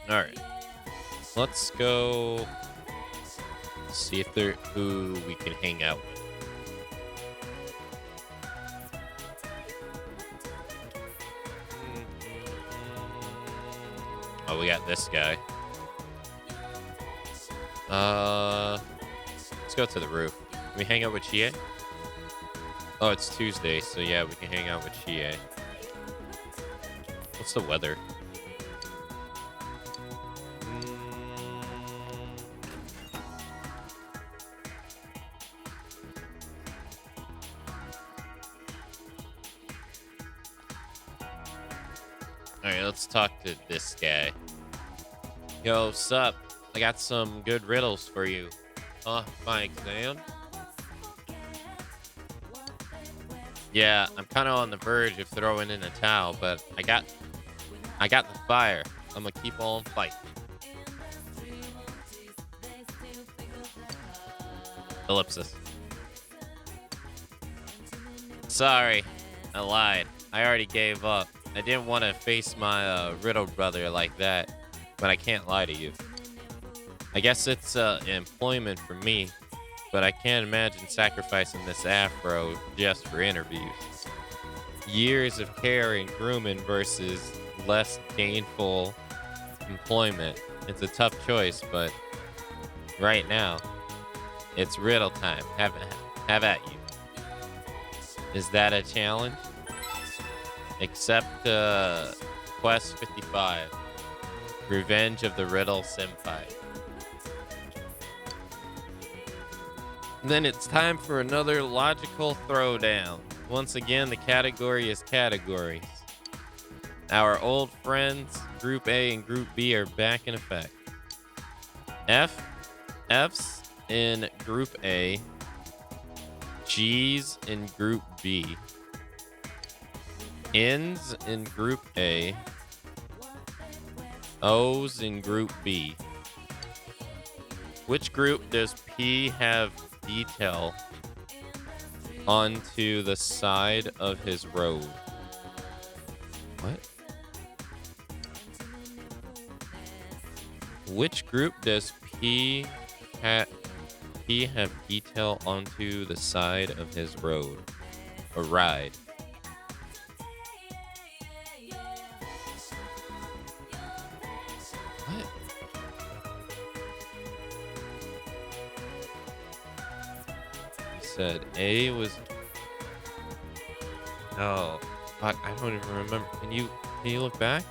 All right. Let's go see if there who we can hang out with. Oh, we got this guy. Let's go to the roof. Can we hang out with Chie? Oh, it's Tuesday, so yeah, we can hang out with Chie. What's the weather? Alright, let's talk to this guy. Yo, sup? I got some good riddles for you. My exam? Yeah, I'm kind of on the verge of throwing in a towel, but I got the fire. I'm gonna keep on fighting. Ellipsis. Sorry, I lied. I already gave up. I didn't want to face my riddle brother like that, but I can't lie to you. I guess it's employment for me, but I can't imagine sacrificing this afro just for interviews. Years of care and grooming versus less gainful employment. It's a tough choice, but right now, it's riddle time. Have at you. Is that a challenge? Accept Quest 55. Revenge of the Riddle Senpai. Then it's time for another logical throwdown. Once again, the category is categories. Our old friends, Group A and Group B, are back in effect. F's in Group A, G's in Group B, N's in Group A, O's in Group B. Which group does P have detail onto the side of his road? What? Which group does P have detail onto the side of his road? A ride. What? He said A was... Oh, fuck, I don't even remember. Can you look back?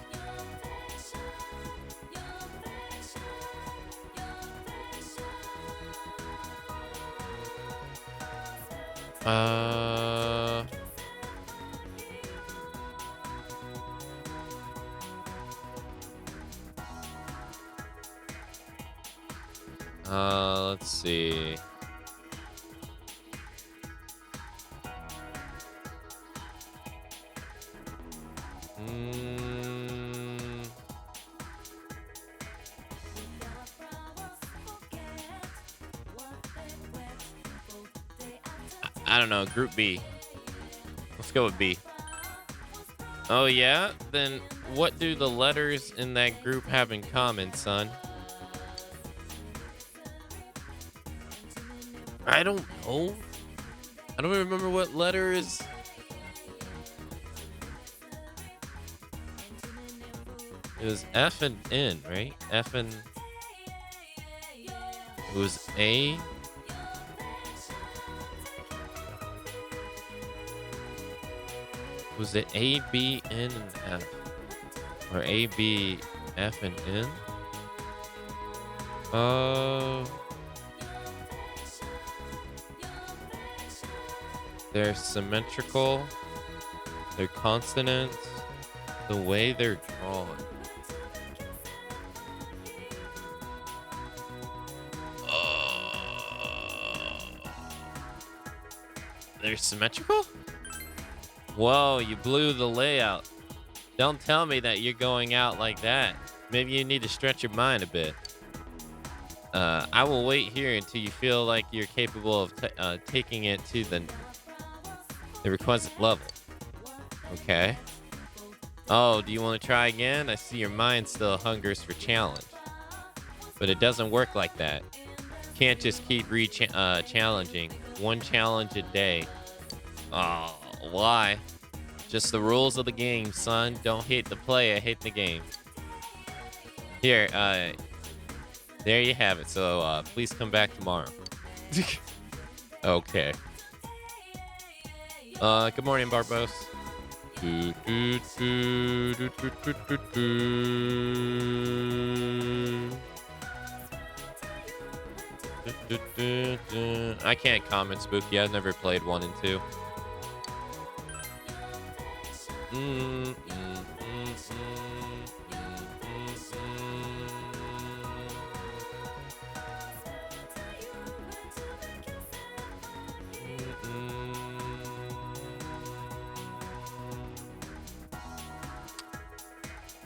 Let's see. I don't know. Group B. Let's go with B. Oh, yeah? Then what do the letters in that group have in common, son? I don't know. I don't remember what letter is... It was F and N, right? F and... It was A... Was it A, B, N, and F? Or A, B, F, and N? They're symmetrical. They're consonants. The way they're drawn. They're symmetrical? Whoa, you blew the layout. Don't tell me that you're going out like that. Maybe you need to stretch your mind a bit. I will wait here until you feel like you're capable of taking it to the requisite level. Okay. Oh, do you want to try again? I see your mind still hungers for challenge. But it doesn't work like that. You can't just keep challenging. One challenge a day. Oh, why? Just the rules of the game, son. Don't hate the player, hate the game. Here, there you have it. So, please come back tomorrow. Okay. Good morning, Barbos. I can't comment, Spooky. I've never played 1 and 2.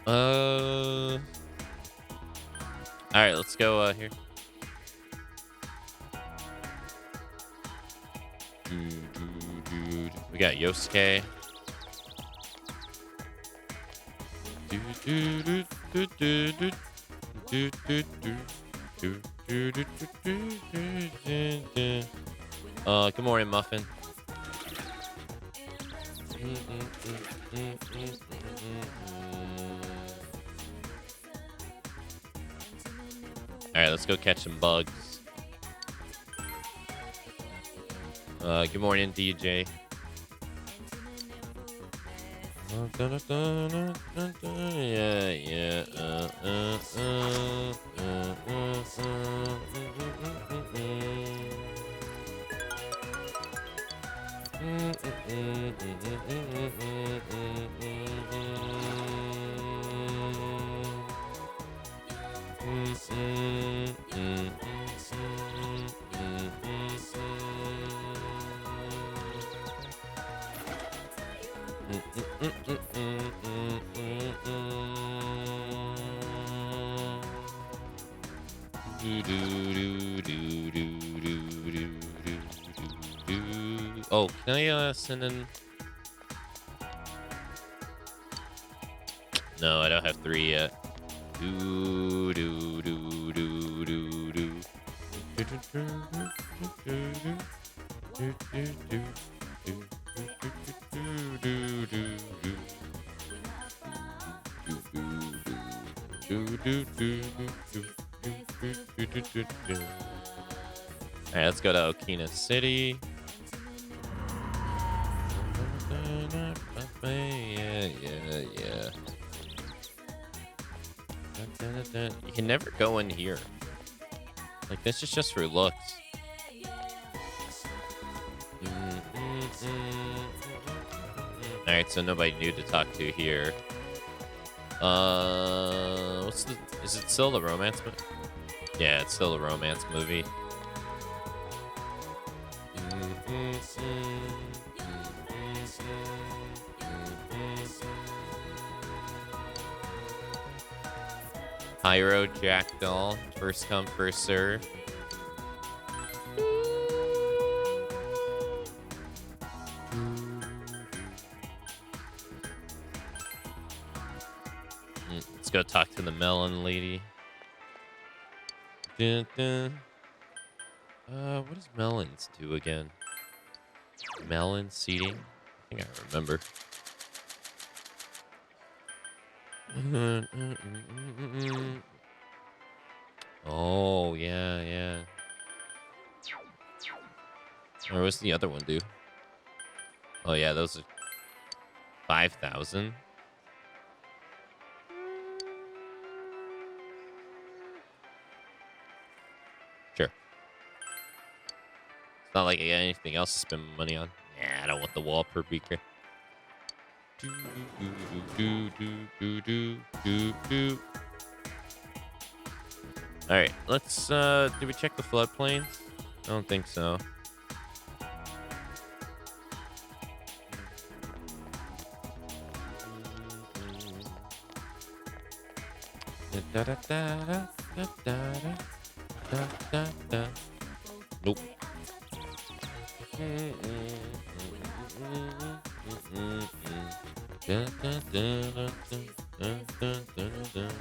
All right, let's go here. We got Yosuke. Good morning, Muffin. All right, let's go catch some bugs. Good morning, DJ. Oh, can I send in? No, I don't have 3 yet. Alright, let's go to Okina City. Yeah. You can never go in here. Like, this is just for looks. Alright, so nobody new to talk to here. Is it still the romance movie? Yeah, it's still a romance movie. Pyro Jackdaw, first come, first serve. Let's go talk to the melon lady. What does melons do again? Melon seeding? I think I remember. Oh, yeah. Or what's the other one do? Oh, yeah, those are 5,000. Sure. It's not like I got anything else to spend money on. Yeah, I don't want the wall per beaker. All right, let's did we check the floodplains? I don't think so. Nope. Dun, dun, dun, dun, dun, dun, dun, dun, dun, dun.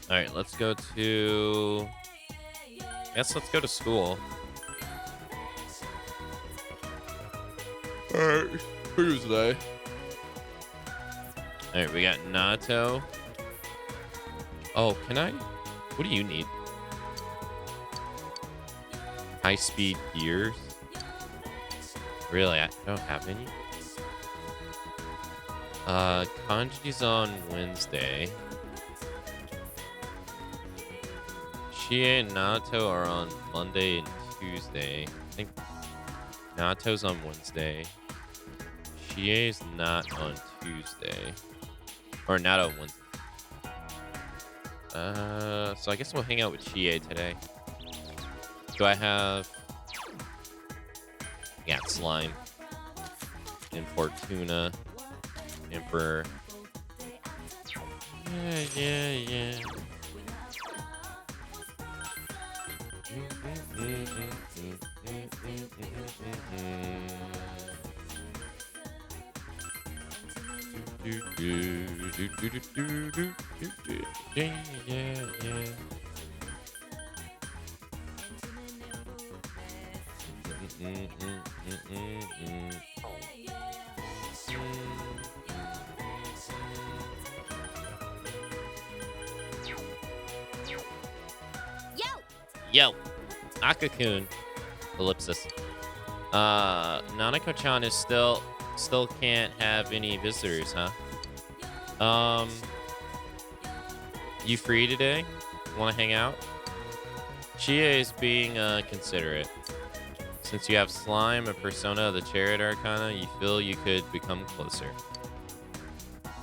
All right, let's go to. Guess let's go to school. All right, Tuesday. All right, we got Nato. Oh, can I? What do you need? High-speed gears? Really, I don't have any. Kanji's on Wednesday. Chie and Nato are on Monday and Tuesday. I think Nato's on Wednesday. Chie's not on Tuesday. Or not on Wednesday. So I guess we'll hang out with Chie today. Do I have... Yeah, Slime. And Fortuna. Emperor. Yeah. Yo, Akakun, ellipsis. Nanako-chan is still can't have any visitors, huh? You free today? Want to hang out? Chie is being considerate. Since you have Slime, a persona of the Chariot Arcana, you feel you could become closer.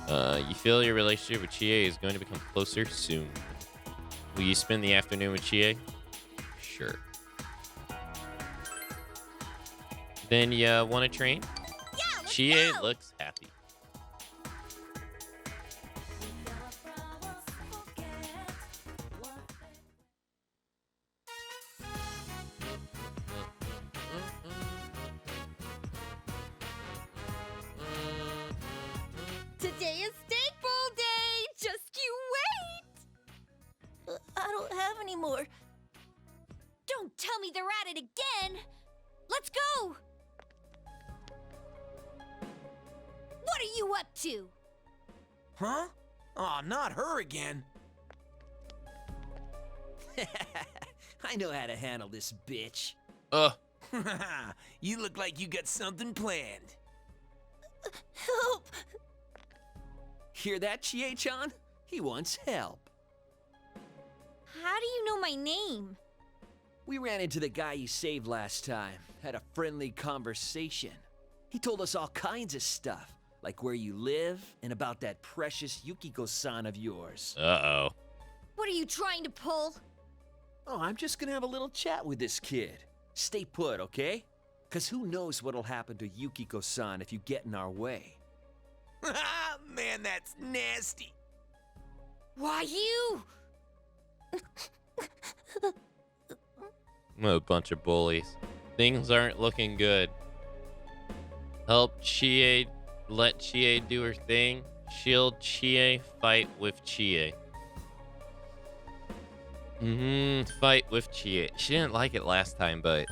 You feel your relationship with Chie is going to become closer soon. Will you spend the afternoon with Chie? Sure. Then you want to train? Yeah, let's Chie go! looks happy. Today is Steakbowl Day! Just you wait! I don't have any more. Don't tell me they're at it again! Let's go! What are you up to? Huh? Aw, not her again. I know how to handle this bitch. You look like you got something planned. Help! Hear that, Chie-chan? He wants help. How do you know my name? We ran into the guy you saved last time, had a friendly conversation. He told us all kinds of stuff, like where you live and about that precious Yukiko-san of yours. Uh-oh. What are you trying to pull? Oh, I'm just gonna have a little chat with this kid. Stay put, okay? 'Cause who knows what'll happen to Yukiko-san if you get in our way. Man, that's nasty. Why you? A bunch of bullies. Things aren't looking good. Help Chie, let Chie do her thing. Shield Chie, fight with Chie. Fight with Chie. She didn't like it last time, but...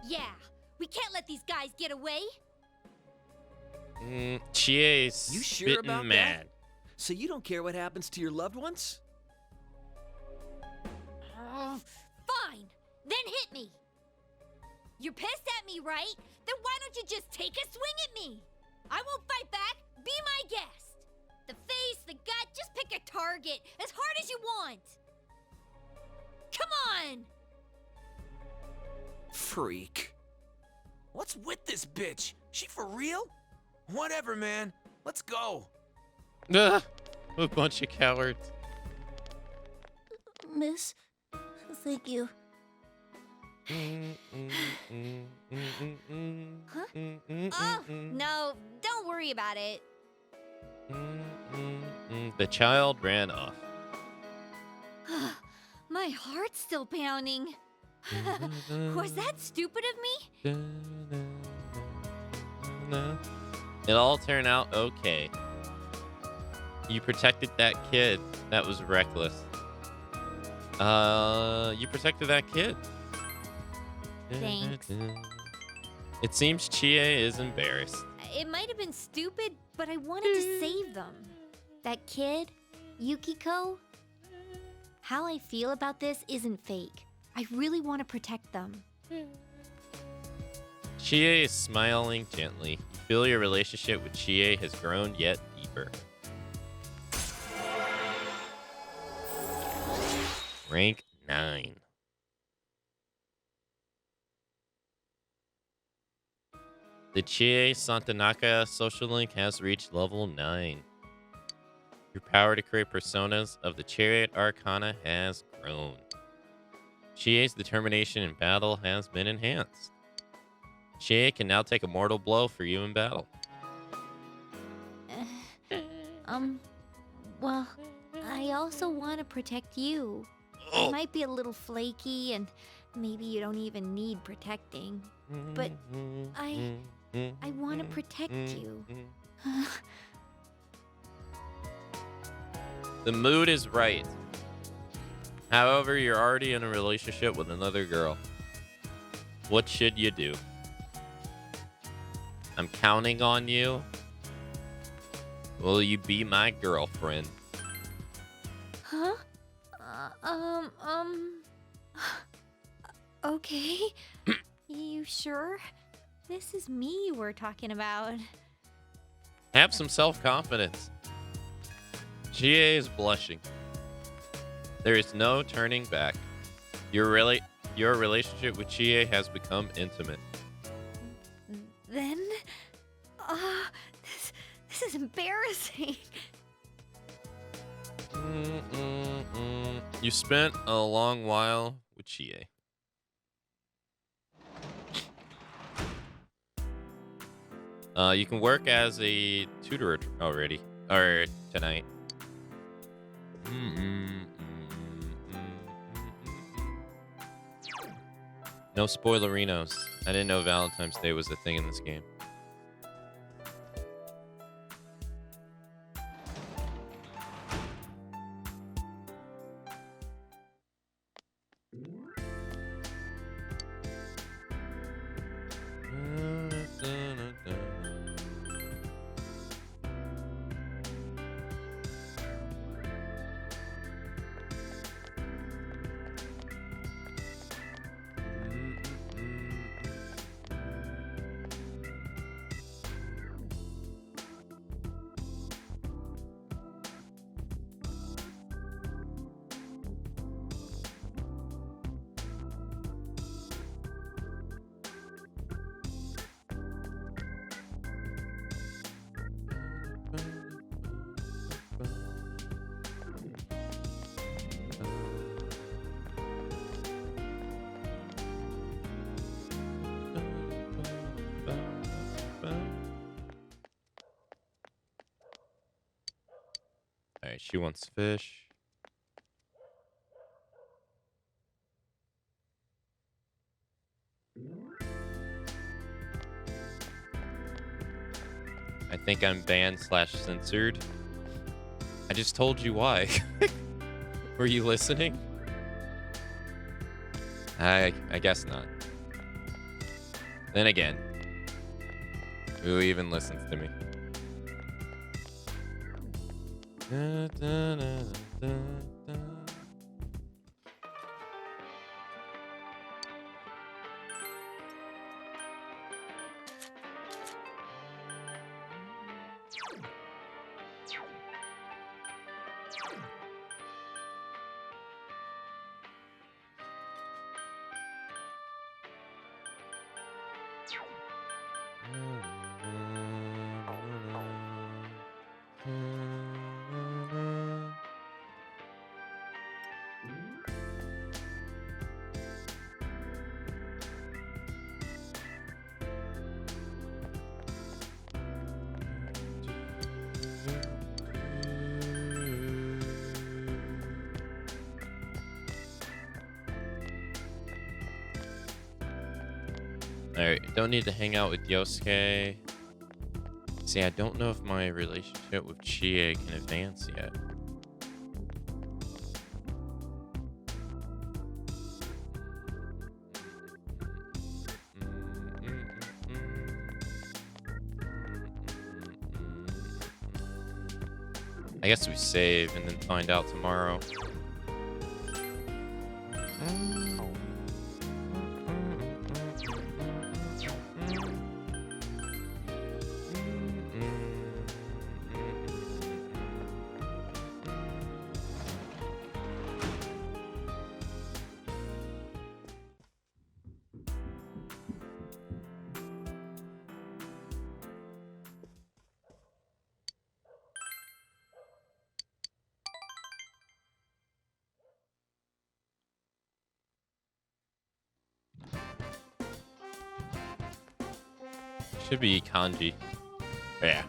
Yeah, we can't let these guys get away. Chie's You sure spitting about mad. that? So you don't care what happens to your loved ones? Fine, then hit me. You're pissed at me, right? Then why don't you just take a swing at me? I won't fight back. Be my guest. The face, the gut, just pick a target as hard as you want. Come on! Freak. What's with this bitch? She for real? Whatever, man. Let's go. A bunch of cowards. Miss, thank you. Huh? Oh, no, don't worry about it. the child ran off. My heart's still pounding. Was that stupid of me? It all turned out okay. You protected that kid. That was reckless. You protected that kid. Thanks. It seems Chie is embarrassed. It might have been stupid, but I wanted to save them. That kid, Yukiko. How I feel about this isn't fake. I really want to protect them. Chie is smiling gently. You feel your relationship with Chie has grown yet deeper. Rank 9. The Chie Santanaka social link has reached level 9. Your power to create personas of the Chariot Arcana has grown. Chie's determination in battle has been enhanced. Chie can now take a mortal blow for you in battle. Well, I also want to protect you. Oh. I might be a little flaky, and maybe you don't even need protecting. But I want to protect you. The mood is right. However, you're already in a relationship with another girl. What should you do? I'm counting on you. Will you be my girlfriend? Huh? Okay. You sure? This is me we're talking about. Have some self-confidence. Chie is blushing. There is no turning back. Your relationship with Chie has become intimate. Then? This is embarrassing. You spent a long while with Chie. You can work as a tutor already, or tonight. No spoilerinos. I didn't know Valentine's Day was a thing in this game. Alright, she wants fish. I think I'm banned / censored. I just told you why. Were you listening? I guess not. Then again, who even listens to me? Alright, don't need to hang out with Yosuke. See, I don't know if my relationship with Chie can advance yet. I guess we save and then find out tomorrow. Should be kanji. Yeah.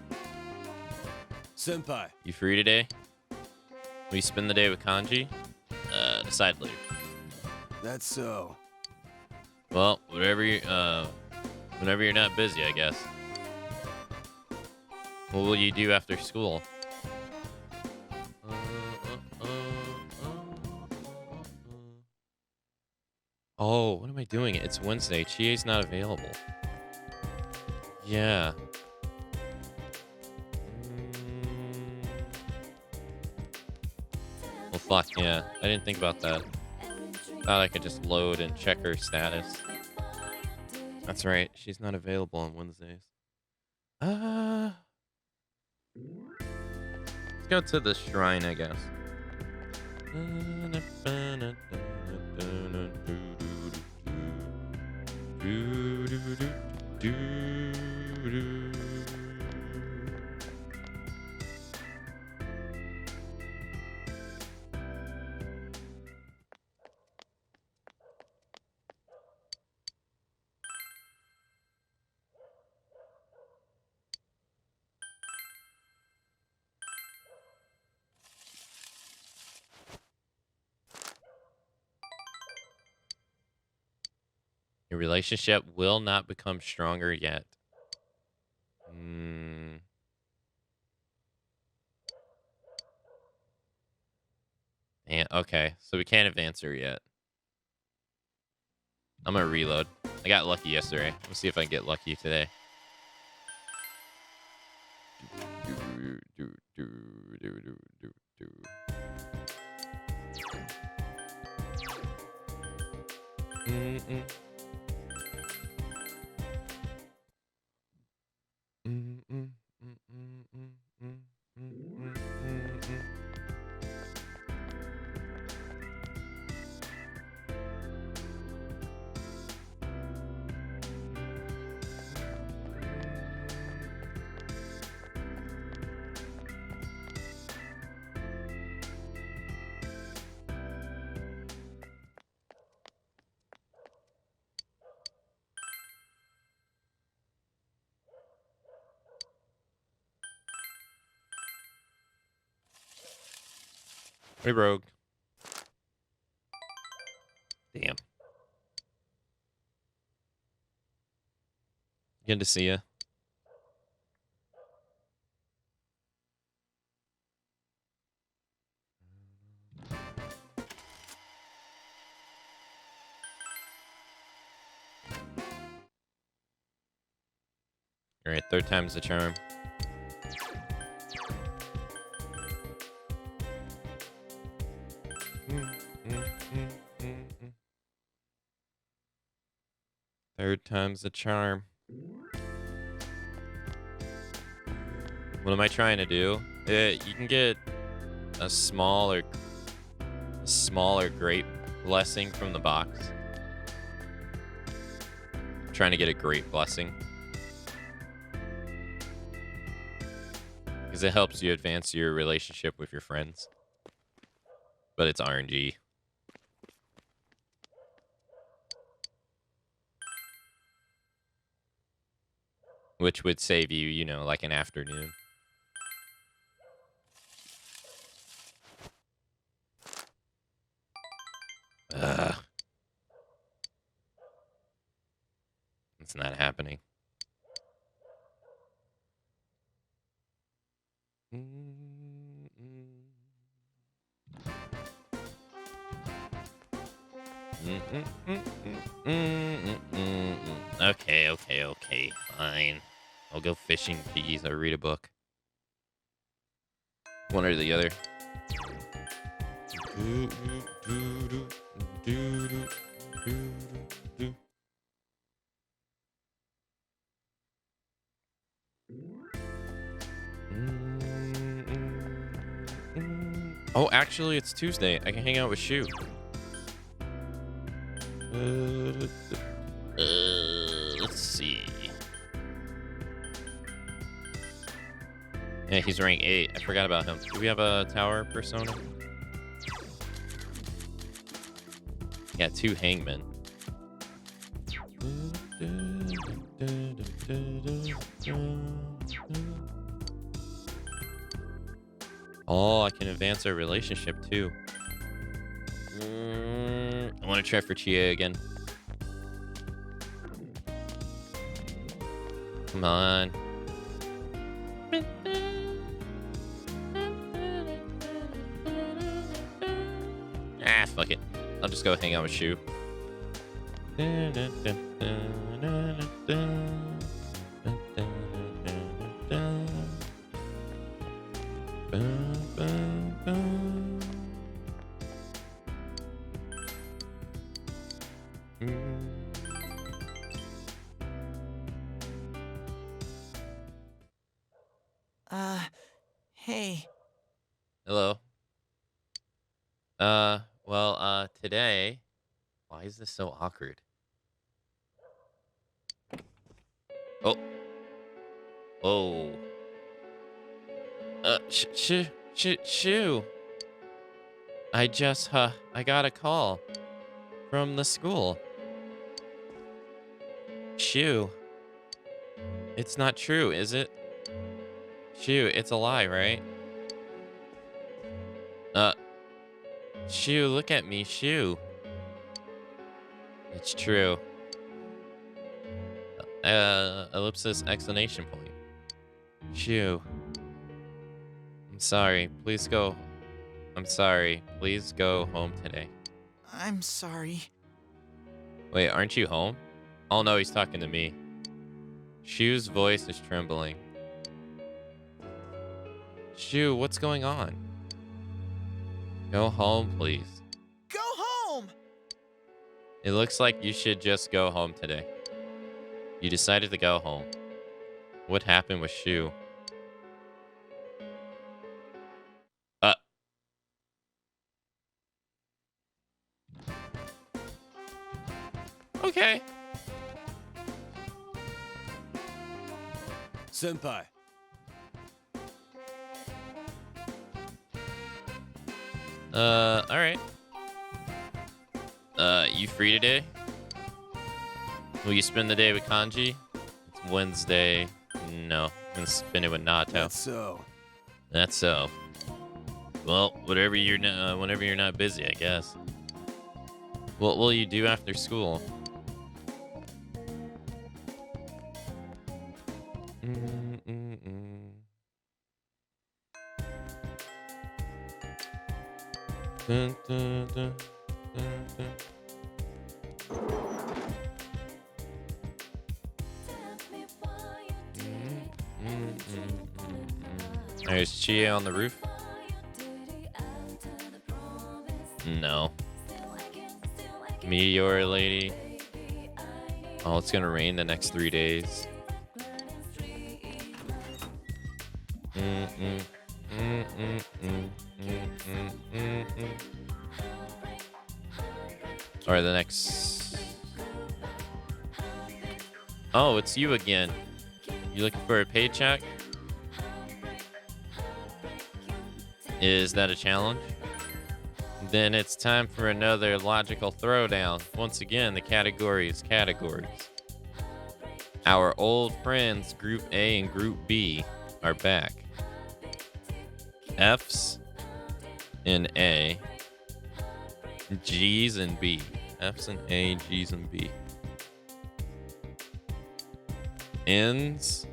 Senpai. You free today? We spend the day with kanji? Decidedly. That's so. Well, whenever you're not busy, I guess. What will you do after school? Oh, what am I doing? It's Wednesday. Chie's not available. Yeah. Well, fuck, yeah. I didn't think about that. Thought I could just load and check her status. That's right. She's not available on Wednesdays. Let's go to the shrine, I guess. Your relationship will not become stronger yet. Yeah, okay, so we can't advance her yet. I'm gonna reload. I got lucky yesterday. Let's see if I can get lucky today. Hey, Rogue. Damn. Good to see you. All right, third time's the charm. Third time's the charm. What am I trying to do? You can get a small or great blessing from the box. I'm trying to get a great blessing. Because it helps you advance your relationship with your friends. But it's RNG. Which would save you, you know, like an afternoon. It's That's not happening. Okay, fine. I'll go fishing peas or read a book. One or the other. Oh, actually, it's Tuesday. I can hang out with Shu. Let's see. Yeah, he's rank 8. I forgot about him. Do we have a tower persona? Yeah, 2 hangmen. Oh, I can advance our relationship too. I want to try for Chie again. Come on. Ah, fuck it. I'll just go hang out with Shu. Hey. Hello. Today... Why is this so awkward? Oh. Oh. Shoo. I got a call from the school. Shoo. It's not true, is it? Shoo, it's a lie, right? Shoo, look at me, Shoo. It's true. Ellipsis exclamation point. Shoo. I'm sorry. Please go. I'm sorry. Please go home today. I'm sorry. Wait, aren't you home? Oh no, he's talking to me. Shu's voice is trembling. Shu, what's going on? Go home, please. Go home! It looks like you should just go home today. You decided to go home. What happened with Shu? Okay. Senpai. Alright. You free today? Will you spend the day with Kanji? It's Wednesday. No, I'm gonna spend it with Nato. That's so. That's so. Well, whenever you're not busy, I guess. What will you do after school? Dun, dun, dun, dun, dun. There's Chie on the roof. No. Meteor lady. Oh, it's gonna rain the next 3 days. Or the next... Oh, it's you again. You looking for a paycheck? Is that a challenge? Then it's time for another logical throwdown. Once again, the category is categories. Our old friends, Group A and Group B, are back. F's in A, G's in B. F's in A, G's in B. N's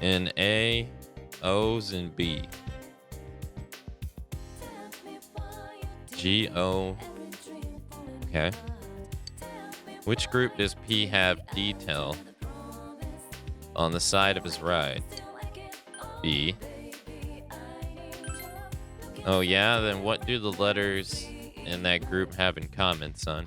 in A, O's in B. G, O. Okay. Which group does P have detail on the side of his ride? B. Oh yeah, then what do the letters in that group have in common, son?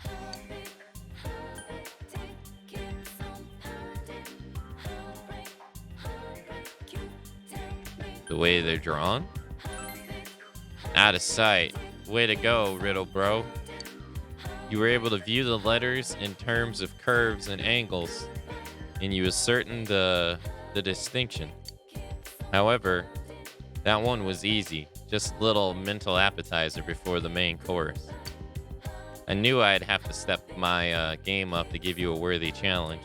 The way they're drawn? Out of sight. Way to go, Riddle Bro. You were able to view the letters in terms of curves and angles, and you ascertained the distinction. However, that one was easy. Just a little mental appetizer before the main course. I knew I'd have to step my game up to give you a worthy challenge.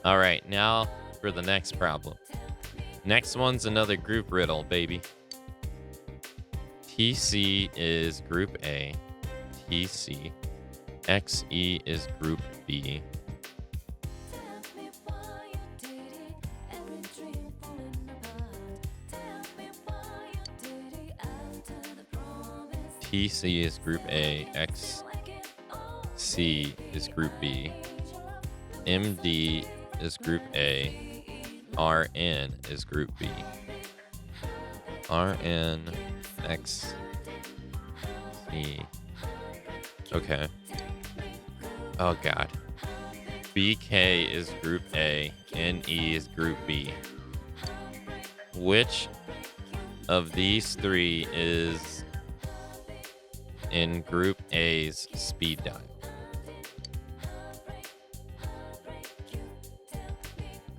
Alright, now for the next problem. Next one's another group riddle, baby. TC is group A. TC. XE is group B. TC is group A. XC is group B. MD is group A. RN is group B. RN, X, C. Okay. Oh god. BK is group A. NE is group B. Which of these three is in group A's speed dial?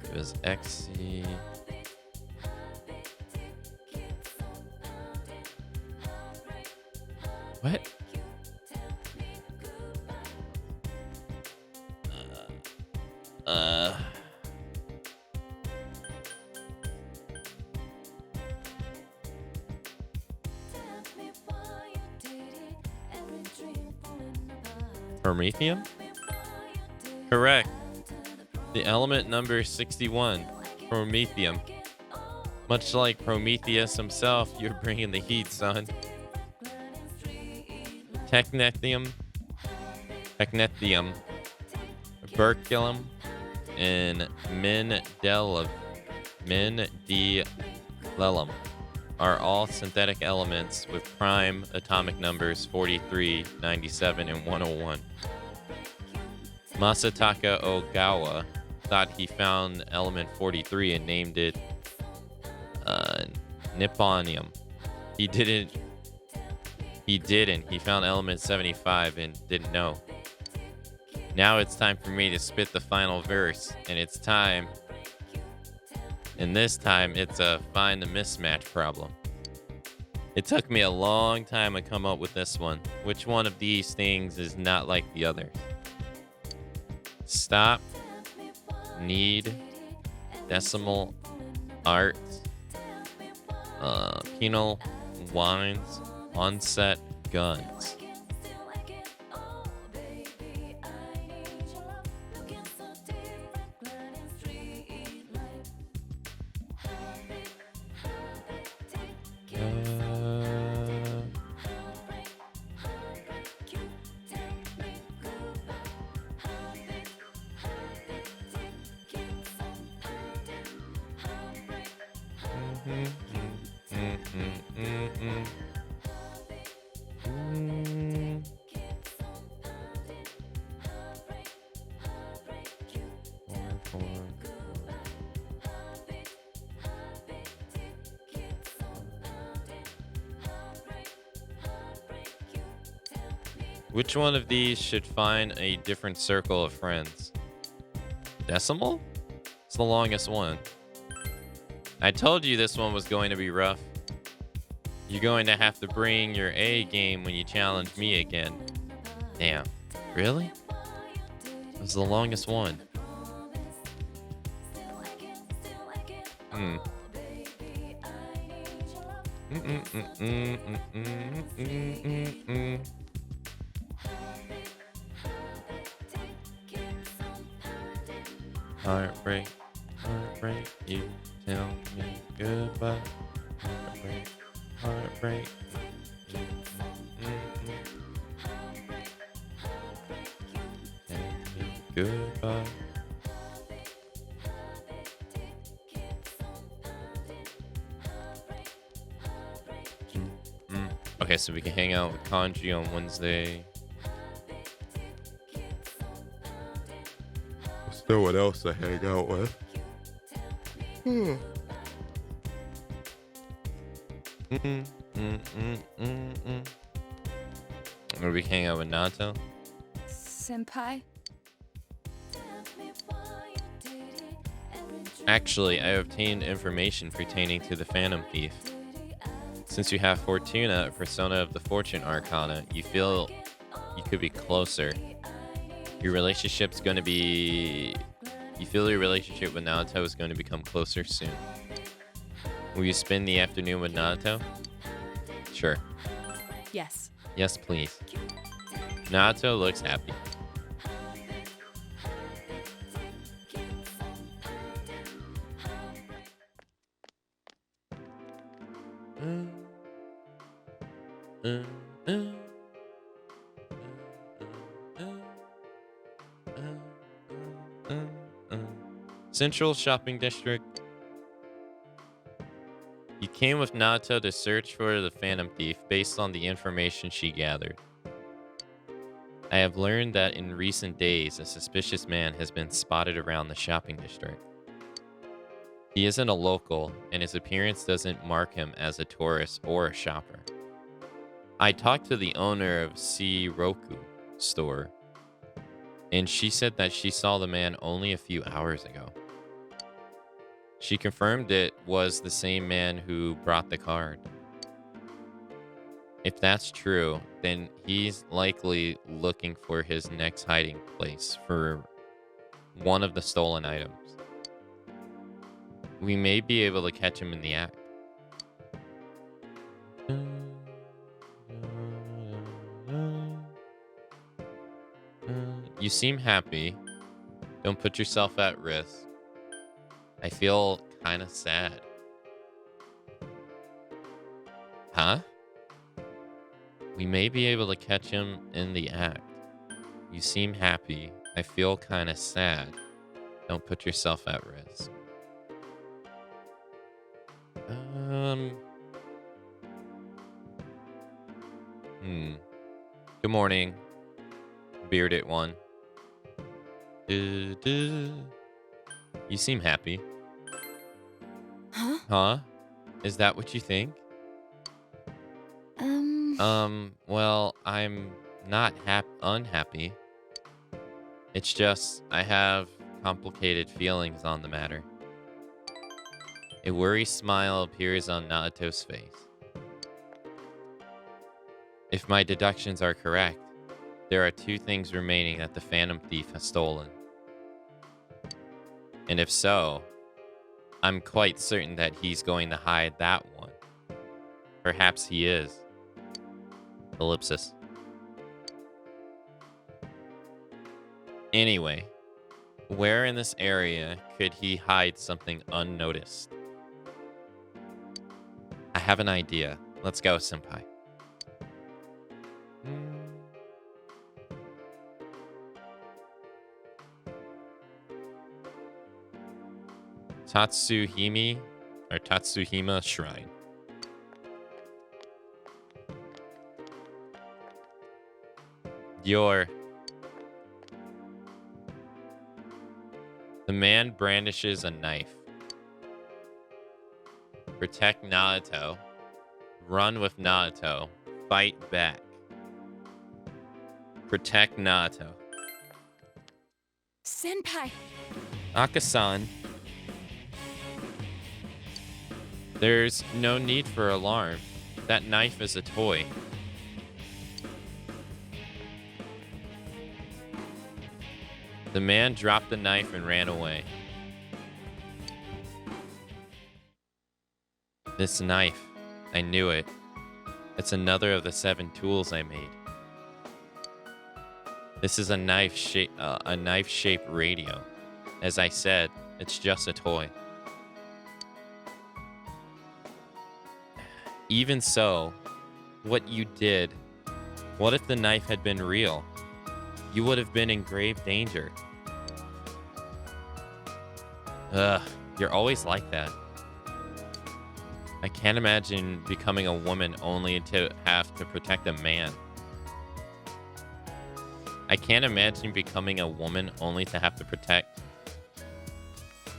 It was XC. What? Promethium? Correct. The element number 61, Promethium. Much like Prometheus himself, you're bringing the heat, son. Technetium, Berkelium, and Mendeleum are all synthetic elements with prime atomic numbers 43, 97, and 101. Masataka Ogawa thought he found element 43 and named it Nipponium. He didn't. He found element 75 and didn't know. Now it's time for me to spit the final verse, and it's time. And this time, it's a find the mismatch problem. It took me a long time to come up with this one. Which one of these things is not like the other? Stop, need, decimal, art, penal, wines, onset, guns. Which one of these should find a different circle of friends? Decimal? It's the longest one. I told you this one was going to be rough. You're going to have to bring your A game when you challenge me again. Damn. Really? It was the longest one. Heartbreak. heartbreak, you tell me goodbye. Heartbreak, heartbreak. Tell me goodbye. Okay, so we can hang out with Kanji on Wednesday. There's no one else to hang out with. Or we hang out with Nato. Senpai? Actually, I obtained information pertaining to the Phantom Thief. Since you have Fortuna, Persona of the Fortune Arcana, you feel you could be closer. Your relationship's going to be... You feel your relationship with Naruto is going to become closer soon. Will you spend the afternoon with Naruto? Sure. Yes. Yes, please. Naruto looks happy. Central Shopping District. You came with Nato to search for the Phantom Thief based on the information she gathered. I have learned that in recent days, a suspicious man has been spotted around the shopping district. He isn't a local, and his appearance doesn't mark him as a tourist or a shopper. I talked to the owner of Roku store, and she said that she saw the man only a few hours ago. She confirmed it was the same man who brought the card. If that's true, then he's likely looking for his next hiding place for one of the stolen items. We may be able to catch him in the act. You seem happy. Don't put yourself at risk. I feel kind of sad. Huh? We may be able to catch him in the act. You seem happy. I feel kind of sad. Don't put yourself at risk. Good morning, bearded one. You seem happy. Huh? Is that what you think? Well, I'm not unhappy. It's just I have complicated feelings on the matter. A worried smile appears on Naoto's face. If my deductions are correct, there are two things remaining that the Phantom Thief has stolen. And if so, I'm quite certain that he's going to hide that one. Perhaps he is. Ellipsis. Anyway, where in this area could he hide something unnoticed? I have an idea. Let's go, senpai. Tatsuhima Shrine. The man brandishes a knife. Protect Naruto. Run with Naruto. Fight back. Protect Naruto. Senpai! Akasan. There's no need for alarm. That knife is a toy. The man dropped the knife and ran away. This knife, I knew it. It's another of the 7 tools I made. This is a knife-shaped radio. As I said, it's just a toy. even so, what you did, what if the knife had been real? You would have been in grave danger. Ugh, you're always like that. I can't imagine becoming a woman only to have to protect a man. I can't imagine becoming a woman only to have to protect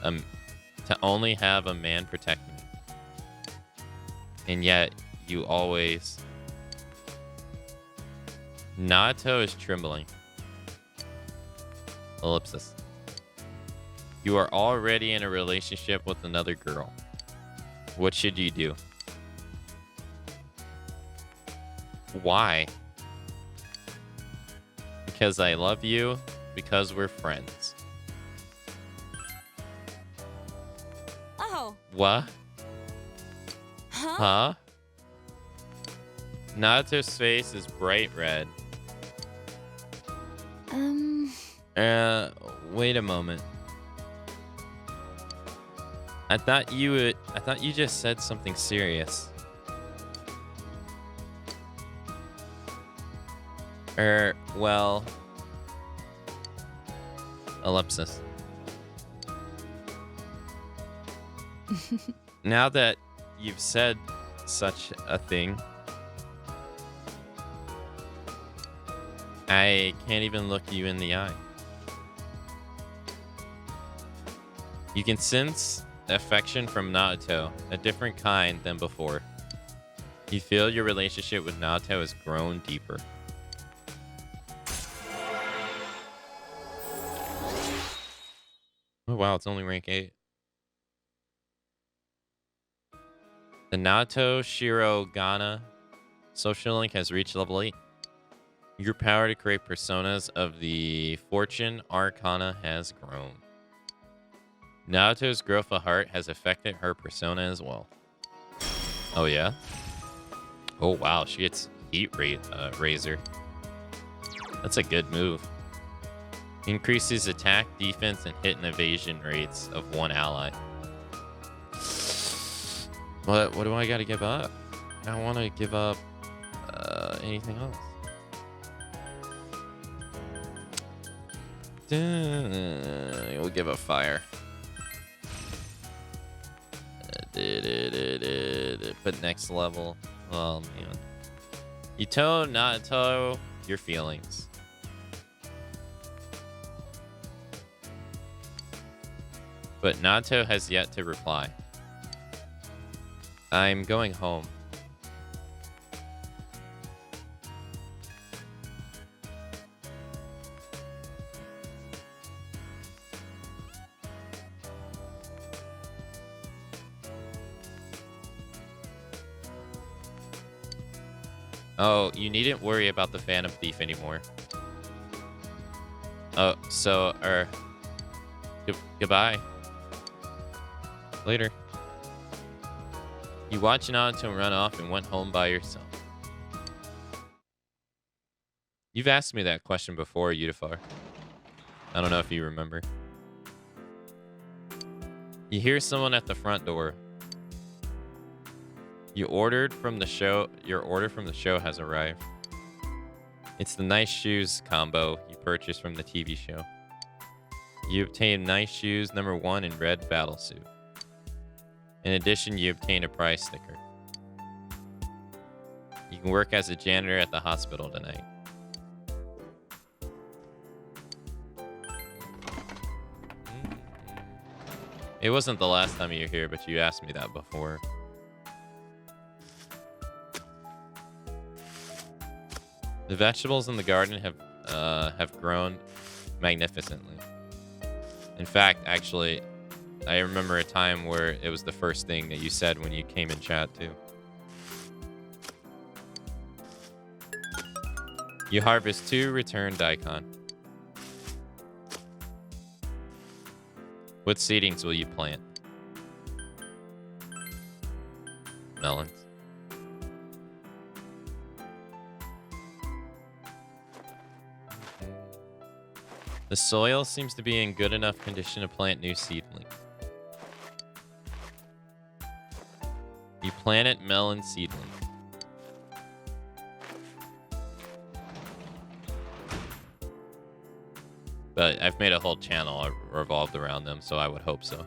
to only have a man protect me. And yet you always... Naoto is trembling. Ellipsis. You are already in a relationship with another girl. What should you do? Why? Because I love you. Because we're friends. Oh. What? Huh? Huh? Naoto's face is bright red. Wait a moment. I thought you just said something serious. Well, ellipsis. Now that you've said such a thing, I can't even look you in the eye. You can sense affection from Naoto, a different kind than before. You feel your relationship with Naoto has grown deeper. Oh wow, it's only rank 8. The Naoto Shirogana social link has reached level 8. Your power to create personas of the Fortune Arcana has grown. Naoto's growth of heart has affected her persona as well. Oh yeah? Oh wow, she gets heat rate razor. That's a good move. Increases attack, defense, and hit and evasion rates of one ally. What do I gotta give up? I don't want to give up anything else. We'll give up fire. But next level. Oh man. Ito, Naoto, your feelings. But Naoto has yet to reply. I'm going home. Oh, you needn't worry about the Phantom Thief anymore. Oh, so, goodbye. Later. You watched Naruto run off and went home by yourself. You've asked me that question before, Yudafar. I don't know if you remember. You hear someone at the front door. Your order from the show has arrived. It's the nice shoes combo you purchased from the TV show. You obtain nice shoes number 1 in red battle suit. In addition, you obtain a prize sticker. You can work as a janitor at the hospital tonight. It wasn't the last time you were here, but you asked me that before. The vegetables in the garden have grown magnificently. In fact, actually, I remember a time where it was the first thing that you said when you came in chat too. You harvest 2 return daikon. What seedings will you plant? Melons. The soil seems to be in good enough condition to plant new seedlings. You Planet Melon Seedling. But I've made a whole channel revolved around them, so I would hope so.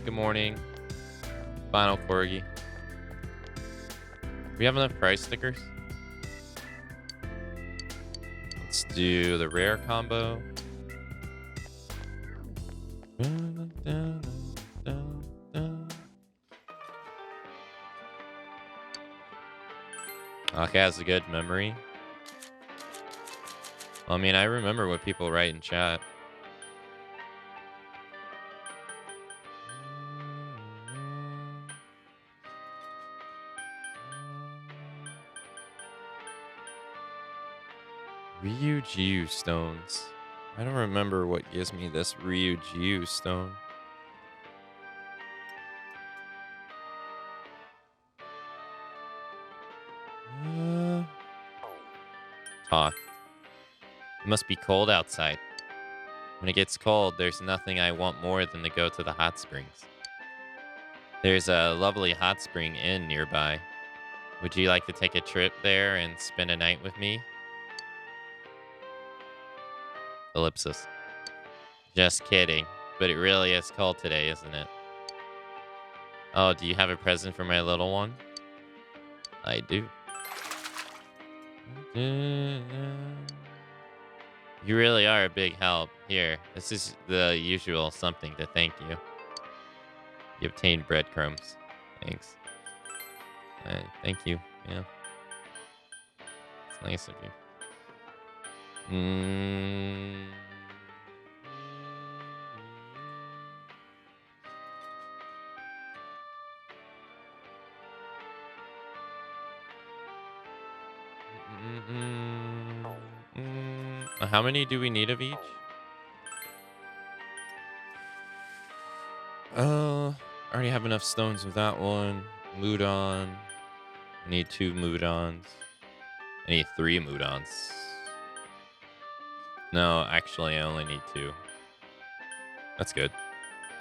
Good morning. Final Corgi. We have enough price stickers? Let's do the rare combo. Okay, has a good memory. I mean, I remember what people write in chat. Ryujiu stones. I don't remember what gives me this Ryujiu stone. Toth. It must be cold outside. When it gets cold, there's nothing I want more than to go to the hot springs. There's a lovely hot spring inn nearby. Would you like to take a trip there and spend a night with me? Ellipsis. Just kidding. But it really is cold today, isn't it? Oh, do you have a present for my little one? I do. You really are a big help. Here, this is the usual something to thank you. You obtained breadcrumbs. Thanks. Thank you. Yeah. It's nice of you. How many do we need of each? I already have enough stones with that one. Mudon. I need 2 Mudons. I need 3 Mudons. No, actually, I only need 2. That's good.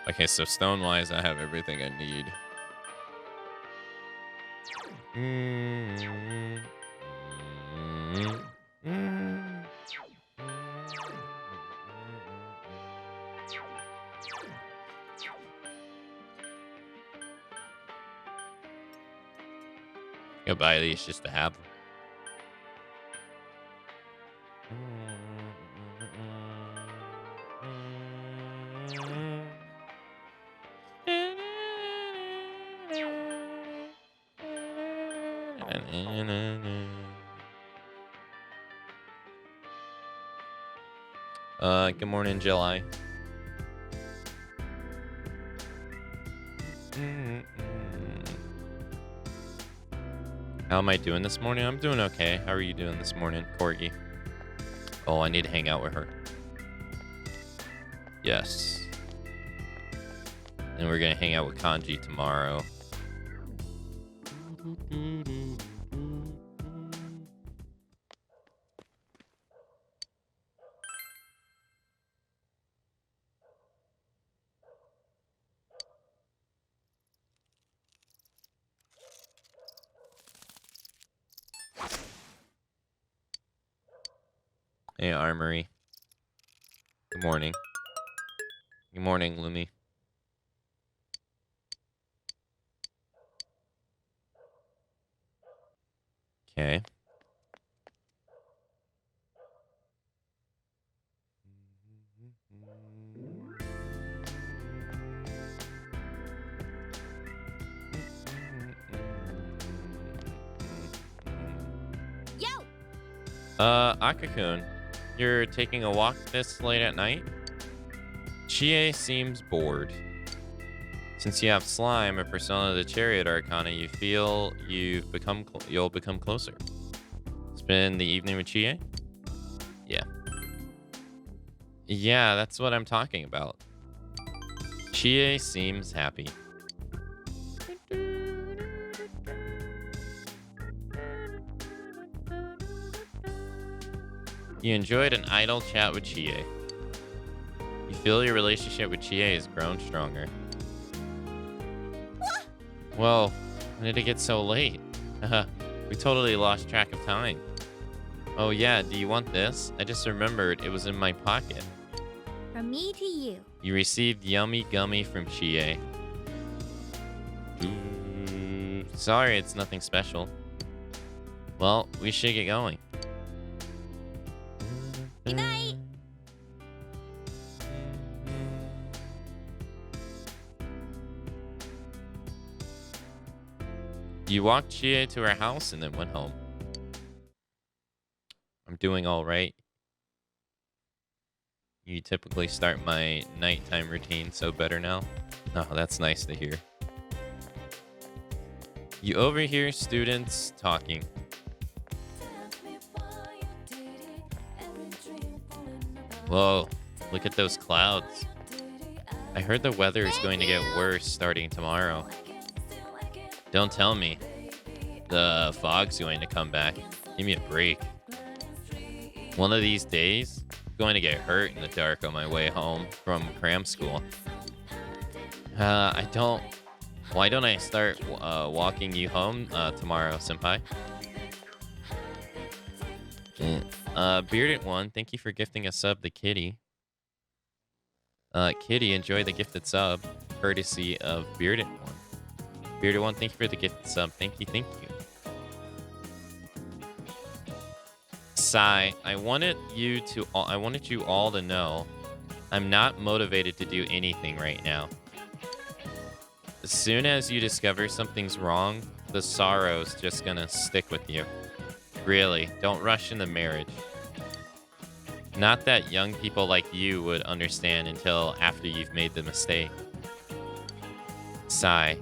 Okay, so stone-wise, I have everything I need. Go buy these just to have them. Good morning, July. How am I doing this morning? I'm doing okay. How are you doing this morning, Corgi? Oh, I need to hang out with her. Yes. And we're gonna hang out with Kanji tomorrow. Hey, Armory. Good morning. Good morning, Lumi. Okay. Yo! Akakun, you're taking a walk this late at night? Chie seems bored. Since you have Slime, a persona of the Chariot Arcana, you feel you'll become closer. Spend the evening with Chie? Yeah. Yeah, that's what I'm talking about. Chie seems happy. You enjoyed an idle chat with Chie. You feel your relationship with Chie has grown stronger. Whoa, when did it get so late? We totally lost track of time. Oh yeah, do you want this? I just remembered it was in my pocket. From me to you. You received yummy gummy from Chie. Sorry, it's nothing special. Well, we should get going. Good night. You walked Chie to her house and then went home. I'm doing all right. You typically start my nighttime routine, so better now. Oh, that's nice to hear. You overhear students talking. Whoa, look at those clouds. I heard the weather is going to get worse starting tomorrow. Don't tell me. The fog's going to come back. Give me a break. One of these days, I'm going to get hurt in the dark on my way home from cram school. Why don't I start walking you home tomorrow, senpai? Bearded One, thank you for gifting a sub to Kitty. Kitty, enjoy the gifted sub, courtesy of Bearded One. Bearded One, thank you for the gifted sub. Thank you, thank you. Sai, I wanted you all to know I'm not motivated to do anything right now. As soon as you discover something's wrong, the sorrow's just gonna stick with you. Really, don't rush into marriage. Not that young people like you would understand until after you've made the mistake. Sigh.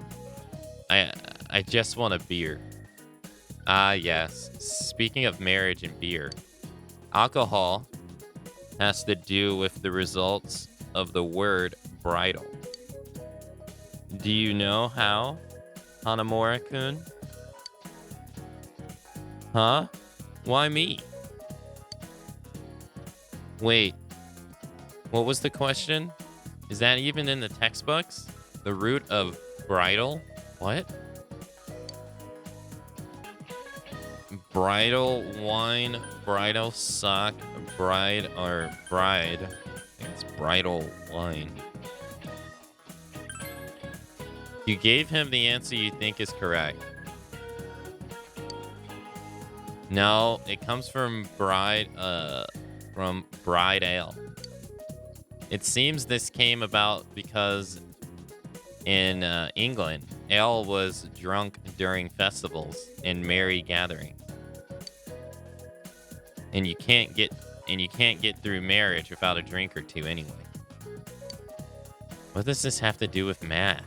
I just want a beer. Ah, yes. Speaking of marriage and beer, alcohol has to do with the results of the word bridal. Do you know how, Hanamura-kun? Huh? Why me? Wait, what was the question? Is that even in the textbooks? The root of bridal? What? Bridal wine, bridal sock, bride or bride. I think it's bridal wine. You gave him the answer you think is correct. No, it comes from bride ale. It seems this came about because in England, ale was drunk during festivals and merry gatherings. And you can't get through marriage without a drink or two anyway. What does this have to do with math?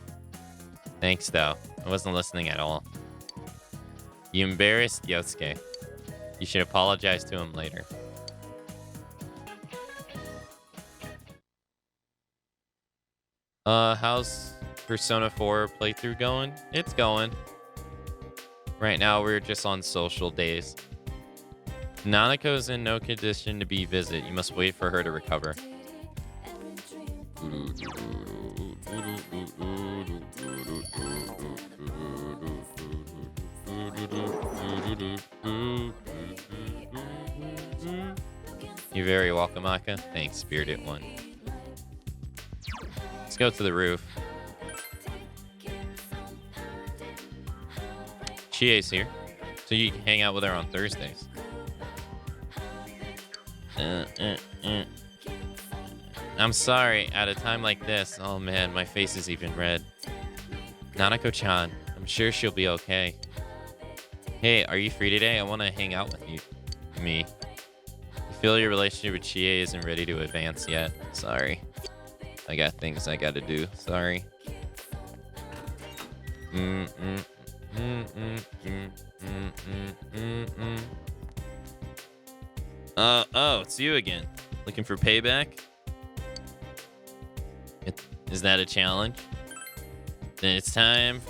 Thanks though. I wasn't listening at all. You embarrassed Yosuke. You should apologize to him later. How's Persona 4 playthrough going? It's going. Right now, we're just on social days. Nanako's in no condition to be visit. You must wait for her to recover. You're very welcome, Aka. Thanks, Spirited One. Let's go to the roof. Chie's here, so you can hang out with her on Thursdays. I'm sorry, at a time like this, oh man, my face is even red. Nanako-chan, I'm sure she'll be okay. Hey, are you free today? I want to hang out with you. Me. You feel your relationship with Chie isn't ready to advance yet. Sorry. I got things I gotta do. Sorry. Oh, it's you again. Looking for payback? Is that a challenge? Then it's time.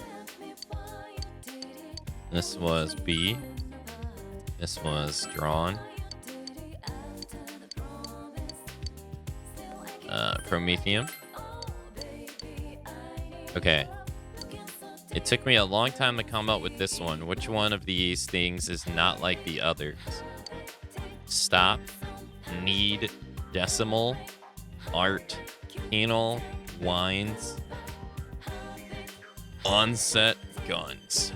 This was B. This was drawn. Prometheum. Okay. It took me a long time to come up with this one. Which one of these things is not like the others? Stop. Need. Decimal. Art. Penal. Wines. Onset. Guns.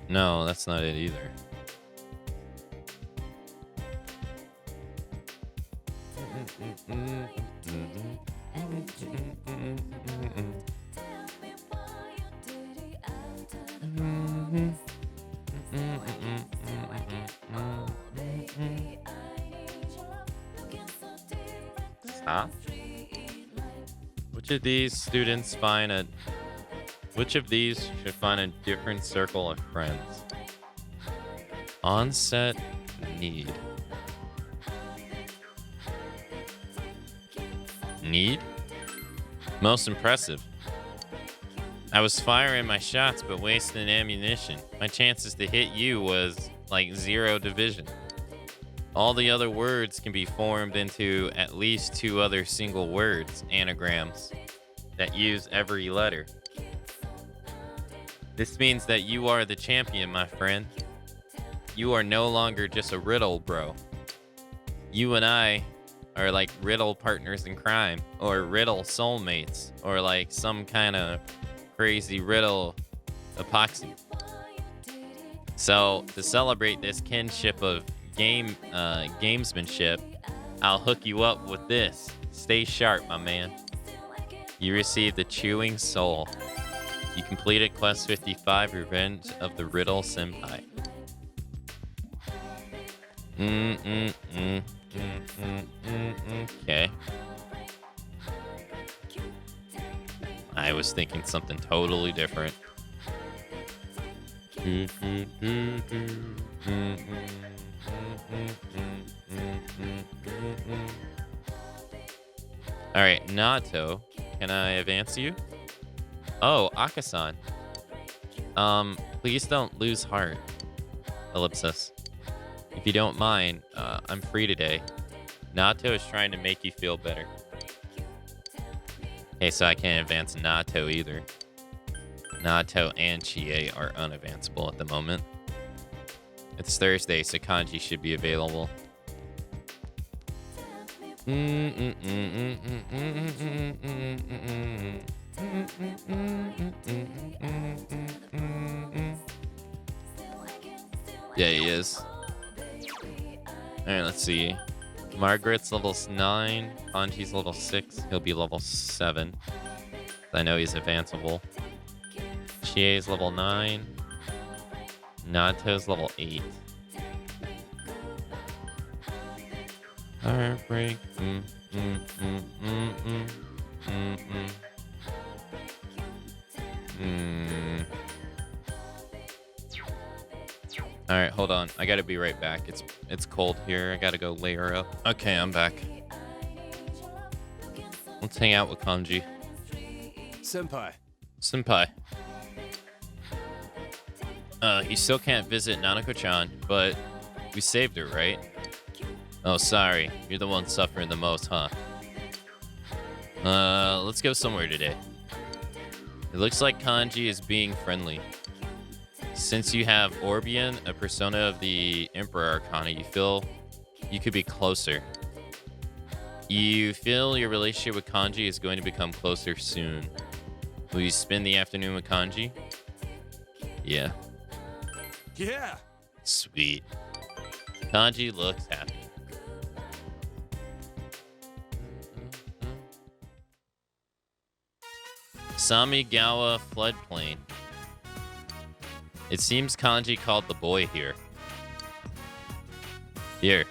No, that's not it either. Stop. Which of these students find a Which of these should find a different circle of friends? Onset need. Need? Most impressive. I was firing my shots but wasting ammunition. My chances to hit you was like 0 division. All the other words can be formed into at least 2 other single words, anagrams, that use every letter. This means that you are the champion, my friend. You are no longer just a riddle bro. You and I are like riddle partners in crime, or riddle soulmates, or like some kind of crazy riddle epoxy. So to celebrate this kinship of gamesmanship, I'll hook you up with this. Stay sharp, my man. You received the Chewing Soul. You completed Quest 55, Revenge of the Riddle Senpai. Okay. I was thinking something totally different. Alright, Nato. Can I advance you? Oh, Akasan. Please don't lose heart. Ellipsis. If you don't mind, I'm free today. Nato is trying to make you feel better. Okay, so I can't advance Nato either. Nato and Chie are unadvanceable at the moment. It's Thursday, so Kanji should be available. Yeah, he is. Alright, let's see. Margaret's level 9. Kanji's level 6. He'll be level 7. I know he's advanceable. Chie's level 9. Nato's level 8. Heartbreak. Alright, hold on. I gotta be right back. It's cold here. I gotta go layer up. Okay, I'm back. Let's hang out with Kanji. Senpai. Senpai. You still can't visit Nanako-chan, but we saved her, right? Oh, sorry. You're the one suffering the most, huh? Let's go somewhere today. It looks like Kanji is being friendly. Since you have Orbian, a persona of the Emperor Arcana, you feel you could be closer. You feel your relationship with Kanji is going to become closer soon. Will you spend the afternoon with Kanji? Yeah. Yeah. Sweet. Kanji looks happy. Samigawa floodplain. It seems Kanji called the boy here. Here.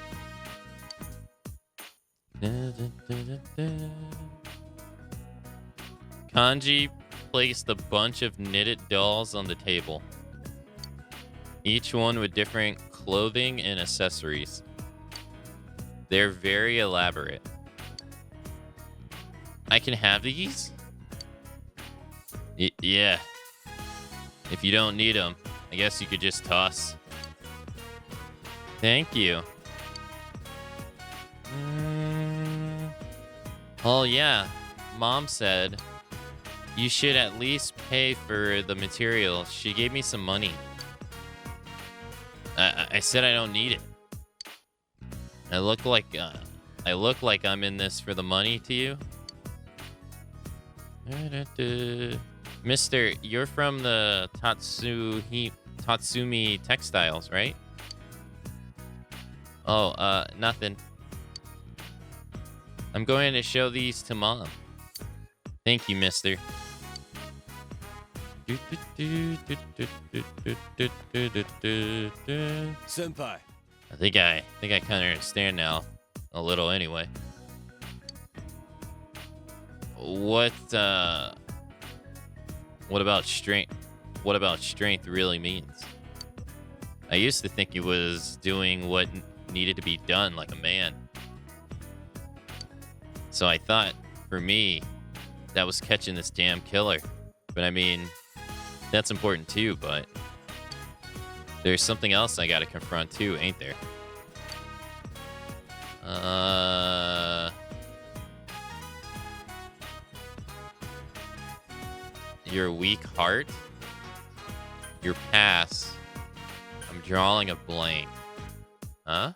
Kanji placed a bunch of knitted dolls on the table, each one with different clothing and accessories. They're very elaborate. I can have these? Yeah. If you don't need them, I guess you could just toss. Thank you. Oh yeah, Mom said you should at least pay for the material. She gave me some money. I said I don't need it. I look like I'm in this for the money to you. Mister, you're from the Tatsumi Textiles, right? Oh, nothing. I'm going to show these to Mom. Thank you, mister. Senpai. I think I kind of understand now, a little anyway. What about strength? What about strength really means? I used to think he was doing what needed to be done like a man. So I thought, for me, that was catching this damn killer. But I mean, that's important too, but there's something else I gotta confront too, ain't there? Your weak heart? Your past? I'm drawing a blank. Huh?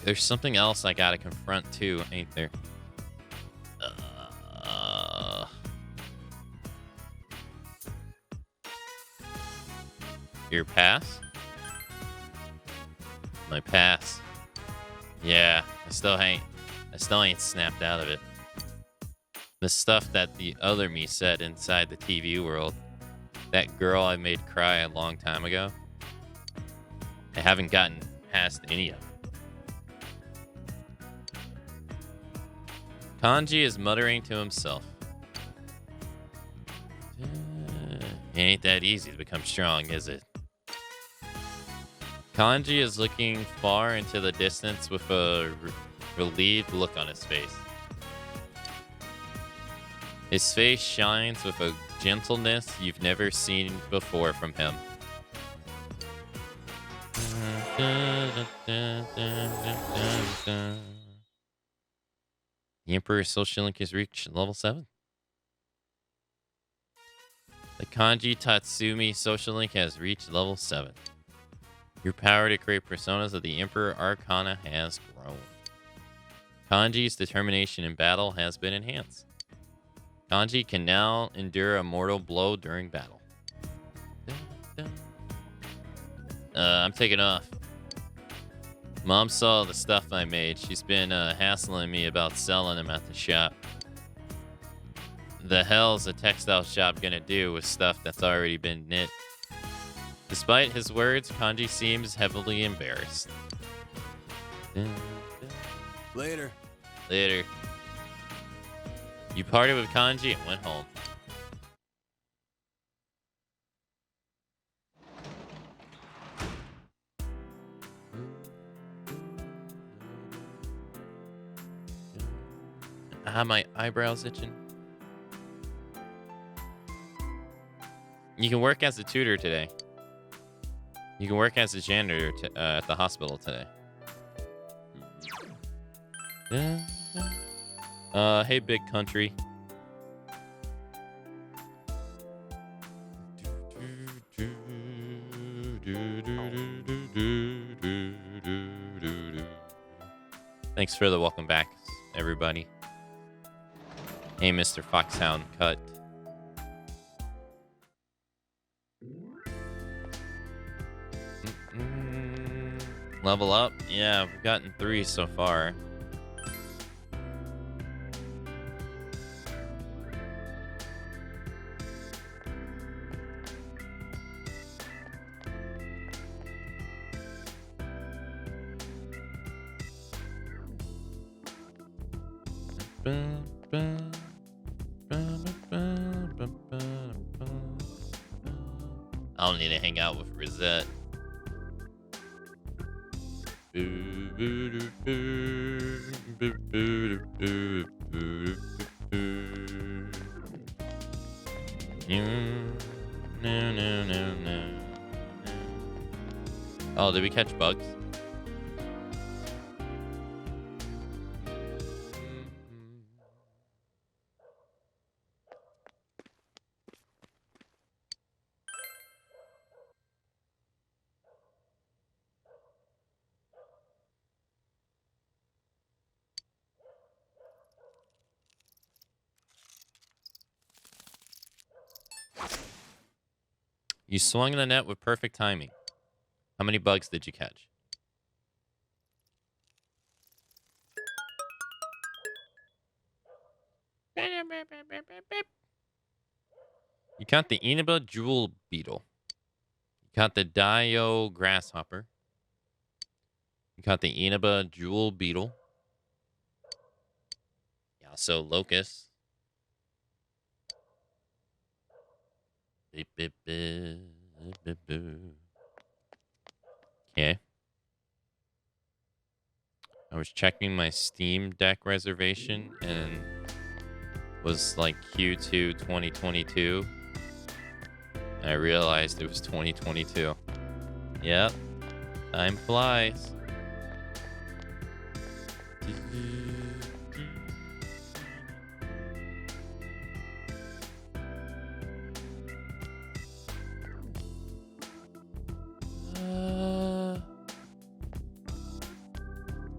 There's something else I gotta confront too, ain't there? Your past? My past. Yeah, I still ain't snapped out of it. The stuff that the other me said inside the TV world. That girl I made cry a long time ago. I haven't gotten past any of it. Kanji is muttering to himself. It ain't that easy to become strong, is it? Kanji is looking far into the distance with a relieved look on his face. His face shines with a gentleness you've never seen before from him. The Emperor's social link has reached level 7. The Kanji Tatsumi social link has reached level 7. Your power to create personas of the Emperor Arcana has grown. Kanji's determination in battle has been enhanced. Kanji can now endure a mortal blow during battle. I'm taking off. Mom saw the stuff I made. She's been hassling me about selling them at the shop. The hell's a textile shop gonna do with stuff that's already been knit? Despite his words, Kanji seems heavily embarrassed. Later. Later. You partied with Kanji and went home. My eyebrows itching. You can work as a tutor today. You can work as a janitor at the hospital today. Hey, big country. Thanks for the welcome back, everybody. Hey, Mr. Foxhound Cut. Level up? Yeah, we've gotten 3 so far. I don't need to hang out with Rosette. No. Oh, did we catch bugs? You swung the net with perfect timing. How many bugs did you catch? You caught the Inaba jewel beetle. You caught the Dio grasshopper. You caught the Inaba jewel beetle. Yeah, so locust. Okay. I was checking my Steam Deck reservation and was like Q2 2022. I realized it was 2022. Yep. Time flies.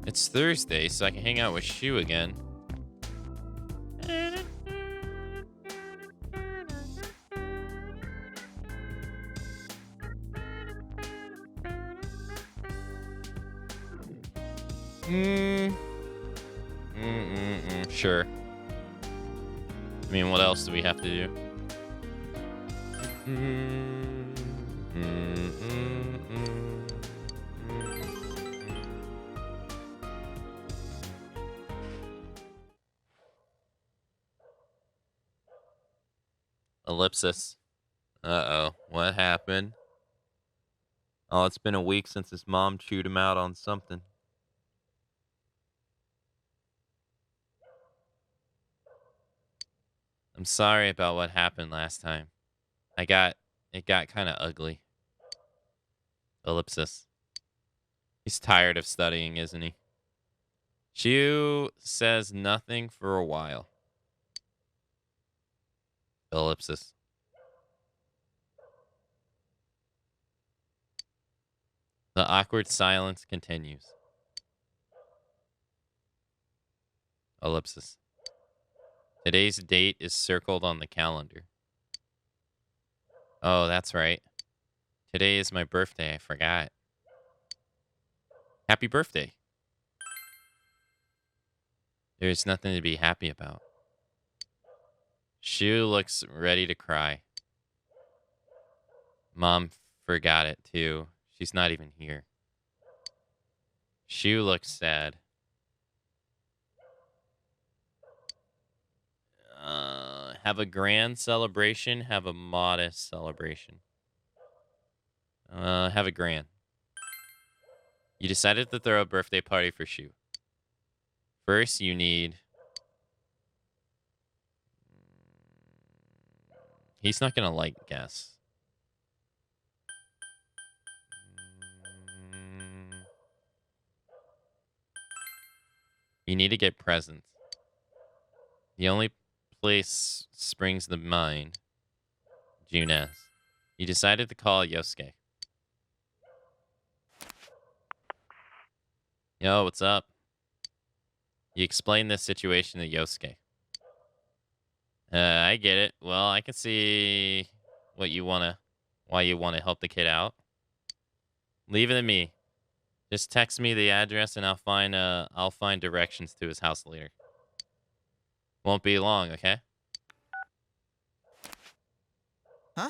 It's Thursday, so I can hang out with Shu again. Sure. I mean, what else do we have to do? Ellipsis. Uh-oh. What happened? Oh, it's been a week since his mom chewed him out on something. I'm sorry about what happened last time. It got kind of ugly. Ellipsis. He's tired of studying, isn't he? Shu says nothing for a while. Ellipsis. The awkward silence continues. Ellipsis. Today's date is circled on the calendar. Oh, that's right. Today is my birthday. I forgot. Happy birthday. There's nothing to be happy about. Shu looks ready to cry. Mom forgot it too. She's not even here. Shu looks sad. Have a grand celebration. Have a modest celebration. Have a grand. You decided to throw a birthday party for Shu. First, you need... He's not gonna like guess. You need to get presents. The only place springs to mind. Junez. You decided to call Yosuke. Yo, what's up? You explained this situation to Yosuke. I get it. Well, I can see why you wanna help the kid out. Leave it to me. Just text me the address and I'll find directions to his house later. Won't be long, okay? Huh?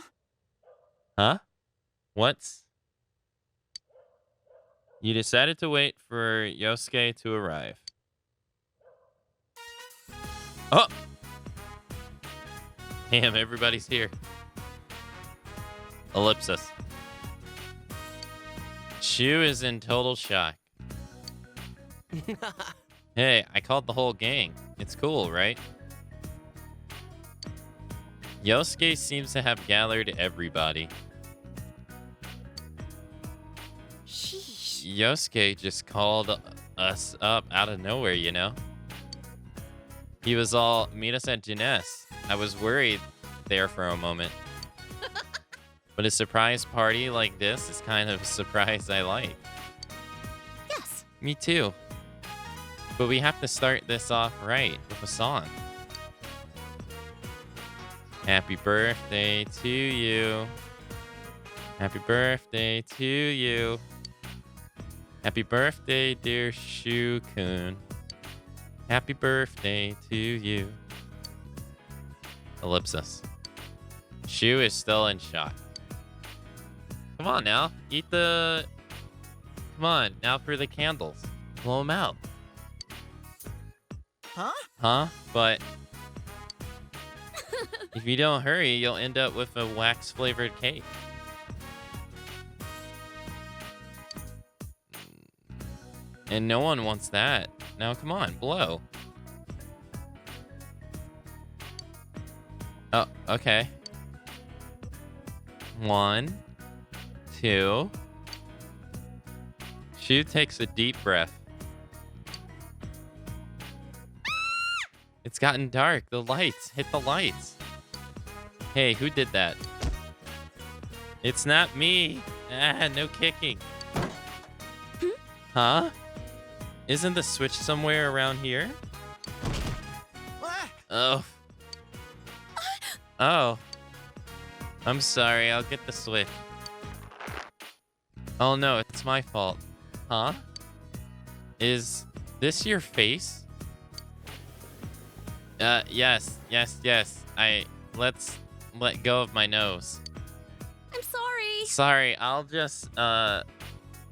Huh? What's... You decided to wait for Yosuke to arrive. Oh! Damn, everybody's here. Ellipsis. Shu is in total shock. Hey, I called the whole gang. It's cool, right? Yosuke seems to have gathered everybody. Sheesh. Yosuke just called us up out of nowhere, you know? He was all, meet us at Jeunesse. I was worried there for a moment. But a surprise party like this is kind of a surprise I like. Yes. Me too. But we have to start this off right with a song. Happy birthday to you. Happy birthday to you. Happy birthday, dear Shu-kun. Happy birthday to you. Ellipsis. Shu is still in shock. Come on now. Eat the... Come on, now for the candles. Blow them out. Huh? Huh? But... if you don't hurry, you'll end up with a wax-flavored cake. And no one wants that. Now, come on, blow. Oh, okay. 1, 2. Shu takes a deep breath. It's gotten dark. The lights. Hit the lights. Hey, who did that? It's not me. Ah, no kicking. Huh? Isn't the switch somewhere around here? Oh. Oh. I'm sorry. I'll get the switch. Oh no, it's my fault. Huh? Is this your face? Yes. Let's let go of my nose. I'm sorry. Sorry, I'll just,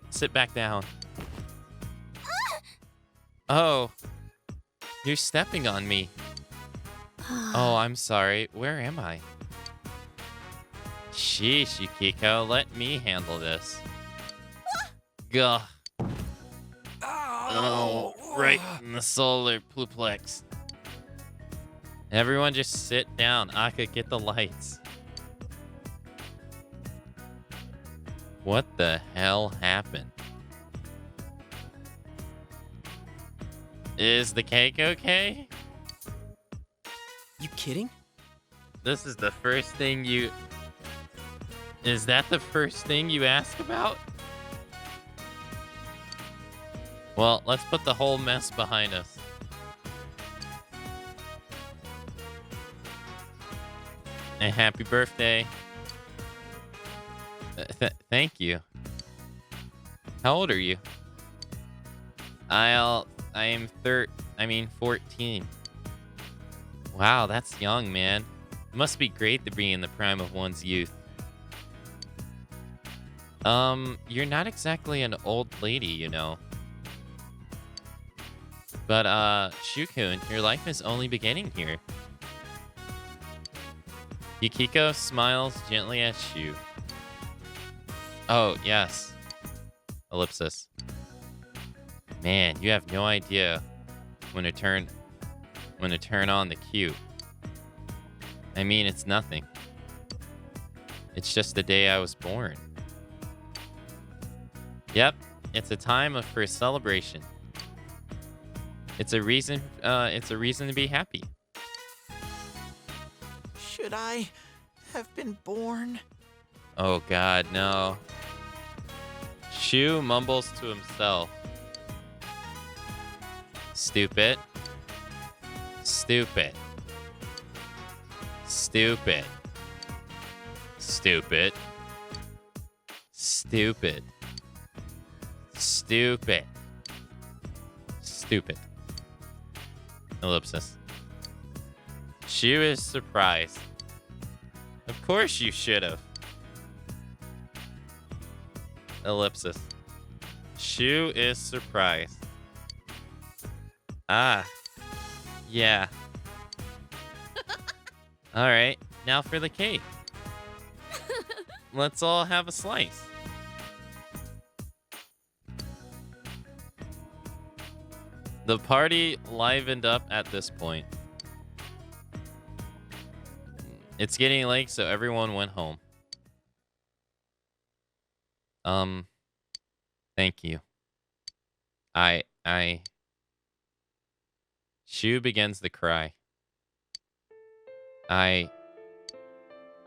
sit back down. Oh. You're stepping on me. Oh, I'm sorry. Where am I? Sheesh, Yukiko. Let me handle this. Gah. Oh, right in the solar pluplex. Everyone just sit down. Aka, get the lights. What the hell happened? Is the cake okay? You kidding? This is the first thing you... Is that the first thing you ask about? Well, let's put the whole mess behind us. And happy birthday. Thank you. How old are you? I am 14. Wow, that's young, man. It must be great to be in the prime of one's youth. You're not exactly an old lady, you know. But, Shu-kun, your life is only beginning here. Yukiko smiles gently at Shu. Oh, yes. Ellipsis. Man, you have no idea when to turn on the cue. I mean, it's nothing. It's just the day I was born. Yep, it's a time for celebration. It's a reason to be happy. Should I have been born? Oh god, no. Shu mumbles to himself. Stupid. Stupid. Stupid. Stupid. Stupid. Stupid. Stupid. Ellipsis. Shu is surprised. Of course you should have. Ellipsis. Shu is surprised. Ah. Yeah. Alright, now for the cake. Let's all have a slice. The party livened up at this point. It's getting late, so everyone went home. Thank you. Shu begins to cry. I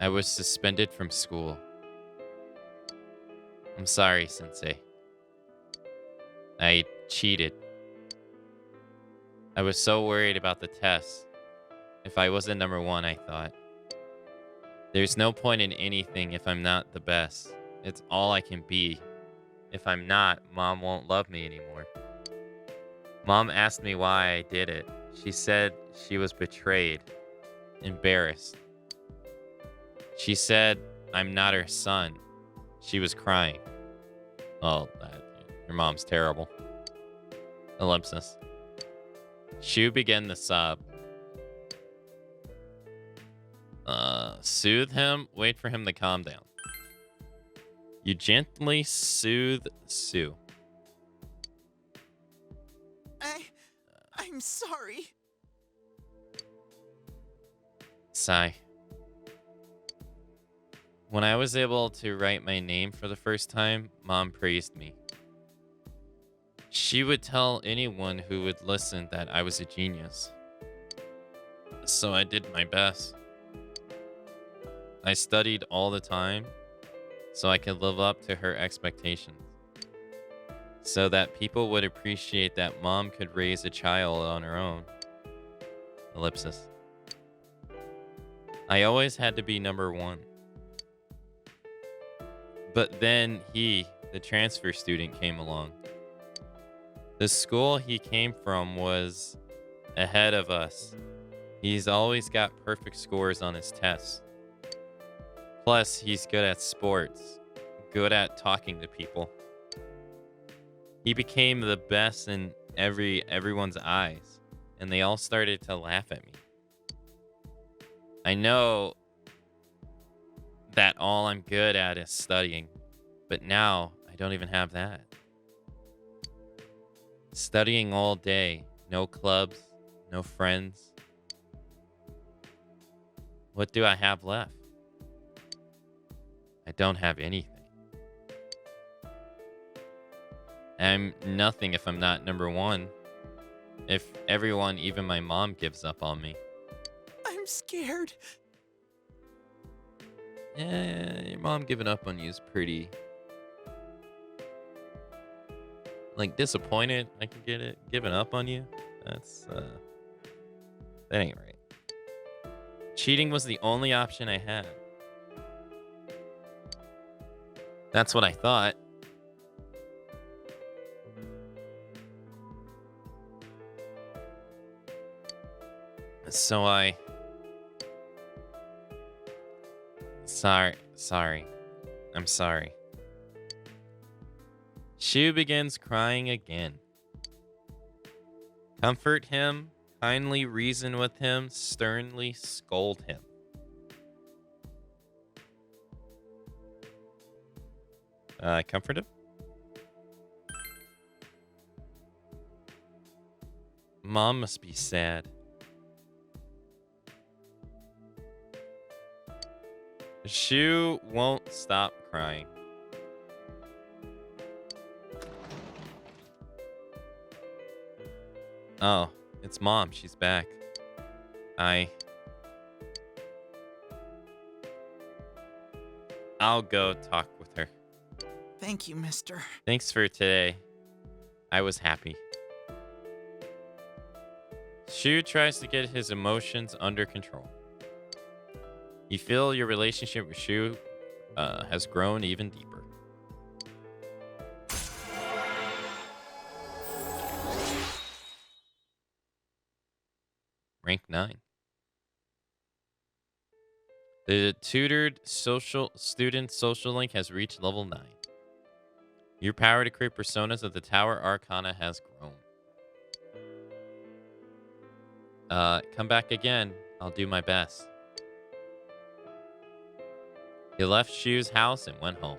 was suspended from school. I'm sorry, Sensei. I cheated. I was so worried about the test. If I wasn't number one, I thought. There's no point in anything if I'm not the best. It's all I can be. If I'm not, Mom won't love me anymore. Mom asked me why I did it. She said she was betrayed, embarrassed. She said I'm not her son. She was crying. Oh, your mom's terrible. Ellipsis. Shu began to sob. Soothe him. Wait for him to calm down. You gently soothe Sue. I'm sorry. Sigh. When I was able to write my name for the first time, Mom praised me. She would tell anyone who would listen that I was a genius. So I did my best. I studied all the time so I could live up to her expectations. So that people would appreciate that Mom could raise a child on her own. Ellipsis. I always had to be number one. But then he, the transfer student, came along. The school he came from was ahead of us. He's always got perfect scores on his tests. Plus, he's good at sports, good at talking to people. He became the best in everyone's eyes, and they all started to laugh at me. I know that all I'm good at is studying, but now I don't even have that. Studying all day, no clubs, no friends. What do I have left? I don't have anything. I'm nothing if I'm not number one. If everyone, even my mom, gives up on me. I'm scared. Yeah, your mom giving up on you is pretty... Like, disappointed I can get it. Giving up on you? That ain't right. Cheating was the only option I had. That's what I thought. So Sorry. I'm sorry. Shu begins crying again. Comfort him, kindly reason with him, sternly scold him. Comfort him? Mom must be sad. Shu won't stop crying. Oh, it's Mom. She's back. I'll go talk with her. Thank you, mister. Thanks for today. I was happy. Shu tries to get his emotions under control. You feel your relationship with Shu has grown even deeper. Rank 9. The tutored student social link has reached level 9. Your power to create personas of the Tower Arcana has grown. Come back again. I'll do my best. He left Shu's house and went home.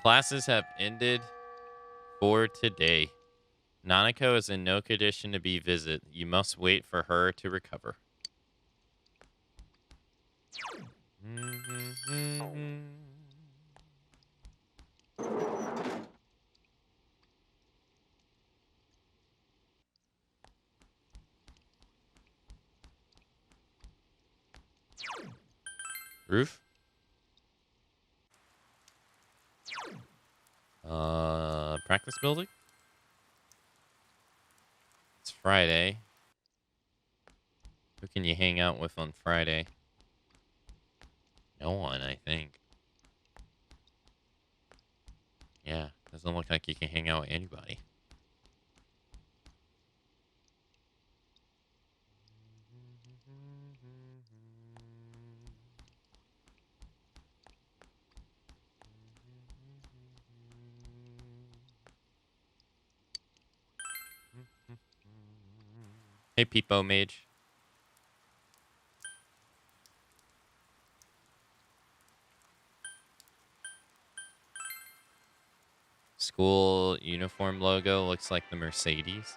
Classes have ended for today. Nanako is in no condition to be visited. You must wait for her to recover. Roof? Practice building? It's Friday. Who can you hang out with on Friday? No one, I think. Yeah, doesn't look like you can hang out with anybody. Hey, Peepo Mage. School uniform logo looks like the Mercedes.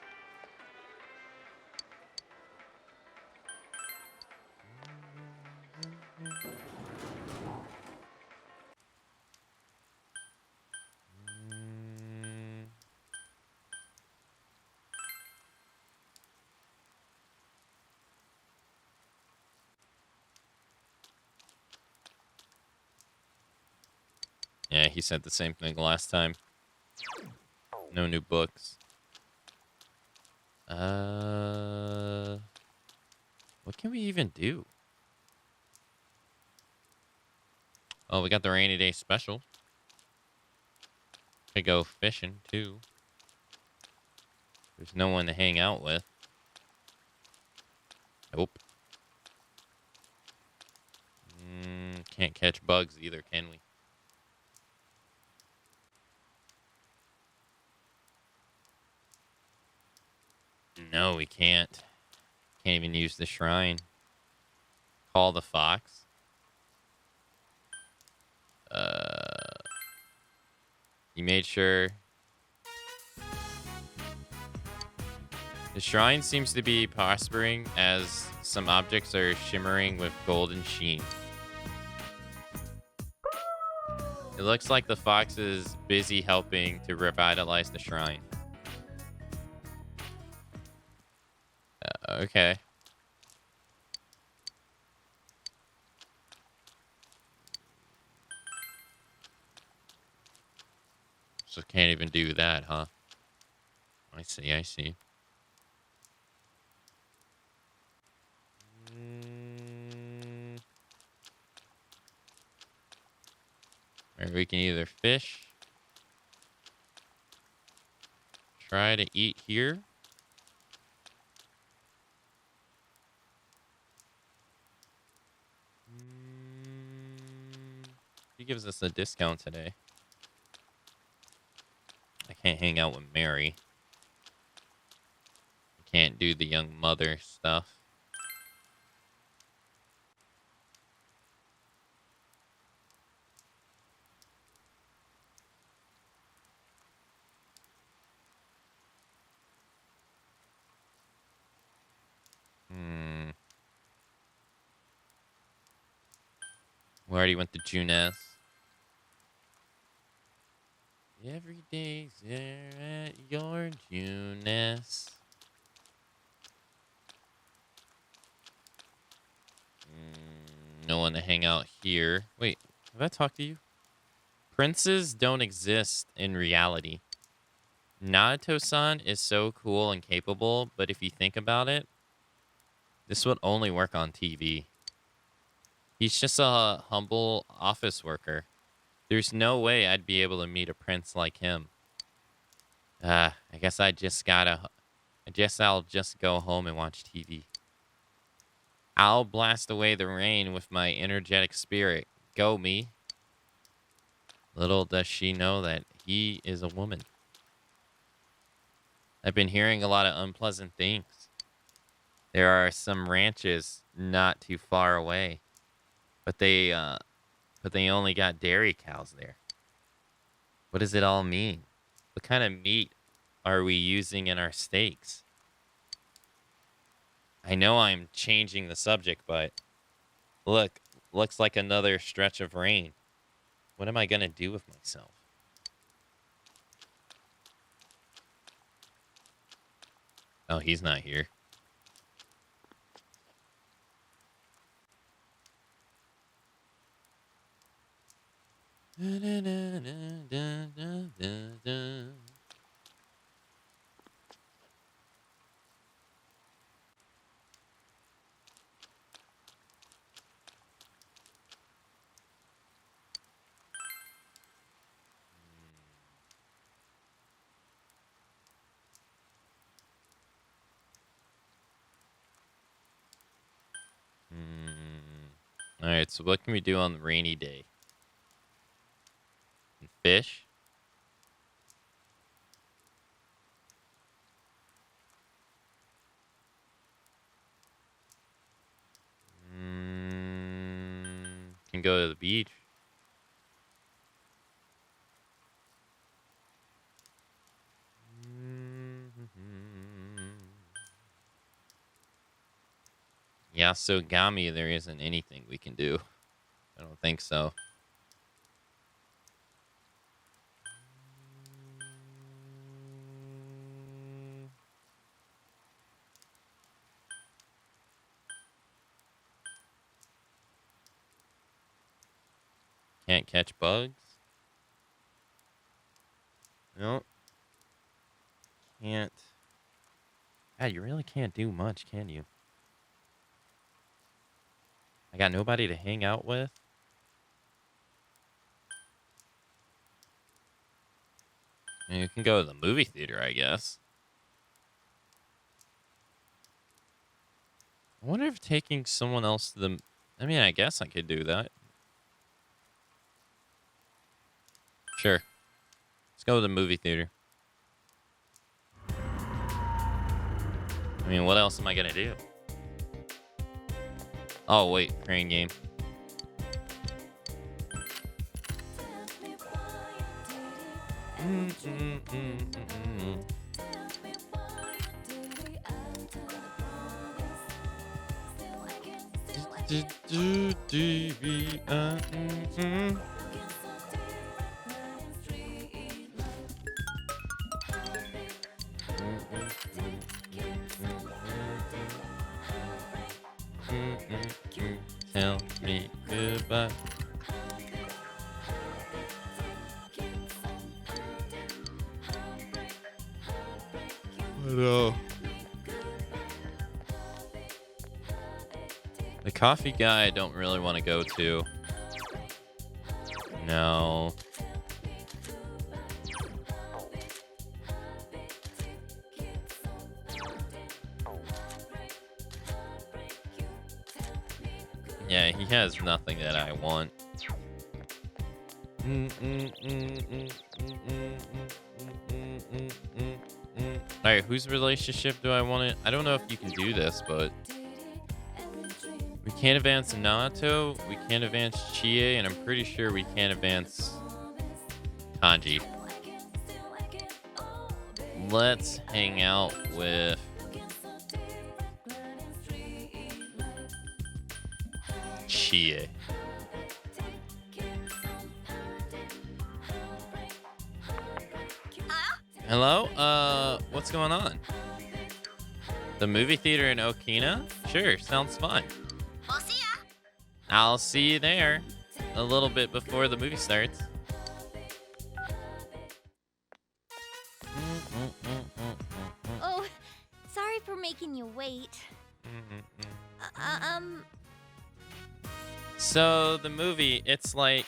Yeah, he said the same thing last time. No new books. What can we even do? Oh, we got the rainy day special. Could go fishing too. There's no one to hang out with. Nope. Can't catch bugs either, can we? No, we can't. Can't even use the shrine. Call the fox. You made sure. The shrine seems to be prospering as some objects are shimmering with golden sheen. It looks like the fox is busy helping to revitalize the shrine. Okay. So can't even do that, huh? I see, I see. Or we can either fish. Try to eat here. He gives us a discount today. I can't hang out with Mary. I can't do the young mother stuff. We already went to Juness. Every day's there at your Juness. No one to hang out here. Wait, have I talked to you? Princes don't exist in reality. Naruto-san is so cool and capable, but if you think about it, this would only work on TV. He's just a humble office worker. There's no way I'd be able to meet a prince like him. I guess I guess I'll just go home and watch TV. I'll blast away the rain with my energetic spirit. Go me. Little does she know that he is a woman. I've been hearing a lot of unpleasant things. There are some ranches not too far away, but they only got dairy cows there. What does it all mean? What kind of meat are we using in our steaks? I know I'm changing the subject, but look, looks like another stretch of rain. What am I gonna do with myself? Oh, he's not here. All right, so what can we do on the rainy day? Fish? Can go to the beach. Yasogami, there isn't anything we can do. I don't think so. Can't catch bugs? Nope. Can't. God, you really can't do much, can you? I got nobody to hang out with? You can go to the movie theater, I guess. I wonder if taking someone else to the... I mean, I guess I could do that. Sure. Let's go to the movie theater. I mean, what else am I gonna do? Oh, wait. Crane game. Tell me goodbye. No. The coffee guy I don't really want to go to. No. Yeah, he has nothing that I want. Alright, whose relationship do I want to... I don't know if you can do this, but... We can't advance Naoto, we can't advance Chie, and I'm pretty sure we can't advance Kanji. Let's hang out with... Chie. Hello? What's going on? The movie theater in Okina? Sure, sounds fun. We'll see ya. I'll see you there a little bit before the movie starts. Oh, sorry for making you wait. So the movie, it's like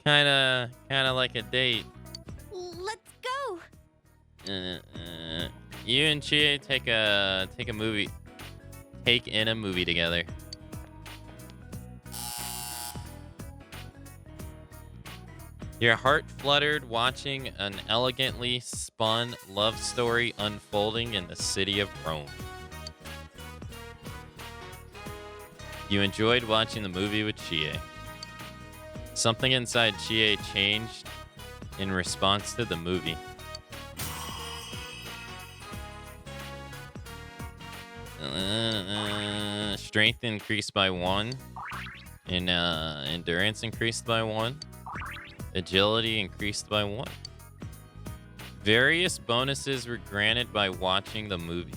kind of like a date. Let's go. You and Chie take a movie. Take in a movie together. Your heart fluttered watching an elegantly spun love story unfolding in the city of Rome. You enjoyed watching the movie with Chie. Something inside Chie changed in response to the movie. Strength increased by 1. And endurance increased by 1. Agility increased by 1. Various bonuses were granted by watching the movie.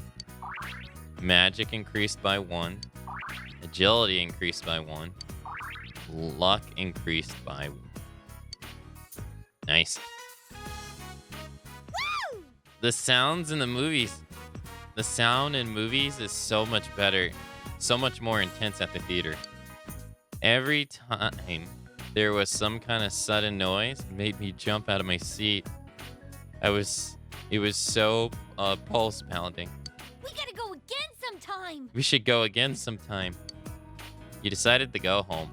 Magic increased by 1. Agility increased by 1. Luck increased by 1. Nice. Woo! The sounds in the movies. The sound in movies is so much better. So much more intense at the theater. Every time there was some kind of sudden noise, it made me jump out of my seat. It was so pulse pounding. We gotta go again sometime. We should go again sometime. You decided to go home.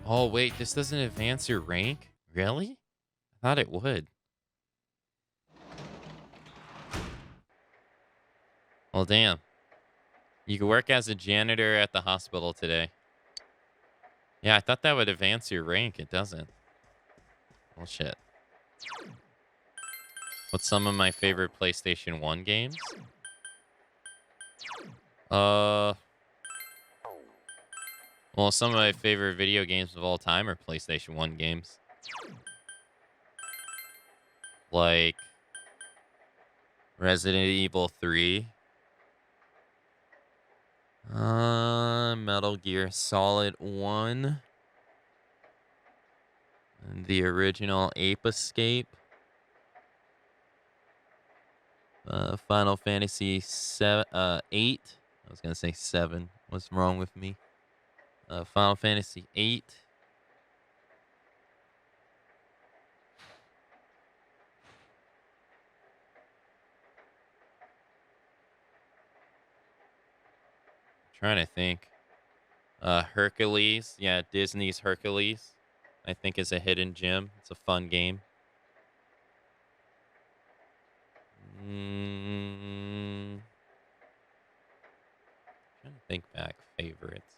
Oh wait, this doesn't advance your rank? Really? I thought it would. Well, damn. You can work as a janitor at the hospital today. Yeah, I thought that would advance your rank. It doesn't. Well, shit. What's some of my favorite PlayStation 1 games? Well, some of my favorite video games of all time are PlayStation 1 games. Like Resident Evil 3. Metal Gear Solid 1. And the original Ape Escape. Final Fantasy 8. I was going to say 7. What's wrong with me? Final Fantasy 8. Trying to think. Hercules. Yeah, Disney's Hercules. I think is a hidden gem. It's a fun game. Trying to think back. Favorites.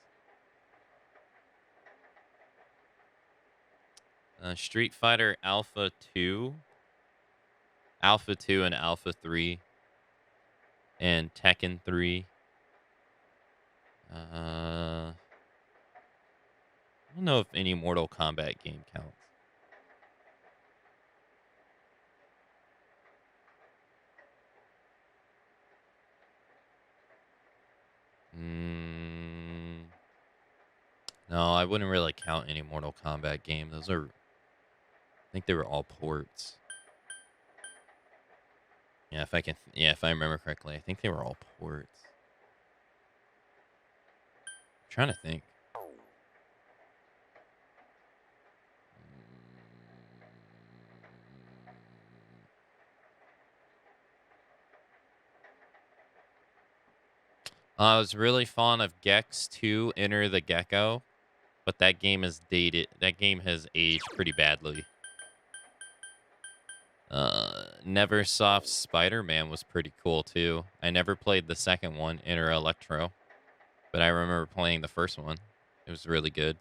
Street Fighter Alpha 2. Alpha 2 and Alpha 3. And Tekken 3. I don't know if any Mortal Kombat game counts. No, I wouldn't really count any Mortal Kombat game. Those are... I think they were all ports. Yeah, if I remember correctly, I think they were all ports. I'm trying to think. I was really fond of Gex 2, Enter the Gecko, but that game is dated. That game has aged pretty badly. Neversoft Spider-Man was pretty cool too. I never played the second one, Enter Electro, but I remember playing the first one. It was really good.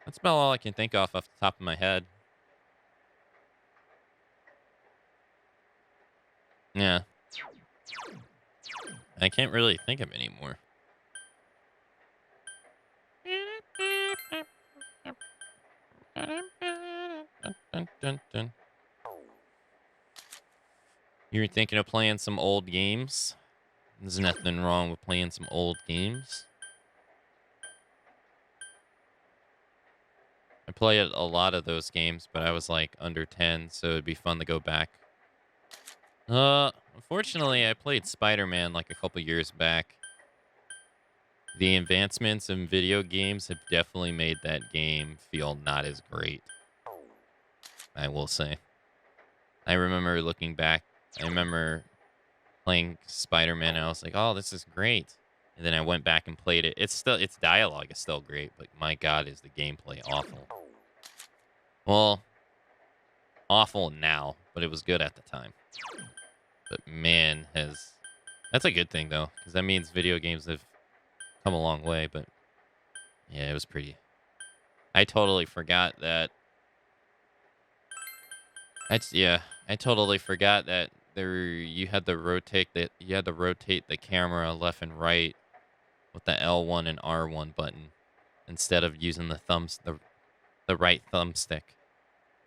That's about all I can think of off the top of my head. Yeah. I can't really think of any more. You're thinking of playing some old games? There's nothing wrong with playing some old games. I played a lot of those games, but I was like under 10, so it'd be fun to go back. Unfortunately, I played Spider-Man like a couple years back. The advancements in video games have definitely made that game feel not as great, I will say. I remember looking back, I remember playing Spider-Man, and I was like, oh, this is great. And then I went back and played it. Its dialogue is still great, but my God, is the gameplay awful. Well, awful now, but it was good at the time. But man, that's a good thing though, because that means video games have come a long way. But yeah, it was pretty. I totally forgot that. I totally forgot that you had to rotate the camera left and right with the L1 and R1 button instead of using the right thumbstick.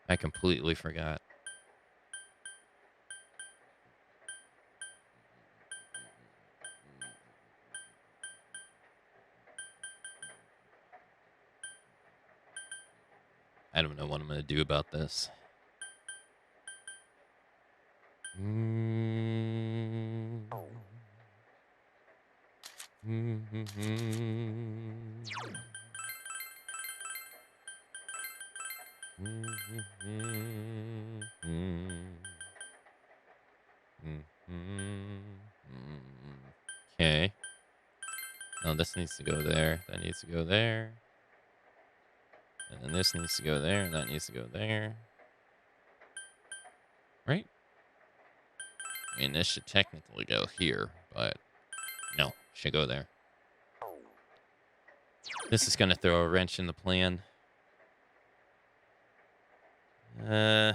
I completely forgot. I don't know what I'm going to do about this. Okay. No, this needs to go there. That needs to go there. And then this needs to go there, and that needs to go there. Right? I mean, this should technically go here, but no, it should go there. This is going to throw a wrench in the plan. Yeah,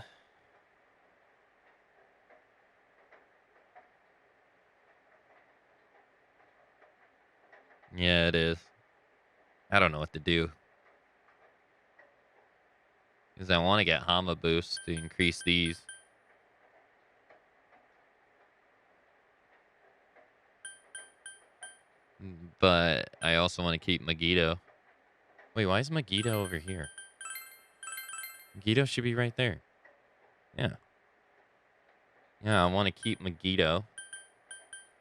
it is. I don't know what to do. Because I want to get Hama boost to increase these. But I also want to keep Megiddo. Wait, why is Megiddo over here? Megiddo should be right there. Yeah. Yeah, I want to keep Megiddo.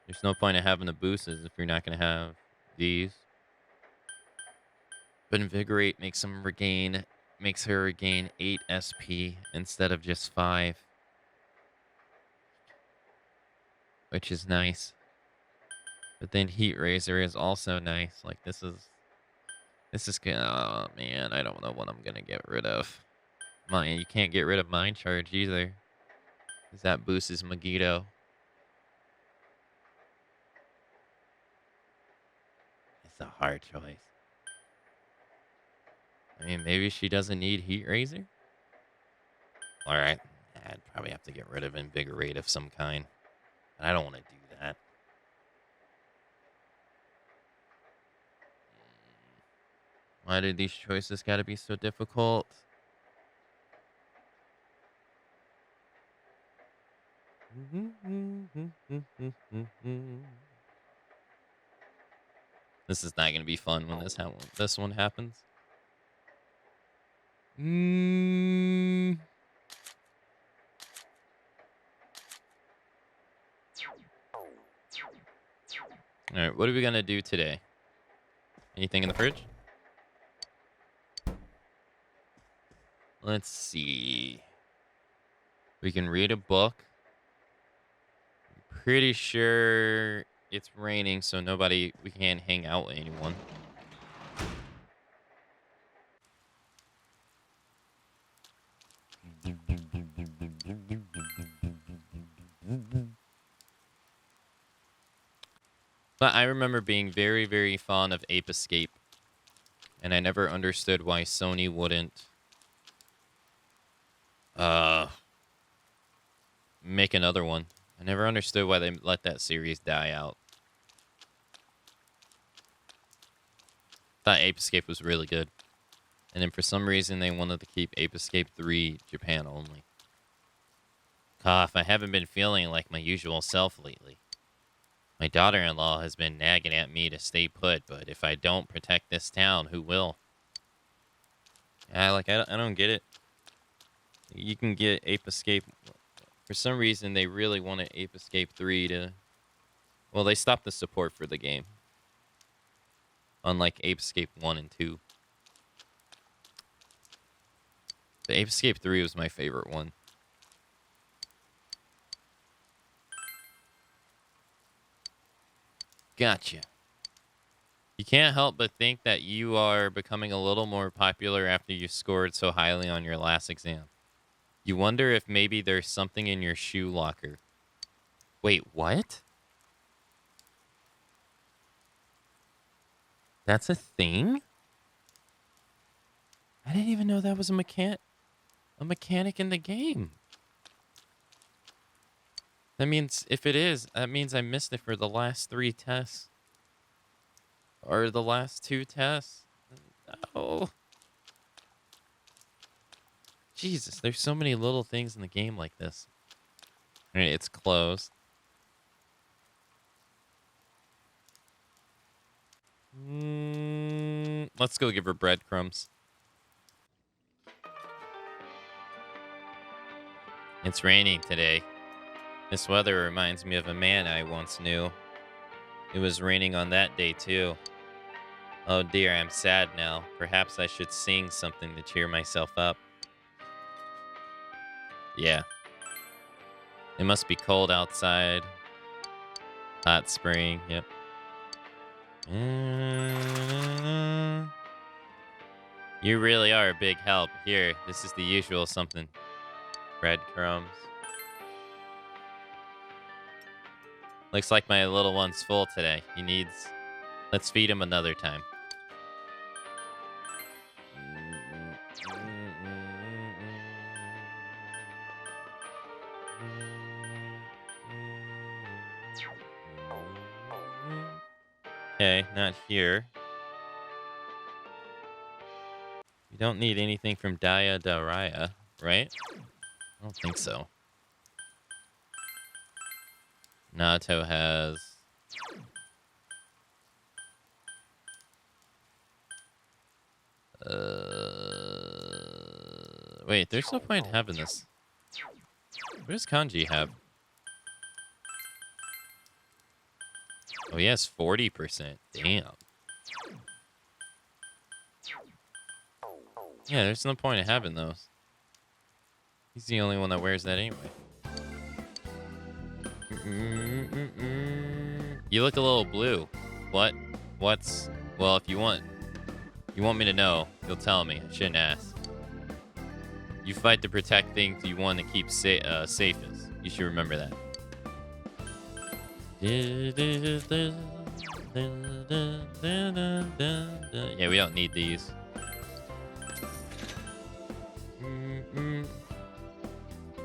There's no point in having the boosts if you're not going to have these. But Invigorate makes her regain 8 SP instead of just 5. Which is nice. But then Heat Razor is also nice. Like, this is oh man, I don't know what I'm gonna get rid of. You can't get rid of Mind Charge either. Because that boosts Megiddo. It's a hard choice. I mean, maybe she doesn't need Heat Razor? Alright. I'd probably have to get rid of Invigorate of some kind. But I don't want to do that. Why did these choices gotta be so difficult? This is not gonna be fun when this one happens. Alright, what are we gonna do today? Anything in the fridge? Let's see. We can read a book. Pretty sure it's raining, so we can't hang out with anyone. But I remember being very, very fond of Ape Escape. And I never understood why Sony wouldn't make another one. I never understood why they let that series die out. Thought Ape Escape was really good. And then for some reason they wanted to keep Ape Escape 3 Japan only. Cough, I haven't been feeling like my usual self lately. My daughter-in-law has been nagging at me to stay put, but if I don't protect this town, who will? I don't get it. You can get Ape Escape For some reason, they really wanted Ape Escape 3 to... Well, they stopped the support for the game. Unlike Ape Escape 1 and 2. The Ape Escape 3 was my favorite one. Gotcha. You can't help but think that you are becoming a little more popular after you scored so highly on your last exam. You wonder if maybe there's something in your shoe locker. Wait, what? That's a thing? I didn't even know that was a mechanic in the game. That means, if it is, that means I missed it for the last 3 tests. Or the last 2 tests. Oh. Jesus, there's so many little things in the game like this. All right, it's closed. Let's go give her breadcrumbs. It's raining today. This weather reminds me of a man I once knew. It was raining on that day, too. Oh dear, I'm sad now. Perhaps I should sing something to cheer myself up. Yeah. It must be cold outside. Hot spring, yep. You really are a big help. Here, this is the usual something. Breadcrumbs. Looks like my little one's full today. He needs... Let's feed him another time. Okay, not here. You don't need anything from Daya Daraya, right? I don't think so. Nato has... Wait, there's no point in having this. What does Kanji have? Oh, he has 40%. Damn. Yeah, there's no point in having those. He's the only one that wears that anyway. You look a little blue. What? What's... Well, if you want me to know, you'll tell me. I shouldn't ask. You fight to protect things you want to keep safest. You should remember that. Yeah, we don't need these.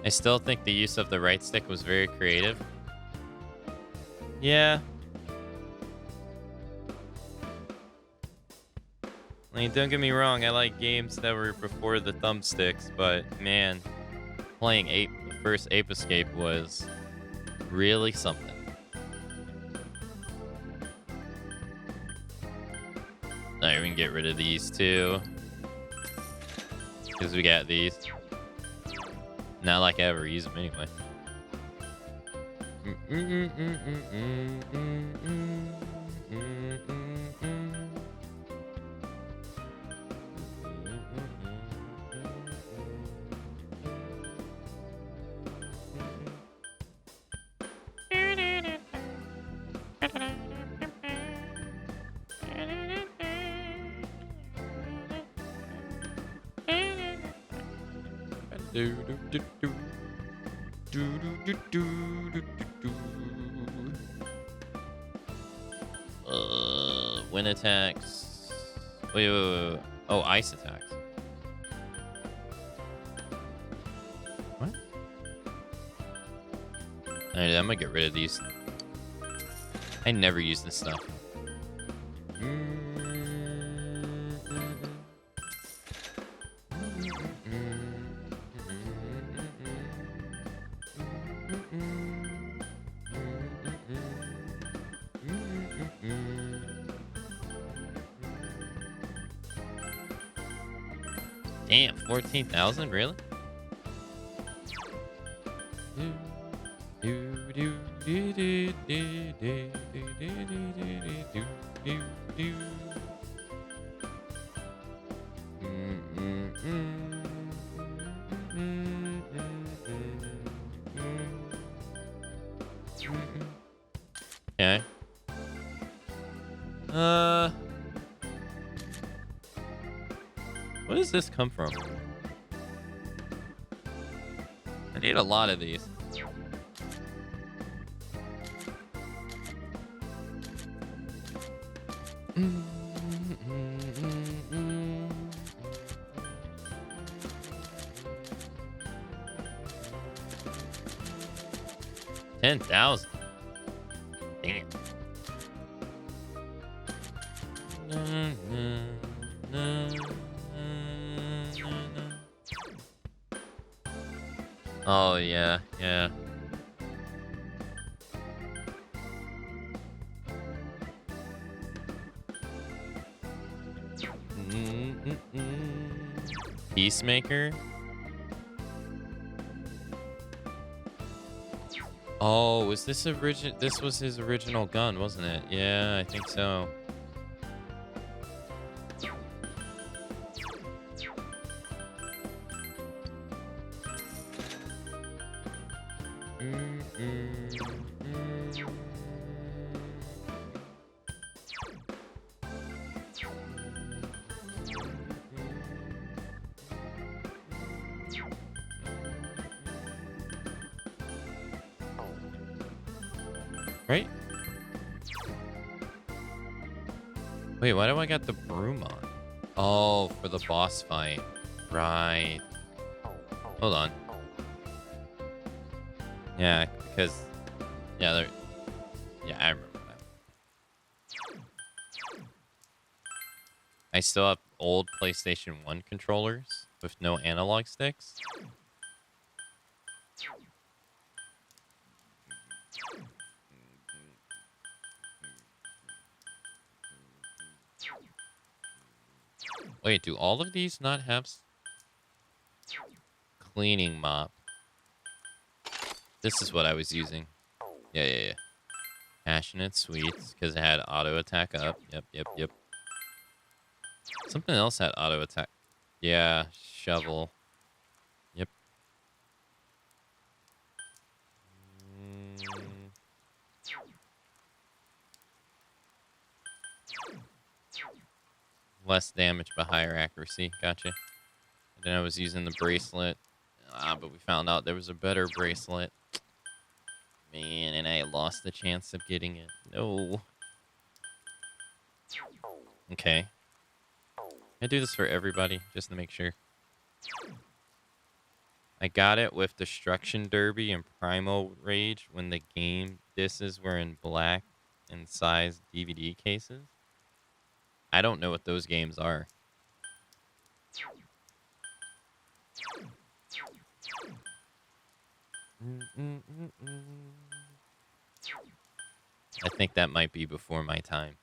I still think the use of the right stick was very creative. Yeah. I mean, don't get me wrong, I like games that were before the thumbsticks, but man, playing the first Ape Escape was really something. Alright, we can get rid of these too. Because we got these. Not like I ever use them anyway. Wind attacks. Wait. Oh, ice attacks. What? Alright, I'm gonna get rid of these. I never use this stuff. Damn, 14,000? Really? Okay. Where does this come from? I need a lot of these. $10,000. Damn. Oh yeah, yeah. Peacemaker. Oh, was this original? This was his original gun, wasn't it? Yeah, I think so. Right? Wait, why do I got the broom on? Oh, for the boss fight. Right. Hold on. Yeah, because... Yeah, there... Yeah, I remember that. I still have old PlayStation 1 controllers with no analog sticks. Wait, do all of these not have cleaning mop? This is what I was using. Yeah. Passionate Sweets, because it had auto attack up. Yep. Something else had auto attack. Yeah, shovel. Yep. Less damage but higher accuracy. Gotcha. And then I was using the bracelet. But we found out there was a better bracelet. Man, and I lost the chance of getting it. No. Okay. I do this for everybody, just to make sure. I got it with Destruction Derby and Primal Rage when the game discs were in black and size DVD cases. I don't know what those games are. I think that might be before my time.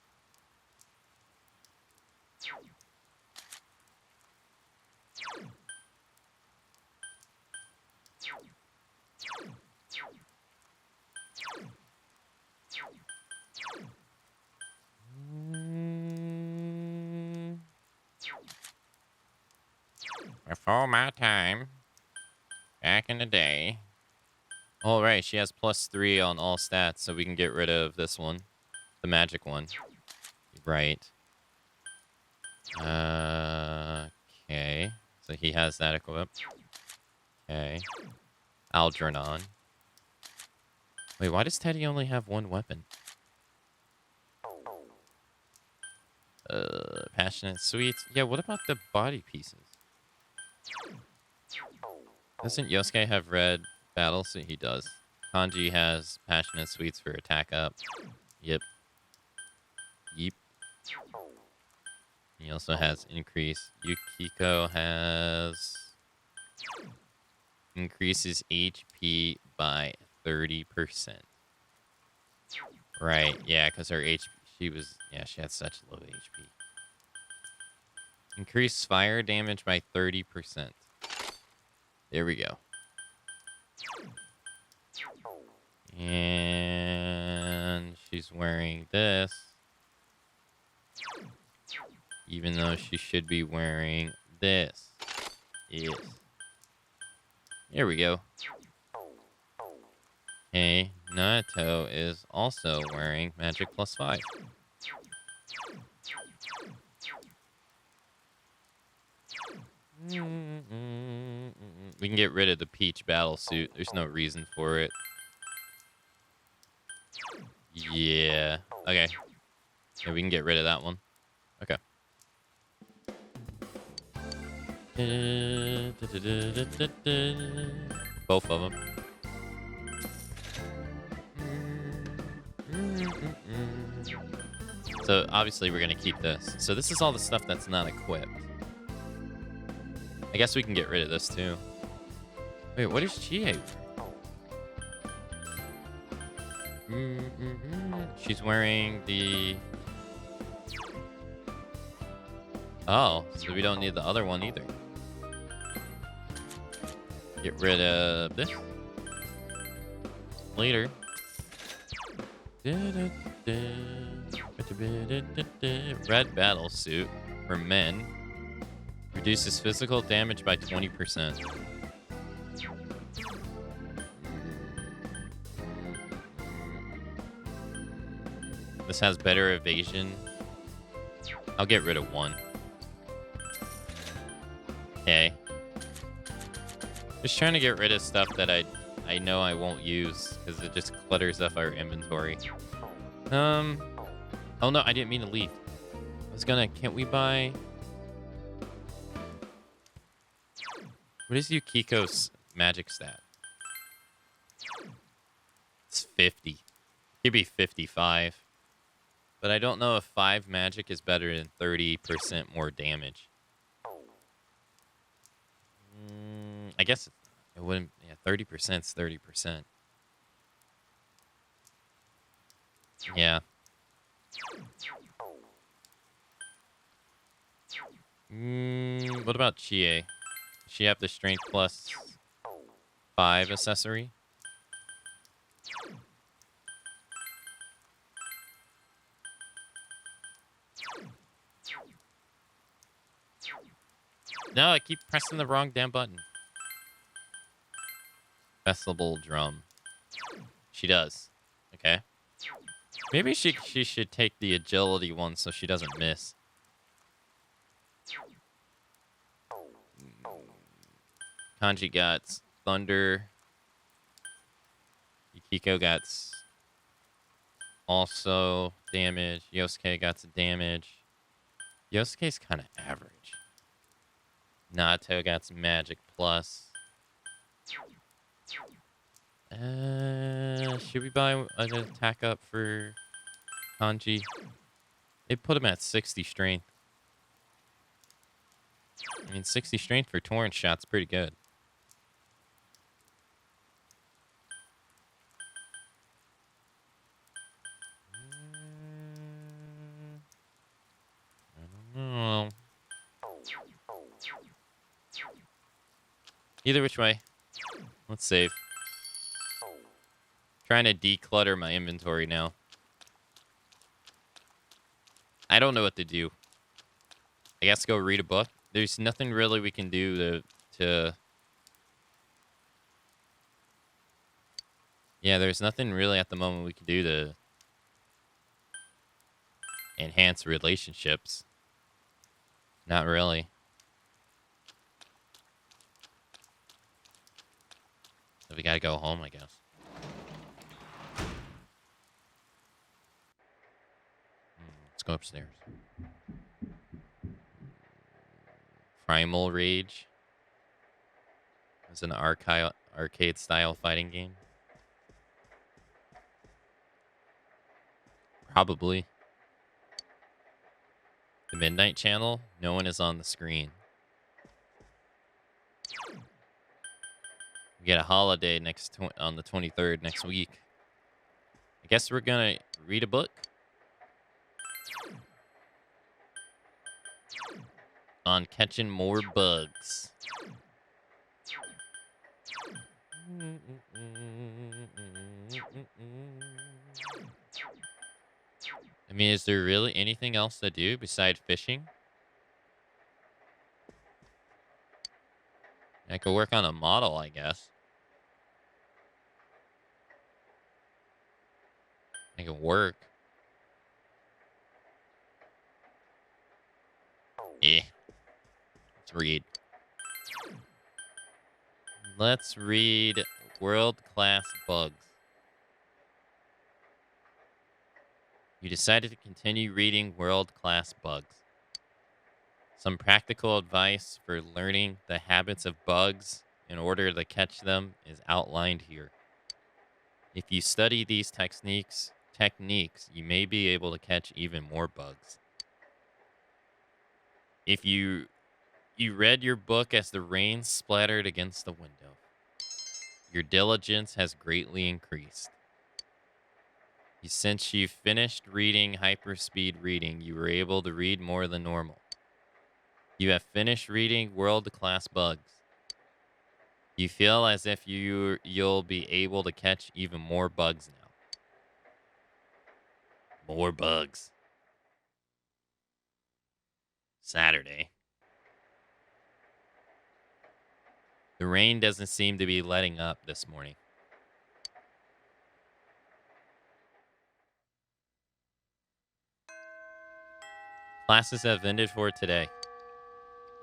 Before my time. Back in the day. All right, she has +3 on all stats, so we can get rid of this one. The magic one. Right. Okay. So he has that equipped. Okay. Algernon. Wait, why does Teddy only have one weapon? Passionate Sweets. Yeah, what about the body pieces? Doesn't Yosuke have red battle suit? He does. Kanji has Passionate Sweets for attack up. Yep. Yeep. He also has increase. Yukiko has... increases HP by 30%. Right, yeah, because her HP... She was... Yeah, she had such low HP. Increase fire damage by 30%. There we go. And she's wearing this. Even though she should be wearing this. Yes. Here we go. Okay, Nato is also wearing Magic +5. We can get rid of the Peach battle suit. There's no reason for it. Yeah. Okay. Yeah, we can get rid of that one. Okay. Both of them. So obviously we're gonna keep this. So this is all the stuff that's not equipped. I guess we can get rid of this too. Wait, what is Chie? She's wearing the... Oh, so we don't need the other one either. Get rid of this. Later. Red battle suit for men. Reduces physical damage by 20%. This has better evasion. I'll get rid of one. Okay. Just trying to get rid of stuff that I know I won't use because it just clutters up our inventory. Oh no, I didn't mean to leave. I was gonna. Can't we buy? What is Yukiko's magic stat? It's 50. It could be 55. But I don't know if 5 magic is better than 30% more damage. I guess it wouldn't. Yeah, 30% is 30%. Yeah. What about Chie? Does she have the strength +5 accessory? No, I keep pressing the wrong damn button. Festival drum. She does. Okay. Maybe she should take the agility one so she doesn't miss. Kanji got thunder. Yukiko got also damage. Yosuke got some damage. Yosuke's kind of average. Nato got some magic plus. Should we buy an attack up for Kanji? They put him at 60 strength. I mean, 60 strength for torrent shot's pretty good. I don't know. Either which way. Let's save. Trying to declutter my inventory now. I don't know what to do. I guess go read a book. There's nothing really we can do to... Yeah, there's nothing really at the moment we can do to enhance relationships. Not really. So we gotta go home, I guess. Let's go upstairs. Primal Rage. It's an arcade-style fighting game. Probably. The Midnight Channel, no one is on the screen. We get a holiday on the 23rd next week. I guess we're gonna read a book. On catching more bugs. I mean, is there really anything else to do besides fishing? I could work on a model, I guess. I could work. Eh. Let's read. Let's read world-class bugs. You decided to continue reading world-class bugs. Some practical advice for learning the habits of bugs in order to catch them is outlined here. If you study these techniques, you may be able to catch even more bugs. If you read your book as the rain splattered against the window, your diligence has greatly increased. Since you finished reading hyperspeed reading, you were able to read more than normal. You have finished reading world-class bugs. You feel as if you'll be able to catch even more bugs now. More bugs. Saturday. The rain doesn't seem to be letting up this morning. Classes have ended for today.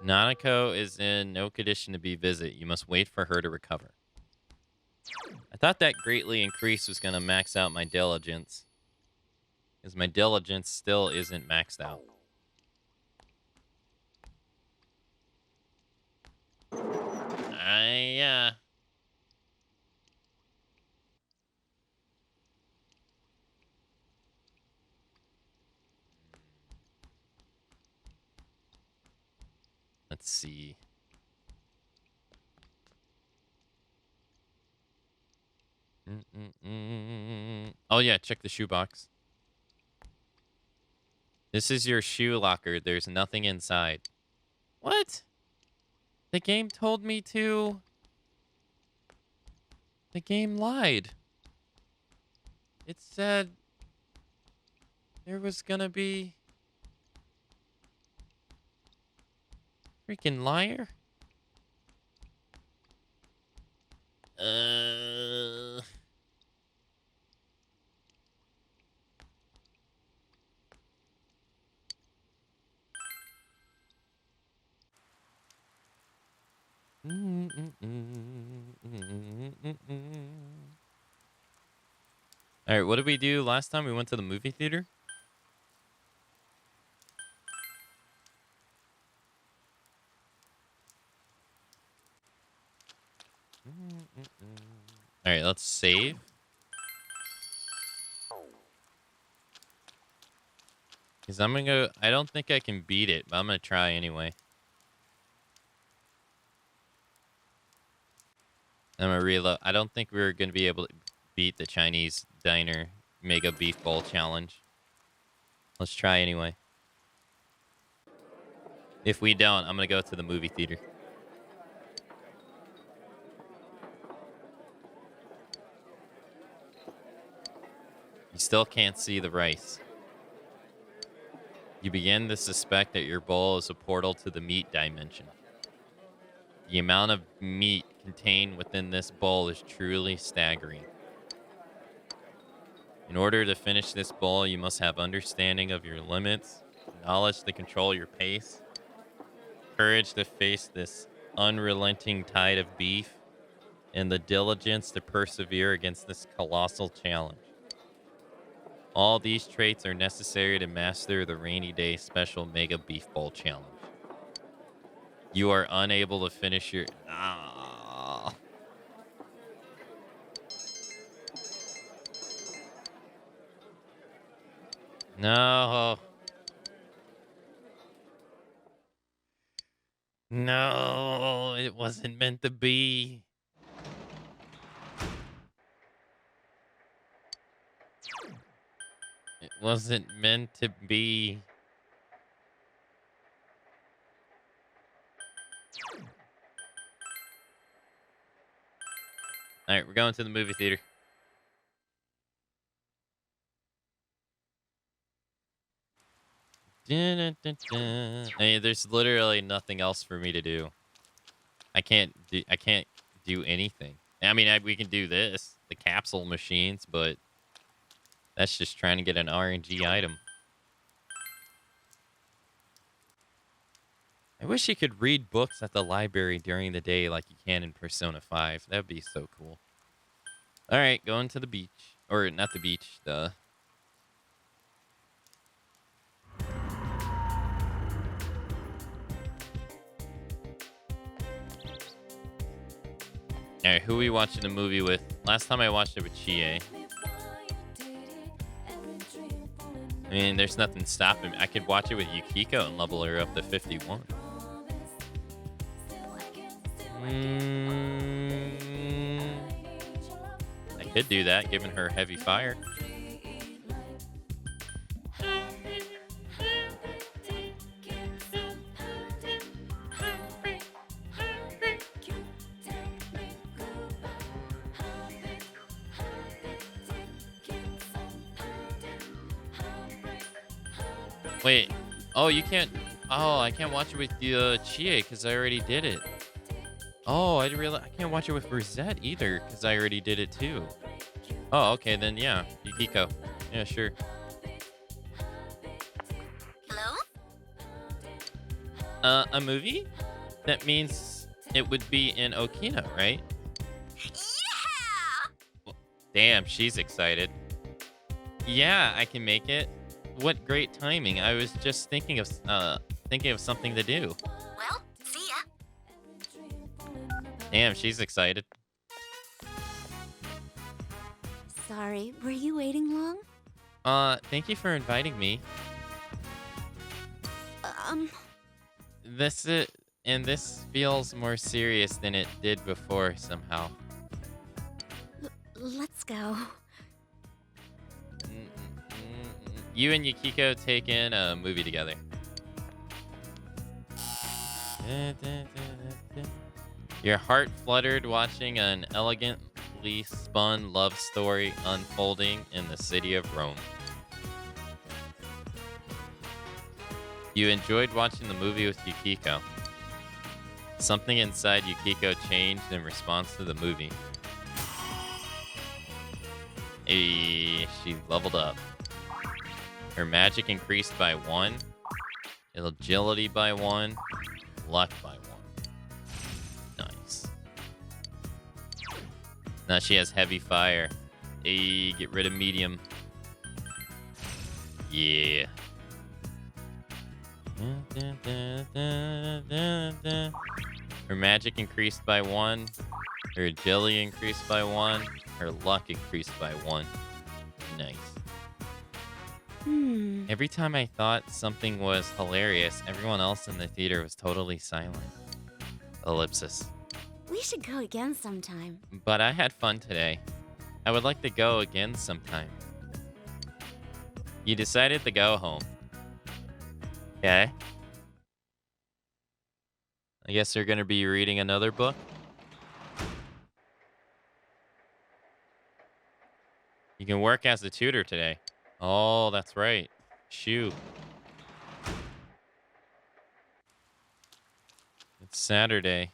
Nanako is in no condition to be visited. You must wait for her to recover. I thought that greatly increase was going to max out my diligence. Because my diligence still isn't maxed out. Let's see. Oh, yeah, check the shoebox. This is your shoe locker. There's nothing inside. What? The game told me to. The game lied. It said there was gonna be. Freaking liar. All right, what did we do last time we went to the movie theater? All right, let's save. Because I'm going to go... I don't think I can beat it, but I'm going to try anyway. I'm going to reload. I don't think we're going to be able to beat the Chinese Diner Mega Beef Bowl Challenge. Let's try anyway. If we don't, I'm going to go to the movie theater. You still can't see the rice. You begin to suspect that your bowl is a portal to the meat dimension. The amount of meat contained within this bowl is truly staggering. In order to finish this bowl, you must have understanding of your limits, knowledge to control your pace, courage to face this unrelenting tide of beef, and the diligence to persevere against this colossal challenge. All these traits are necessary to master the Rainy Day Special Mega Beef Bowl Challenge. You are unable to finish your... Ah. No. No, it wasn't meant to be. It wasn't meant to be. All right, we're going to the movie theater. I mean, there's literally nothing else for me to do. I can't do anything. I mean, we can do this, the capsule machines, but that's just trying to get an RNG item. I wish you could read books at the library during the day like you can in Persona 5. That would be so cool. All right, going to the beach. Or not the beach, the... All right, who are we watching the movie with? Last time I watched it with Chie. I mean, there's nothing stopping me. I could watch it with Yukiko and level her up to 51. I could do that, given her heavy fire. Wait. Oh, you can't... Oh, I can't watch it with Chie because I already did it. Oh, I didn't realize... I can't watch it with Rosette either because I already did it too. Oh, okay, then yeah. Yukiko. Yeah, sure. Hello? A movie? That means it would be in Okina, right? Yeah! Damn, she's excited. Yeah, I can make it. What great timing. I was just thinking of something to do. Well, see ya. Damn, she's excited. Sorry, were you waiting long? Thank you for inviting me. This feels more serious than it did before somehow. Let's go. You and Yukiko take in a movie together. Your heart fluttered watching an elegantly spun love story unfolding in the city of Rome. You enjoyed watching the movie with Yukiko. Something inside Yukiko changed in response to the movie. She leveled up. Her magic increased by 1, agility by 1, luck by 1. Nice. Now she has heavy fire. Hey, get rid of medium. Yeah. Her magic increased by 1. Her agility increased by 1. Her luck increased by 1. Nice. Every time I thought something was hilarious, everyone else in the theater was totally silent. Ellipsis. We should go again sometime. But I had fun today. I would like to go again sometime. You decided to go home. Okay. I guess you're going to be reading another book. You can work as a tutor today. Oh, that's right. Shoot. It's Saturday.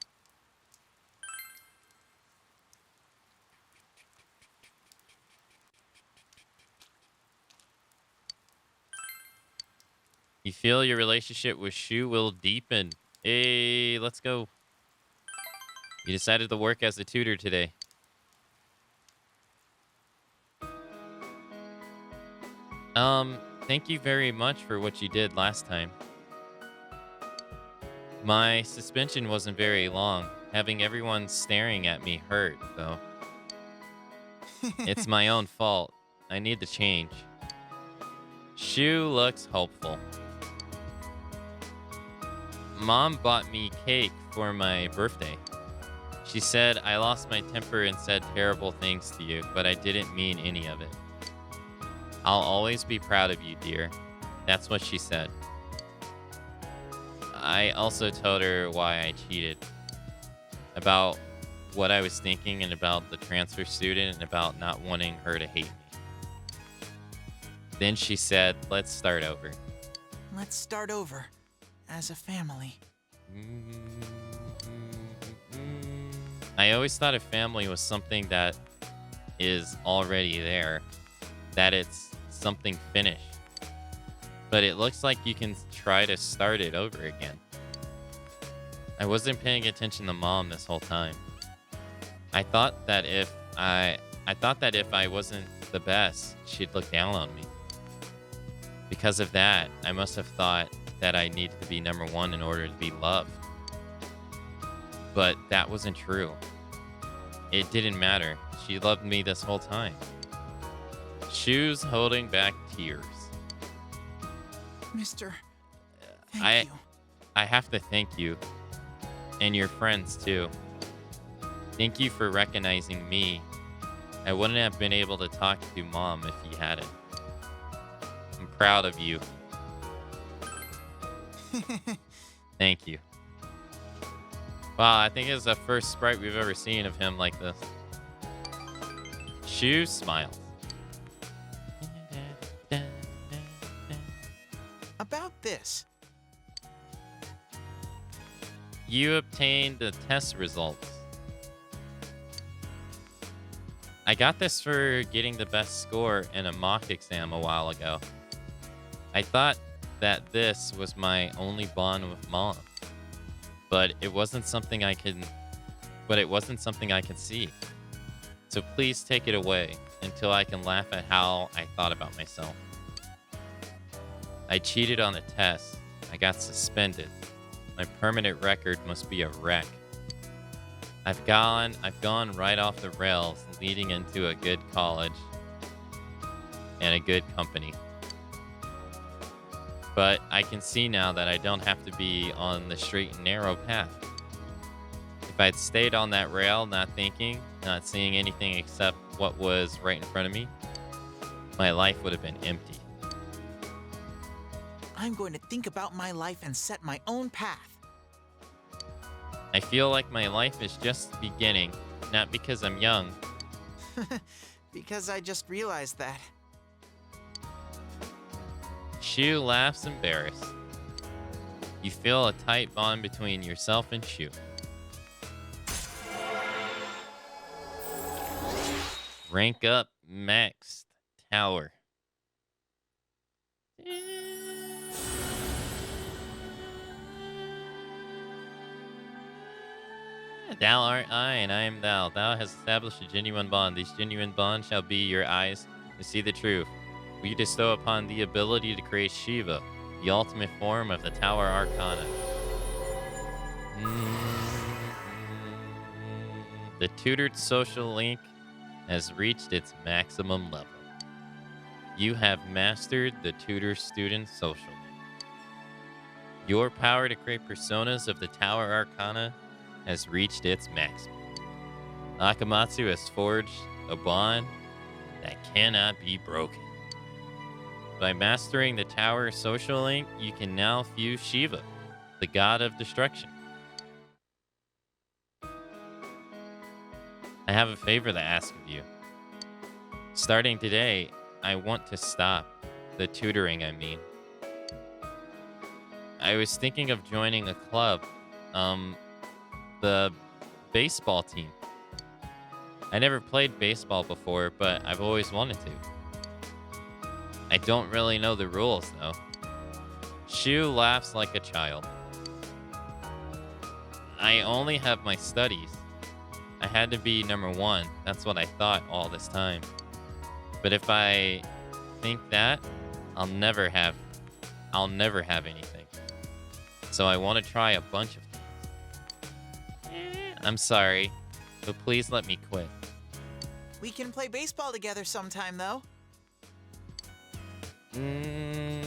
You feel your relationship with Shu will deepen. Hey, let's go. You decided to work as a tutor today. Thank you very much for what you did last time. My suspension wasn't very long. Having everyone staring at me hurt, though. It's my own fault. I need to change. Shu looks hopeful. Mom bought me cake for my birthday. She said I lost my temper and said terrible things to you, but I didn't mean any of it. I'll always be proud of you, dear. That's what she said. I also told her why I cheated. About what I was thinking and about the transfer student and about not wanting her to hate me. Then she said, let's start over. Let's start over. As a family. I always thought a family was something that is already there, that it's something finished. But it looks like you can try to start it over again. I wasn't paying attention to Mom this whole time. I thought that if I wasn't the best, she'd look down on me. Because of that, I must have thought that I needed to be number one in order to be loved. But that wasn't true. It didn't matter. She loved me this whole time. Shu's holding back tears. Mister, thank you. I have to thank you. And your friends, too. Thank you for recognizing me. I wouldn't have been able to talk to Mom if you hadn't. I'm proud of you. Thank you. Wow, I think it's the first sprite we've ever seen of him like this. Shu smiles. About this. You obtained the test results. I got this for getting the best score in a mock exam a while ago. I thought that this was my only bond with Mom, but it wasn't something I could see. So please take it away until I can laugh at how I thought about myself. I cheated on the test. I got suspended. My permanent record must be a wreck. I've gone right off the rails, leading into a good college and a good company. But I can see now that I don't have to be on the straight and narrow path. If I'd stayed on that rail, not thinking, not seeing anything except what was right in front of me, my life would have been empty. I'm going to think about my life and set my own path. I feel like my life is just beginning, not because I'm young. Because I just realized that. Shu laughs embarrassed. You feel a tight bond between yourself and Shu. Rank up maxed tower. Thou art I, and I am thou. Thou hast established a genuine bond. These genuine bonds shall be your eyes to see the truth. We bestow upon the ability to create Shiva, the ultimate form of the Tower Arcana. The tutored social link has reached its maximum level. You have mastered the tutor-student social link. Your power to create personas of the Tower Arcana has reached its maximum. Akamatzu has forged a bond that cannot be broken. By mastering the Tower social link, you can now fuse Shiva, the god of destruction. I have a favor to ask of you. Starting today, I want to stop the tutoring, I mean. I was thinking of joining a club, the baseball team. I never played baseball before, but I've always wanted to. I don't really know the rules, though. Shu laughs like a child. I only have my studies. I had to be number one. That's what I thought all this time. But if I think that, I'll never have anything. So I want to try a bunch of things. I'm sorry, but please let me quit. We can play baseball together sometime, though. You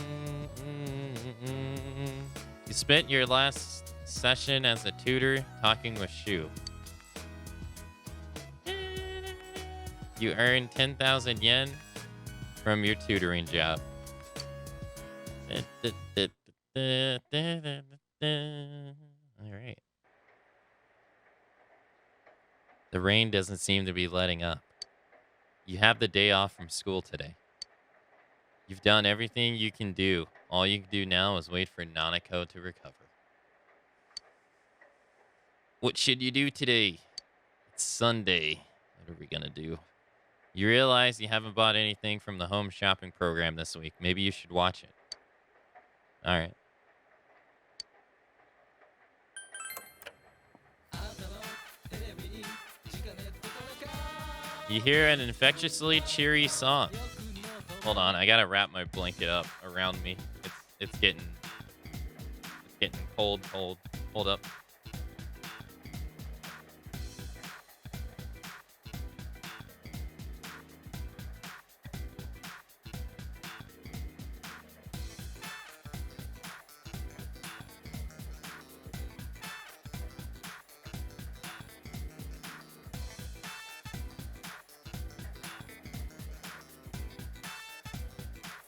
spent your last session as a tutor talking with Shu. You earned 10,000 yen from your tutoring job. All right. The rain doesn't seem to be letting up. You have the day off from school today. You've done everything you can do All you can do now is wait for Nanako to recover. What should you do today? It's Sunday. What are we gonna do? You realize you haven't bought anything from the home shopping program this week. Maybe you should watch it. All right. You hear an infectiously cheery song. Hold on, I gotta wrap my blanket up around me. It's getting cold. Hold up.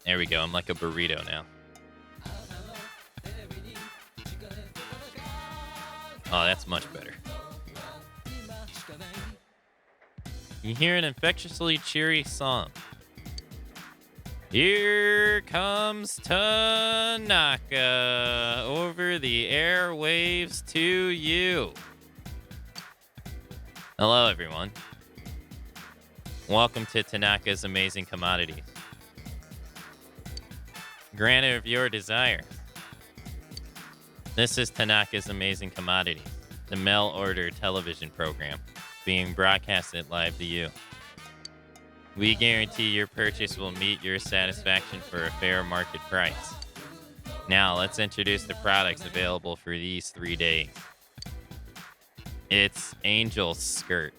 There we go. I'm like a burrito now. Oh, that's much better. You hear an infectiously cheery song. Here comes Tanaka over the airwaves to you. Hello, everyone. Welcome to Tanaka's Amazing Commodities. Granted of your desire. This is Tanaka's Amazing Commodities, the mail-order television program being broadcasted live to you. We guarantee your purchase will meet your satisfaction for a fair market price. Now, let's introduce the products available for these 3 days. It's Angel Skirt.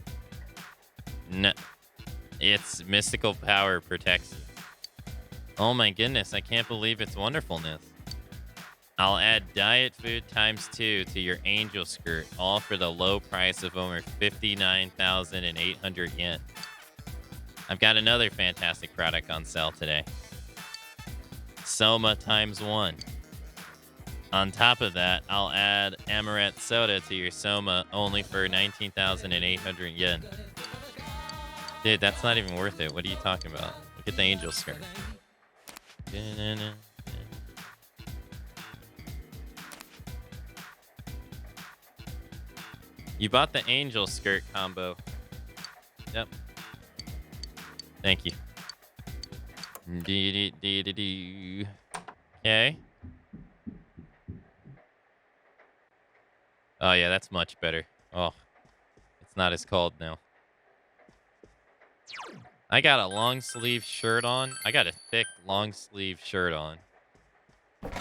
Its mystical power protects you. Oh my goodness, I can't believe its wonderfulness. I'll add diet food times 2 to your Angel Skirt, all for the low price of over 59,800 yen. I've got another fantastic product on sale today. Soma times 1. On top of that, I'll add Amaret Soda to your Soma, only for 19,800 yen. Dude, that's not even worth it. What are you talking about? Look at the Angel Skirt. You bought the Angel Skirt combo. Yep. Thank you. Okay. Oh, yeah, that's much better. Oh, it's not as cold now. I got a long sleeve shirt on. I got a thick long sleeve shirt on.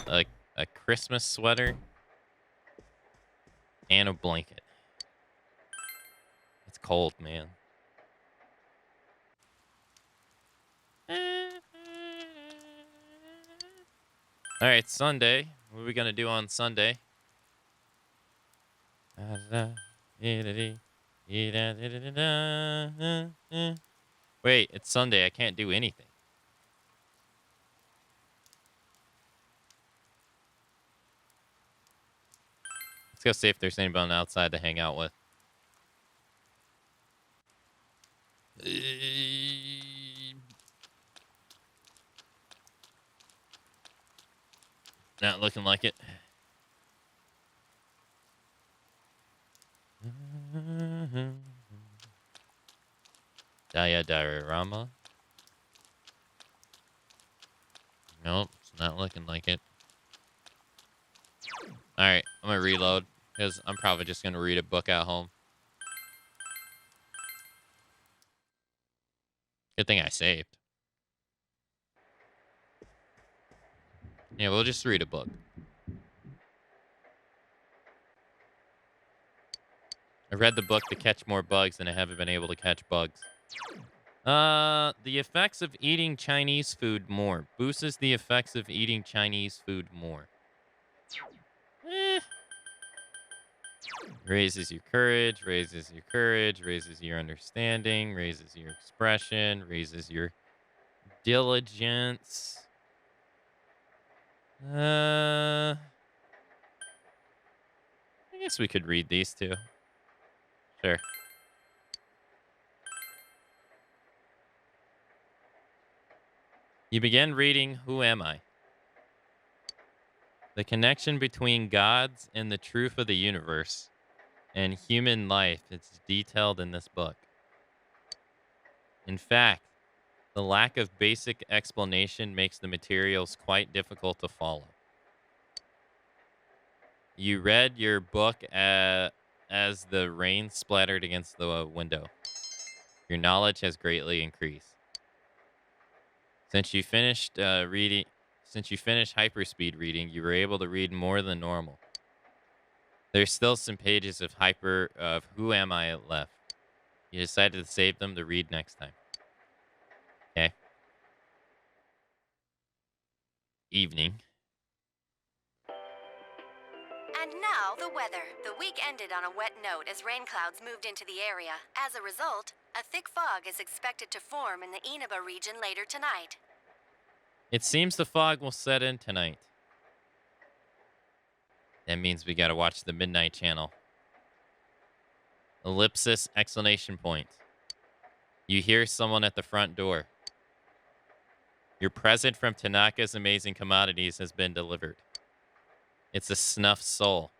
A Christmas sweater. And a blanket. It's cold, man. All right, Sunday. What are we gonna do on Sunday? Wait, it's Sunday. I can't do anything. Let's go see if there's anybody outside to hang out with. Not looking like it. Daya Diorama. Nope, it's not looking like it. Alright, I'm gonna reload, because I'm probably just gonna read a book at home. Good thing I saved. Yeah, we'll just read a book. I read the book to catch more bugs, and I haven't been able to catch bugs. The effects of eating Chinese food more. Boosts the effects of eating Chinese food more. Raises your courage, raises your understanding, raises your expression, raises your diligence. I guess we could read these two. Sure. You begin reading Who Am I? The connection between gods and the truth of the universe and human life is detailed in this book. In fact, the lack of basic explanation makes the materials quite difficult to follow. You read your book as the rain splattered against the window. Your knowledge has greatly increased. Since you finished hyperspeed reading, you were able to read more than normal. There's still some pages of Who Am I left. You decided to save them to read next time. Okay. Evening. And now, the weather. The week ended on a wet note as rain clouds moved into the area. As a result, a thick fog is expected to form in the Inaba region later tonight. It seems the fog will set in tonight. That means we gotta watch the Midnight Channel. Ellipsis, exclamation point. You hear someone at the front door. Your present from Tanaka's Amazing Commodities has been delivered. It's a snuffed soul.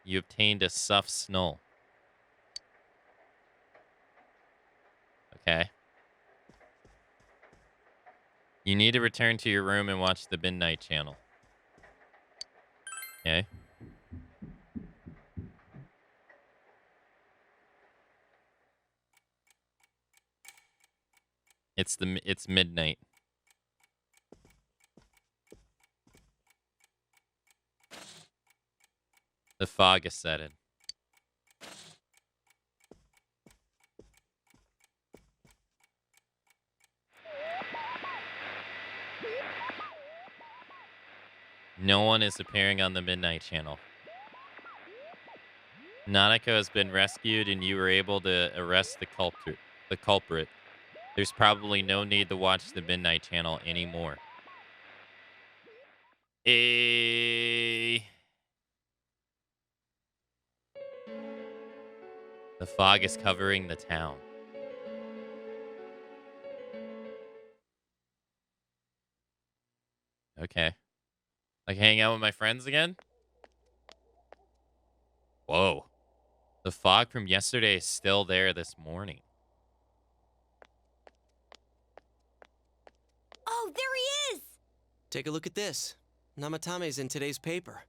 You obtained a stuffed snow. Okay. You need to return to your room and watch the Midnight Channel. Okay. It's midnight. The fog is setting. No one is appearing on the Midnight Channel. Nanako has been rescued and you were able to arrest the culprit. There's probably no need to watch the Midnight Channel anymore. The fog is covering the town. Okay. Like hang out with my friends again? Whoa. The fog from yesterday is still there this morning. Oh, there he is! Take a look at this. Namatame's in today's paper.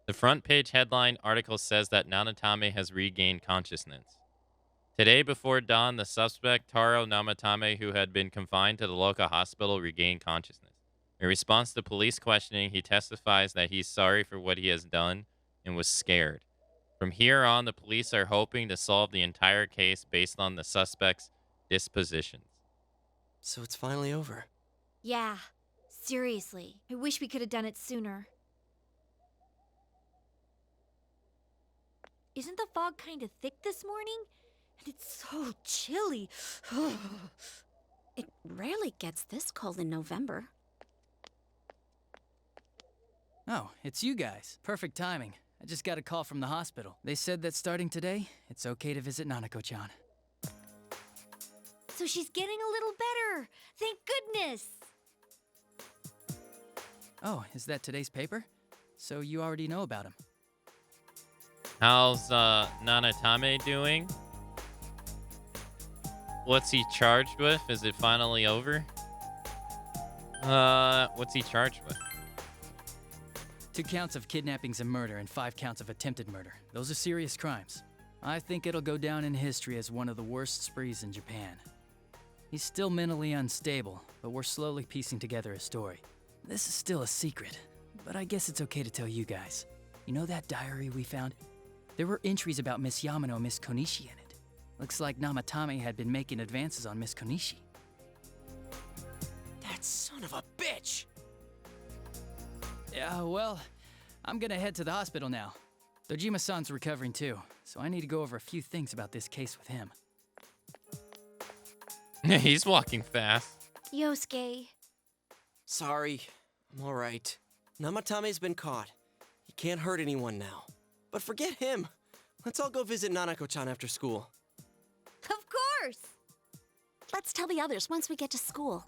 The front page headline article says that Namatame has regained consciousness. Today before dawn, the suspect, Taro Namatame, who had been confined to the local hospital, regained consciousness. In response to police questioning, he testifies that he's sorry for what he has done and was scared. From here on, the police are hoping to solve the entire case based on the suspect's dispositions. So it's finally over. Yeah, seriously. I wish we could have done it sooner. Isn't the fog kind of thick this morning? And it's so chilly. It rarely gets this cold in November. Oh, it's you guys. Perfect timing. I just got a call from the hospital. They said that starting today, it's okay to visit Nanako-chan. So she's getting a little better. Thank goodness. Oh, is that today's paper? So you already know about him. How's Nanatame doing? What's he charged with? Is it finally over? What's he charged with? 2 counts of kidnappings and murder and 5 counts of attempted murder. Those are serious crimes. I think it'll go down in history as one of the worst sprees in Japan. He's still mentally unstable, but we're slowly piecing together a story. This is still a secret, but I guess it's okay to tell you guys. You know that diary we found? There were entries about Miss Yamano and Miss Konishi in it. Looks like Namatame had been making advances on Miss Konishi. That son of a bitch! Yeah, well, I'm gonna head to the hospital now. Dojima-san's recovering too, so I need to go over a few things about this case with him. He's walking fast. Yosuke. Sorry, I'm alright. Namatame's been caught. He can't hurt anyone now. But forget him. Let's all go visit Nanako-chan after school. Of course! Let's tell the others once we get to school.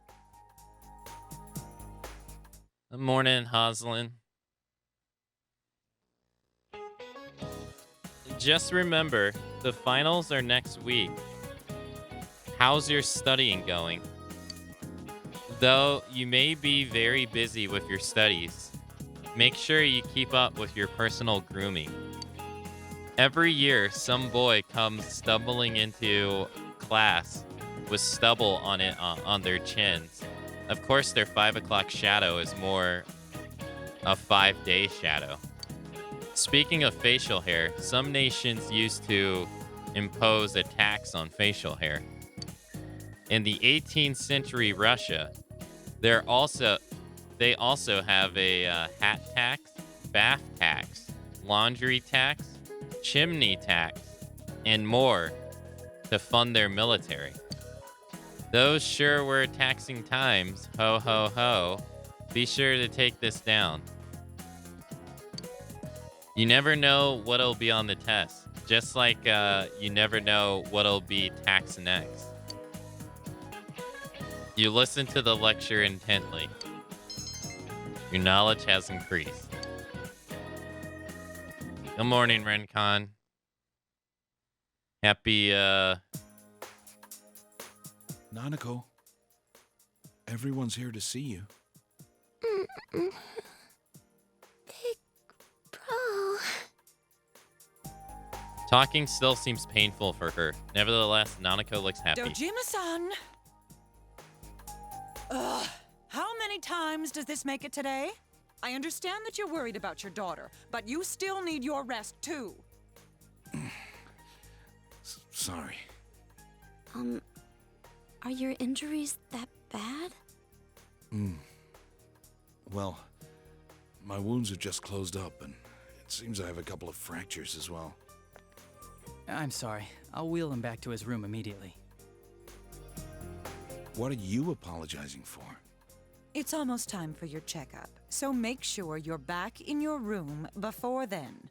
Morning, Hoslin. Just remember, the finals are next week. How's your studying going? Though you may be very busy with your studies, make sure you keep up with your personal grooming. Every year, some boy comes stumbling into class with stubble on their chins. Of course, their 5 o'clock shadow is more a 5-day shadow. Speaking of facial hair, some nations used to impose a tax on facial hair. In the 18th century Russia, they also have a hat tax, bath tax, laundry tax, chimney tax, and more to fund their military. Those sure were taxing times. Ho, ho, ho. Be sure to take this down. You never know what'll be on the test. Just like you never know what'll be taxed next. You listen to the lecture intently. Your knowledge has increased. Good morning, Rencon. Happy, Nanako, everyone's here to see you. Big bro. Talking still seems painful for her. Nevertheless, Nanako looks happy. Dojima-san! Ugh, how many times does this make it today? I understand that you're worried about your daughter, but you still need your rest too. Sorry. Are your injuries that bad? Well, my wounds are just closed up, and it seems I have a couple of fractures as well. I'm sorry. I'll wheel him back to his room immediately. What are you apologizing for? It's almost time for your checkup, so make sure you're back in your room before then.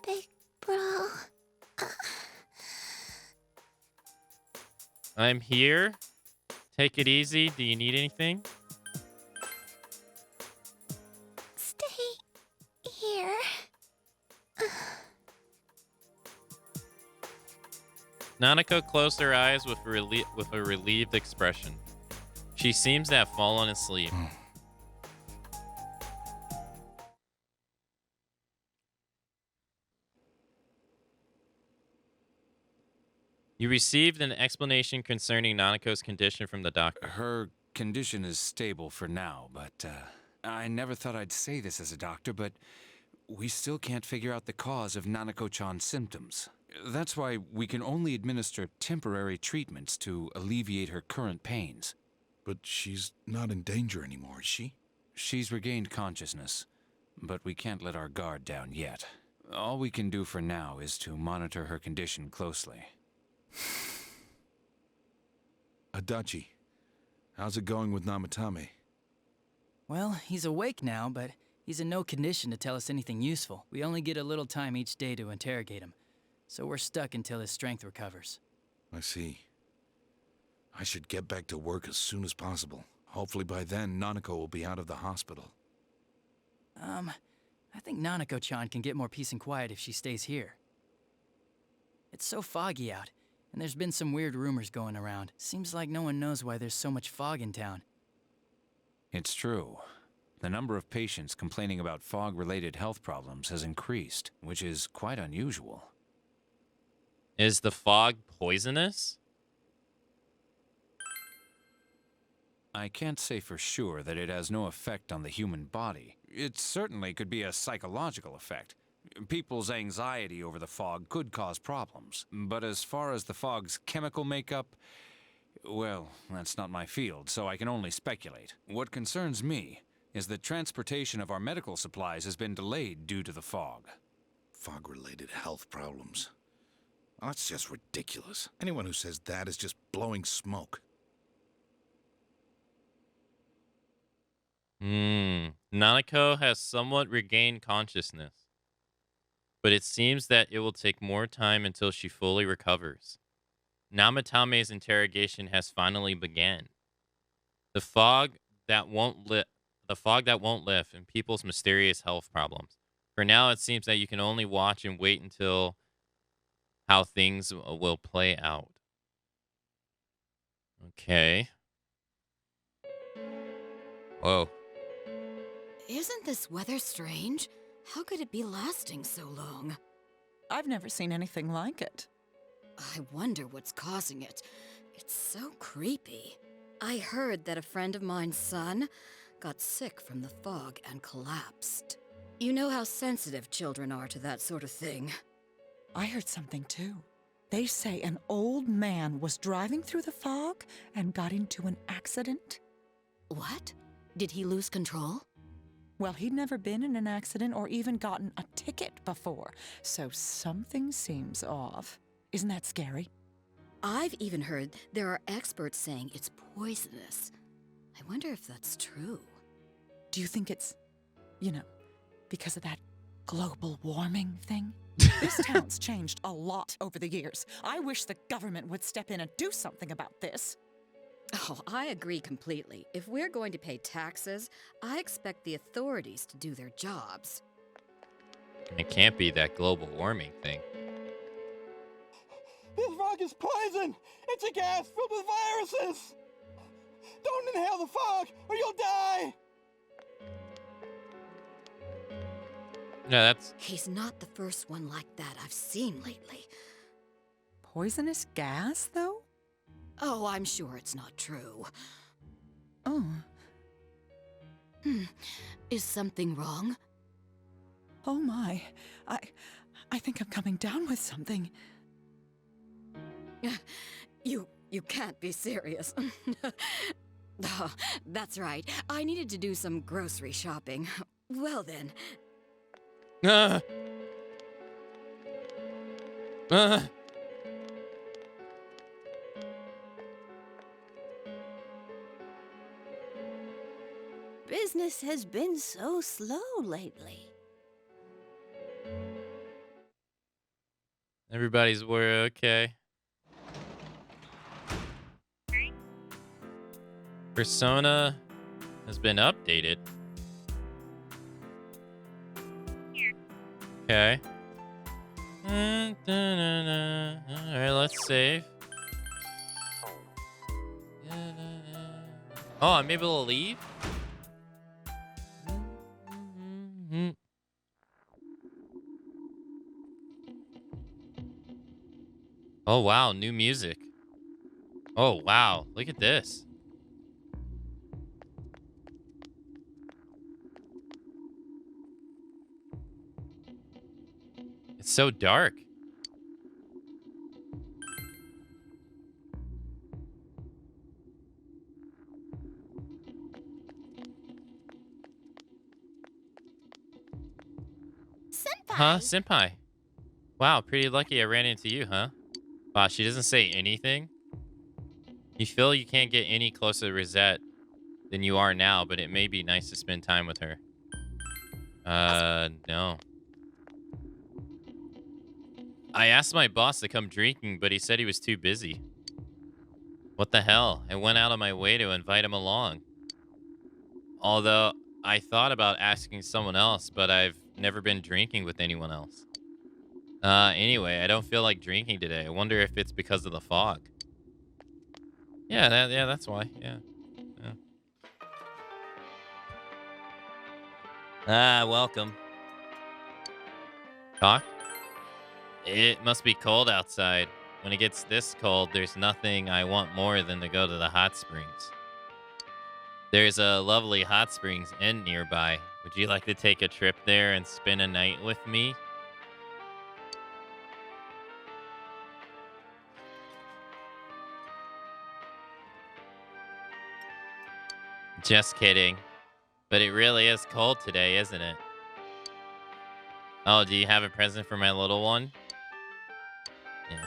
Big bro. I'm here. Take it easy. Do you need anything? Stay here. Nanako closed her eyes with a relieved expression. She seems to have fallen asleep. You received an explanation concerning Nanako's condition from the doctor. Her condition is stable for now, but I never thought I'd say this as a doctor, but we still can't figure out the cause of Nanako-chan's symptoms. That's why we can only administer temporary treatments to alleviate her current pains. But she's not in danger anymore, is she? She's regained consciousness, but we can't let our guard down yet. All we can do for now is to monitor her condition closely. Adachi, how's it going with Namatame? Well, he's awake now, but he's in no condition to tell us anything useful. We only get a little time each day to interrogate him, so we're stuck until his strength recovers. I see. I should get back to work as soon as possible. Hopefully by then, Nanako will be out of the hospital. I think Nanako-chan can get more peace and quiet if she stays here. It's so foggy out, and there's been some weird rumors going around. Seems like no one knows why there's so much fog in town. It's true. The number of patients complaining about fog-related health problems has increased, which is quite unusual. Is the fog poisonous? I can't say for sure that it has no effect on the human body. It certainly could be a psychological effect. People's anxiety over the fog could cause problems. But as far as the fog's chemical makeup, well, that's not my field, so I can only speculate. What concerns me is that transportation of our medical supplies has been delayed due to the fog. Fog-related health problems. Oh, that's just ridiculous. Anyone who says that is just blowing smoke. Nanako has somewhat regained consciousness, but it seems that it will take more time until she fully recovers. Namatame's interrogation has finally begun. The fog that won't lift. The fog that won't lift and people's mysterious health problems. For now, it seems that you can only watch and wait until how things will play out. Okay. Whoa. Isn't this weather strange? How could it be lasting so long? I've never seen anything like it. I wonder what's causing it. It's so creepy. I heard that a friend of mine's son got sick from the fog and collapsed. You know how sensitive children are to that sort of thing. I heard something too. They say an old man was driving through the fog and got into an accident. What? Did he lose control? Well, he'd never been in an accident or even gotten a ticket before, so something seems off. Isn't that scary? I've even heard there are experts saying it's poisonous. I wonder if that's true. Do you think it's, because of that global warming thing? This town's changed a lot over the years. I wish the government would step in and do something about this. Oh, I agree completely. If we're going to pay taxes, I expect the authorities to do their jobs. It can't be that global warming thing. This fog is poison! It's a gas filled with viruses! Don't inhale the fog, or you'll die! No, that's... He's not the first one like that I've seen lately. Poisonous gas, though? Oh, I'm sure it's not true. Oh. Is something wrong? Oh my. I think I'm coming down with something. You can't be serious. Oh, that's right. I needed to do some grocery shopping. Well then. Business has been so slow lately. Everybody's worried. Okay. Persona has been updated. Okay. Alright, let's save. Oh, I'm able to leave? Oh, wow. New music. Oh, wow. Look at this. It's so dark. Senpai! Huh? Senpai. Wow, pretty lucky I ran into you, huh? Wow, she doesn't say anything. You feel you can't get any closer to Rosette than you are now, but it may be nice to spend time with her. No. I asked my boss to come drinking, but he said he was too busy. What the hell? I went out of my way to invite him along. Although, I thought about asking someone else, but I've never been drinking with anyone else. Anyway, I don't feel like drinking today. I wonder if it's because of the fog. Yeah, that's why. Yeah. Welcome. Talk? It must be cold outside. When it gets this cold, there's nothing I want more than to go to the hot springs. There's a lovely hot springs inn nearby. Would you like to take a trip there and spend a night with me? Just kidding. But it really is cold today, isn't it? Oh, do you have a present for my little one? Yeah.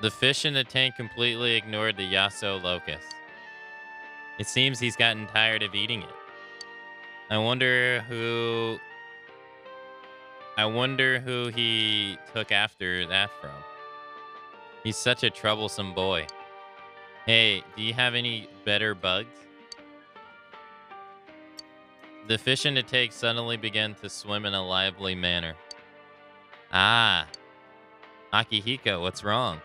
The fish in the tank completely ignored the Yaso locust. It seems he's gotten tired of eating it. I wonder who he took after that from. He's such a troublesome boy. Hey, do you have any better bugs? The fish in the tank suddenly began to swim in a lively manner. Ah, Akihiko, what's wrong?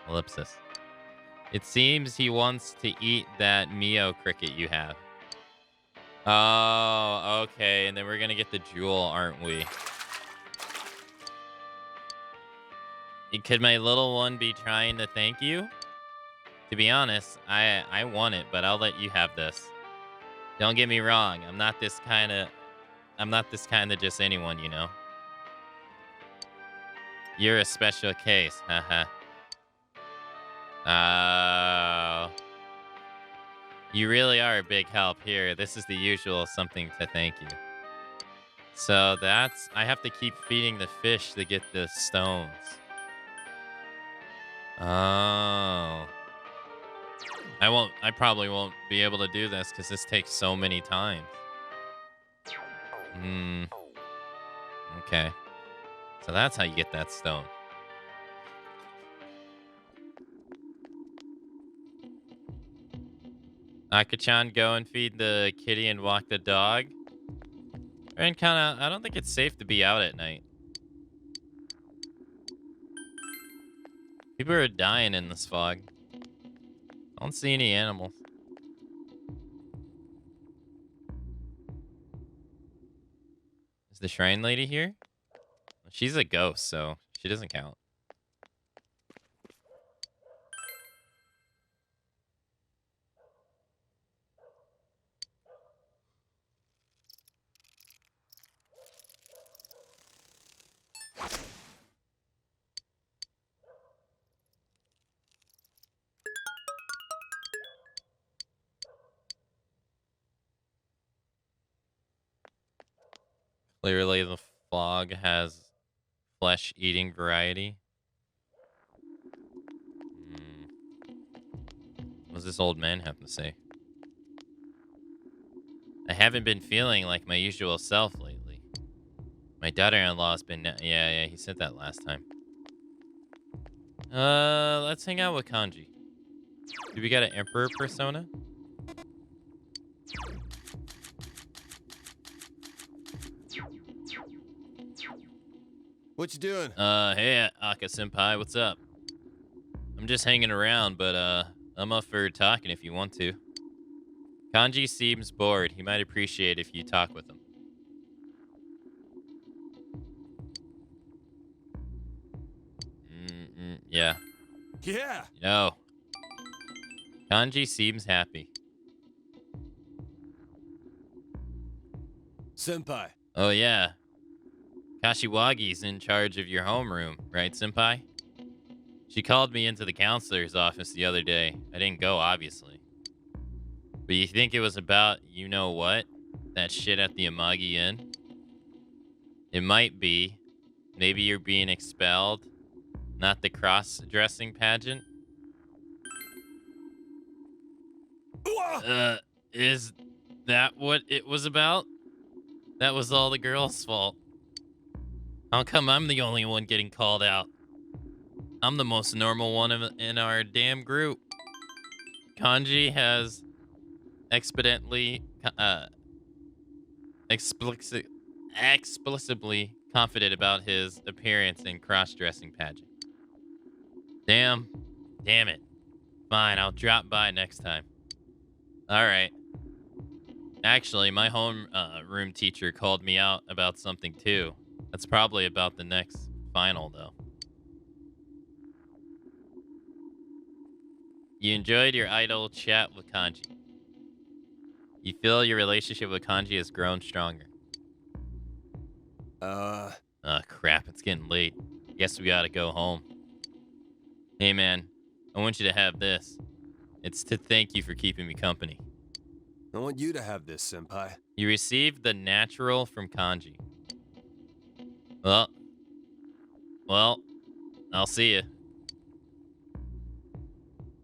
Ellipsis. It seems he wants to eat that Mio cricket you have. Oh, okay. And then we're going to get the jewel, aren't we? Could my little one be trying to thank you? To be honest, I want it, but I'll let you have this. Don't get me wrong. I'm not this kind of just anyone, you know. You're a special case. Haha. Oh. You really are a big help here. This is the usual something to thank you. So I have to keep feeding the fish to get the stones. Oh. I probably won't be able to do this because this takes so many times. Okay. So that's how you get that stone. Akachan, go and feed the kitty and walk the dog. And I don't think it's safe to be out at night. People are dying in this fog. I don't see any animals. Is the shrine lady here? She's a ghost, so she doesn't count. Clearly, the fog has flesh-eating variety. What does this old man have to say? I haven't been feeling like my usual self lately. My daughter-in-law has been... Yeah, he said that last time. Let's hang out with Kanji. Do we got an Emperor persona? What you doing? Hey, Aka-senpai, what's up? I'm just hanging around, but, I'm up for talking if you want to. Kanji seems bored. He might appreciate if you talk with him. Yeah. Yeah. No. Kanji seems happy. Senpai. Oh, yeah. Kashiwagi's in charge of your homeroom, right, senpai? She called me into the counselor's office the other day. I didn't go, obviously. But you think it was about you-know-what? That shit at the Amagi Inn? It might be. Maybe you're being expelled. Not the cross-dressing pageant? Is that what it was about? That was all the girls' fault. How come I'm the only one getting called out? I'm the most normal one in our damn group. Kanji has explicitly confident about his appearance in cross-dressing pageant. Damn it. Fine, I'll drop by next time. All right. Actually, my home room teacher called me out about something too. That's probably about the next final, though. You enjoyed your idle chat with Kanji. You feel your relationship with Kanji has grown stronger. Crap, it's getting late. Guess we gotta go home. Hey, man, I want you to have this. It's to thank you for keeping me company. I want you to have this, senpai. You received the natural from Kanji. Well, I'll see you.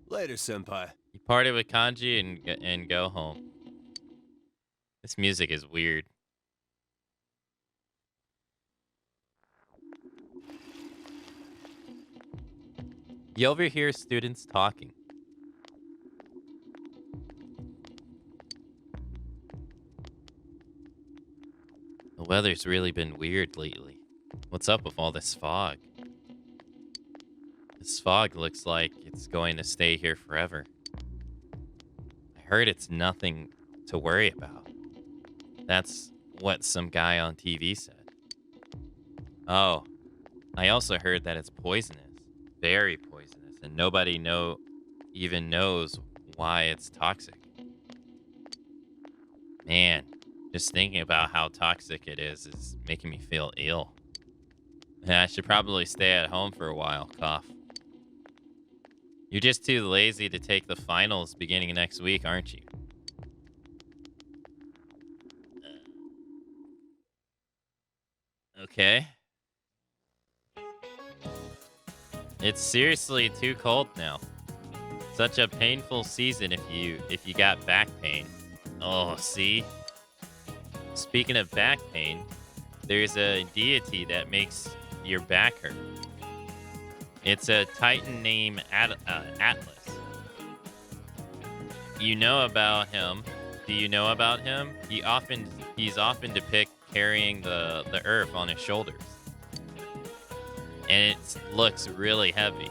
Later, senpai. You party with Kanji and go home. This music is weird. You overhear students talking. The weather's really been weird lately. What's up with all this fog? This fog looks like it's going to stay here forever. I heard it's nothing to worry about. That's what some guy on TV said. Oh, I also heard that it's poisonous. Very poisonous, and nobody even knows why it's toxic. Man, just thinking about how toxic it is making me feel ill. Yeah, I should probably stay at home for a while, cough. You're just too lazy to take the finals beginning next week, aren't you? Okay. It's seriously too cold now. Such a painful season if you got back pain. Oh, see? Speaking of back pain, there's a deity that makes your back hurt. It's a titan named Atlas. You know about him. Do you know about him? He's often depicted carrying the earth on his shoulders. And it looks really heavy.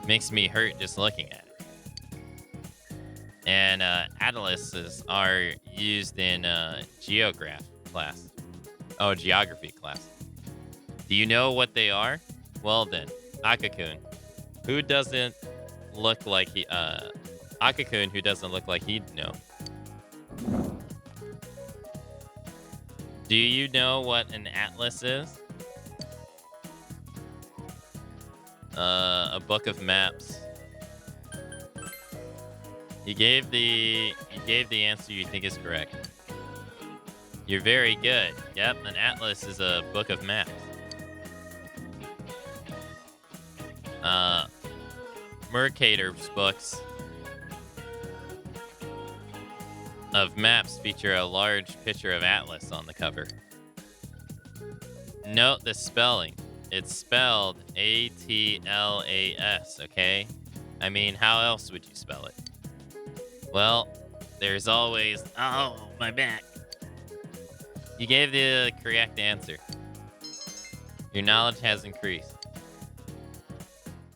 Makes me hurt just looking at it. And atlases are used in geography class. Oh, geography class. Do you know what they are? Well then, Akakun. Who doesn't look like he Akakun who doesn't look like he'd know? Do you know what an atlas is? A book of maps. You gave the answer you think is correct. You're very good. Yep, an atlas is a book of maps. Mercator's books of maps feature a large picture of Atlas on the cover. Note the spelling. It's spelled A-T-L-A-S, okay? I mean, how else would you spell it? Well, there's always... Oh, my back. You gave the correct answer. Your knowledge has increased.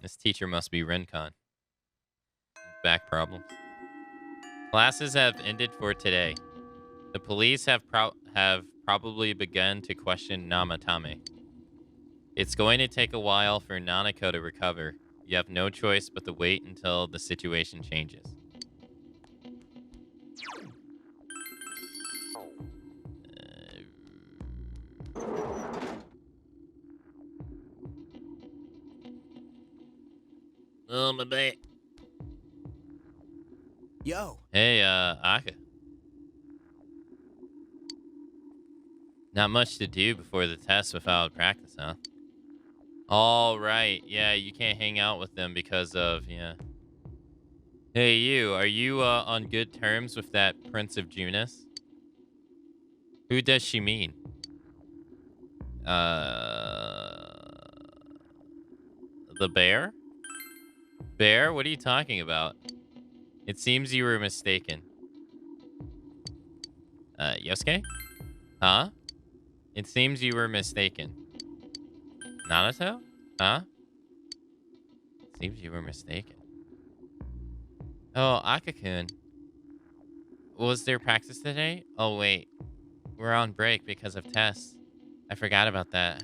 This teacher must be Rincon. Back problems. Classes have ended for today. The police have probably begun to question Namatame. It's going to take a while for Nanako to recover. You have no choice but to wait until the situation changes. Oh, my back. Yo. Hey, Aka. Not much to do before the test without practice, huh? All right. Yeah, you can't hang out with them because of, yeah. Hey, you. Are you on good terms with that Prince of Junis? Who does she mean? The bear? Bear? What are you talking about? It seems you were mistaken. Yosuke? Huh? It seems you were mistaken. Nanato? Huh? Seems you were mistaken. Oh, Akakun. Was there practice today? Oh, wait. We're on break because of tests. I forgot about that.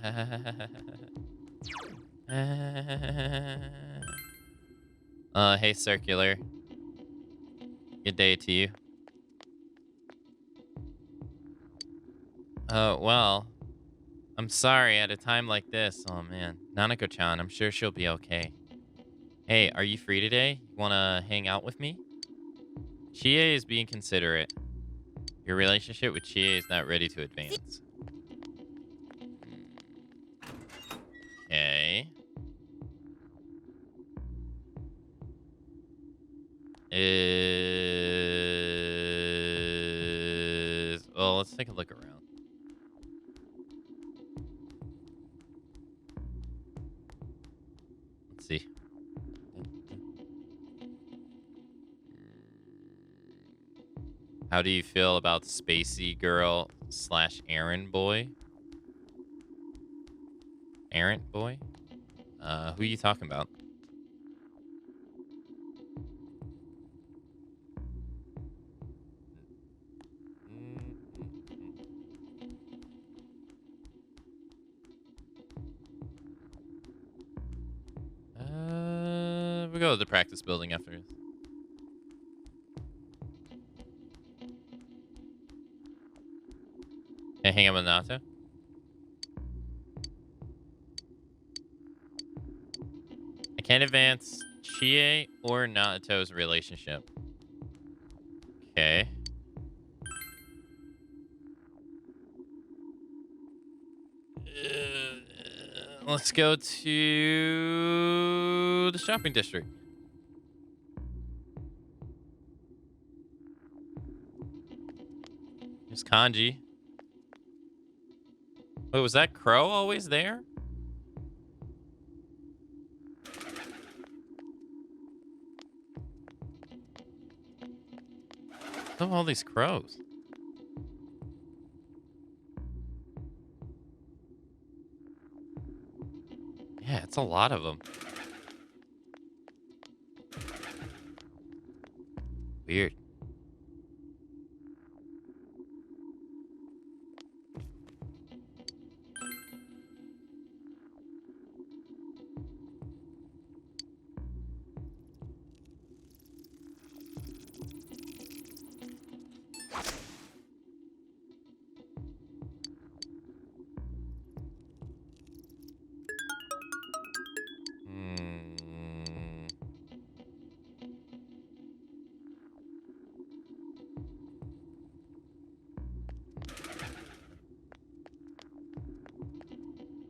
Hey, Circular. Good day to you. Well, I'm sorry at a time like this. Oh, man. Nanako-chan, I'm sure she'll be okay. Hey, are you free today? Wanna hang out with me? Chie is being considerate. Your relationship with Chie is not ready to advance. Okay. Well, let's take a look around. Let's see. How do you feel about Spacey Girl / errand boy. Errant boy? Who are you talking about? We'll go to the practice building after this. Can I hang out with Nato? I can't advance Chie or Nato's relationship. Okay. Let's go to the shopping district. There's Kanji. Wait, was that Crow always there? What's up with all these crows? Yeah, it's a lot of them. Weird.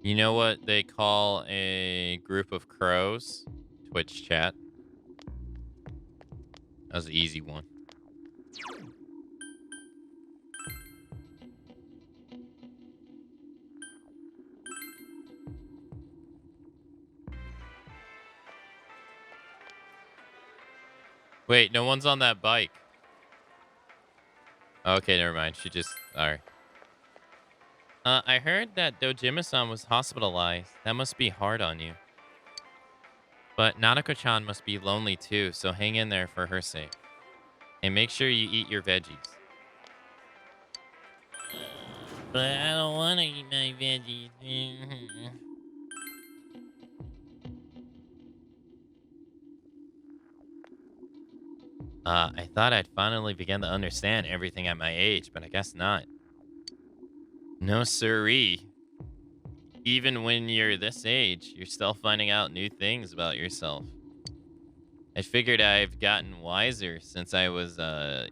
You know what they call a group of crows? Twitch chat. That was an easy one. Wait, no one's on that bike. Okay, never mind. She just... Alright. I heard that Dojima-san was hospitalized. That must be hard on you. But Nanako-chan must be lonely too, so hang in there for her sake. And make sure you eat your veggies. But I don't want to eat my veggies. I thought I'd finally begin to understand everything at my age, but I guess not. No siree. Even when you're this age, you're still finding out new things about yourself. I figured I've gotten wiser since I was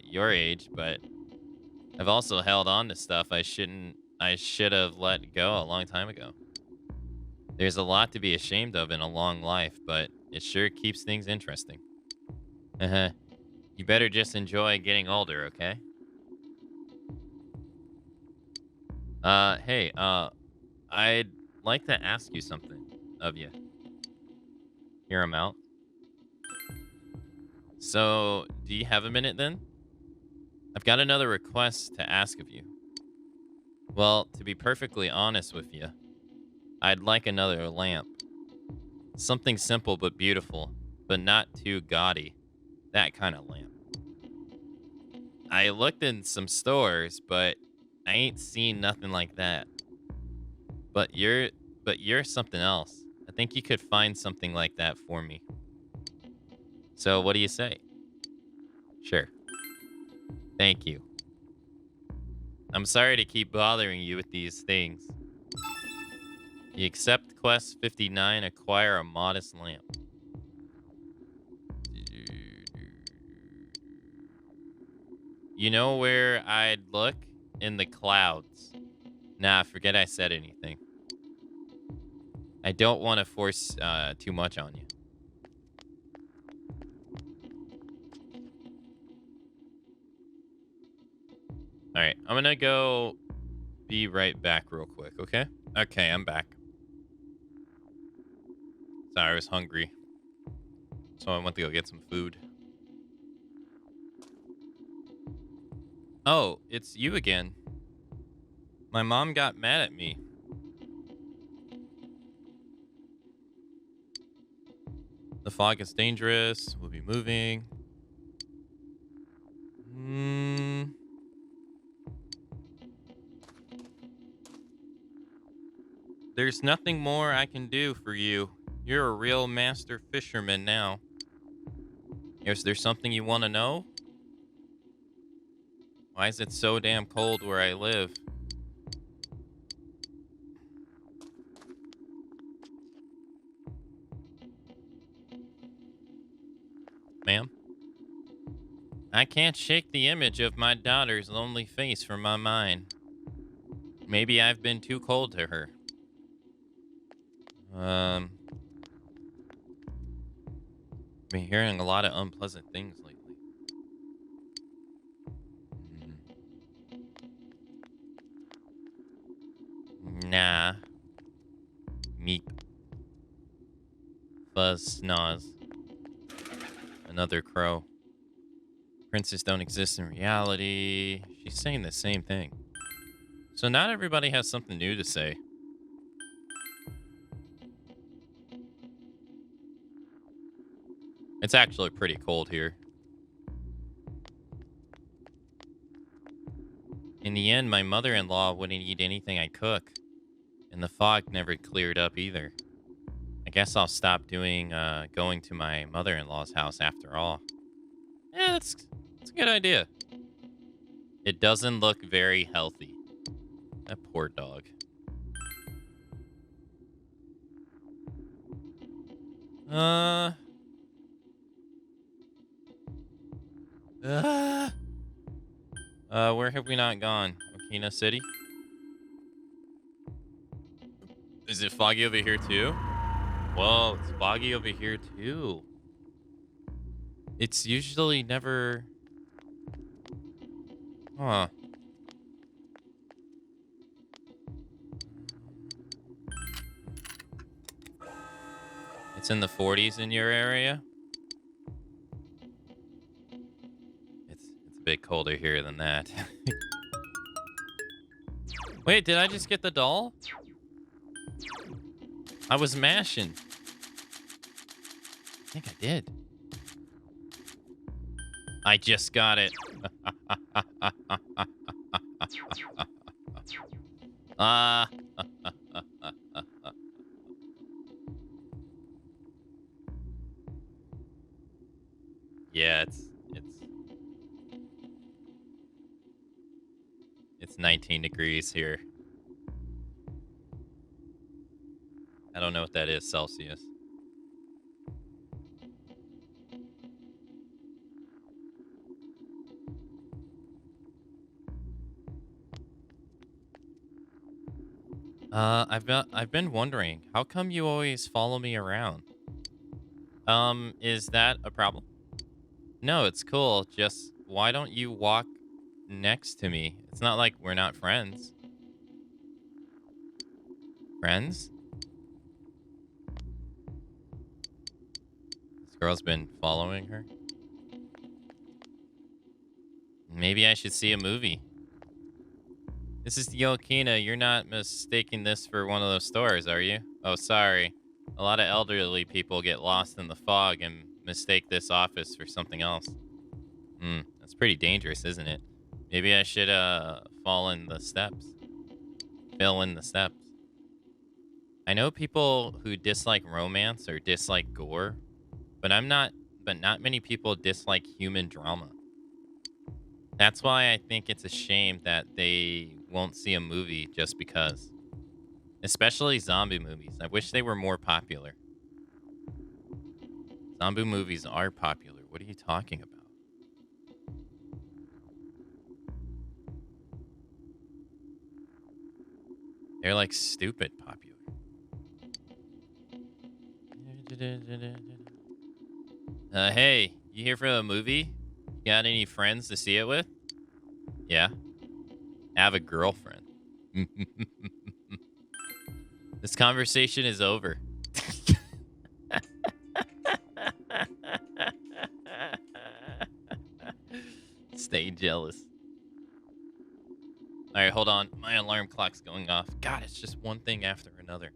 your age, but I've also held on to stuff I should have let go a long time ago. There's a lot to be ashamed of in a long life, but it sure keeps things interesting. You better just enjoy getting older, okay? Hey, I'd like to ask you something of you. Hear him out. So, do you have a minute then? I've got another request to ask of you. Well, to be perfectly honest with you, I'd like another lamp. Something simple but beautiful, but not too gaudy. That kind of lamp. I looked in some stores, but I ain't seen nothing like that. But you're something else. I think you could find something like that for me. So what do you say? Sure. Thank you. I'm sorry to keep bothering you with these things. You accept quest 59, acquire a modest lamp. You know where I'd look? In the clouds. Nah, forget I said anything. I don't want to force too much on you. Alright, I'm gonna go be right back real quick, okay? Okay, I'm back. Sorry, I was hungry. So I went to go get some food. Oh, it's you again. My mom got mad at me. The fog is dangerous. We'll be moving. There's nothing more I can do for you. You're a real master fisherman now. Is there something you want to know? Why is it so damn cold where I live? Ma'am? I can't shake the image of my daughter's lonely face from my mind. Maybe I've been too cold to her. Been hearing a lot of unpleasant things lately. Nah. Meep. Fuzz snaz. Another crow. Princes don't exist in reality. She's saying the same thing. So not everybody has something new to say. It's actually pretty cold here. In the end, my mother-in-law wouldn't eat anything I cook. And the fog never cleared up either. I guess I'll stop going to my mother-in-law's house after all. Yeah, that's a good idea. It doesn't look very healthy. That poor dog. Where have we not gone? Okina City? Is it foggy over here too? Whoa, it's foggy over here too. It's usually never... Huh. It's in the 40s in your area? It's a bit colder here than that. Wait, did I just get the doll? I was mashing. I think I did. I just got it. Yeah, it's 19 degrees here. I don't know what that is, Celsius. I've been wondering, how come you always follow me around? Is that a problem? No, it's cool. Just why don't you walk next to me? It's not like we're not friends. Friends? This girl's been following her. Maybe I should see a movie. This is Yokina. You're not mistaking this for one of those stores, are you? Oh, sorry. A lot of elderly people get lost in the fog and mistake this office for something else. That's pretty dangerous, isn't it? Maybe I should, fall in the steps. Fill in the steps. I know people who dislike romance or dislike gore, but not many people dislike human drama. That's why I think it's a shame that they won't see a movie just because. Especially zombie movies. I wish they were more popular. Zombie movies are popular. What are you talking about? They're like stupid popular. Hey, you here for a movie? Got any friends to see it with? Yeah. I have a girlfriend. This conversation is over. Stay jealous. All right, hold on. My alarm clock's going off. God, it's just one thing after another.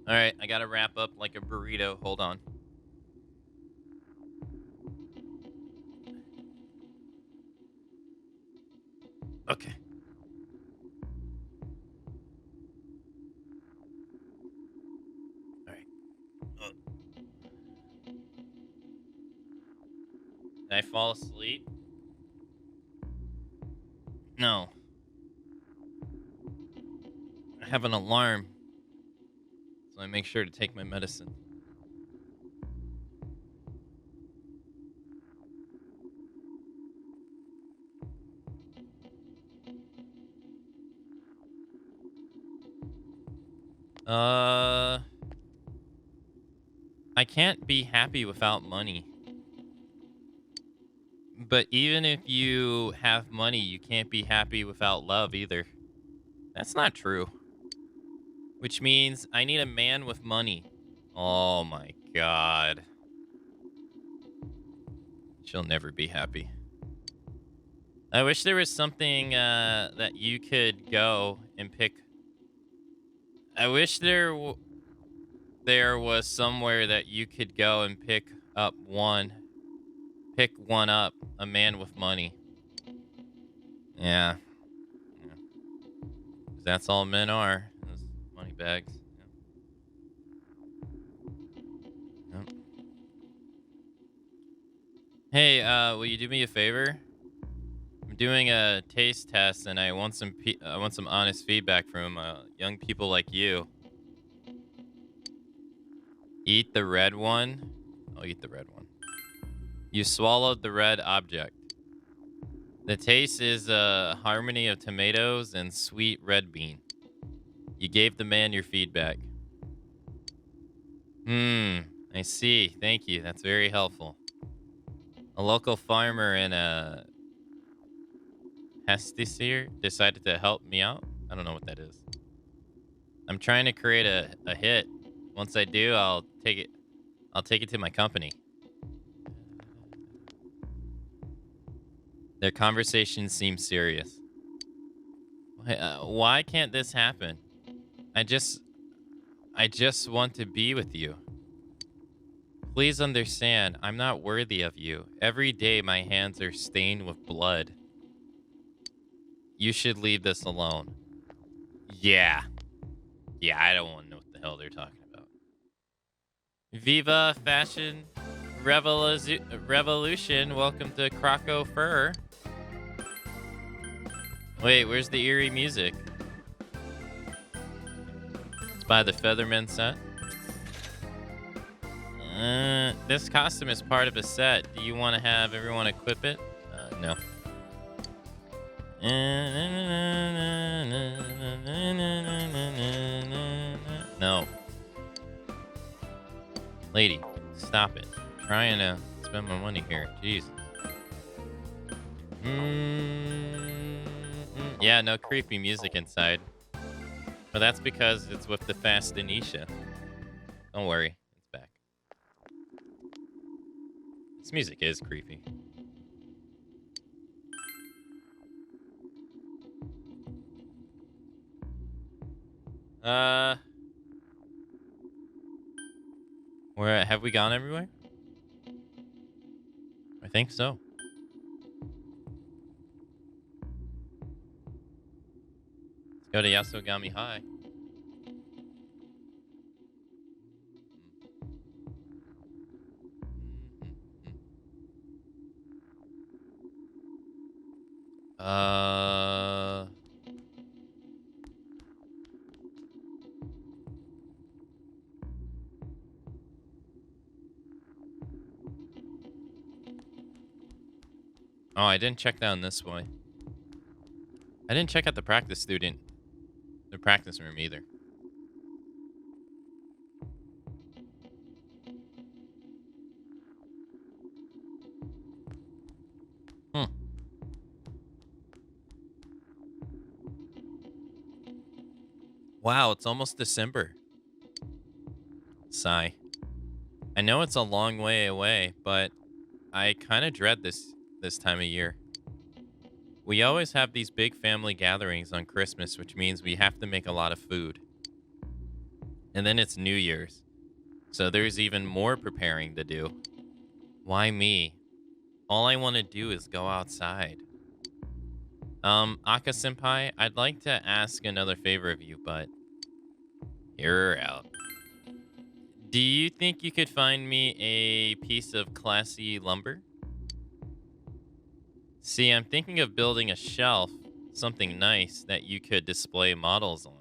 All right, I gotta wrap up like a burrito. Hold on. Okay. All right. Did I fall asleep? No. I have an alarm, so I make sure to take my medicine. I can't be happy without money. But even if you have money, you can't be happy without love either. That's not true. Which means I need a man with money. Oh my god. She'll never be happy. I wish there was something that you could go and pick. I wish there was somewhere that you could go and pick one up, a man with money. Yeah. 'Cause that's all men are. Those money bags. Yep. Hey, will you do me a favor? I'm doing a taste test, and I want some honest feedback from young people like you. Eat the red one. I'll eat the red one. You swallowed the red object. The taste is a harmony of tomatoes and sweet red bean. You gave the man your feedback. I see. Thank you. That's very helpful. A local farmer in Hestisir decided to help me out. I don't know what that is. I'm trying to create a hit. Once I do, I'll take it to my company. Their conversation seems serious. Why can't this happen? I just want to be with you. Please understand, I'm not worthy of you. Every day my hands are stained with blood. You should leave this alone. Yeah. Yeah, I don't want to know what the hell they're talking about. Viva Fashion Revolution. Welcome to Croco Fur. Wait, where's the eerie music? It's by the Featherman set. This costume is part of a set. Do you want to have everyone equip it? No. No. Lady, stop it. I'm trying to spend my money here. Jeez. Yeah, no creepy music inside. But that's because it's with the fast Anisha. Don't worry. It's back. This music is creepy. Where have we gone everywhere? I think so. Let's go to Yasogami High. Oh, I didn't check down this way. I didn't check out the practice room either. Hmm. Wow, it's almost December. Sigh. I know it's a long way away, but I kind of dread this time of year. We always have these big family gatherings on Christmas, which means we have to make a lot of food. And then it's New Year's. So there's even more preparing to do. Why me? All I want to do is go outside. Aka Senpai, I'd like to ask another favor of you, but you're out. Do you think you could find me a piece of classy lumber? See, I'm thinking of building a shelf, something nice that you could display models on.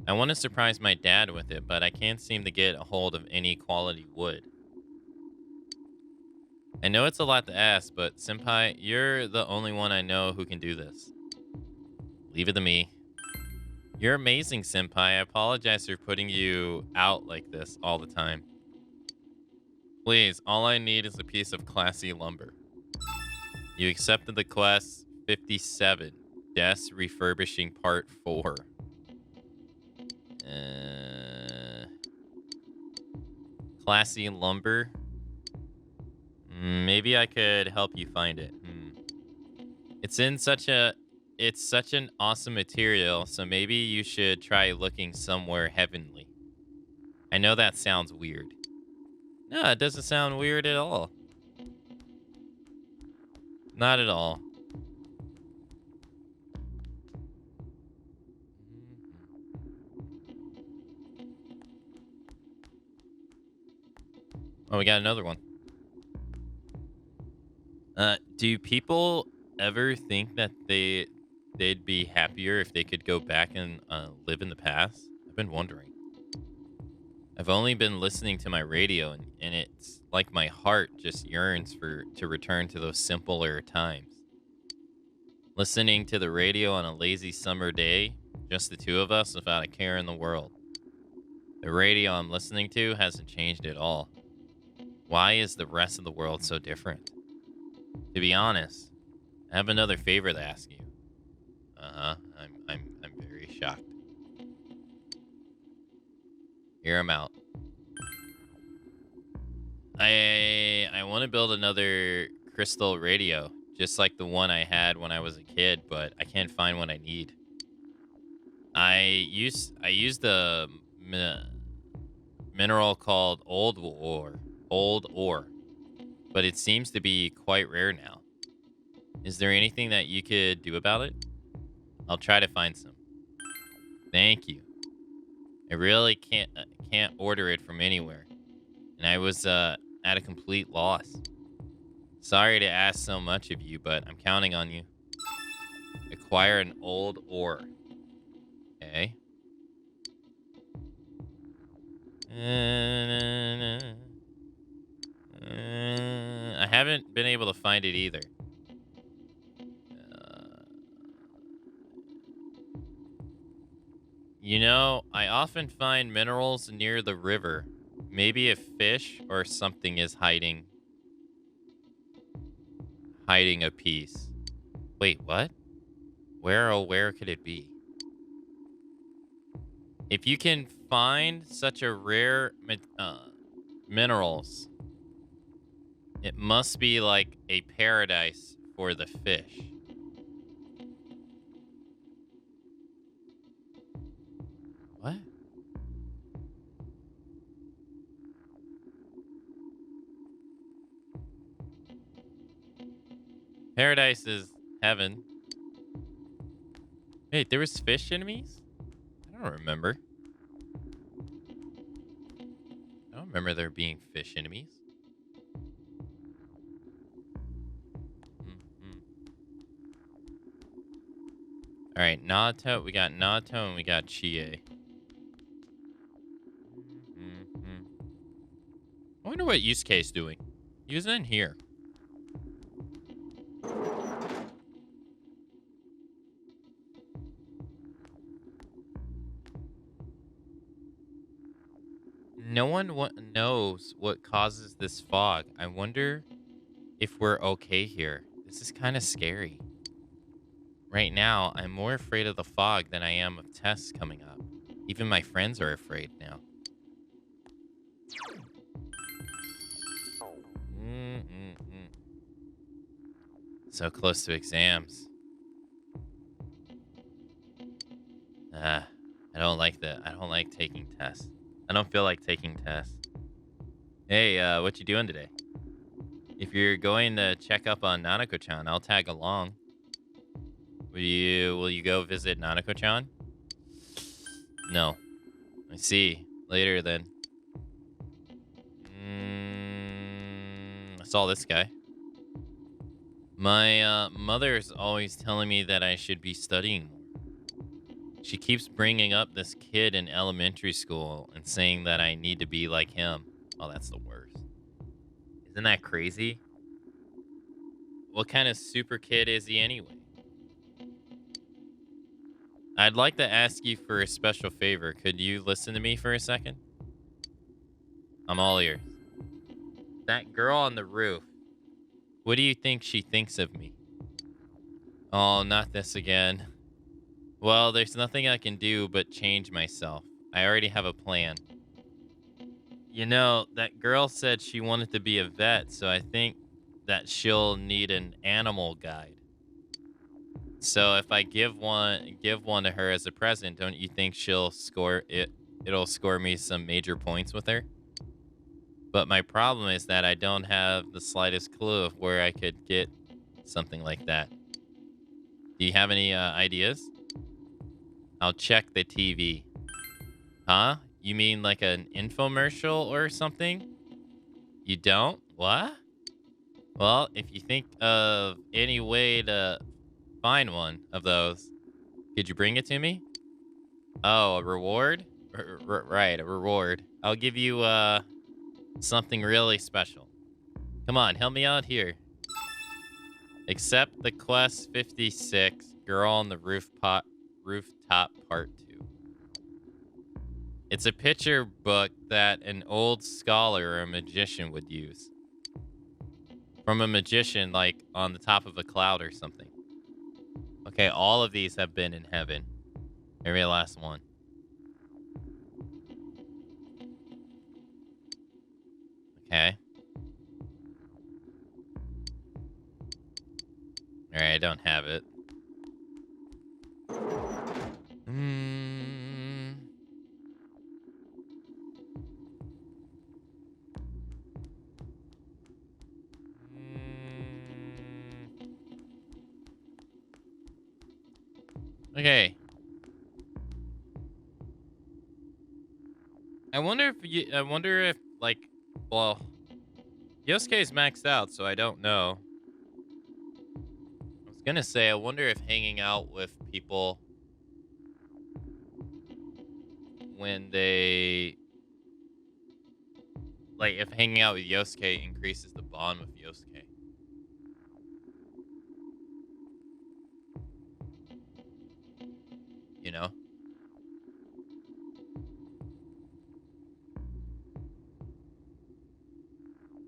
I want to surprise my dad with it, but I can't seem to get a hold of any quality wood. I know it's a lot to ask, but Senpai, you're the only one I know who can do this. Leave it to me. You're amazing, Senpai. I apologize for putting you out like this all the time. Please, all I need is a piece of classy lumber. You accepted the quest 57, Death's Refurbishing Part 4. Classy lumber. Maybe I could help you find it. It's such an awesome material, so maybe you should try looking somewhere heavenly. I know that sounds weird. No, it doesn't sound weird at all. Not at all. Oh, we got another one. Do people ever think that they'd be happier if they could go back and live in the past? I've been wondering. I've only been listening to my radio, and it's like my heart just yearns to return to those simpler times. Listening to the radio on a lazy summer day, just the two of us without a care in the world. The radio I'm listening to hasn't changed at all. Why is the rest of the world so different? To be honest, I have another favor to ask you. I'm very shocked. Hear him out. I want to build another crystal radio, just like the one I had when I was a kid, but I can't find what I need. I used a mineral called old ore, but it seems to be quite rare now. Is there anything that you could do about it? I'll try to find some. Thank you. I really can't order it from anywhere, and I was at a complete loss. Sorry to ask so much of you, but I'm counting on you. Acquire an old ore. Okay. I haven't been able to find it either. You know, I often find minerals near the river. Maybe a fish or something is hiding a piece. Wait, what? Where could it be? If you can find such a rare minerals, it must be like a paradise for the fish. What? Paradise is heaven. Wait, there was fish enemies? I don't remember. I don't remember there being fish enemies. All right, Naruto. We got Naruto and we got Chie. I wonder what Yusuke's doing. He was in here. No one knows what causes this fog. I wonder if we're okay here. This is kind of scary. Right now, I'm more afraid of the fog than I am of tests coming up. Even my friends are afraid now. So close to exams. I don't like that. I don't like taking tests. I don't feel like taking tests. Hey, what you doing today? If you're going to check up on Nanako-chan, I'll tag along. Will you go visit Nanako-chan? No. I see. Later then. I saw this guy. My mother's always telling me that I should be studying more. She keeps bringing up this kid in elementary school and saying that I need to be like him. Oh, that's the worst. Isn't that crazy? What kind of super kid is he anyway? I'd like to ask you for a special favor. Could you listen to me for a second? I'm all ears. That girl on the roof. What do you think she thinks of me? Oh, not this again. Well, there's nothing I can do but change myself. I already have a plan. You know, that girl said she wanted to be a vet, so I think that she'll need an animal guide. So if I give one to her as a present, don't you think she'll score it? It'll score me some major points with her. But my problem is that I don't have the slightest clue of where I could get something like that. Do you have any ideas? I'll check the TV. Huh? You mean like an infomercial or something? You don't? What? Well, if you think of any way to find one of those, could you bring it to me? Oh, a reward? Right, a reward. I'll give you something really special. Come on, help me out here. Accept the quest 56, Girl on the Rooftop Part 2. It's a picture book that an old scholar or a magician would use. From a magician, like on the top of a cloud or something. Okay, all of these have been in heaven. Every last one. Okay. Alright, I don't have it. Okay. I wonder if like, well, Yosuke's maxed out, so I don't know. I was gonna say, I wonder if hanging out with people when they, like, if hanging out with Yosuke increases the bond with Yosuke. You know?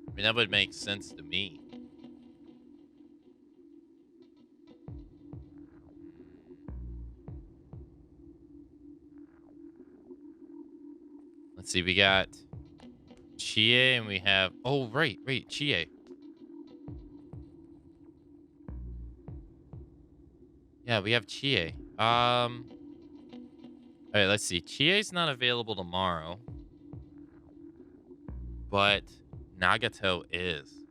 I mean, that would make sense to me. Let's see, we got Chie and we have... Oh, right, Chie. Yeah, we have Chie. All right, let's see. Chie's not available tomorrow. But Nagato is.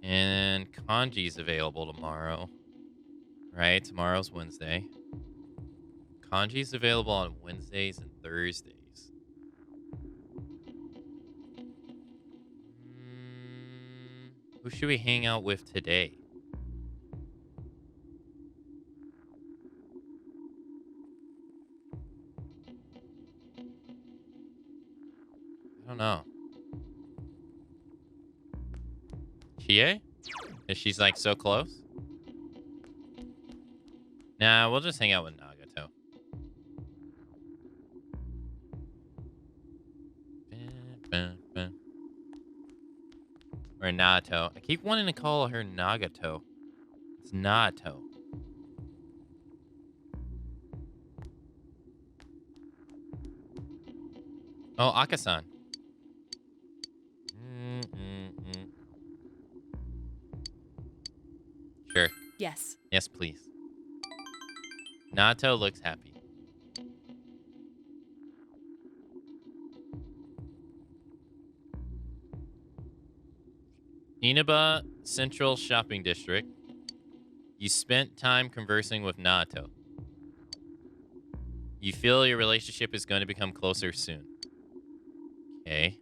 And Kanji's available tomorrow. Right? Tomorrow's Wednesday. Kanji's available on Wednesdays and Thursdays. Who should we hang out with today? I don't know. Chie? Is she's like so close? Nah, we'll just hang out with Nagato. Or Nato. I keep wanting to call her Nagato. It's Nato. Oh, Akasan. Sure. Yes. Yes, please. Nato looks happy. Inaba Central Shopping District. You spent time conversing with Nato. You feel your relationship is going to become closer soon. Okay.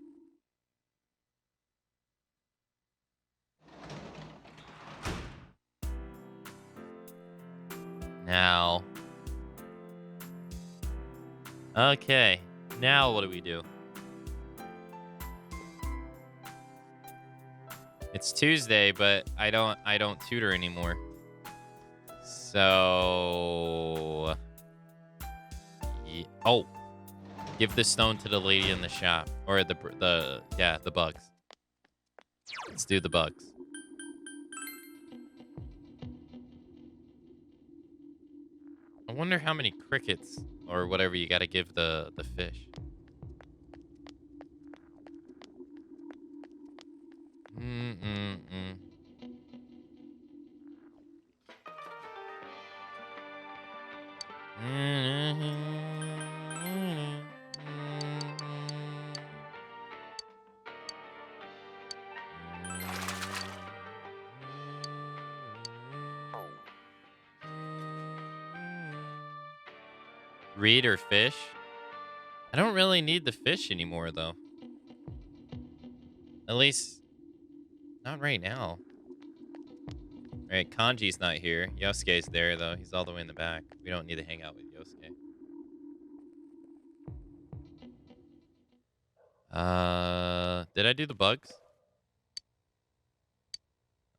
Now. Okay. Now what do we do? It's Tuesday, but I don't tutor anymore. So oh, give the stone to the lady in the shop, or the bugs. Let's do the bugs. I wonder how many crickets or whatever you got to give the fish. Read or fish? I don't really need the fish anymore, though. At least, not right now. Alright, Kanji's not here. Yosuke's there, though. He's all the way in the back. We don't need to hang out with Yosuke. Did I do the bugs?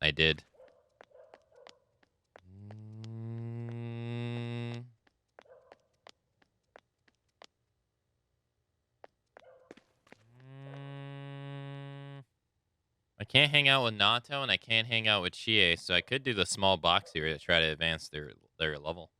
I did. I can't hang out with Nato, and I can't hang out with Chie, so I could do the small box here to try to advance their level.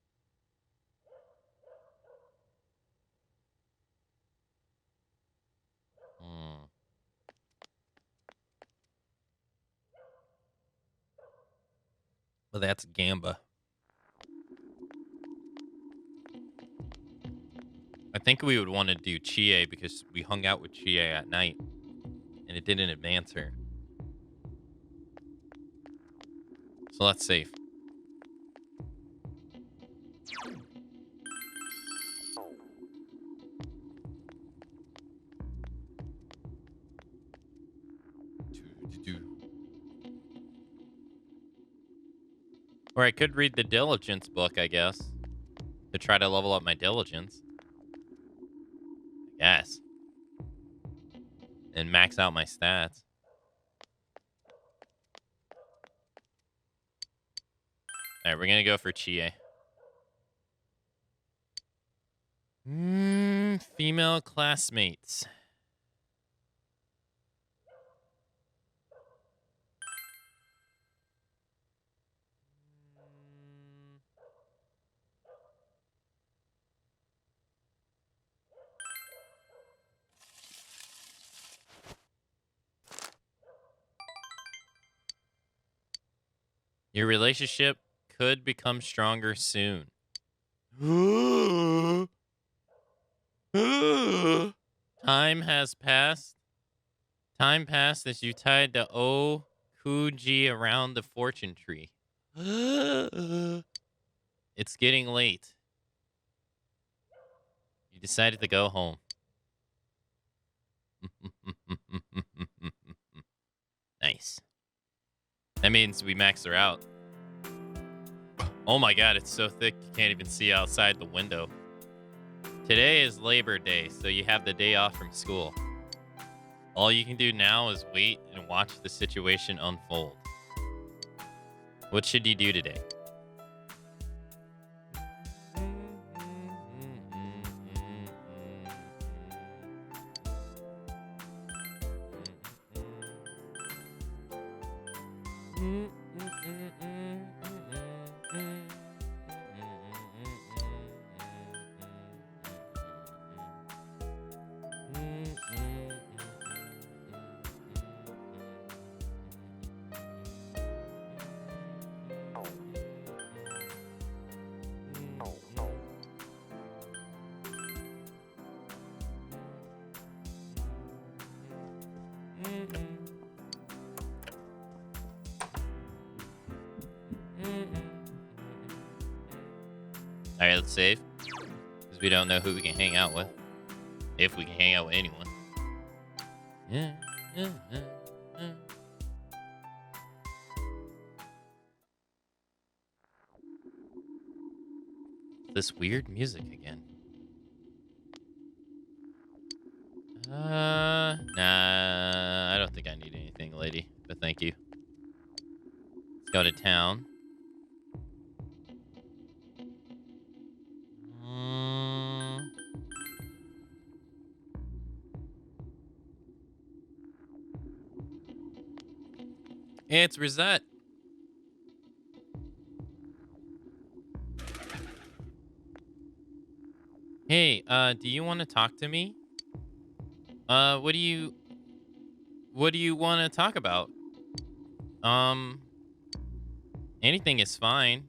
Well, that's Gamba. I think we would want to do Chie because we hung out with Chie at night, and it didn't advance her. So that's safe. Or I could read the diligence book, I guess, to try to level up my diligence. I guess. And max out my stats. All right, we're going to go for Chie. Female classmates. Your relationship could become stronger soon. Time has passed. Time passed as you tied the Okuji around the fortune tree. It's getting late. You decided to go home. Nice. That means we max her out. Oh my god, it's so thick you can't even see outside the window. Today is Labor Day, so you have the day off from school. All you can do now is wait and watch the situation unfold. What should you do today? Alright, let's save. Because we don't know who we can hang out with. If we can hang out with anyone. Yeah. This weird music again. Nah, I don't think I need anything, lady. But thank you. Let's go to town. Hey, it's Rosette. Hey, do you want to talk to me? What do you want to talk about? Anything is fine.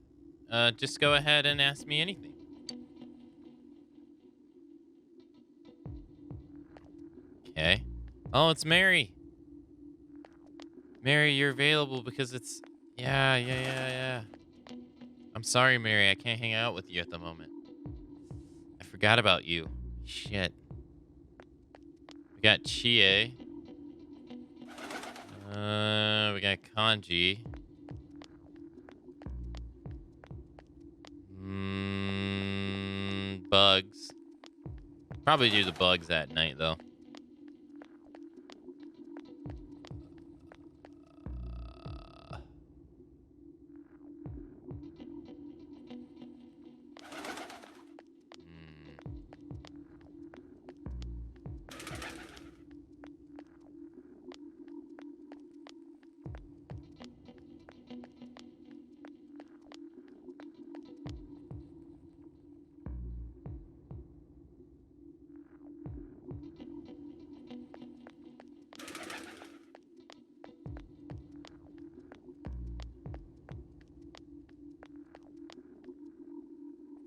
Just go ahead and ask me anything. Okay. Oh, it's Mary. Mary, you're available because it's... Yeah. I'm sorry, Mary. I can't hang out with you at the moment. I forgot about you. Shit. We got Chie. We got Kanji. Bugs. Probably do the bugs at night, though.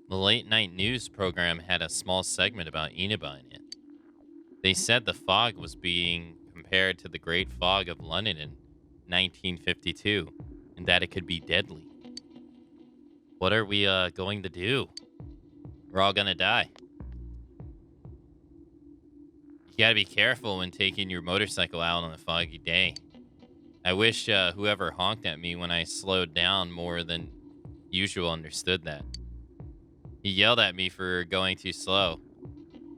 The late night news program had a small segment about Inaba in it. They said the fog was being compared to the Great Fog of London in 1952, and that it could be deadly. What are we going to do? We're all gonna die. You gotta be careful when taking your motorcycle out on a foggy day. I wish whoever honked at me when I slowed down more than usual understood that. He yelled at me for going too slow.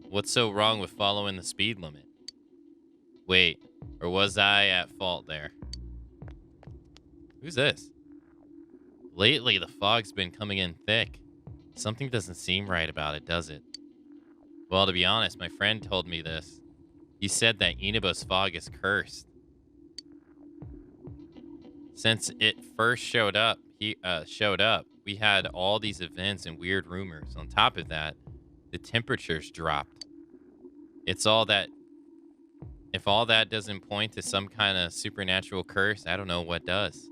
What's so wrong with following the speed limit? Wait, or was I at fault there? Who's this? Lately, the fog's been coming in thick. Something doesn't seem right about it, does it? Well, to be honest, my friend told me this. He said that Inaba's fog is cursed. Since it first showed up, we had all these events and weird rumors. On top of that, the temperatures dropped. If all that doesn't point to some kind of supernatural curse, I don't know what does.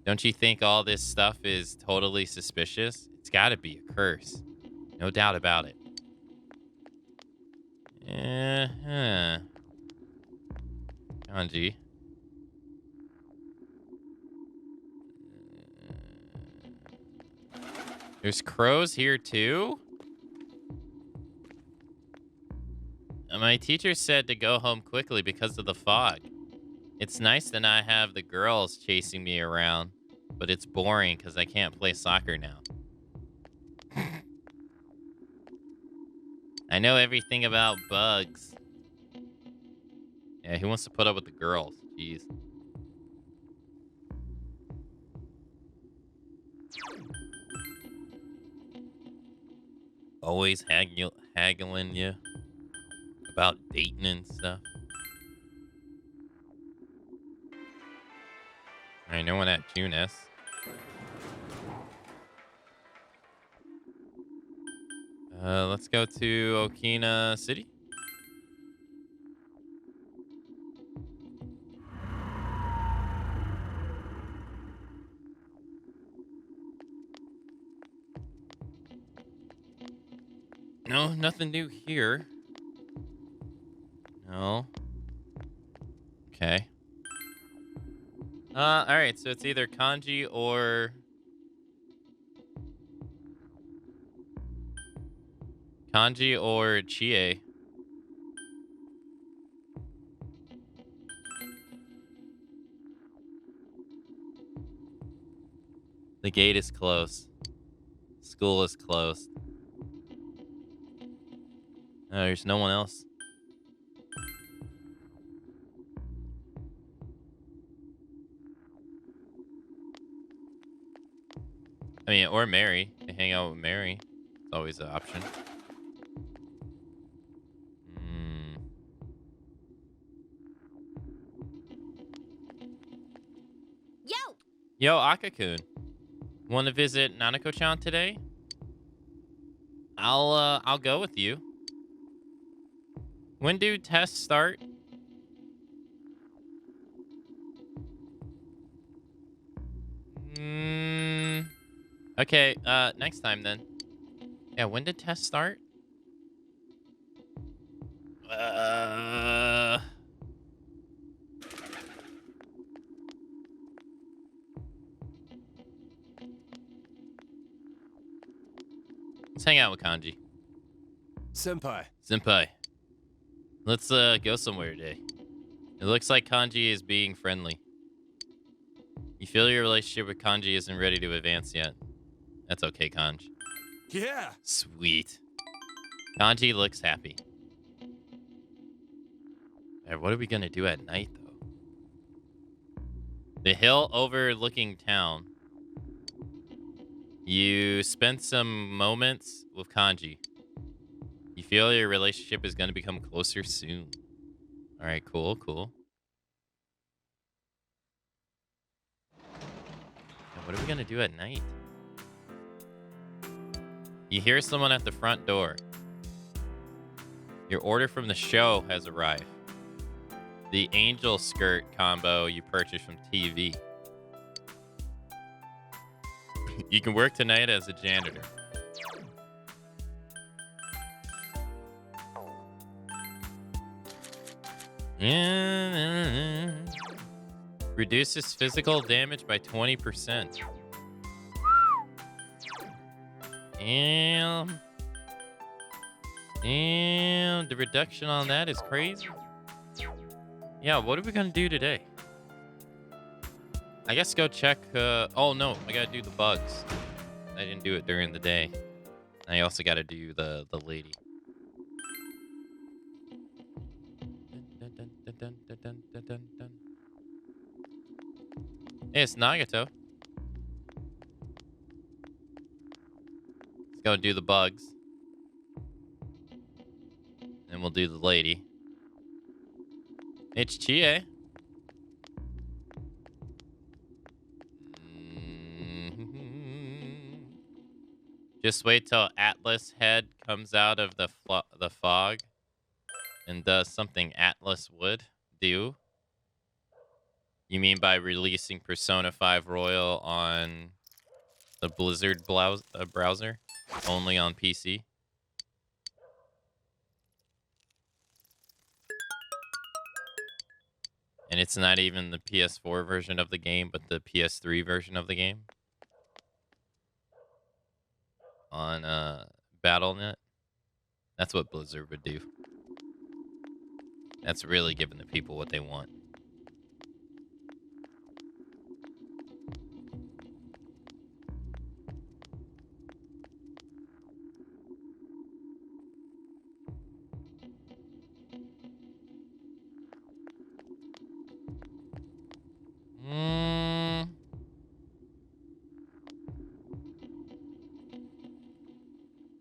Don't you think all this stuff is totally suspicious? It's got to be a curse. No doubt about it. Kanji. There's crows here too? My teacher said to go home quickly because of the fog. It's nice that I have the girls chasing me around, but it's boring because I can't play soccer now. I know everything about bugs. Yeah, who wants to put up with the girls? Jeez. Always haggling you about dating and stuff. Alright, no one at June S. Let's go to Okina City. No, nothing new here. No. Okay. Alright, so it's either Kanji or... Kanji or Chie. The gate is closed. School is closed. There's no one else. I mean, or Mary. To hang out with Mary. It's always an option. Yo! Yo, Akakun. Want to visit Nanako-chan today? I'll go with you. When do tests start? Okay, next time then. Yeah, when did tests start? Let's hang out with Kanji. Senpai. Senpai. Let's go somewhere today. It looks like Kanji is being friendly. You feel your relationship with Kanji isn't ready to advance yet. That's okay, Kanji. Yeah. Sweet. Kanji looks happy. Right, what are we gonna do at night, though? The hill overlooking town. You spent some moments with Kanji. You feel your relationship is gonna become closer soon. All right, cool, cool. Now, what are we gonna do at night? You hear someone at the front door. Your order from the show has arrived. The angel skirt combo you purchased from TV. You can work tonight as a janitor. Reduces physical damage by 20%. Damn. Damn, the reduction on that is crazy. Yeah, what are we gonna do today? I guess go check, oh no, I gotta do the bugs. I didn't do it during the day. I also gotta do the lady. Hey, it's Nagato. Let's go do the bugs. And we'll do the lady. It's Chie. Just wait till Atlas head comes out of the fog and does something Atlas would do. You mean by releasing Persona 5 Royal on the Blizzard browser? Only on PC? And it's not even the PS4 version of the game, but the PS3 version of the game? On Battle.net? That's what Blizzard would do. That's really giving the people what they want.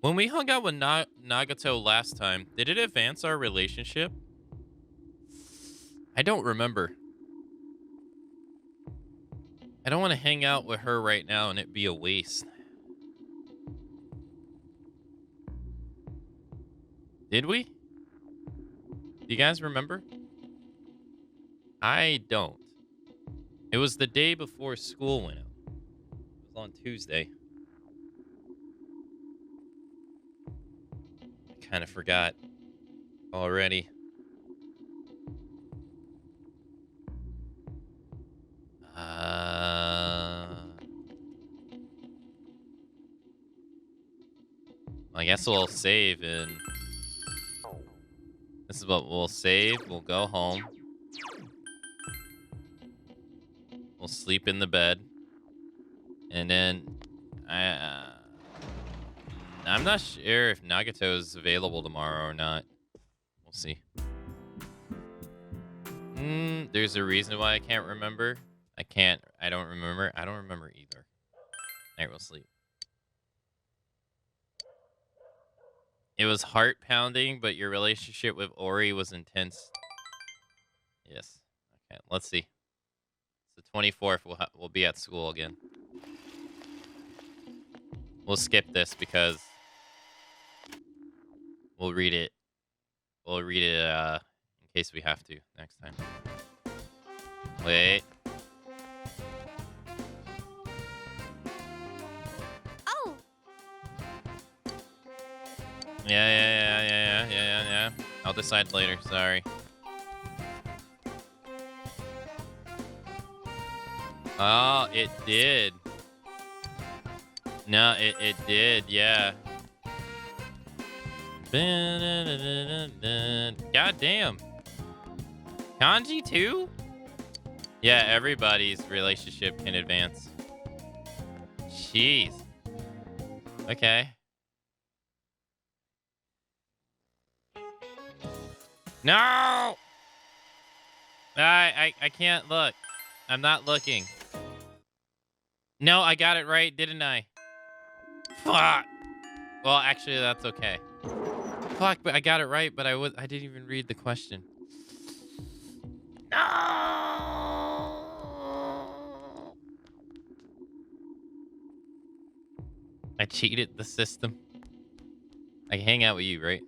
When we hung out with Nagato last time, did it advance our relationship? I don't remember. I don't want to hang out with her right now and it be a waste. Did we? Do you guys remember? I don't. It was the day before school went out. It was on Tuesday. I kind of forgot already. I guess we'll save and this is what we'll save. We'll go home. We'll sleep in the bed. And then I'm not sure if Nagato is available tomorrow or not. We'll see. There's a reason why I can't remember. I don't remember either. Alright, we'll sleep. It was heart pounding, but your relationship with Ori was intense. Yes. Okay, let's see. It's the 24th. We'll be at school again. We'll skip this because we'll read it. We'll read it in case we have to next time. Wait. Oh. Yeah. I'll decide later. Sorry. Oh, it did. No, it did. Yeah. God damn. Kanji too? Yeah, everybody's relationship can advance. Jeez. Okay. No! I can't look. I'm not looking. No, I got it right, didn't I? Fuck. Well, actually, that's okay. Fuck, but I got it right, but I didn't even read the question. No! I cheated the system. I can hang out with you, right?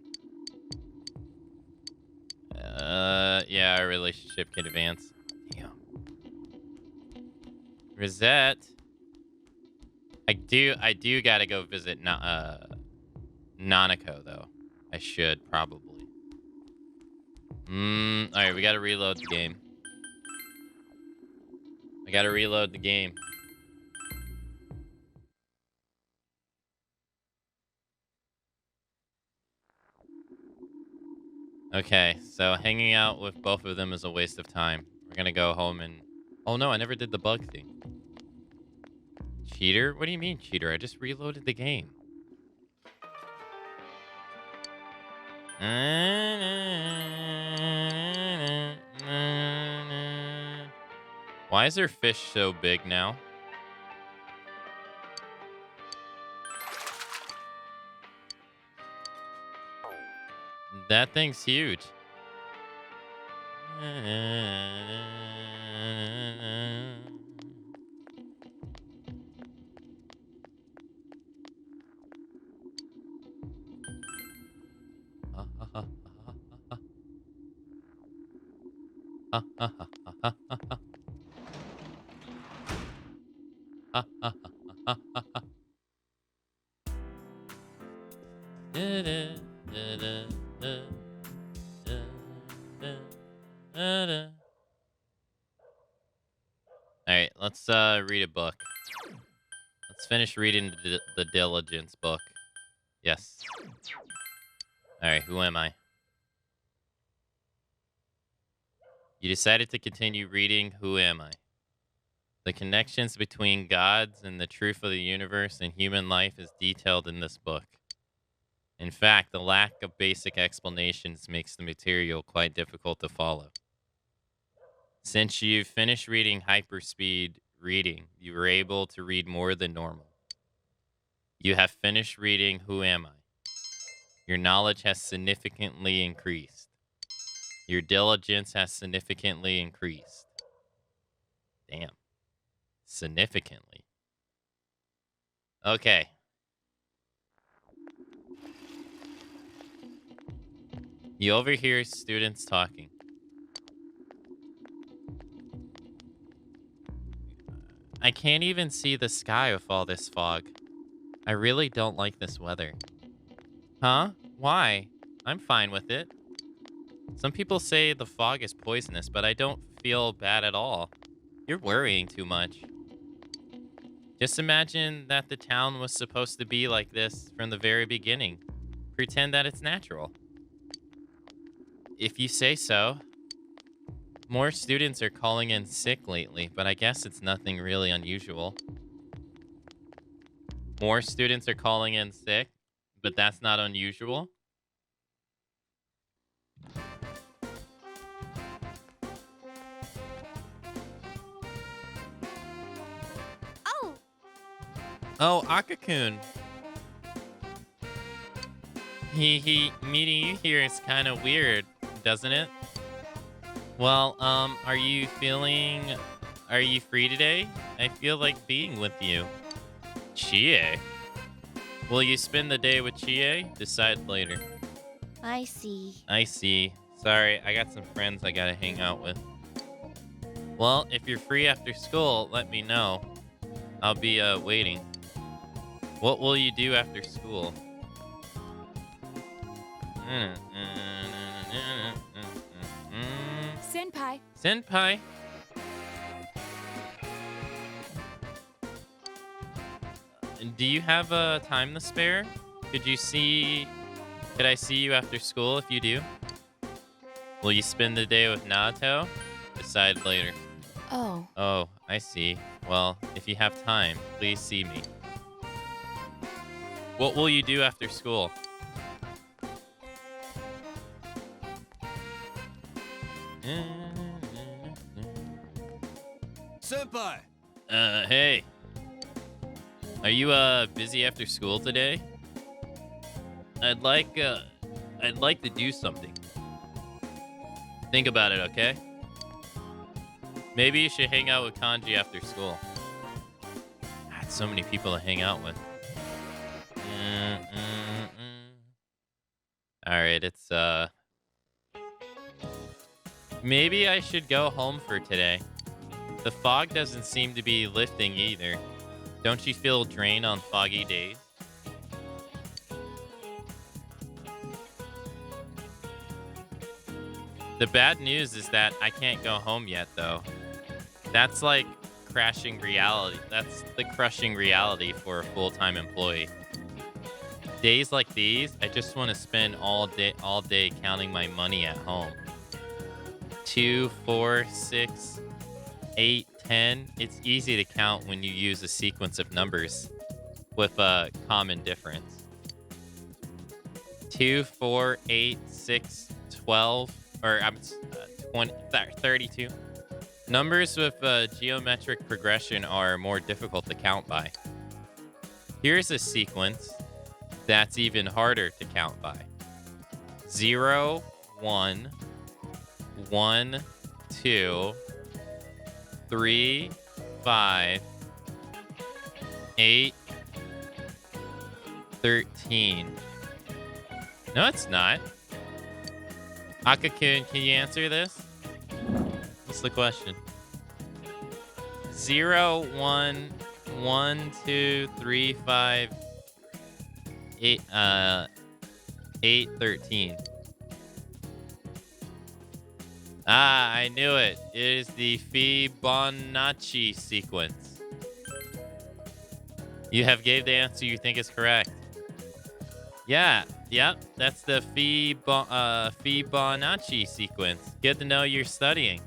Yeah, our relationship can advance. Damn. Rosette. I do gotta go visit Nanako, though. I should, probably. Alright, we gotta reload the game. I gotta reload the game. Okay, so hanging out with both of them is a waste of time. We're gonna go home and... Oh no, I never did the bug thing. Cheater? What do you mean, cheater? I just reloaded the game. Why is their fish so big now? That thing's huge. Alright, let's read a book. Let's finish reading the Diligence book. Yes. Alright, who am I? You decided to continue reading Who Am I? The connections between gods and the truth of the universe and human life is detailed in this book. In fact, the lack of basic explanations makes the material quite difficult to follow. Since you've finished reading Hyperspeed Reading, you were able to read more than normal. You have finished reading Who Am I? Your knowledge has significantly increased. Your diligence has significantly increased. Damn. Significantly. Okay. You overhear students talking. I can't even see the sky with all this fog. I really don't like this weather. Huh? Why? I'm fine with it. Some people say the fog is poisonous, but I don't feel bad at all. You're worrying too much. Just imagine that the town was supposed to be like this from the very beginning. Pretend that it's natural. If you say so. More students are calling in sick lately, but I guess it's nothing really unusual. More students are calling in sick, but that's not unusual. Oh, Akakun. Meeting you here is kind of weird, doesn't it? Well, are you free today? I feel like being with you. Chie? Will you spend the day with Chie? Decide later. I see. I see. Sorry, I got some friends I gotta hang out with. Well, if you're free after school, let me know. I'll be, waiting. What will you do after school? Senpai. Senpai. Do you have time to spare? Could I see you after school if you do? Will you spend the day with Naoto? Decide later. Oh. Oh, I see. Well, if you have time, please see me. What will you do after school? Senpai! Hey. Are you, busy after school today? I'd like to do something. Think about it, okay? Maybe you should hang out with Kanji after school. God, so many people to hang out with. Alright, it's, maybe I should go home for today. The fog doesn't seem to be lifting either. Don't you feel drained on foggy days? The bad news is that I can't go home yet, though. That's like crashing reality. That's the crushing reality for a full-time employee. Days like these, I just want to spend all day counting my money at home. 2, 4, 6, 8, 10. It's easy to count when you use a sequence of numbers with a common difference. 2, 4, 8, 6, 12, or 20, 32. Numbers with geometric progression are more difficult to count by. Here's a sequence that's even harder to count by. 0, 1, 1, 2, 3, 5, 8, 13. No, it's not. Akakun, can you answer this? What's the question? 0, 1, 1, 2, 3, 5, 8, 8, 13. Ah, I knew it. It is the Fibonacci sequence. You have gave the answer you think is correct. Yeah, yep, that's the Fibonacci sequence. Good to know you're studying.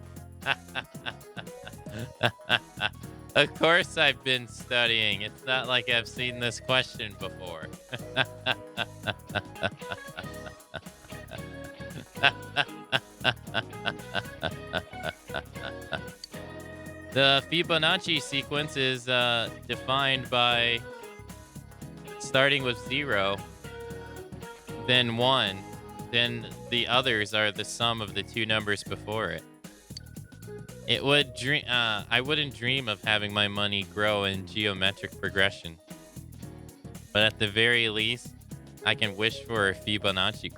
Of course I've been studying. It's not like I've seen this question before. The Fibonacci sequence is defined by starting with 0, then 1, then the others are the sum of the two numbers before it. It would dream. I wouldn't dream of having my money grow in geometric progression. But at the very least, I can wish for a Fibonacci.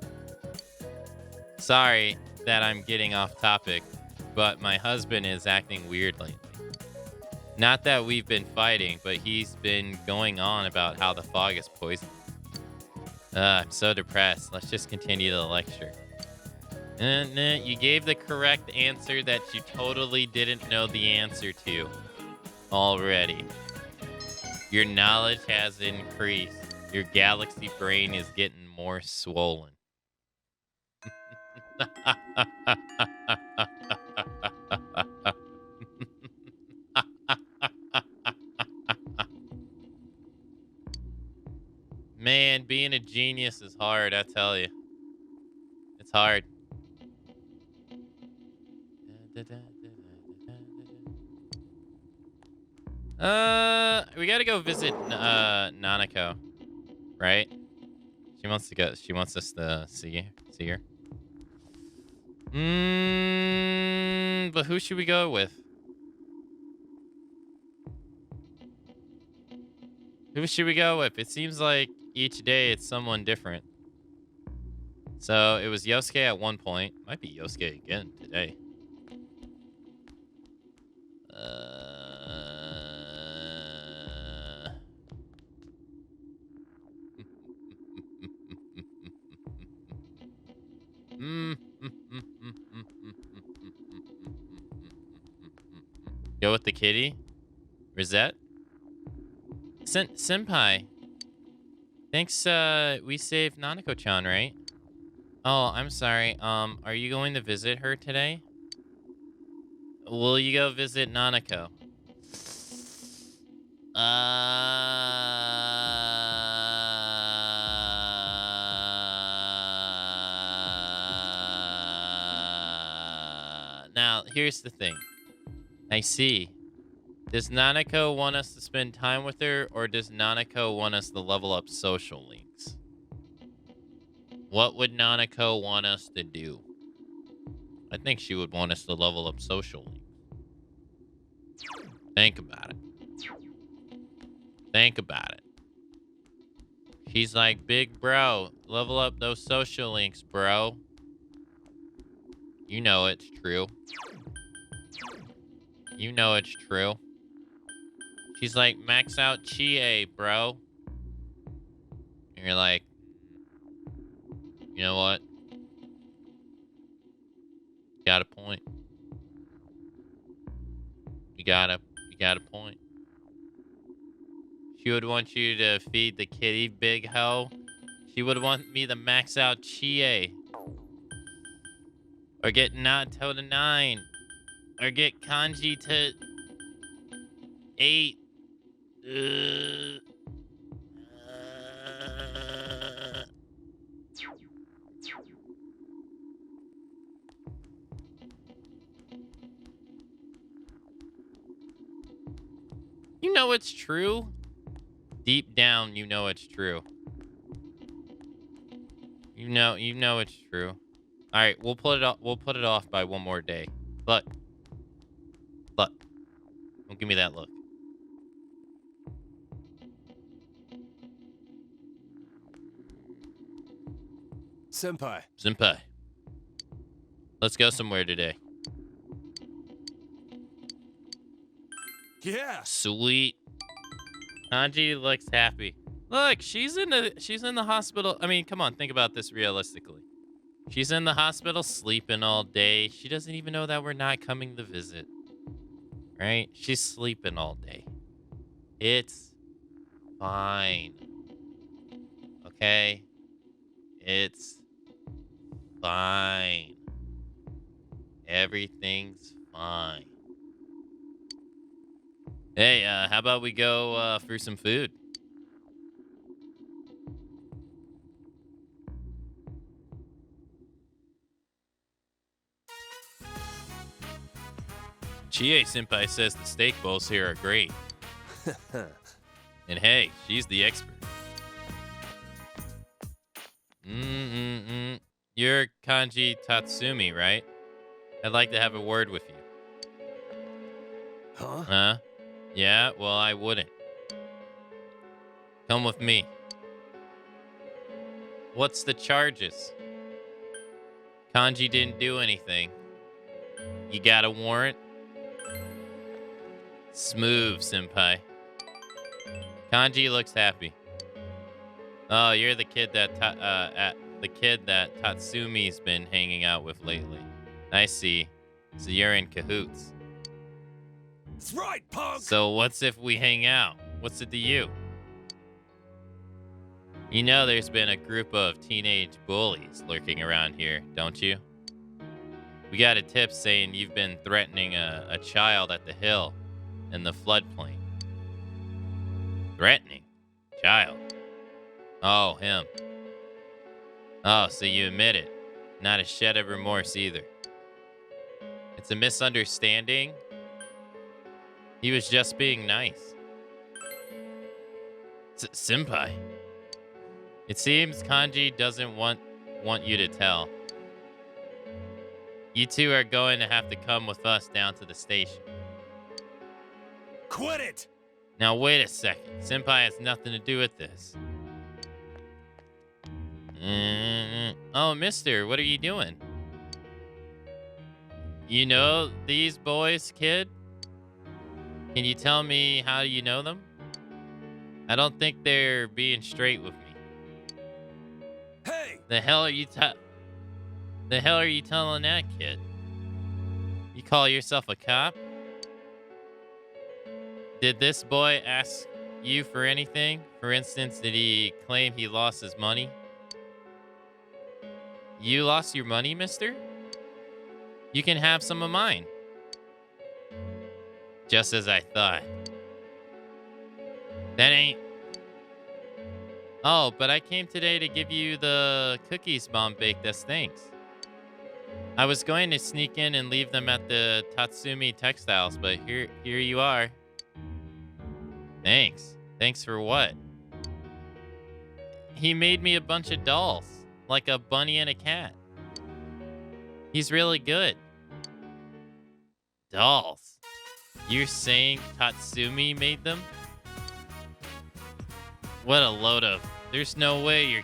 Sorry that I'm getting off topic, but my husband is acting weird lately. Not that we've been fighting, but he's been going on about how the fog is poison. I'm so depressed. Let's just continue the lecture. You gave the correct answer that you totally didn't know the answer to already. Your knowledge has increased. Your galaxy brain is getting more swollen. Man, being a genius is hard, I tell you. It's hard. We gotta go visit Nanako, right? She wants to go. She wants us to see her. But who should we go with? Who should we go with? It seems like each day it's someone different. So it was Yosuke at one point. Might be Yosuke again today. Go with the kitty? Rosette? Senpai. Thanks, we saved Nanako-chan, right? Oh, I'm sorry. Are you going to visit her today? Will you go visit Nanako? Now, here's the thing. I see. Does Nanako want us to spend time with her, or does Nanako want us to level up social links? What would Nanako want us to do? I think she would want us to level up social links. Think about it. Think about it. She's like, big bro, level up those social links, bro. You know it's true. You know it's true. She's like, max out Chie, bro. And you're like, you know what? Got a point. You got a point. She would want you to feed the kitty, big hoe. She would want me to max out Chie. Or get Nato to 9. Or get Kanji to 8. You know it's true. Deep down, you know it's true. You know it's true. All right, we'll put it off. We'll put it off by one more day. Look. Don't give me that look. Senpai. Let's go somewhere today. Yeah. Sweet. Kanji looks happy. Look, she's in the hospital. I mean, come on, think about this realistically. She's in the hospital sleeping all day. She doesn't even know that we're not coming to visit. Right? She's sleeping all day. It's fine. Okay? It's fine. Everything's fine. Hey, how about we go for some food? Chie-senpai says the steak bowls here are great. And hey, she's the expert. You're Kanji Tatsumi, right? I'd like to have a word with you. Huh? Huh? Yeah, well, I wouldn't. Come with me. What's the charges? Kanji didn't do anything. You got a warrant? Smooth, senpai. Kanji looks happy. Oh, you're the kid that Tatsumi's been hanging out with lately. I see. So you're in cahoots. That's right, punk! So what's if we hang out? What's it to you? You know there's been a group of teenage bullies lurking around here, don't you? We got a tip saying you've been threatening a child at the hill in the floodplain. Threatening? Child? Oh, him. Oh, so you admit it. Not a shed of remorse either. It's a misunderstanding. He was just being nice. Senpai. It seems Kanji doesn't want you to tell. You two are going to have to come with us down to the station. Quit it! Now wait a second. Senpai has nothing to do with this. Oh, mister, what are you doing? You know these boys, kid? Can you tell me how you know them? I don't think they're being straight with me. Hey! The hell are you telling that kid? You call yourself a cop? Did this boy ask you for anything? For instance, did he claim he lost his money? You lost your money, mister? You can have some of mine. Just as I thought. That ain't... Oh, but I came today to give you the cookies Mom baked as thanks. I was going to sneak in and leave them at the Tatsumi Textiles, but here you are. Thanks. Thanks for what? He made me a bunch of dolls, like a bunny and a cat. He's really good. Dolls? You're saying Tatsumi made them? What a load of... There's no way you're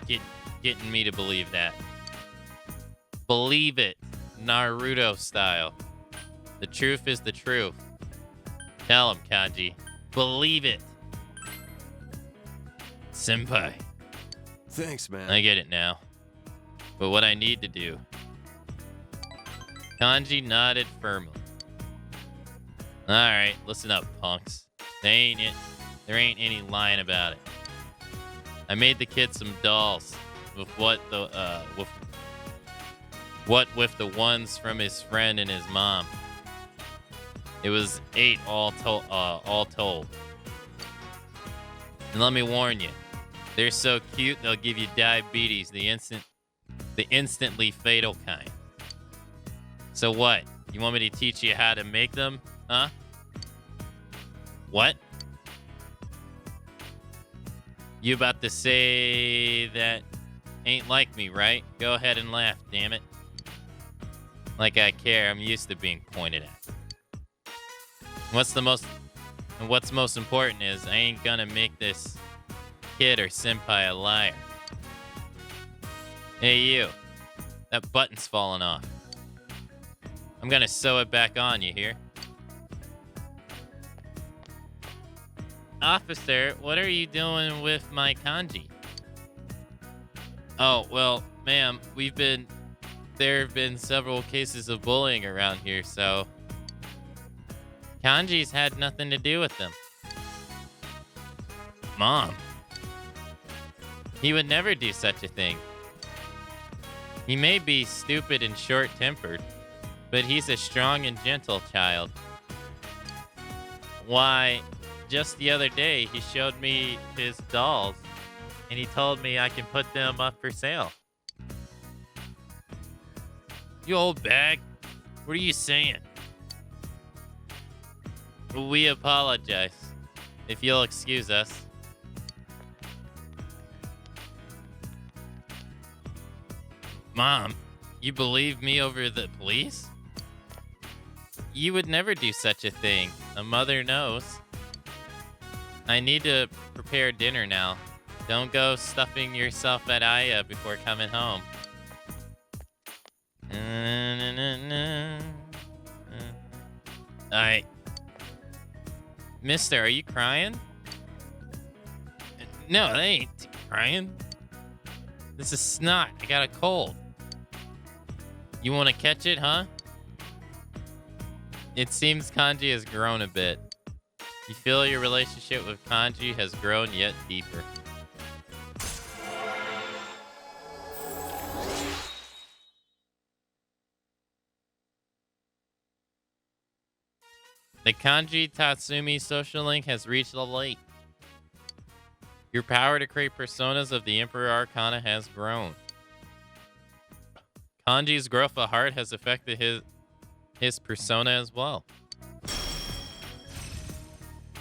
getting me to believe that. Believe it, Naruto style. The truth is the truth. Tell him, Kanji. Believe it. Senpai. Thanks, man. I get it now. But what I need to do... Kanji nodded firmly. Alright, listen up, punks. There ain't any lying about it. I made the kid some dolls with with the ones from his friend and his mom. It was 8 all told. And let me warn you, they're so cute they'll give you diabetes, the instantly fatal kind. So what? You want me to teach you how to make them? Huh? What? You about to say that ain't like me, right? Go ahead and laugh, damn it. Like I care, I'm used to being pointed at. What's most important is I ain't gonna make this kid or senpai a liar. Hey you, that button's falling off. I'm gonna sew it back on, you hear? Officer, what are you doing with my kanji? Oh, well, ma'am, there have been several cases of bullying around here, so Kanji's had nothing to do with them. Mom, he would never do such a thing. He may be stupid and short-tempered, but he's a strong and gentle child. Why, just the other day, he showed me his dolls, and he told me I can put them up for sale. You old bag, what are you saying? We apologize, if you'll excuse us. Mom, you believe me over the police? You would never do such a thing. A mother knows. I need to prepare dinner now. Don't go stuffing yourself at Aya before coming home. Alright. Mister, are you crying? No, I ain't crying. This is snot. I got a cold. You want to catch it, huh? It seems Kanji has grown a bit. You feel your relationship with Kanji has grown yet deeper. The Kanji Tatsumi social link has reached the light. Your power to create personas of the Emperor Arcana has grown. Kanji's growth of heart has affected his persona as well.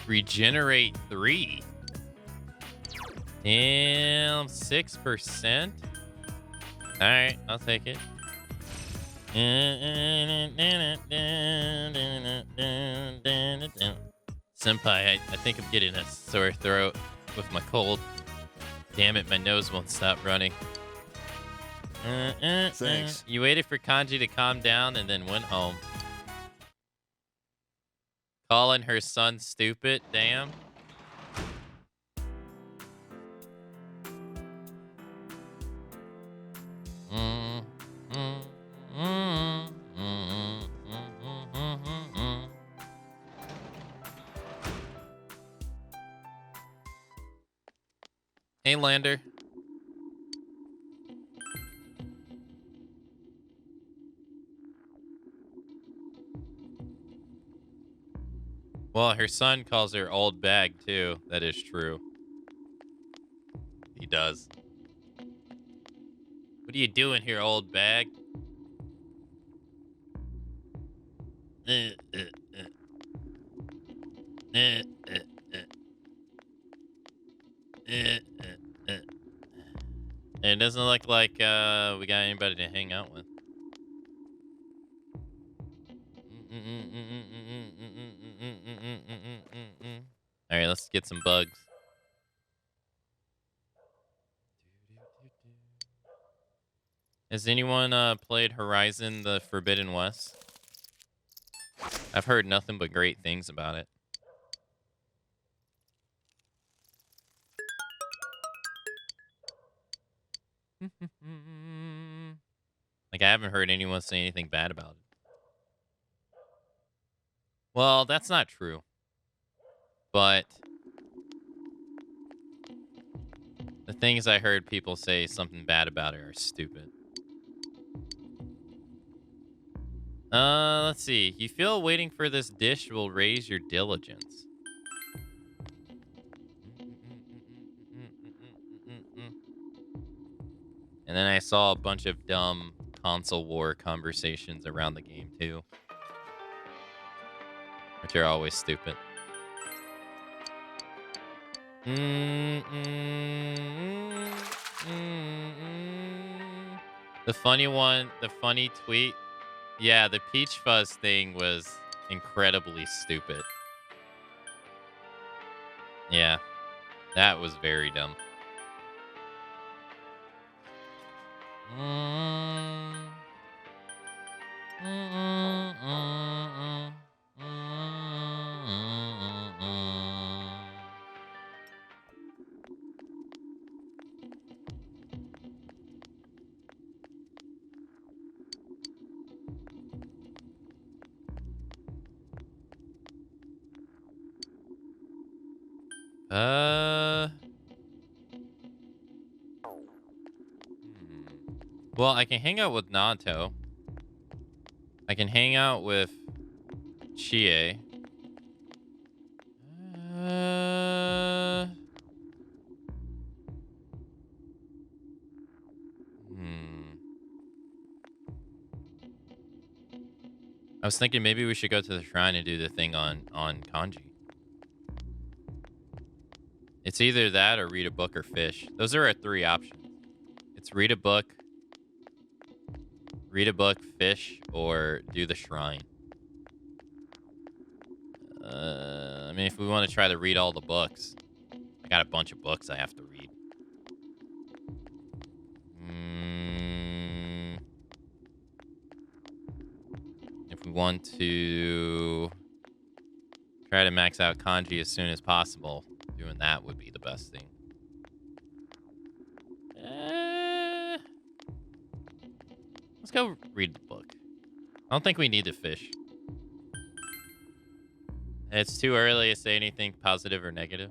Regenerate 3. Damn, 6%. Alright, I'll take it. Senpai, I think I'm getting a sore throat with my cold. Damn it, my nose won't stop running. Thanks. You waited for Kanji to calm down and then went home. Calling her son stupid, damn. Hey, Lander. Well, her son calls her old bag, too. That is true. He does. What are you doing here, old bag? It doesn't look like we got anybody to hang out with. All right, let's get some bugs. Has anyone played Horizon the Forbidden West? I've heard nothing but great things about it. Like, I haven't heard anyone say anything bad about it. Well, that's not true. But the things I heard people say something bad about it are stupid. Let's see. You feel waiting for this dish will raise your diligence. And then I saw a bunch of dumb console war conversations around the game, too. Which are always stupid. The funny tweet. Yeah, the Peach Fuzz thing was incredibly stupid. Yeah, that was very dumb. Well, I can hang out with Nato. I can hang out with Chie. I was thinking maybe we should go to the shrine and do the thing on Kanji. It's either that or read a book or fish. Those are our 3 options. It's read a book, fish, or do the shrine. I mean, if we want to try to read all the books, I got a bunch of books I have to read. If we want to try to max out kanji as soon as possible, doing that would be the best thing. Let's go read the book. I don't think we need to fish. It's too early to say anything positive or negative.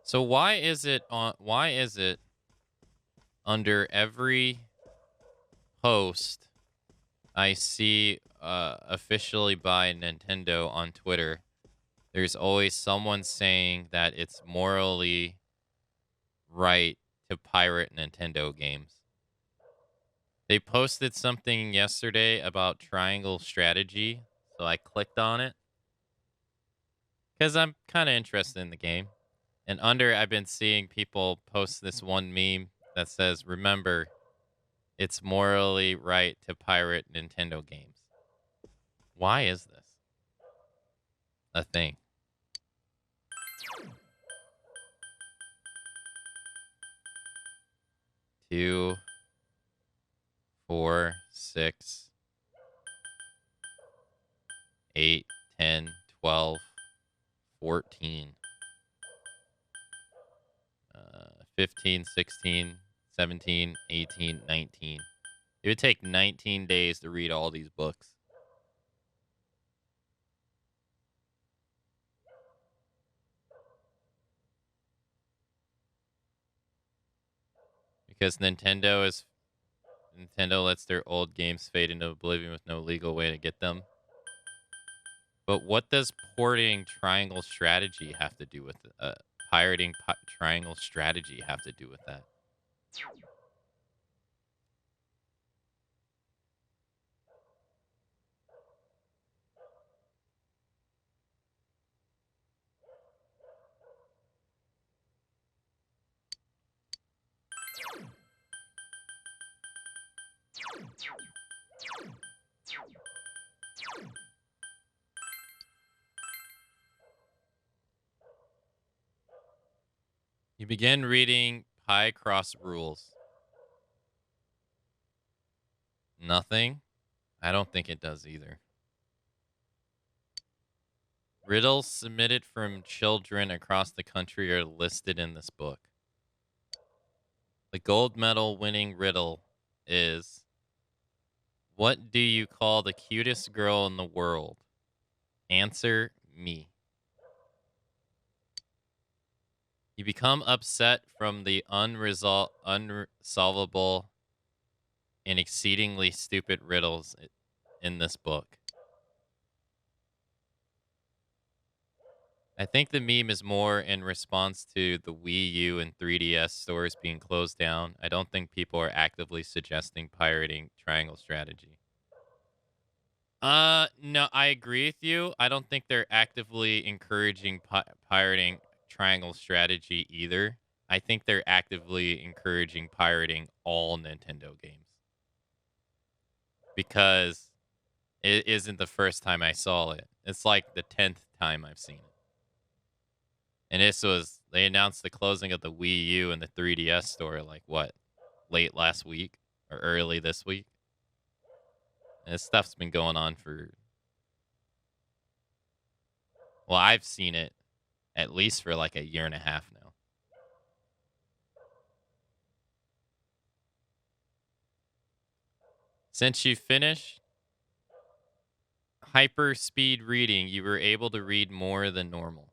So why is it under every post I see officially by Nintendo on Twitter, there's always someone saying that it's morally right to pirate Nintendo games? They posted something yesterday about triangle strategy, so I clicked on it because I'm kind of interested in the game. And under, I've been seeing people post this one meme that says, remember, it's morally right to pirate Nintendo games. Why is this a thing? Two, 4, 6, 8, 10, 12, 14, 15, 16, 17, 18, 19. It would take 19 days to read all these books. Because Nintendo lets their old games fade into oblivion with no legal way to get them. But what does porting triangle strategy have to do with pirating triangle strategy have to do with that? You begin reading Pi Cross Rules. Nothing? I don't think it does either. Riddles submitted from children across the country are listed in this book. The gold medal winning riddle is, what do you call the cutest girl in the world? Answer, me. You become upset from the unsolvable and exceedingly stupid riddles in this book. I think the meme is more in response to the Wii U and 3DS stores being closed down. I don't think people are actively suggesting pirating triangle strategy. No, I agree with you. I don't think they're actively encouraging pirating triangle strategy either. I think they're actively encouraging pirating all Nintendo games. Because it isn't the first time I saw it. It's like the 10th time I've seen it. And they announced the closing of the Wii U and the 3DS store like what? Late last week or early this week? And this stuff's been going on for... Well, I've seen it at least for like a year and a half now. Since you finished hyper speed reading, you were able to read more than normal.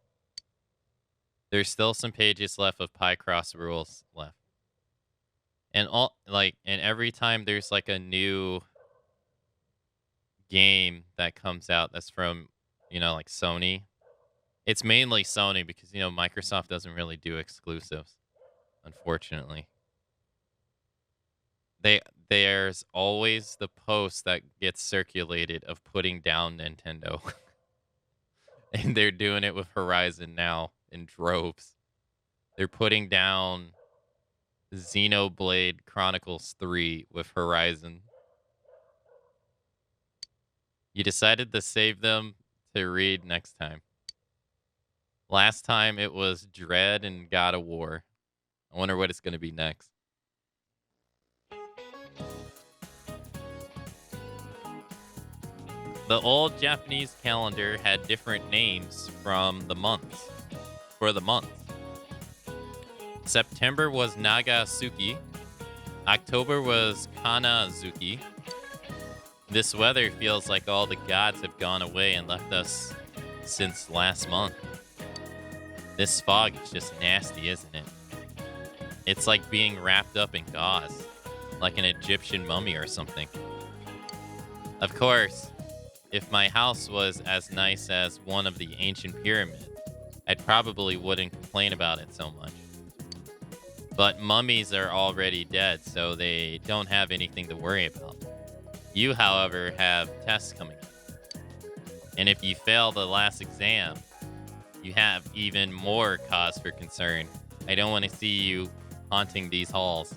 There's still some pages left of Pi Cross Rules left. And every time there's like a new game that comes out that's from, like Sony. It's mainly Sony because, Microsoft doesn't really do exclusives, unfortunately. There's always the post that gets circulated of putting down Nintendo. And they're doing it with Horizon now in droves. They're putting down Xenoblade Chronicles 3 with Horizon. You decided to save them to read next time. Last time it was Dread and God of War. I wonder what it's going to be next. The old Japanese calendar had different names from the months. For the month. September was Nagasuki. October was Kanazuki. This weather feels like all the gods have gone away and left us since last month. This fog is just nasty, isn't it? It's like being wrapped up in gauze, like an Egyptian mummy or something. Of course, if my house was as nice as one of the ancient pyramids, I probably wouldn't complain about it so much. But mummies are already dead, so they don't have anything to worry about. You, however, have tests coming up. And if you fail the last exam, you have even more cause for concern. I don't want to see you haunting these halls.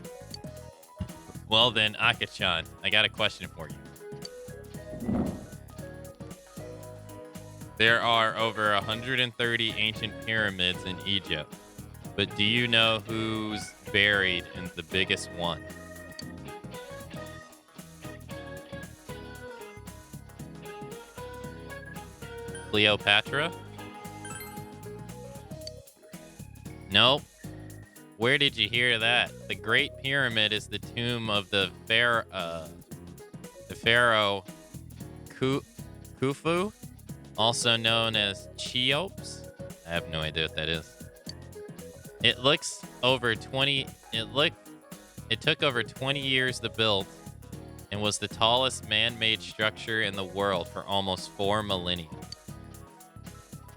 Well then, Akachan, I got a question for you. There are over 130 ancient pyramids in Egypt, but do you know who's buried in the biggest one? Cleopatra? Nope. Where did you hear that? The Great Pyramid is the tomb of the pharaoh Khufu, also known as Cheops. I have no idea what that is. It took over 20 years to build and was the tallest man-made structure in the world for almost 4 millennia.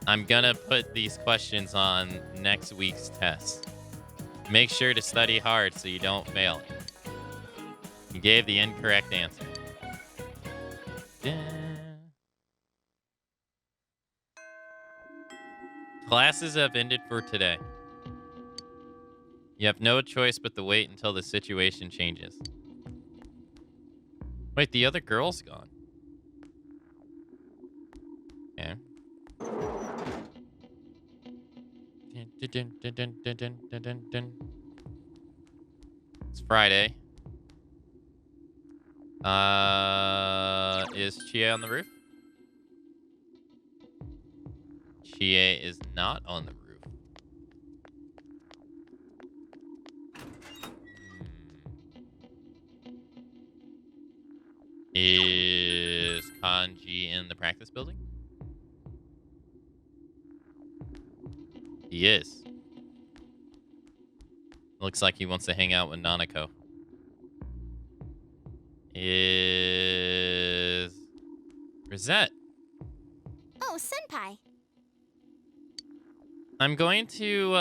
I'm gonna put these questions on next week's test. Make sure to study hard so you don't fail it. You gave the incorrect answer. Classes have ended for today. You have no choice but to wait until the situation changes. Wait, the other girl's gone. Okay. It's Friday. Is Chie on the roof? Chie is not on the roof. Is Kanji in the practice building? He is. Looks like he wants to hang out with Nanako. Is Rosette? Oh, Senpai. I'm going to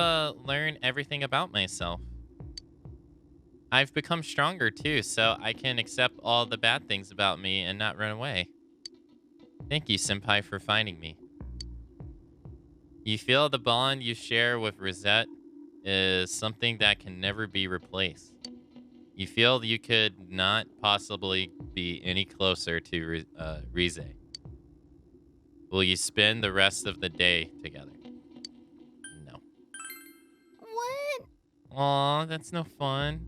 learn everything about myself. I've become stronger too, so I can accept all the bad things about me and not run away. Thank you, Senpai, for finding me. You feel the bond you share with Rosette is something that can never be replaced. You feel you could not possibly be any closer to Rize. Will you spend the rest of the day together? No. What? Aw, that's no fun.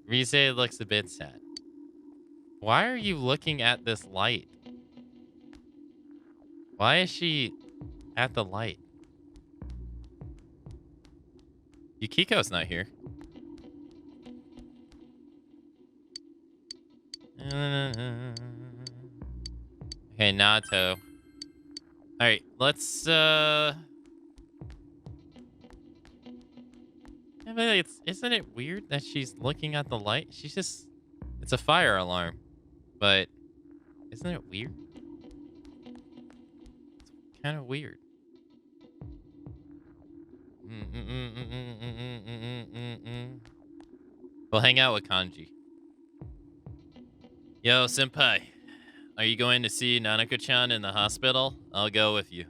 Rize looks a bit sad. Why are you looking at this light? Why is she at the light? Yukiko's not here. Okay, Nato. Alright, let's Yeah, but isn't it weird that she's looking at the light? It's a fire alarm. But isn't it weird? It's kind of weird. We'll hang out with Kanji. Yo, Senpai. Are you going to see Nanako-chan in the hospital? I'll go with you.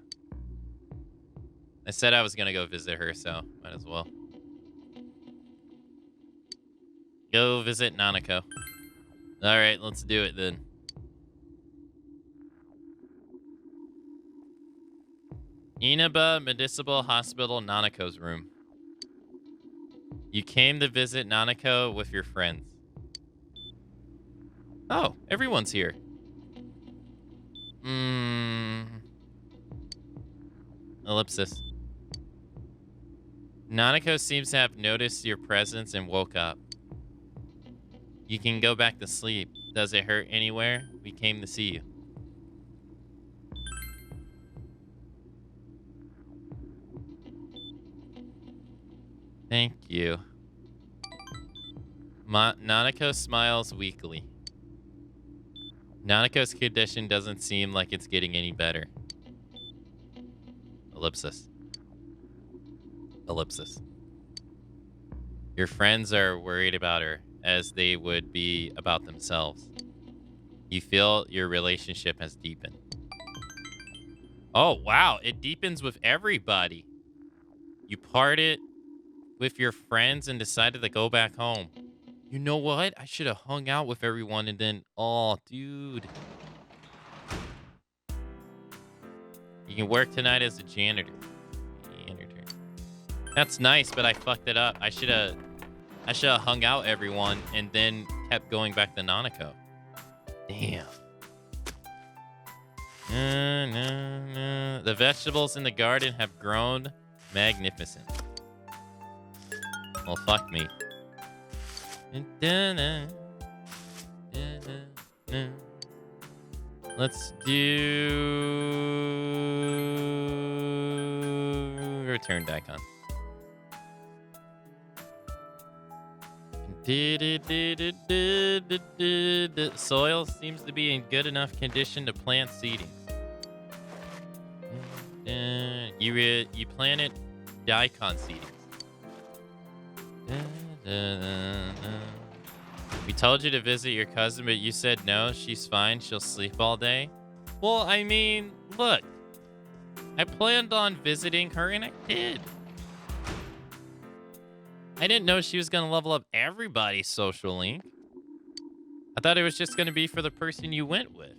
I said I was gonna go visit her, so might as well. Go visit Nanako. Alright, let's do it then. Inaba Municipal Hospital, Nanako's room. You came to visit Nanako with your friends. Oh, everyone's here. Ellipsis. Nanako seems to have noticed your presence and woke up. You can go back to sleep. Does it hurt anywhere? We came to see you. Thank you. Nanako smiles weakly. Nanako's condition doesn't seem like it's getting any better. Ellipsis. Ellipsis. Your friends are worried about her, as they would be about themselves. You feel your relationship has deepened. Oh, wow. It deepens with everybody. You parted with your friends and decided to go back home. You know what? I should have hung out with everyone and then... Oh, dude. You can work tonight as a janitor. That's nice, but I fucked it up. I should have hung out everyone and then kept going back to Nanako. Damn. The vegetables in the garden have grown magnificent. Well, fuck me. Let's do... Return Daikon. The soil seems to be in good enough condition to plant seedings. You planted daikon seedings. We told you to visit your cousin, but you said no. She's fine. She'll sleep all day. Well, I mean, look. I planned on visiting her, and I did. I didn't know she was going to level up everybody's social link. I thought it was just going to be for the person you went with.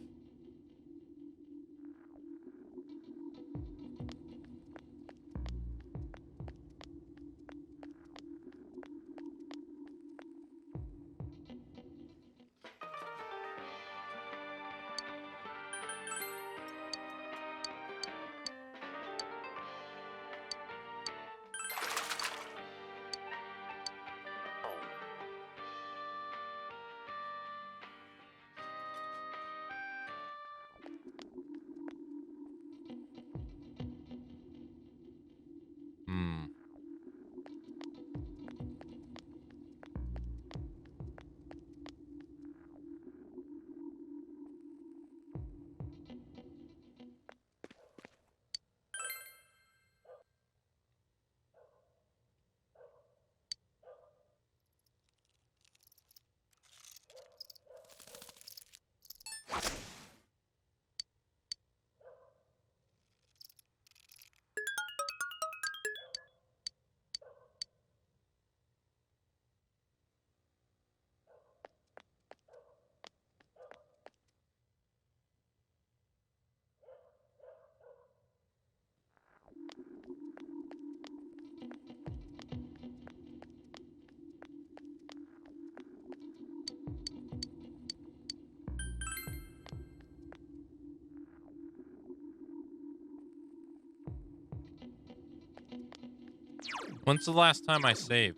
When's the last time I saved?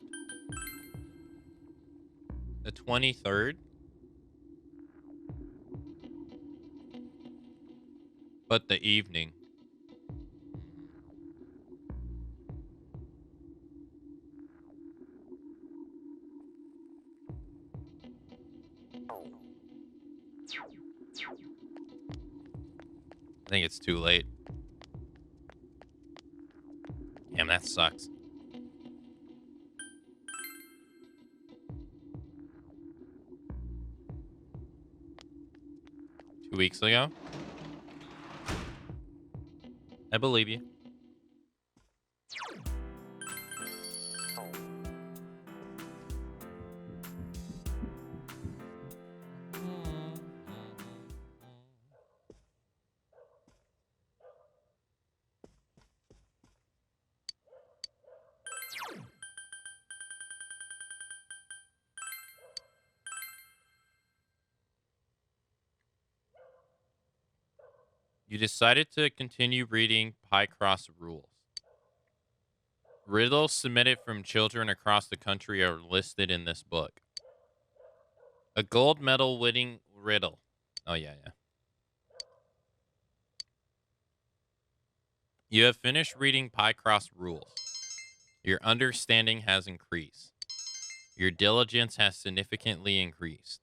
The 23rd? But the evening. I think it's too late. Damn, that sucks. Two weeks ago? I believe you. You decided to continue reading Pycross Rules. Riddles submitted from children across the country are listed in this book. A gold medal winning riddle. Oh, yeah. You have finished reading Pycross Rules. Your understanding has increased. Your diligence has significantly increased.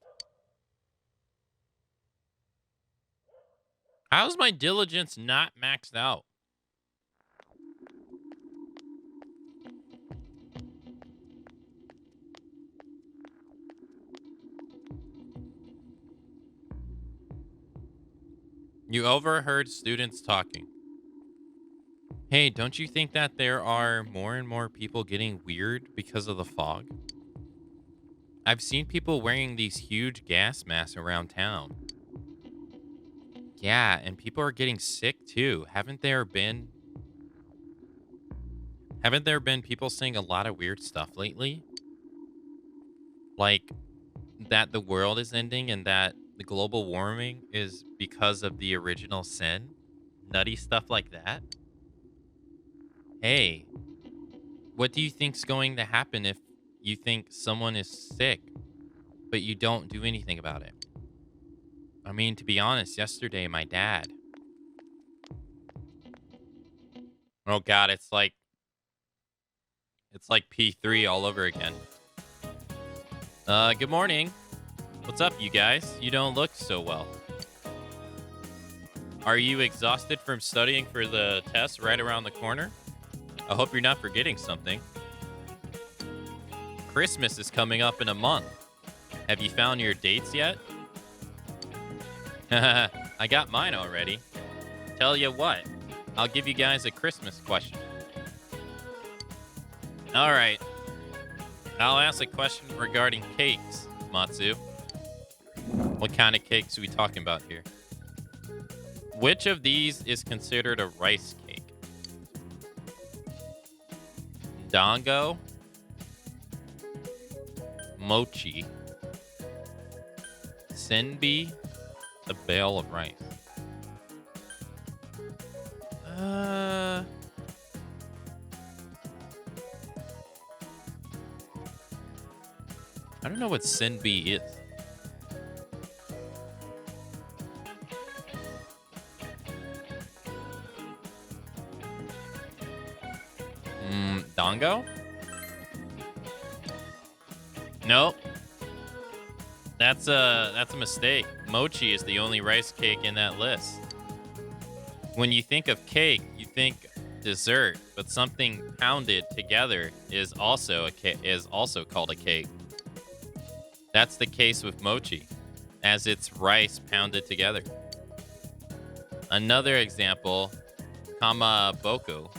How's my diligence not maxed out? You overheard students talking. Hey, don't you think that there are more and more people getting weird because of the fog? I've seen people wearing these huge gas masks around town. Yeah, and people are getting sick too. Haven't there been people saying a lot of weird stuff lately? Like that the world is ending and that the global warming is because of the original sin? Nutty stuff like that? Hey, what do you think's going to happen if you think someone is sick, but you don't do anything about it? I mean, to be honest, yesterday my dad. Oh God, it's like P3 all over again. Good morning. What's up, you guys? You don't look so well. Are you exhausted from studying for the test right around the corner? I hope you're not forgetting something. Christmas is coming up in a month. Have you found your dates yet? I got mine already. Tell you what, I'll give you guys a Christmas question. All right. I'll ask a question regarding cakes, Matsu. What kind of cakes are we talking about here? Which of these is considered a rice cake? Dango, mochi, senbi, a bale of rice. I don't know what senbi is. Dango? Nope. That's a mistake. Mochi is the only rice cake in that list. When you think of cake, you think dessert, but something pounded together is also called a cake. That's the case with mochi, as it's rice pounded together. Another example, kamaboko,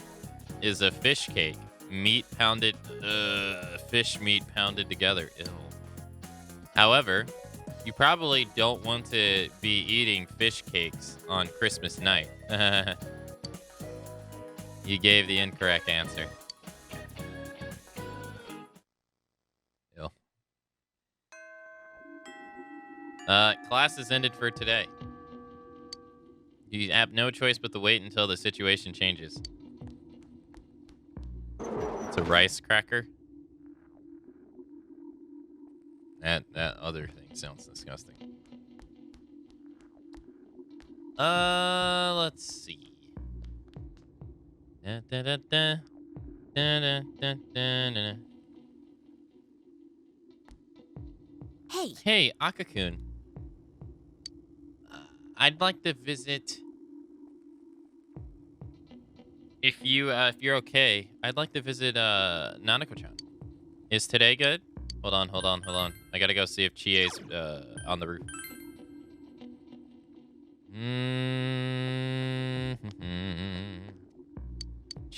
is a fish cake. Fish meat pounded together. Ew. However, you probably don't want to be eating fish cakes on Christmas night. You gave the incorrect answer. Ew. Class is ended for today. You have no choice but to wait until the situation changes. It's a rice cracker. That other thing sounds disgusting. Let's see. Da, da, da, da. Da, da, da, da, da. Hey, Akakun. I'd like to visit. If you're okay, I'd like to visit Nanako-chan. Is today good? Hold on. I gotta go see if Chie's on the roof.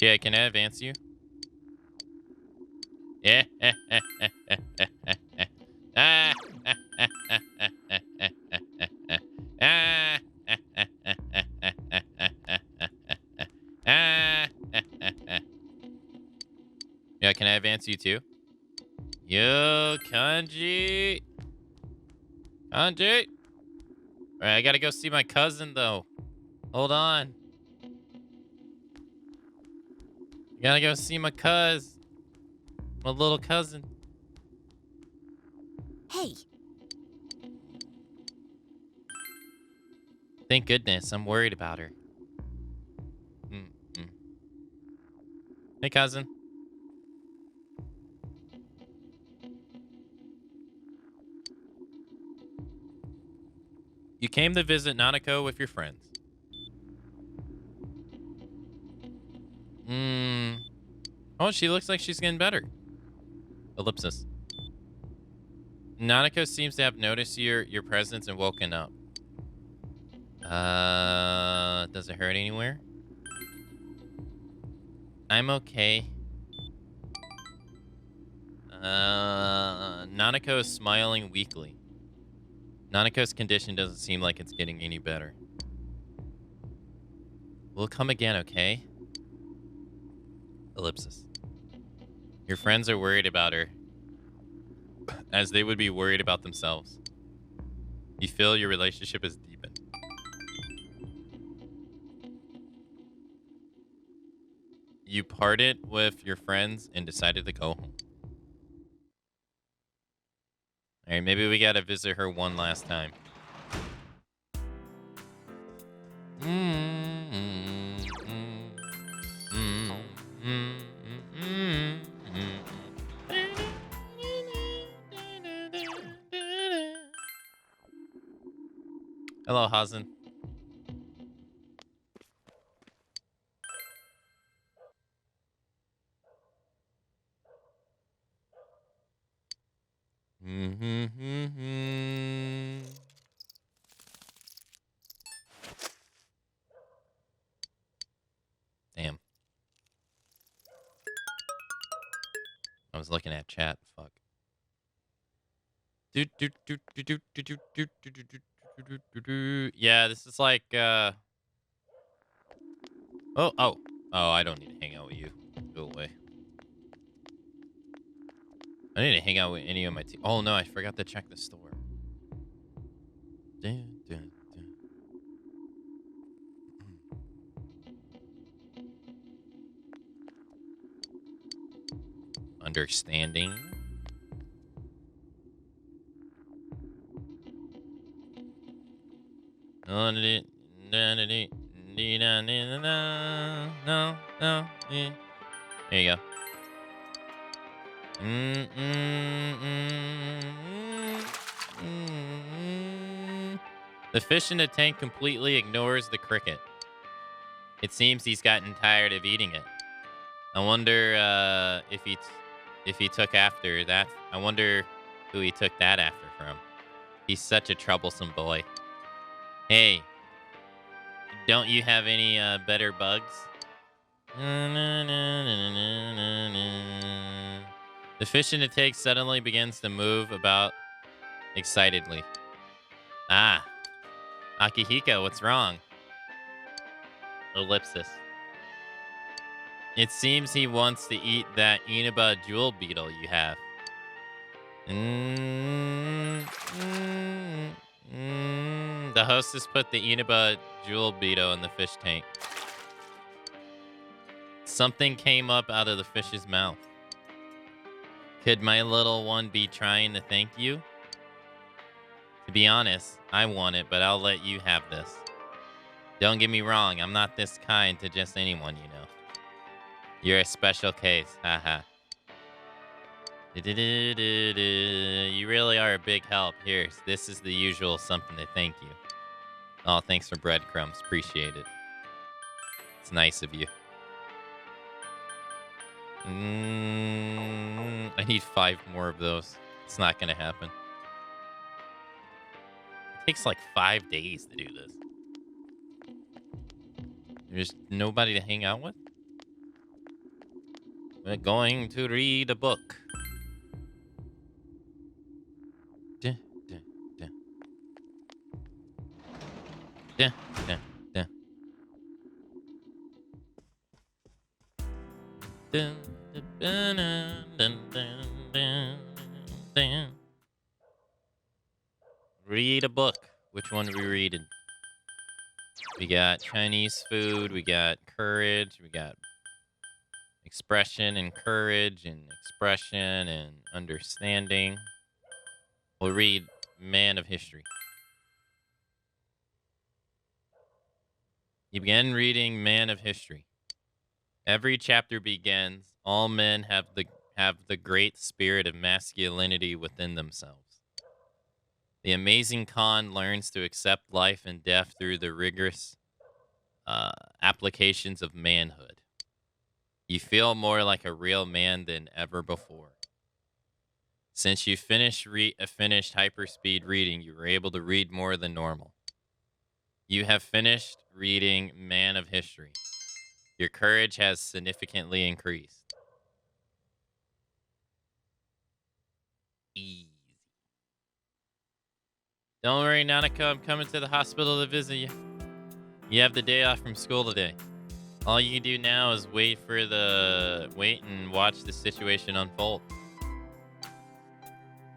Chia, can I advance you? Yeah. Yeah, can I advance you too? Yo, Kanji. Kanji. All right, I gotta go see my cousin though. Hold on. I gotta go see my my little cousin. Hey, Thank goodness, I'm worried about her. Mm-mm. Hey, cousin. You came to visit Nanako with your friends. Oh, she looks like she's getting better. Ellipsis. Nanako seems to have noticed your presence and woken up. Does it hurt anywhere? I'm okay. Nanako is smiling weakly. Nanako's condition doesn't seem like it's getting any better. We'll come again, okay? Ellipsis. Your friends are worried about her, as they would be worried about themselves. You feel your relationship is deepened. You parted with your friends and decided to go home. Alright, maybe we gotta visit her one last time. Hello, Hazen. Damn. I was looking at chat. Fuck. Yeah, this is like, Oh, I don't need to hang out with you. Go away. I need to hang out with any of my team. Oh, no, I forgot to check the store. Understanding. No. There you go. The fish in the tank completely ignores the cricket. It seems he's gotten tired of eating it. I wonder if he took after that. I wonder who he took that after from. He's such a troublesome boy. Hey, don't you have any better bugs? The fish in the tank suddenly begins to move about excitedly. Ah, Akihiko, what's wrong? Ellipsis. It seems he wants to eat that Inaba jewel beetle you have. The hostess put the Inaba jewel beetle in the fish tank. Something came up out of the fish's mouth. Could my little one be trying to thank you? To be honest, I want it, but I'll let you have this. Don't get me wrong, I'm not this kind to just anyone, you know. You're a special case, haha. You really are a big help. Here, this is the usual something to thank you. Oh, thanks for breadcrumbs. Appreciate it. It's nice of you. I need 5 more of those. It's not gonna happen. It takes like 5 days to do this. There's nobody to hang out with? We're going to read a book. Dun, dun, dun. Dun, dun, dun. Dun, dun, dun, dun, dun, dun, dun. Read a book. Which one are we reading? We got Chinese food, we got courage, we got expression and courage and expression and understanding. We'll read Man of History. You begin reading Man of History. Every chapter begins, all men have the great spirit of masculinity within themselves. The amazing Khan learns to accept life and death through the rigorous applications of manhood. You feel more like a real man than ever before. Since you finished hyperspeed reading, you were able to read more than normal. You have finished reading Man of History. Your courage has significantly increased. Easy. Don't worry, Nanako, I'm coming to the hospital to visit you. You have the day off from school today. All you can do now is wait and watch the situation unfold.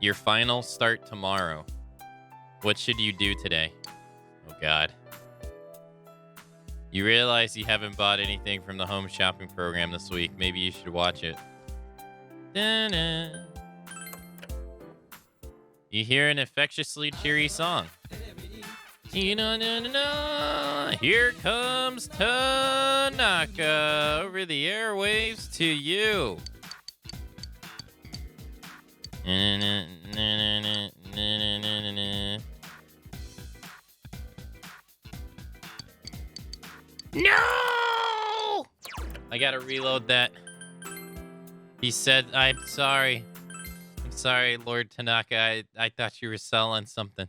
Your finals start tomorrow. What should you do today? Oh, God. You realize you haven't bought anything from the home shopping program this week. Maybe you should watch it. Da-na. You hear an infectiously cheery song. Here comes Tanaka over the airwaves to you. No! I gotta reload that. He said, I'm sorry. I'm sorry, Lord Tanaka. I thought you were selling something.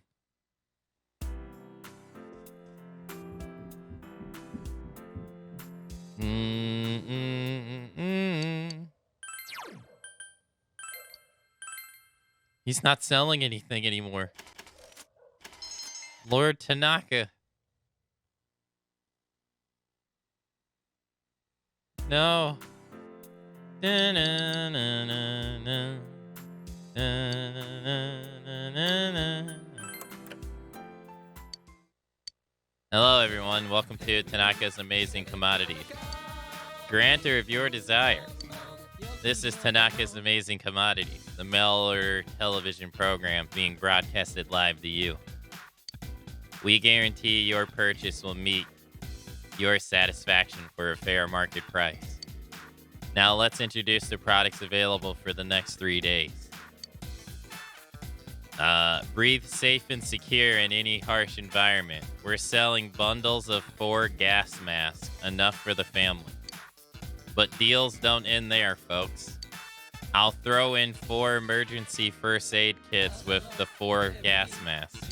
He's not selling anything anymore. Lord Tanaka. No. Hello, everyone. Welcome to Tanaka's Amazing Commodities. Granter of your desire. This is Tanaka's Amazing Commodities, the mail-order television program being broadcasted live to you. We guarantee your purchase will meet your satisfaction for a fair market price. Now let's introduce the products available for the next 3 days. Breathe safe and secure in any harsh environment. We're selling bundles of 4 gas masks, enough for the family. But deals don't end there, folks. I'll throw in 4 emergency first aid kits with the 4 gas masks.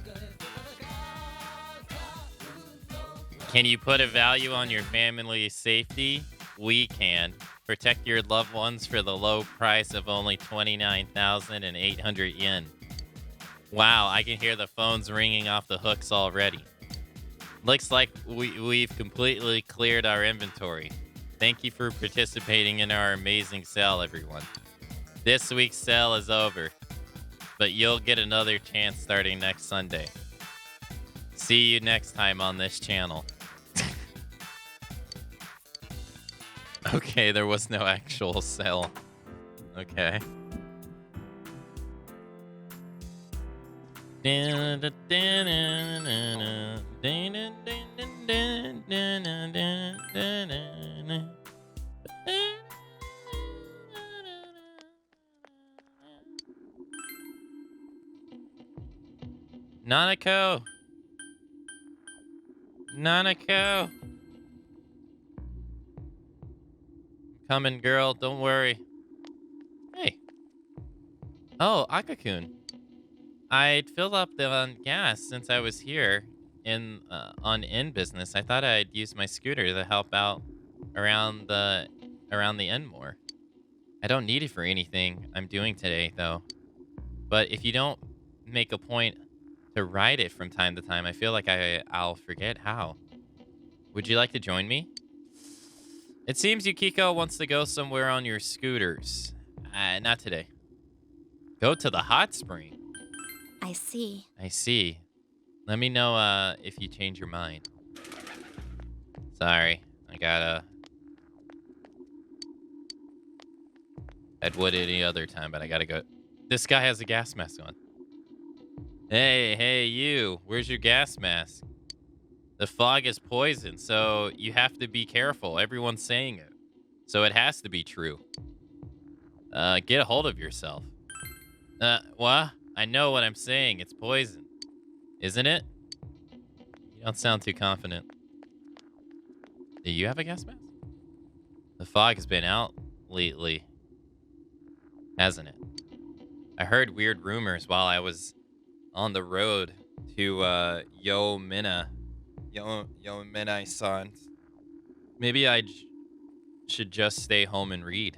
Can you put a value on your family's safety? We can. Protect your loved ones for the low price of only 29,800 yen. Wow, I can hear the phones ringing off the hooks already. Looks like we've completely cleared our inventory. Thank you for participating in our amazing sale, everyone. This week's sale is over, but you'll get another chance starting next Sunday. See you next time on this channel. Okay, there was no actual sale. Okay. Nanako! Nanako! Coming, girl. Don't worry. Hey. Oh, Akakun. I'd filled up the gas since I was here on in business. I thought I'd use my scooter to help out around the inn more. I don't need it for anything I'm doing today, though. But if you don't make a point to ride it from time to time, I feel like I'll forget how. Would you like to join me? It seems Yukiko wants to go somewhere on your scooters. Not today. Go to the hot spring. I see. I see. Let me know if you change your mind. Sorry, I gotta. I'd would any other time, but I gotta go. This guy has a gas mask on. Hey, you. Where's your gas mask? The fog is poison, so you have to be careful. Everyone's saying it. So it has to be true. Get a hold of yourself. What? I know what I'm saying. It's poison. Isn't it? You don't sound too confident. Do you have a gas mask? The fog has been out lately, hasn't it? I heard weird rumors while I was on the road to Yomenai-san. Maybe I should just stay home and read.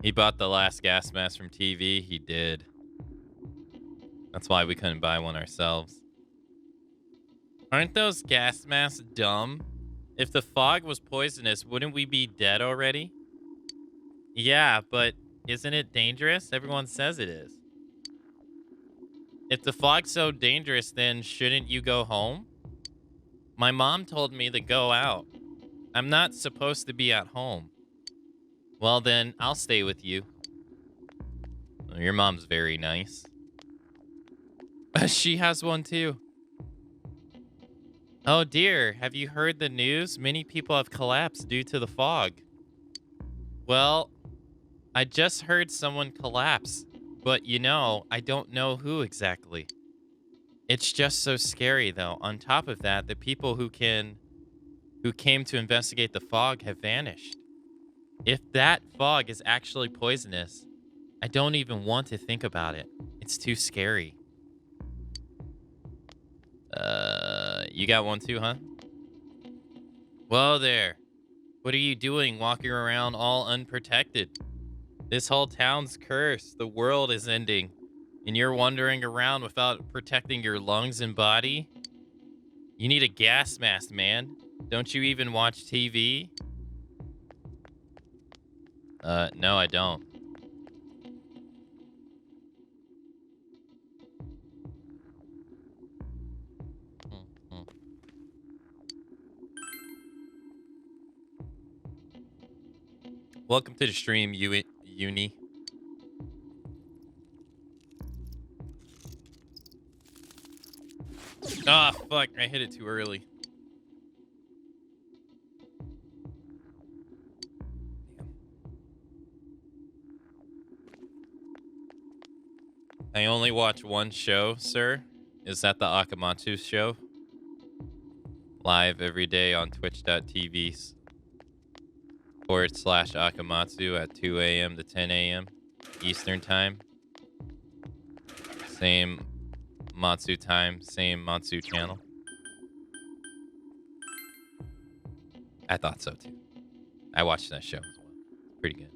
He bought the last gas mask from TV. He did. That's why we couldn't buy one ourselves. Aren't those gas masks dumb? If the fog was poisonous, wouldn't we be dead already? Yeah, but isn't it dangerous? Everyone says it is. If the fog's so dangerous, then shouldn't you go home? My mom told me to go out. I'm not supposed to be at home. Well, then I'll stay with you. Well, your mom's very nice. She has one too. Oh dear, have you heard the news? Many people have collapsed due to the fog. Well, I just heard someone collapse, but you know, I don't know who exactly. It's just so scary though. On top of that, the people who came to investigate the fog have vanished. If that fog is actually poisonous, I don't even want to think about it. It's too scary. You got one too, huh? Whoa there. What are you doing walking around all unprotected? This whole town's cursed. The world is ending. And you're wandering around without protecting your lungs and body? You need a gas mask, man. Don't you even watch TV? No, I don't. Welcome to the stream, Uni. Ah, fuck. I hit it too early. I only watch one show, sir. Is that the Akamatzu show? Live every day on twitch.tv/Akamatzu at 2 a.m. to 10 a.m. Eastern Time. Same Matsu time, same Matsu channel. I thought so too. I watched that show as well. Pretty good.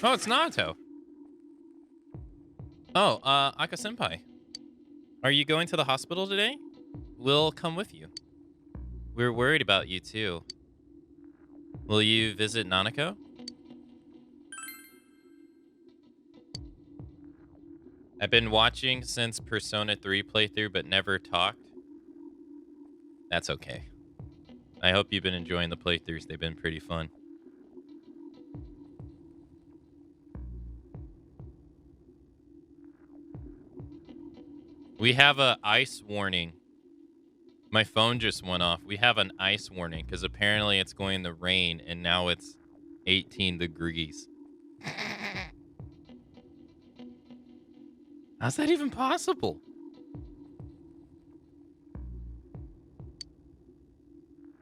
Oh, it's Naruto. Oh, Aka-senpai. Are you going to the hospital today? We'll come with you. We're worried about you, too. Will you visit Nanako? I've been watching since Persona 3 playthrough, but never talked. That's okay. I hope you've been enjoying the playthroughs. They've been pretty fun. We have a ice warning. My phone just went off. We have an ice warning because apparently it's going to rain and now it's 18 degrees. How's that even possible?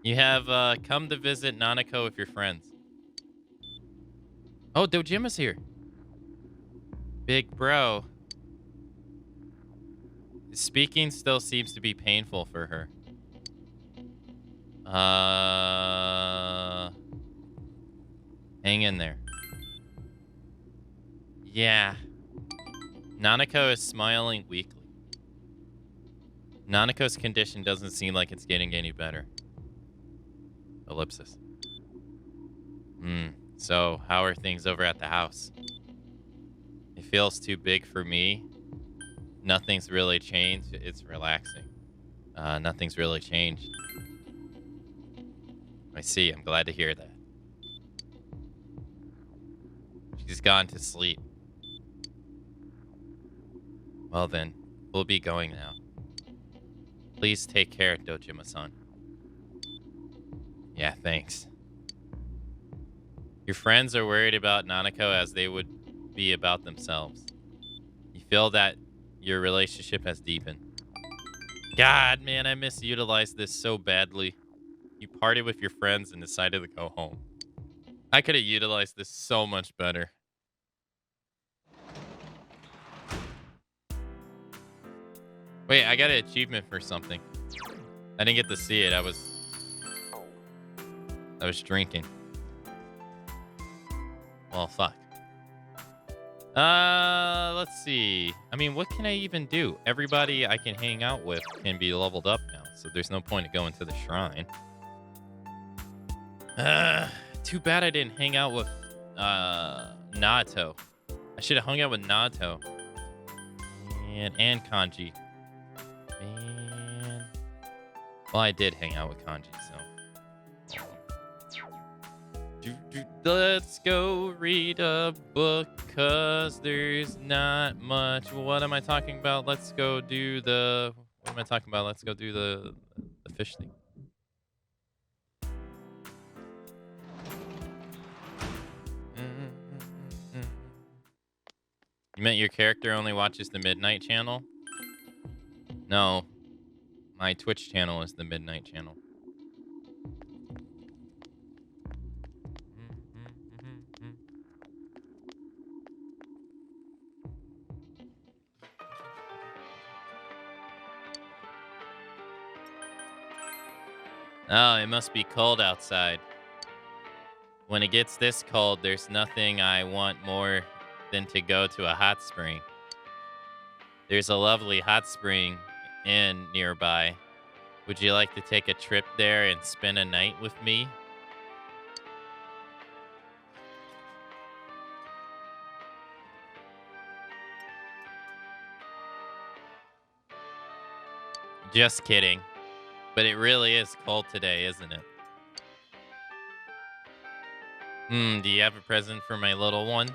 You have come to visit Nanako with your friends. Oh, Dojima's here. Big bro. Speaking still seems to be painful for her. Hang in there. Yeah. Nanako is smiling weakly. Nanako's condition doesn't seem like it's getting any better. Ellipsis. So, how are things over at the house? It feels too big for me. Nothing's really changed. It's relaxing. Nothing's really changed. I see. I'm glad to hear that. She's gone to sleep. Well then, we'll be going now. Please take care, Dojima-san. Yeah, thanks. Your friends are worried about Nanako as they would be about themselves. You feel that your relationship has deepened. God, man, I misutilized this so badly. You partied with your friends and decided to go home. I could have utilized this so much better. Wait, I got an achievement for something. I didn't get to see it. I was drinking. Well, fuck. Let's see. I mean, what can I even do? Everybody I can hang out with can be leveled up now, so there's no point in going to the shrine. Too bad I didn't hang out with Naoto. I should have hung out with Naoto. And Kanji. Man. Well, I did hang out with Kanji, so. Let's go read a book, cause there's not much. What am I talking about? Let's go do the... What am I talking about? Let's go do the fish thing. You meant your character only watches the Midnight Channel? No. My Twitch channel is the Midnight Channel. Oh, it must be cold outside. When it gets this cold, there's nothing I want more than to go to a hot spring. There's a lovely hot spring inn nearby. Would you like to take a trip there and spend a night with me? Just kidding. But it really is cold today, isn't it? Do you have a present for my little one?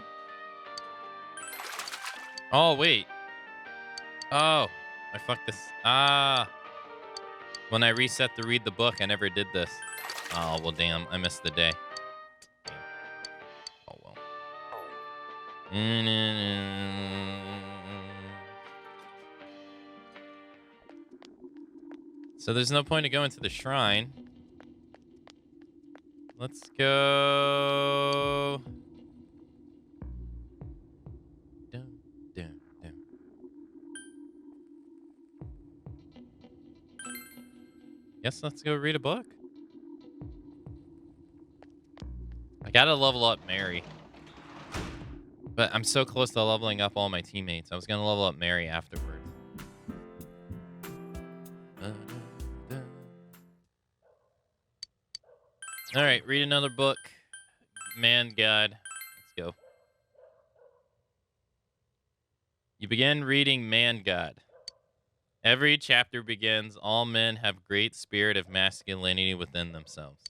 Oh, wait. Oh, I fucked this. When I reset to read the book, I never did this. Oh, well, damn. I missed the day. Oh, well. So there's no point in going to the shrine. Let's go. Yes, let's go read a book. I gotta level up Mary. But I'm so close to leveling up all my teammates. I was gonna level up Mary afterwards. Alright, read another book. Man God. Let's go. You begin reading Man God. Every chapter begins, all men have great spirit of masculinity within themselves.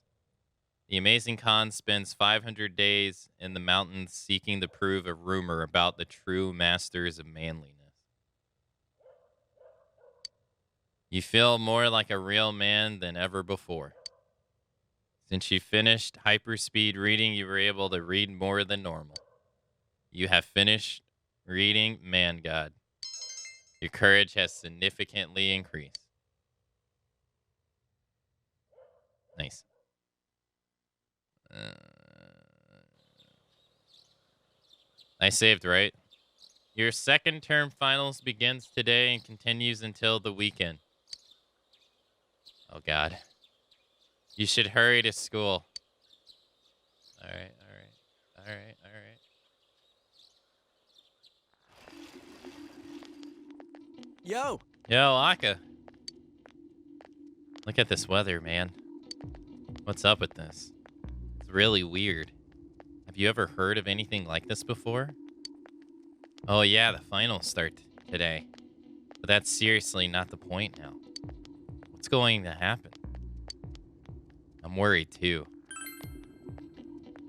The amazing Khan spends 500 days in the mountains seeking to prove a rumor about the true masters of manliness. You feel more like a real man than ever before. Since you finished hyperspeed reading, you were able to read more than normal. You have finished reading Man God. Your courage has significantly increased. Nice. I saved, right? Your second term finals begins today and continues until the weekend. Oh, God. You should hurry to school. All right. Yo! Yo, Aka. Look at this weather, man. What's up with this? It's really weird. Have you ever heard of anything like this before? Oh, yeah, the finals start today. But that's seriously not the point now. What's going to happen? I'm worried, too.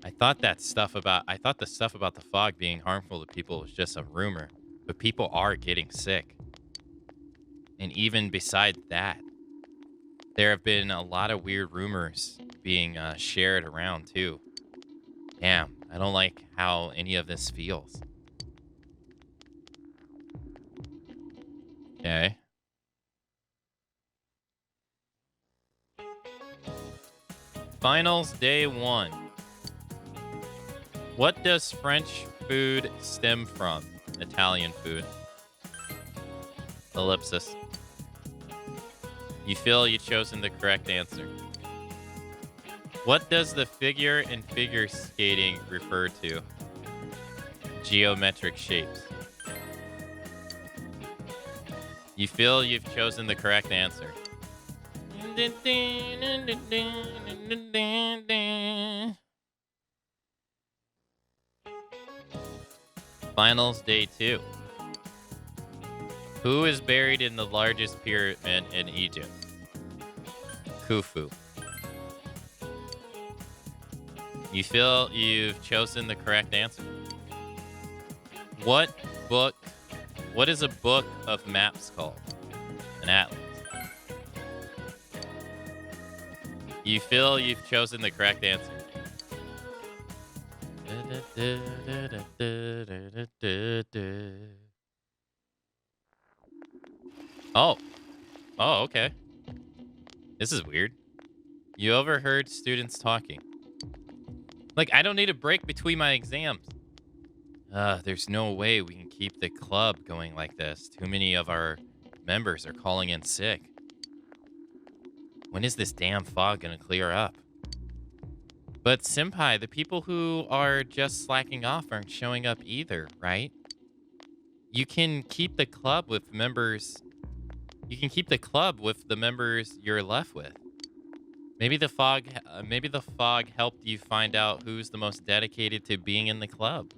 I thought the stuff about the fog being harmful to people was just a rumor, but people are getting sick. And even besides that, there have been a lot of weird rumors being shared around too. Damn, I don't like how any of this feels. Okay. Finals day 1. What does French food stem from? Italian food. Ellipsis. You feel you've chosen the correct answer. What does the figure in figure skating refer to? Geometric shapes. You feel you've chosen the correct answer. Finals day 2. Who is buried in the largest pyramid in Egypt? Khufu. You feel you've chosen the correct answer. What is a book of maps called? An atlas. You feel you've chosen the correct answer. Oh, okay. This is weird. You overheard students talking. Like, I don't need a break between my exams. There's no way we can keep the club going like this. Too many of our members are calling in sick. When is this damn fog gonna clear up? But Senpai, the people who are just slacking off aren't showing up either, right? You can keep the club with members. You can keep the club with the members you're left with. Maybe the fog helped you find out who's the most dedicated to being in the club.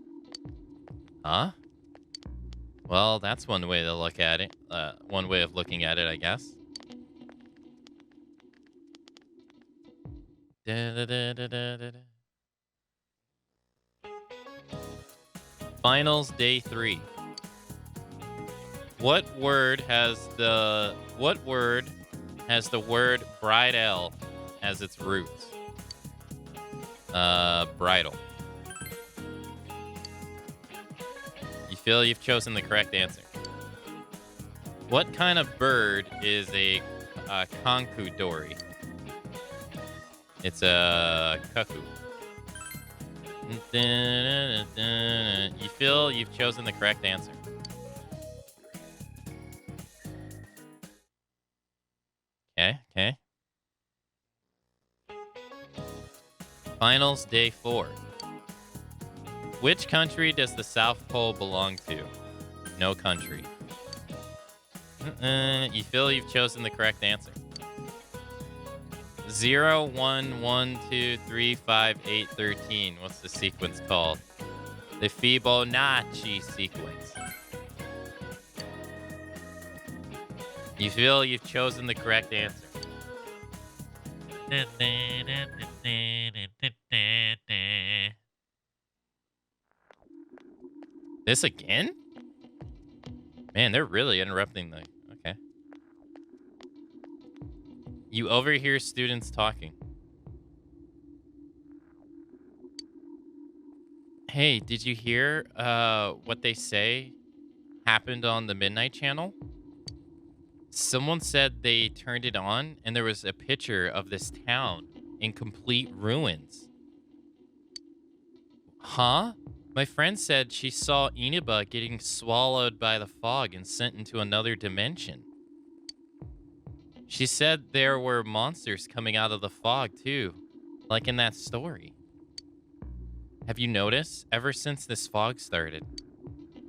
Huh? Well, that's one way to look at it. One way of looking at it, I guess. Finals day 3. What word has the word bridal as its roots? Bridal. You feel you've chosen the correct answer. What kind of bird is a conchu-dory? It's a cuckoo. You feel you've chosen the correct answer. Okay. Finals day 4. Which country does the South Pole belong to? No country. You feel you've chosen the correct answer. 0, 1, 1, 2, 3, 5, 8, 13. What's the sequence called? The Fibonacci sequence. You feel you've chosen the correct answer. This again? Man, they're really interrupting the... Okay. You overhear students talking. Hey, did you hear what they say happened on the Midnight Channel? Someone said they turned it on and there was a picture of this town in complete ruins. Huh? My friend said she saw Inaba getting swallowed by the fog and sent into another dimension. She said there were monsters coming out of the fog too, like in that story. Have you noticed? Ever since this fog started,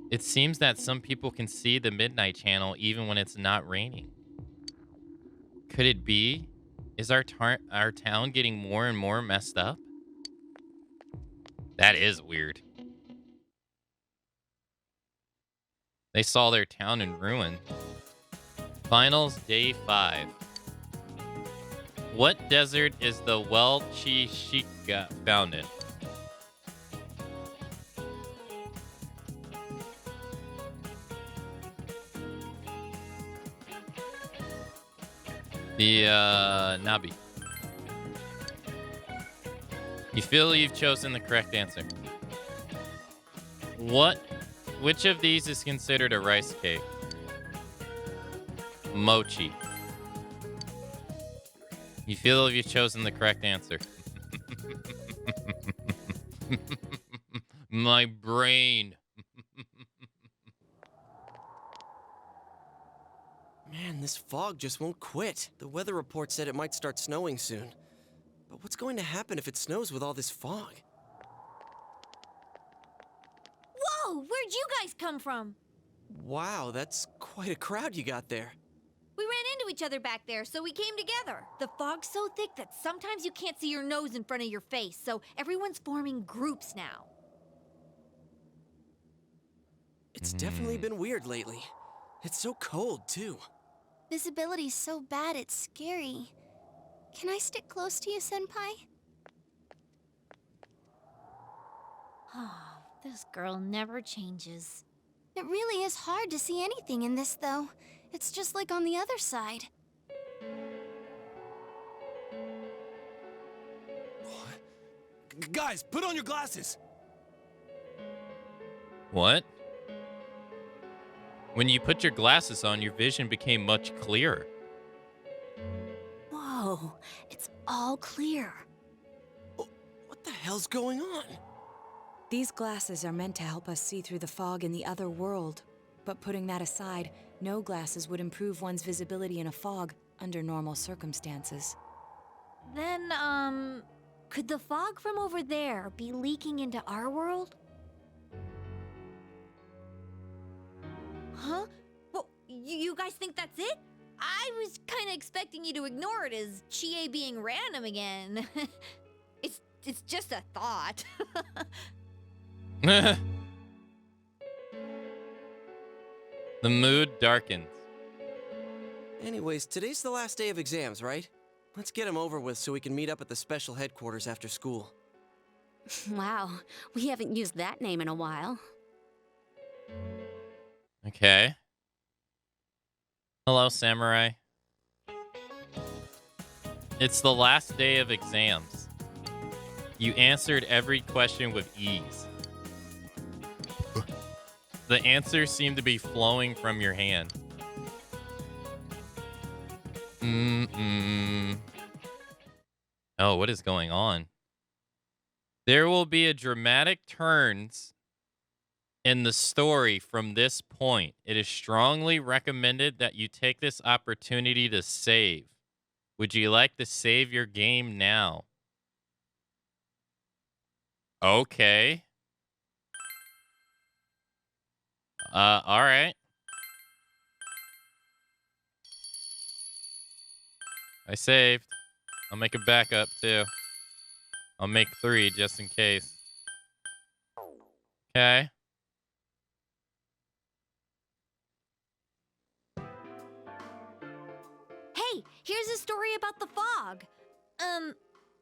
it seems that some people can see the Midnight Channel even when it's not raining. Could it be? Is our town getting more and more messed up? That is weird. They saw their town in ruin. Finals day 5. What desert is the Welchishika found in? The Nabi. You feel you've chosen the correct answer. Which of these is considered a rice cake? Mochi. You feel you've chosen the correct answer. My brain. Man, this fog just won't quit. The weather report said it might start snowing soon. But what's going to happen if it snows with all this fog? Whoa! Where'd you guys come from? Wow, that's quite a crowd you got there. We ran into each other back there, so we came together. The fog's so thick that sometimes you can't see your nose in front of your face, so everyone's forming groups now. It's definitely been weird lately. It's so cold, too. Visibility's so bad it's scary. Can I stick close to you, Senpai? Oh, this girl never changes. It really is hard to see anything in this, though. It's just like on the other side. Guys, put on your glasses! What? When you put your glasses on, your vision became much clearer. Whoa, it's all clear. What the hell's going on? These glasses are meant to help us see through the fog in the other world. But putting that aside, no glasses would improve one's visibility in a fog under normal circumstances. Then, could the fog from over there be leaking into our world? Huh? Well, you guys think that's it? I was kind of expecting you to ignore it as Chie being random again. It's just a thought. The mood darkens. Anyways, today's the last day of exams, right? Let's get them over with so we can meet up at the special headquarters after school. Wow, we haven't used that name in a while. Okay. Hello, Samurai. It's the last day of exams. You answered every question with ease. The answers seem to be flowing from your hand. Oh, what is going on? There will be a dramatic turns in the story from this point. It is strongly recommended that you take this opportunity to save. Would you like to save your game now? Okay. All right. I saved. I'll make a backup too. I'll make 3 just in case. Okay. Hey, here's a story about the fog.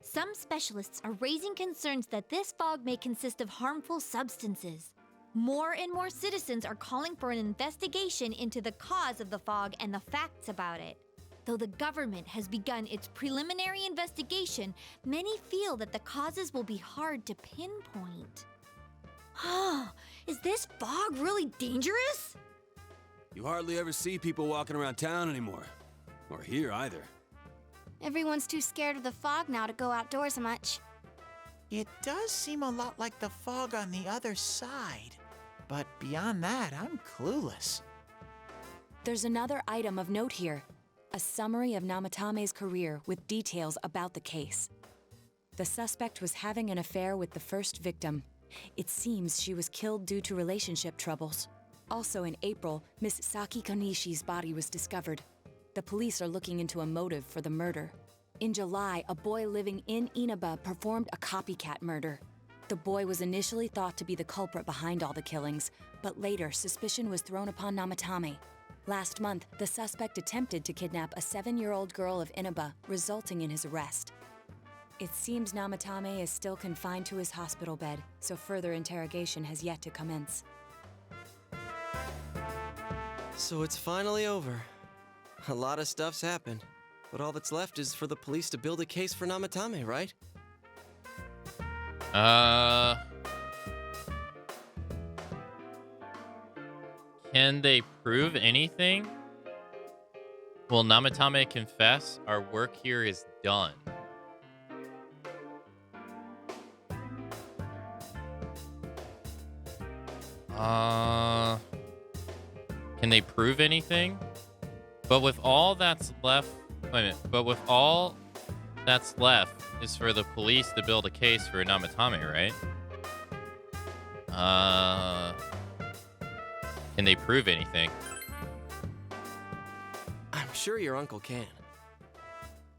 Some specialists are raising concerns that this fog may consist of harmful substances. More and more citizens are calling for an investigation into the cause of the fog and the facts about it. Though the government has begun its preliminary investigation, many feel that the causes will be hard to pinpoint. Is this fog really dangerous? You hardly ever see people walking around town anymore. Or here either. Everyone's too scared of the fog now to go outdoors much. It does seem a lot like the fog on the other side. But beyond that, I'm clueless. There's another item of note here. A summary of Namatame's career with details about the case. The suspect was having an affair with the first victim. It seems she was killed due to relationship troubles. Also in April, Miss Saki Konishi's body was discovered. The police are looking into a motive for the murder. In July, a boy living in Inaba performed a copycat murder. The boy was initially thought to be the culprit behind all the killings, but later suspicion was thrown upon Namatame. Last month, the suspect attempted to kidnap a 7-year-old girl of Inaba, resulting in his arrest. It seems Namatame is still confined to his hospital bed, so further interrogation has yet to commence. So it's finally over. A lot of stuff's happened, but all that's left is for the police to build a case for Namatame, right? Can they prove anything? Will Namatame confess? Our work here is done. Can they prove anything? But with all that's left, wait a minute. But with all that's left is for the police to build a case for Namatame, right? Can they prove anything? I'm sure your uncle can.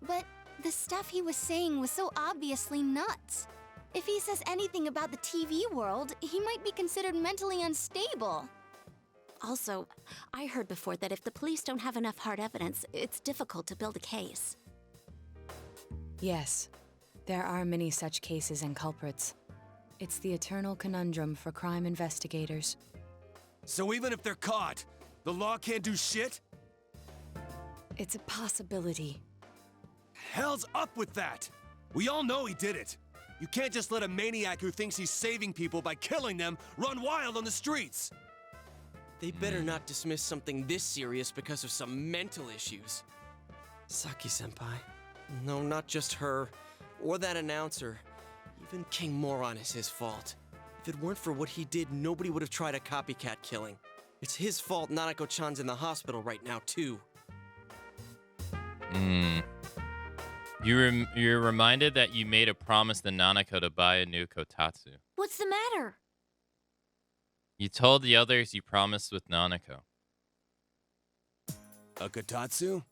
But the stuff he was saying was so obviously nuts. If he says anything about the TV world, he might be considered mentally unstable. Also, I heard before that if the police don't have enough hard evidence, it's difficult to build a case. Yes, there are many such cases and culprits. It's the eternal conundrum for crime investigators. So even if they're caught, the law can't do shit? It's a possibility. Hell's up with that! We all know he did it! You can't just let a maniac who thinks he's saving people by killing them run wild on the streets! They better not dismiss something this serious because of some mental issues. Saki-senpai. No, not just her. Or that announcer. Even King Moron is his fault. If it weren't for what he did, nobody would have tried a copycat killing. It's his fault Nanako-chan's in the hospital right now, too. You're reminded that you made a promise to Nanako to buy a new kotatsu. What's the matter? You told the others you promised with Nanako. A kotatsu?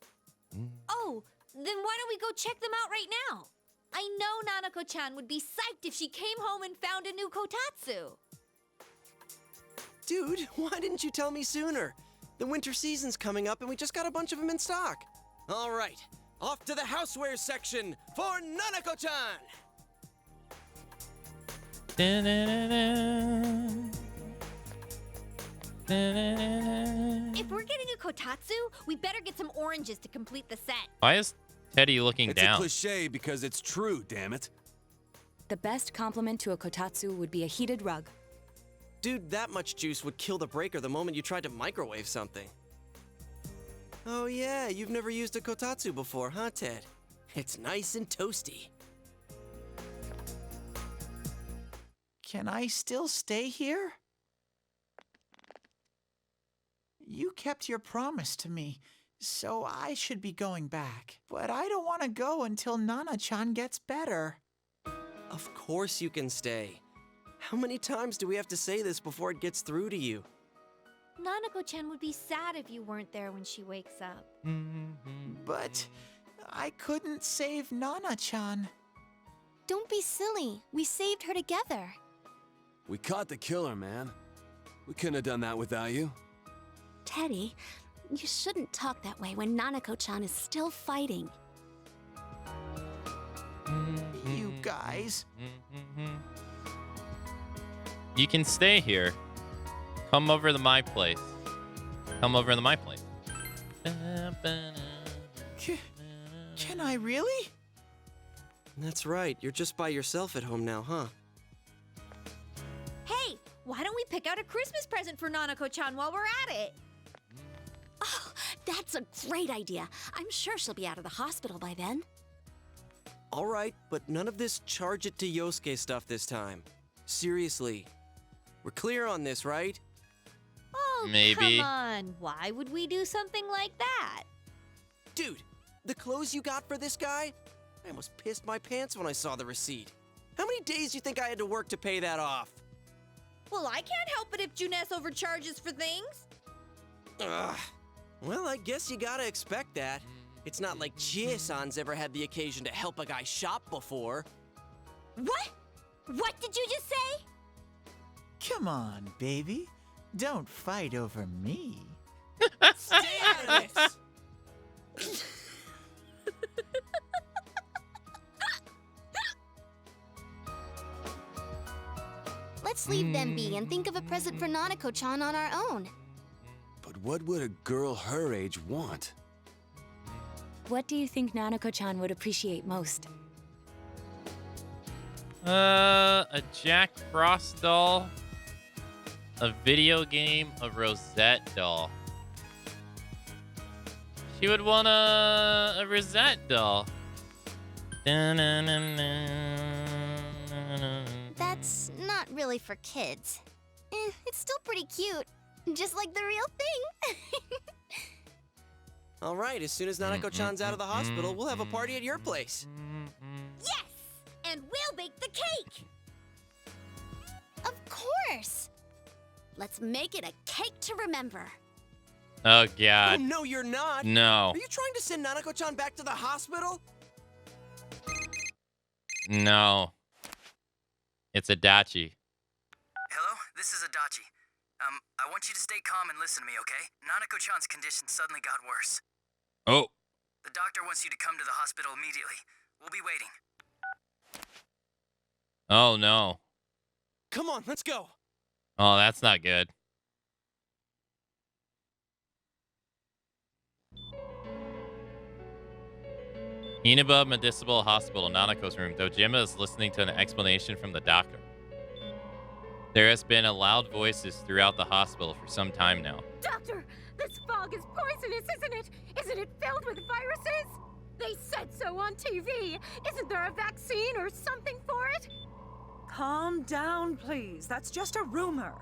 Oh, then why don't we go check them out right now? I know Nanako-chan would be psyched if she came home and found a new kotatsu. Dude, why didn't you tell me sooner? The winter season's coming up and we just got a bunch of them in stock. All right, off to the housewares section for Nanako-chan! If we're getting a kotatsu, we better get some oranges to complete the set. Why is Teddy looking down? It's a cliche because it's true, damn it. The best compliment to a kotatsu would be a heated rug. Dude, that much juice would kill the breaker the moment you tried to microwave something. Oh yeah, you've never used a kotatsu before, huh, Ted? It's nice and toasty. Can I still stay here? You kept your promise to me, so I should be going back. But I don't want to go until Nana-chan gets better. Of course you can stay. How many times do we have to say this before it gets through to you? Nanako-chan would be sad if you weren't there when she wakes up. But I couldn't save Nana-chan. Don't be silly. We saved her together. We caught the killer, man. We couldn't have done that without you. Teddy, you shouldn't talk that way when Nanako-chan is still fighting. You guys. You can stay here. Come over to my place. Come over to my place. Can I really? That's right, you're just by yourself at home now, huh? Hey, why don't we pick out a Christmas present for Nanako-chan while we're at it? That's a great idea. I'm sure she'll be out of the hospital by then. All right, but none of this charge it to Yosuke stuff this time. Seriously. We're clear on this, right? Oh, Maybe. come on. Why would we do something like that? Dude, the clothes you got for this guy? I almost pissed my pants when I saw the receipt. How many days do you think I had to work to pay that off? Well, I can't help it if Juness overcharges for things. Ugh. Well, I guess you gotta expect that. It's not like Chie-san's ever had the occasion to help a guy shop before. What? What did you just say? Come on, baby. Don't fight over me. Stay out of this! Let's leave them be and think of a present for Nanako-chan on our own. But what would a girl her age want? What do you think Nanako-chan would appreciate most? A Jack Frost doll, a video game, a Rosette doll. She would want a Rosette doll. That's not really for kids. It's still pretty cute. Just like the real thing. All right, as soon as Nanako-chan's out of the hospital, we'll have a party at your place. Yes! And we'll bake the cake! Of course! Let's make it a cake to remember. Oh, Oh, God. no, you're not. No. Are you trying to send Nanako-chan back to the hospital? No. It's Adachi. Hello, this is Adachi. I want you to stay calm and listen to me, okay? Nanako-chan's condition suddenly got worse. Oh. The doctor wants you to come to the hospital immediately. We'll be waiting. Oh, no. Come on, let's go. Oh, that's not good. Inaba Medicinal Hospital, Nanako's room. Dojima is listening to an explanation from the doctor. There has been loud voices throughout the hospital for some time now. Doctor, this fog is poisonous, isn't it? Isn't it filled with viruses? They said so on TV. Isn't there a vaccine or something for it? Calm down, please. That's just a rumor.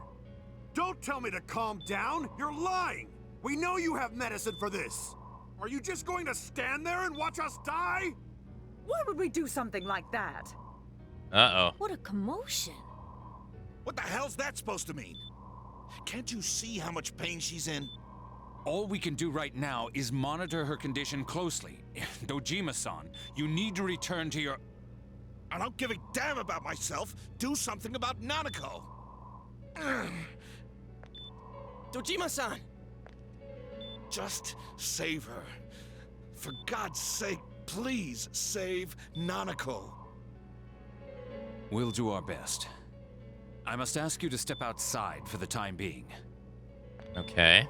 Don't tell me to calm down! You're lying! We know you have medicine for this! Are you just going to stand there and watch us die? Why would we do something like that? Uh-oh. What a commotion. What the hell's that supposed to mean? Can't you see how much pain she's in? All we can do right now is monitor her condition closely. Dojima-san, you need to return to your... I don't give a damn about myself. Do something about Nanako. Dojima-san! Just save her. For God's sake, please save Nanako. We'll do our best. I must ask you to step outside for the time being. Okay.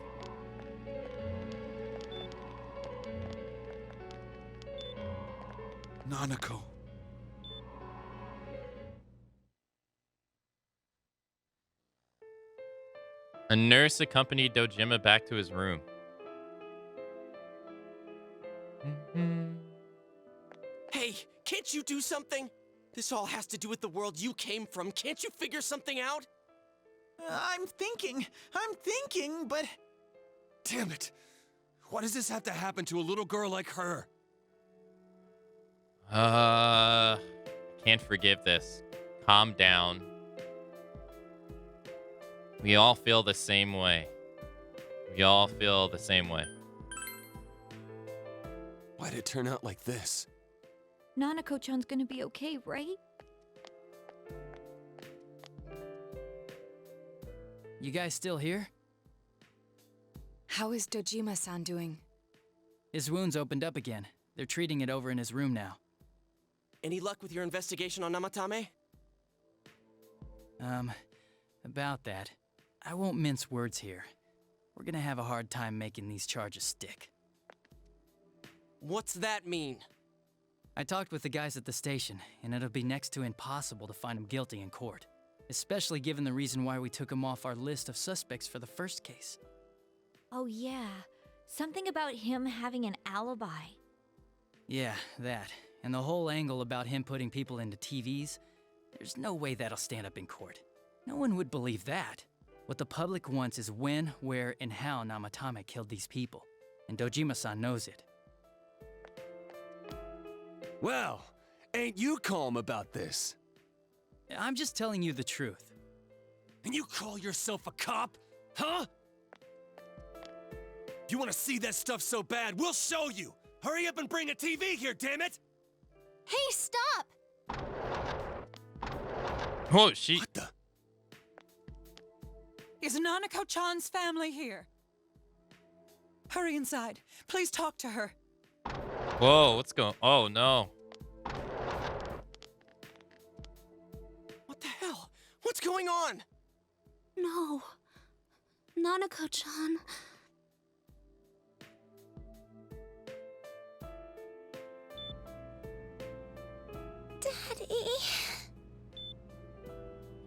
Nanako. A nurse accompanied Dojima back to his room. Hey, can't you do something? This all has to do with the world you came from. Can't you figure something out? I'm thinking, but... Damn it! Why does this have to happen to a little girl like her? Can't forgive this. Calm down. We all feel the same way. We all feel the same way. Why'd it turn out like this? Nanako-chan's gonna be okay, right? You guys still here? How is Dojima-san doing? His wounds opened up again. They're treating it over in his room now. Any luck with your investigation on Namatame? About that. I won't mince words here. We're gonna have a hard time making these charges stick. What's that mean? I talked with the guys at the station, and it'll be next to impossible to find him guilty in court. Especially given the reason why we took him off our list of suspects for the first case. Oh yeah. Something about him having an alibi. Yeah, that. And the whole angle about him putting people into TVs, there's no way that'll stand up in court. No one would believe that. What the public wants is when, where, and how Namatame killed these people. And Dojima-san knows it. Well, ain't you calm about this? I'm just telling you the truth. And you call yourself a cop? Huh? You want to see that stuff so bad, we'll show you! Hurry up and bring a TV here, damn it! Hey, stop! Oh, she... What the? Is Nanako-chan's family here? Hurry inside. Please talk to her. Whoa, what's going... Oh, no. What the hell? What's going on? No. Nanako-chan. Daddy.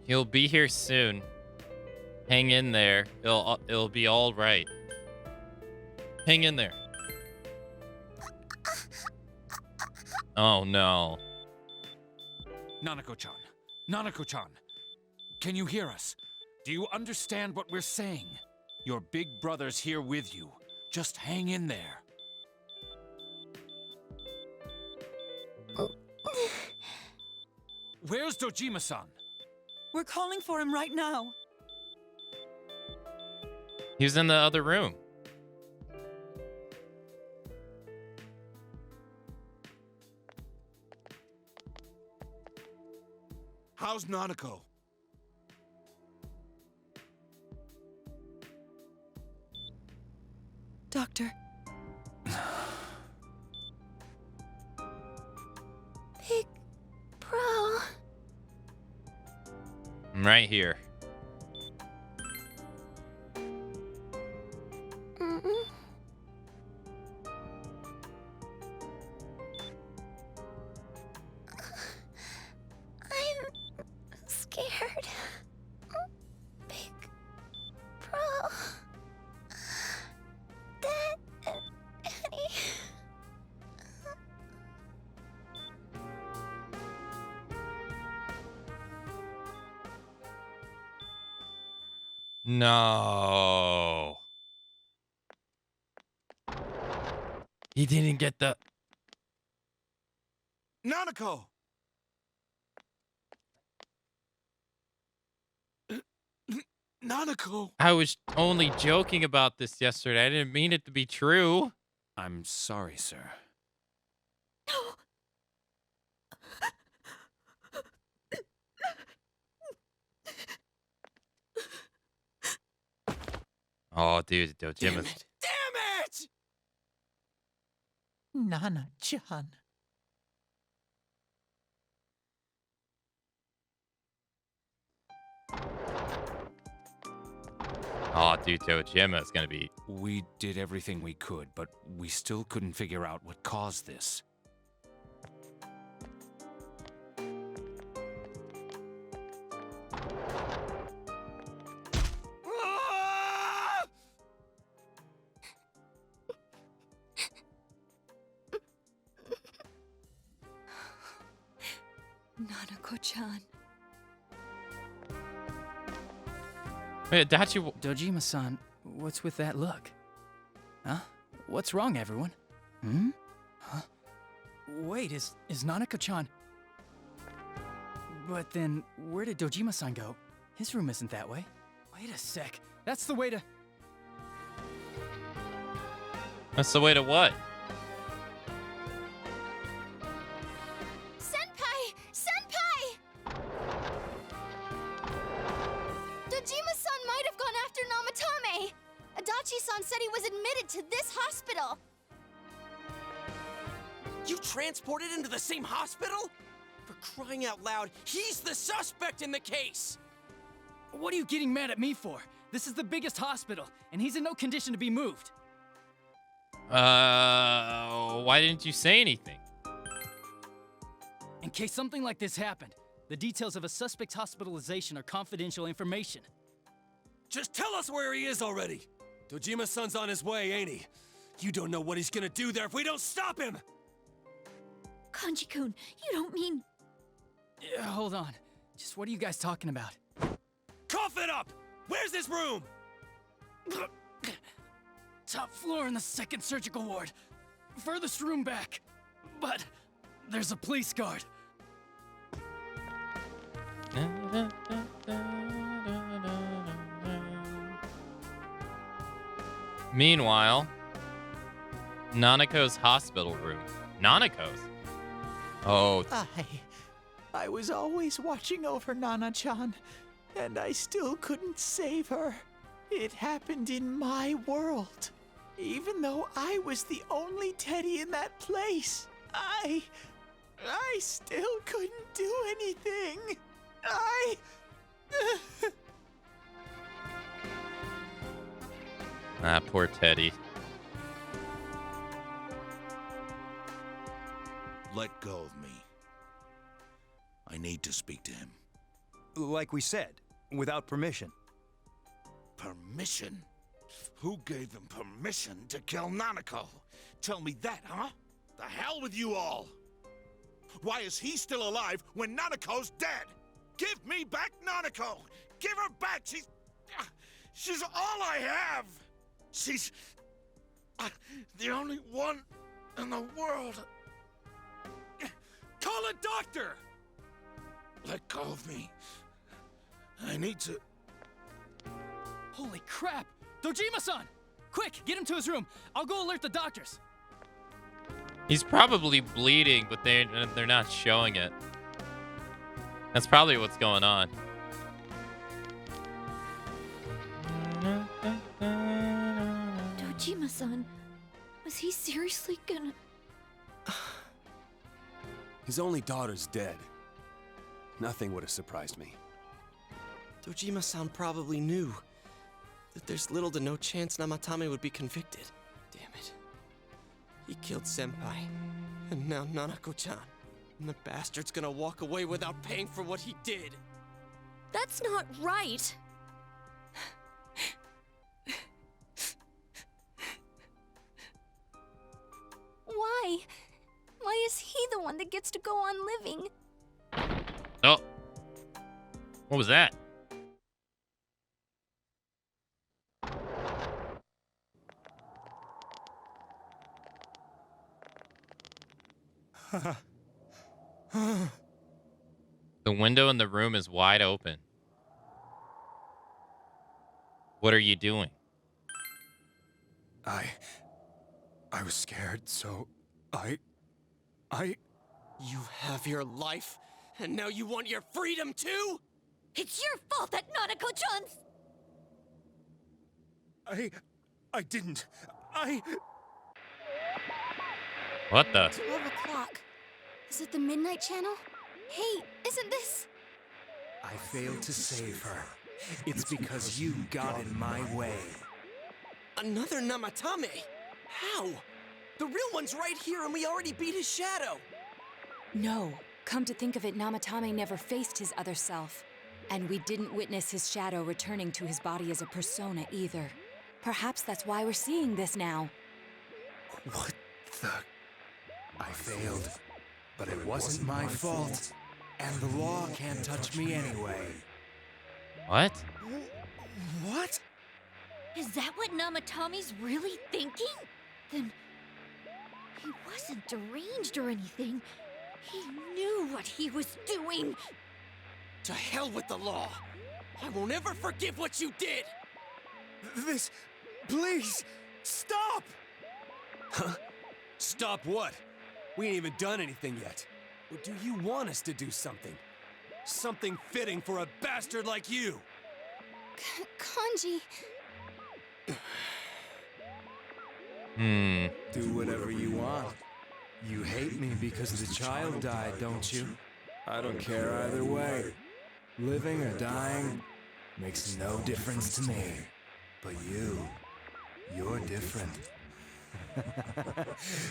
He'll be here soon. Hang in there. It'll be all right. Hang in there. Oh no. Nanako-chan. Nanako-chan. Can you hear us? Do you understand what we're saying? Your big brother's here with you. Just hang in there. Where's Dojima-san? We're calling for him right now. He's in the other room. How's Nanako? Doctor. Big bro. I'm right here. I'm scared. Big bro. Daddy. No. He didn't get the... Nanako! Nanako! I was only joking about this yesterday. I didn't mean it to be true. I'm sorry, sir. Oh, dude, Dojima. Damn it! Nana-chan. Oh, dude, Dojima is gonna be... We did everything we could, but we still couldn't figure out what caused this. Nanako-chan. Wait, Dachi... Dojima-san, what's with that look? Huh? What's wrong, everyone? Hmm? Huh? Wait, is Nanako-chan... But then, where did Dojima-san go? His room isn't that way. Wait a sec. That's the way to... That's the way to what? Senpai! Senpai! Dojima-san might have gone after Namatame! Adachi-san said he was admitted to this hospital! You transported him to the same hospital? For crying out loud, he's the suspect in the case! What are you getting mad at me for? This is the biggest hospital, and he's in no condition to be moved. Why didn't you say anything? In case something like this happened, the details of a suspect's hospitalization are confidential information. Just tell us where he is already! Dojima-san's on his way, ain't he? You don't know what he's gonna do there if we don't stop him! Kanji-kun, you don't mean... Yeah, hold on. Just what are you guys talking about? Cough it up! Where's this room? Top floor in the 2nd surgical ward. Furthest room back. But there's a police guard. Meanwhile, Nanako's hospital room. Nanako's? Oh. I was always watching over Nana-chan, and I still couldn't save her. It happened in my world. Even though I was the only Teddy in that place, I still couldn't do anything. Ah, poor Teddy. Let go of me. I need to speak to him. Like we said, without permission. Permission? Who gave them permission to kill Nanako? Tell me that, huh? The hell with you all! Why is he still alive when Nanako's dead? Give me back Nanako! Give her back! She's all I have! She's... the only one in the world. Call a doctor! Let go of me. I need to... Holy crap! Dojima-san! Quick, get him to his room. I'll go alert the doctors. He's probably bleeding, but they're not showing it. That's probably what's going on. Dojima-san, was he seriously gonna... His only daughter's dead. Nothing would have surprised me. Dojima-san probably knew that there's little to no chance Namatame would be convicted. Damn it. He killed Senpai, and now Nanako-chan. And the bastard's gonna walk away without paying for what he did. That's not right! Why? Why is he the one that gets to go on living? Oh. What was that? The window in the room is wide open. What are you doing? I was scared, so I... You have your life, and now you want your freedom too? It's your fault that Nanako-chan's... I didn't. What the? 12 o'clock. Is it the Midnight Channel? Hey, isn't this... I failed to save her. It's because you got in my way. Another Namatame? How? The real one's right here and we already beat his shadow. No. Come to think of it, Namatame never faced his other self. And we didn't witness his shadow returning to his body as a persona either. Perhaps that's why we're seeing this now. What the... I failed. But it wasn't my fault. And the law can't touch me anyway. What? What? Is that what Namatame's really thinking? Then... he wasn't deranged or anything. He knew what he was doing. To hell with the law. I won't ever forgive what you did. This... please, stop! Huh? Stop what? We ain't even done anything yet. Or do you want us to do something? Something fitting for a bastard like you! Kanji... Do whatever you want. You hate me because the child died, don't you? I don't care either way. Living or dying makes no difference to me. But you're different.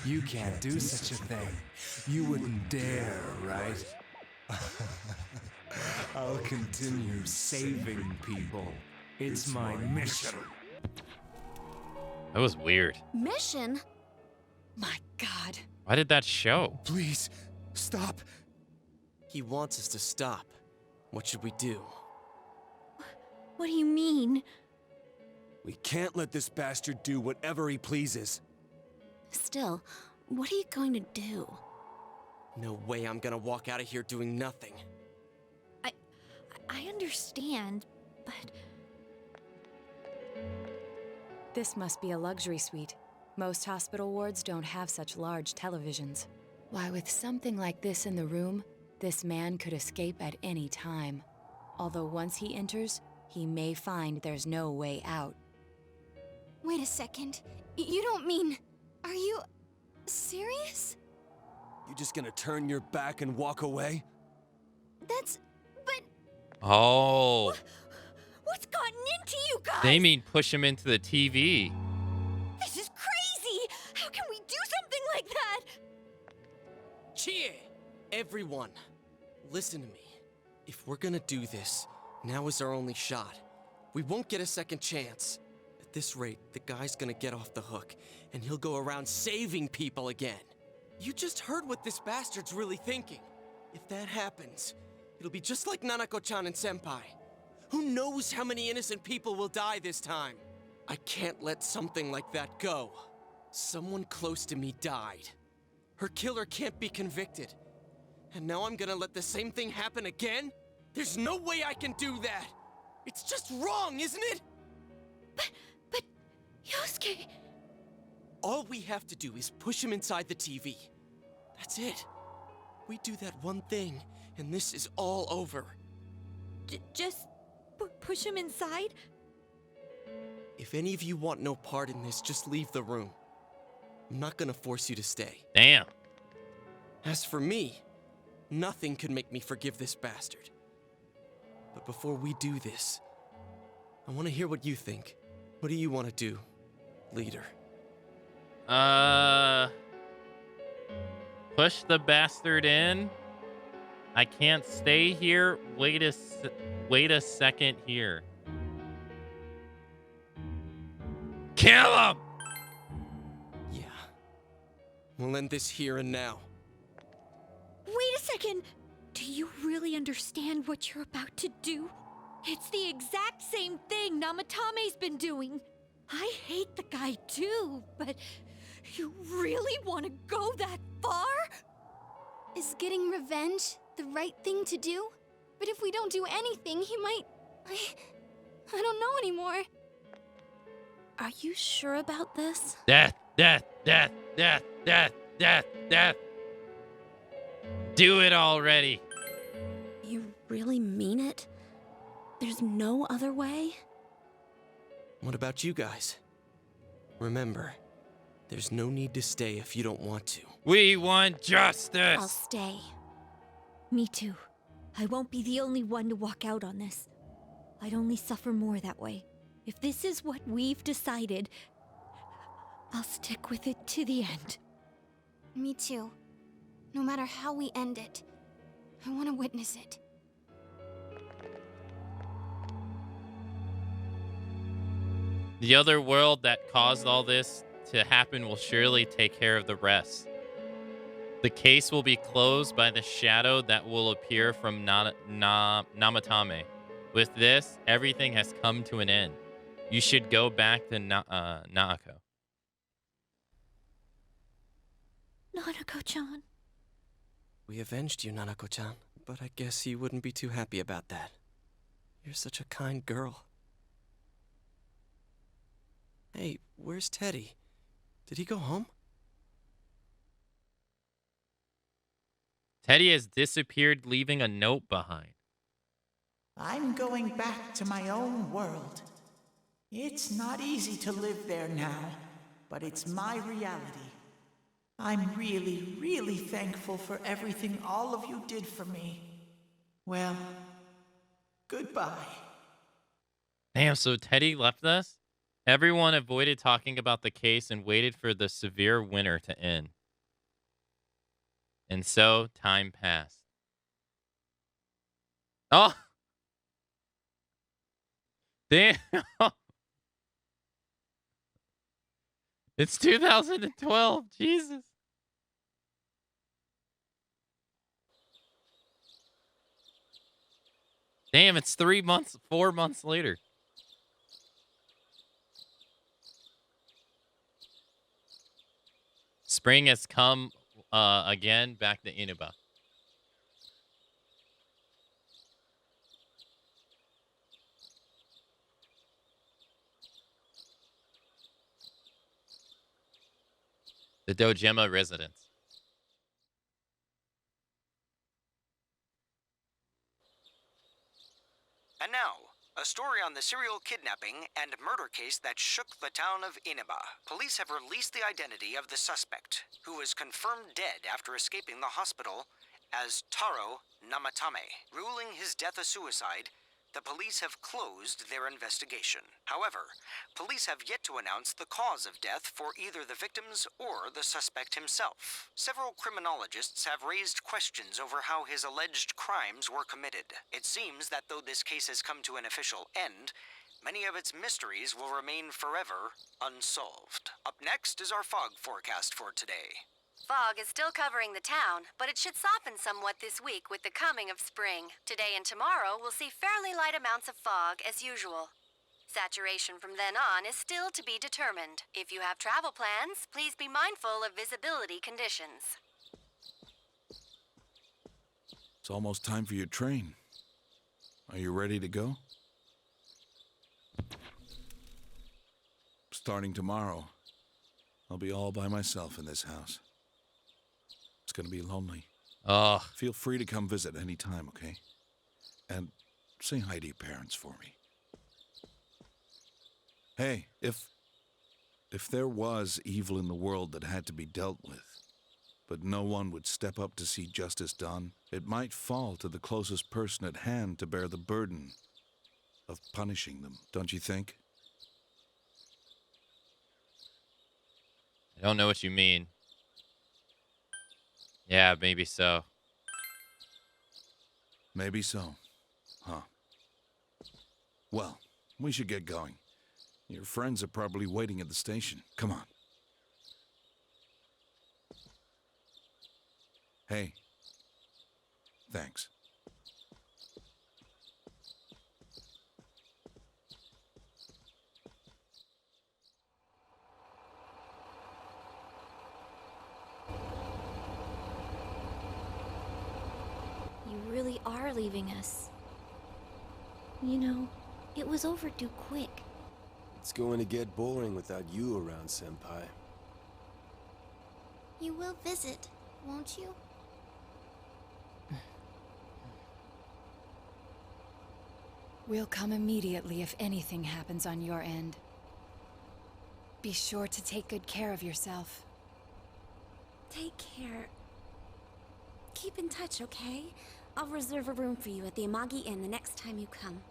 You can't do such a thing. You wouldn't dare, right? I'll continue saving people. It's my mission. That was weird. Mission? My God. Why did that show? Please, stop. He wants us to stop. What should we do? What do you mean? We can't let this bastard do whatever he pleases. Still, what are you going to do? No way I'm gonna walk out of here doing nothing. I understand, but... This must be a luxury suite. Most hospital wards don't have such large televisions. Why, with something like this in the room, this man could escape at any time. Although once he enters, he may find there's no way out. Wait a second. You don't mean... Are you... serious? You just gonna turn your back and walk away? That's... but... Oh. What's gotten into you guys? They mean push him into the TV. This is crazy! How can we do something like that? Cheer! Everyone, listen to me. If we're gonna do this, now is our only shot. We won't get a second chance. At this rate, the guy's gonna get off the hook, and he'll go around saving people again. You just heard what this bastard's really thinking. If that happens, it'll be just like Nanako-chan and Senpai. Who knows how many innocent people will die this time? I can't let something like that go. Someone close to me died. Her killer can't be convicted. And now I'm gonna let the same thing happen again? There's no way I can do that! It's just wrong, isn't it? But... Yosuke... All we have to do is push him inside the TV. That's it. We do that one thing, and this is all over. Just... push him inside? If any of you want no part in this, just leave the room. I'm not gonna force you to stay. Damn. As for me, nothing could make me forgive this bastard. But before we do this, I want to hear what you think. What do you want to do, leader? Push the bastard in. I can't stay here. Wait a second here. Kill him! Yeah. We'll end this here and now. Wait a second! Do you really understand what you're about to do? It's the exact same thing Namatame's been doing. I hate the guy too, but you really want to go that far? Is getting revenge the right thing to do? But if we don't do anything, he might... I don't know anymore. Are you sure about this? Death, death, death, death, death, death, death. Do it already. You really mean it? There's no other way? What about you guys? Remember, there's no need to stay if you don't want to. We want justice. I'll stay. Me too. I won't be the only one to walk out on this. I'd only suffer more that way. If this is what we've decided, I'll stick with it to the end. Me too. No matter how we end it, I want to witness it. The other world that caused all this to happen will surely take care of the rest. The case will be closed by the shadow that will appear from Namatame. With this, everything has come to an end. You should go back to Naoko. Nanako-chan. We avenged you, Nanako-chan, but I guess you wouldn't be too happy about that. You're such a kind girl. Hey, where's Teddy? Did he go home? Teddy has disappeared, leaving a note behind. I'm going back to my own world. It's not easy to live there now, but it's my reality. I'm really, really thankful for everything all of you did for me. Well, goodbye. Damn, so Teddy left us? Everyone avoided talking about the case and waited for the severe winter to end. And so, time passed. Oh! Damn! It's 2012. Jesus. Damn, it's 4 months later. Spring has come again back to Inaba. The Dojima residence. And now, a story on the serial kidnapping and murder case that shook the town of Inaba. Police have released the identity of the suspect, who was confirmed dead after escaping the hospital as Taro Namatame. Ruling his death a suicide, the police have closed their investigation. However, police have yet to announce the cause of death for either the victims or the suspect himself. Several criminologists have raised questions over how his alleged crimes were committed. It seems that though this case has come to an official end, many of its mysteries will remain forever unsolved. Up next is our fog forecast for today. Fog is still covering the town, but it should soften somewhat this week with the coming of spring. Today and tomorrow, we'll see fairly light amounts of fog as usual. Saturation from then on is still to be determined. If you have travel plans, please be mindful of visibility conditions. It's almost time for your train. Are you ready to go? Starting tomorrow, I'll be all by myself in this house. It's gonna be lonely. Oh. Feel free to come visit any time, okay? And say hi to your parents for me. Hey, if there was evil in the world that had to be dealt with, but no one would step up to see justice done, it might fall to the closest person at hand to bear the burden of punishing them, don't you think? I don't know what you mean. Yeah, maybe so. Maybe so. Huh. Well, we should get going. Your friends are probably waiting at the station. Come on. Hey. Thanks. You really are leaving us. You know, it was overdue quick. It's going to get boring without you around, Senpai. You will visit, won't you? We'll come immediately if anything happens on your end. Be sure to take good care of yourself. Take care. Keep in touch, okay? I'll reserve a room for you at the Amagi Inn the next time you come.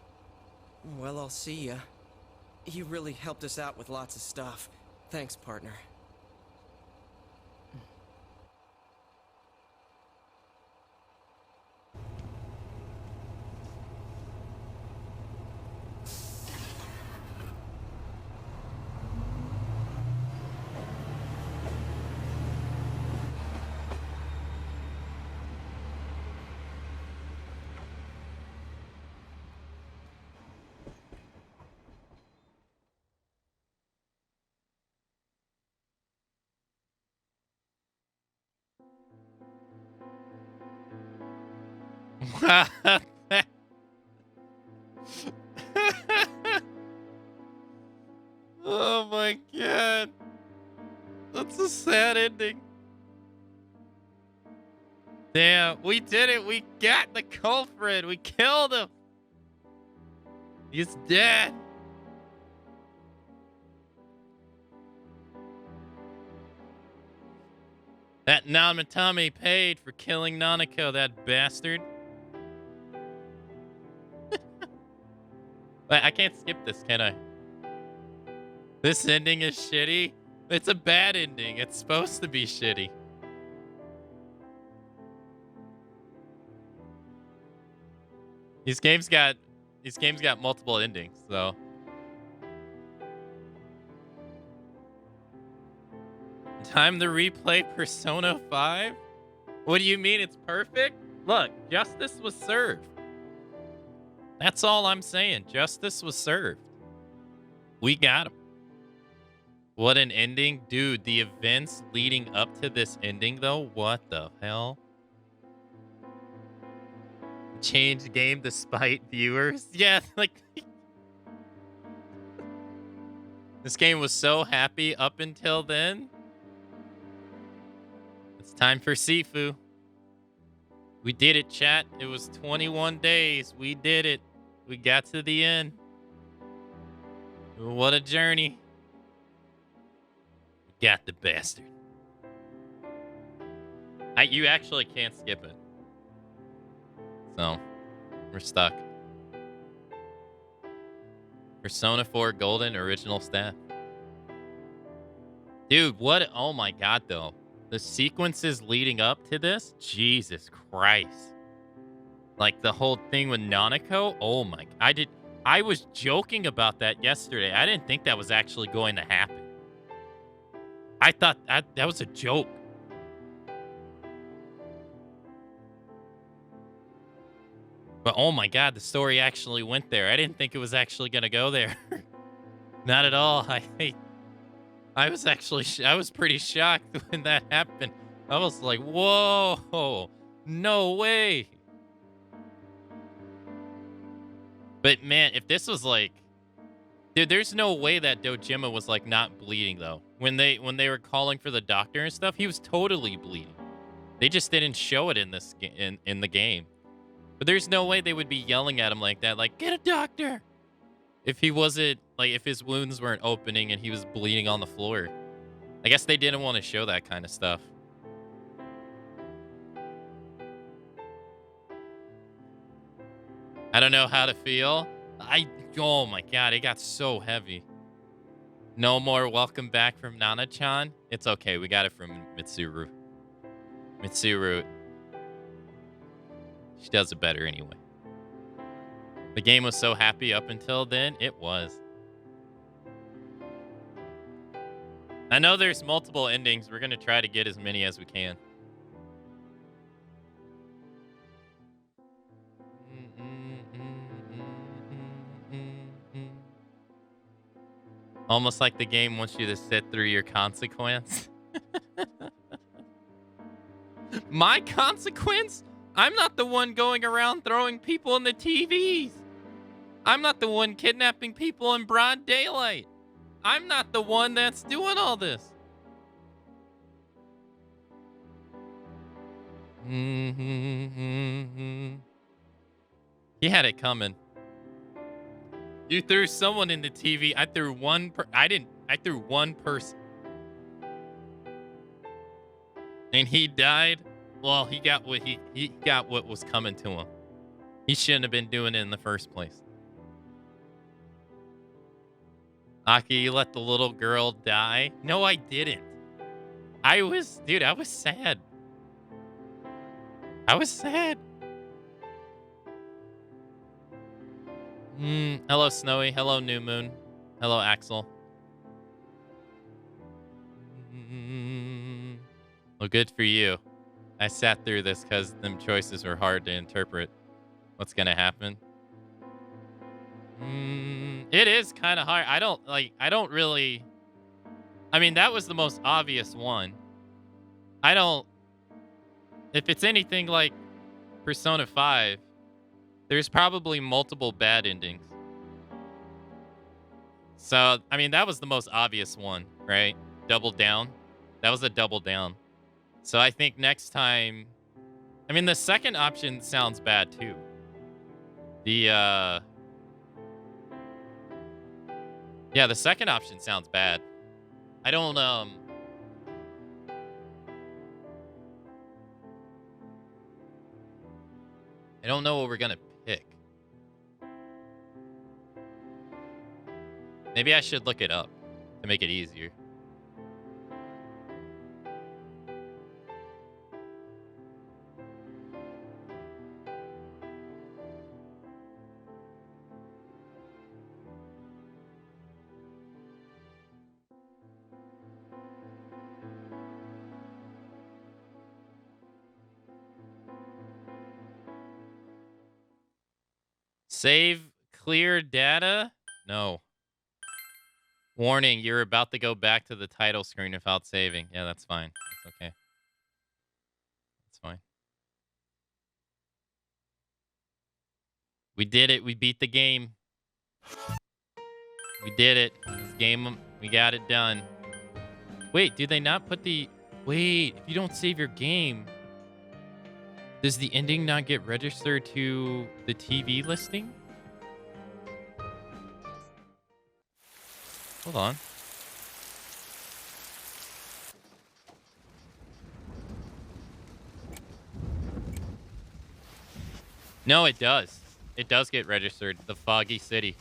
Well, I'll see ya. You really helped us out with lots of stuff. Thanks, partner. Oh my god. That's a sad ending. Damn, we did it. We got the culprit. We killed him. He's dead. That Namatame paid for killing Nanako, that bastard. Wait, I can't skip this, can I? This ending is shitty. It's a bad ending. It's supposed to be shitty. These games got multiple endings, so Time to replay Persona 5? What do you mean it's perfect? Look, justice was served. That's all I'm saying. Justice was served. We got him. What an ending. Dude, the events leading up to this ending, though, what the hell? Change game despite viewers? Yeah, like... This game was so happy up until then. It's time for Sifu. We did it, chat. It was 21 days. We did it. We got to the end. What a journey. We got the bastard. You actually can't skip it. So, we're stuck. Persona 4 Golden Original Staff. Dude, what? Oh my god, though. The sequences leading up to this? Jesus Christ. Like the whole thing with Nanako? Oh my... I was joking about that yesterday. I didn't think that was actually going to happen. I thought that was a joke. But oh my god, the story actually went there. I didn't think it was actually going to go there. Not at all. I was actually... I was pretty shocked when that happened. I was like, whoa. No way. But man, if this was like... Dude, there's no way that Dojima was like not bleeding though. When they were calling for the doctor and stuff, he was totally bleeding. They just didn't show it in this in the game. But there's no way they would be yelling at him like that, like, get a doctor! If he wasn't, like, if his wounds weren't opening and he was bleeding on the floor. I guess they didn't want to show that kind of stuff. I don't know how to feel. Oh my god, it got so heavy. No more welcome back from Nana-chan. It's okay, we got it from Mitsuru. Mitsuru. She does it better anyway. The game was so happy up until then. It was. I know there's multiple endings. We're going to try to get as many as we can. Almost like the game wants you to sit through your consequence. My consequence? I'm not the one going around throwing people in the TVs. I'm not the one kidnapping people in broad daylight. I'm not the one that's doing all this. He had it coming. You threw someone in the TV. I threw one I threw one person. And he died. Well, he got what he got what was coming to him. He shouldn't have been doing it in the first place. Aki, you let the little girl die? No, I didn't. Dude, I was sad. I was sad. Hello, Snowy. Hello, New Moon. Hello, Axel. Well, good for you. I sat through this because them choices were hard to interpret. What's gonna happen? It is kind of hard. I don't really... I mean, that was the most obvious one. If it's anything like Persona 5, there's probably multiple bad endings. So, I mean, that was the most obvious one, right? Double down. That was a double down. So I think next time... I mean, the second option sounds bad, too. Yeah, the second option sounds bad. I don't know what we're gonna pick. Maybe I should look it up to make it easier. Save clear data? No. Warning, you're about to go back to the title screen without saving. Yeah, that's fine. That's okay. That's fine. We did it. We beat the game. We did it. This game, we got it done. Wait, do they not put the... Wait, if you don't save your game, does the ending not get registered to the TV listing? Hold on. No, it does. It does get registered. The Foggy City.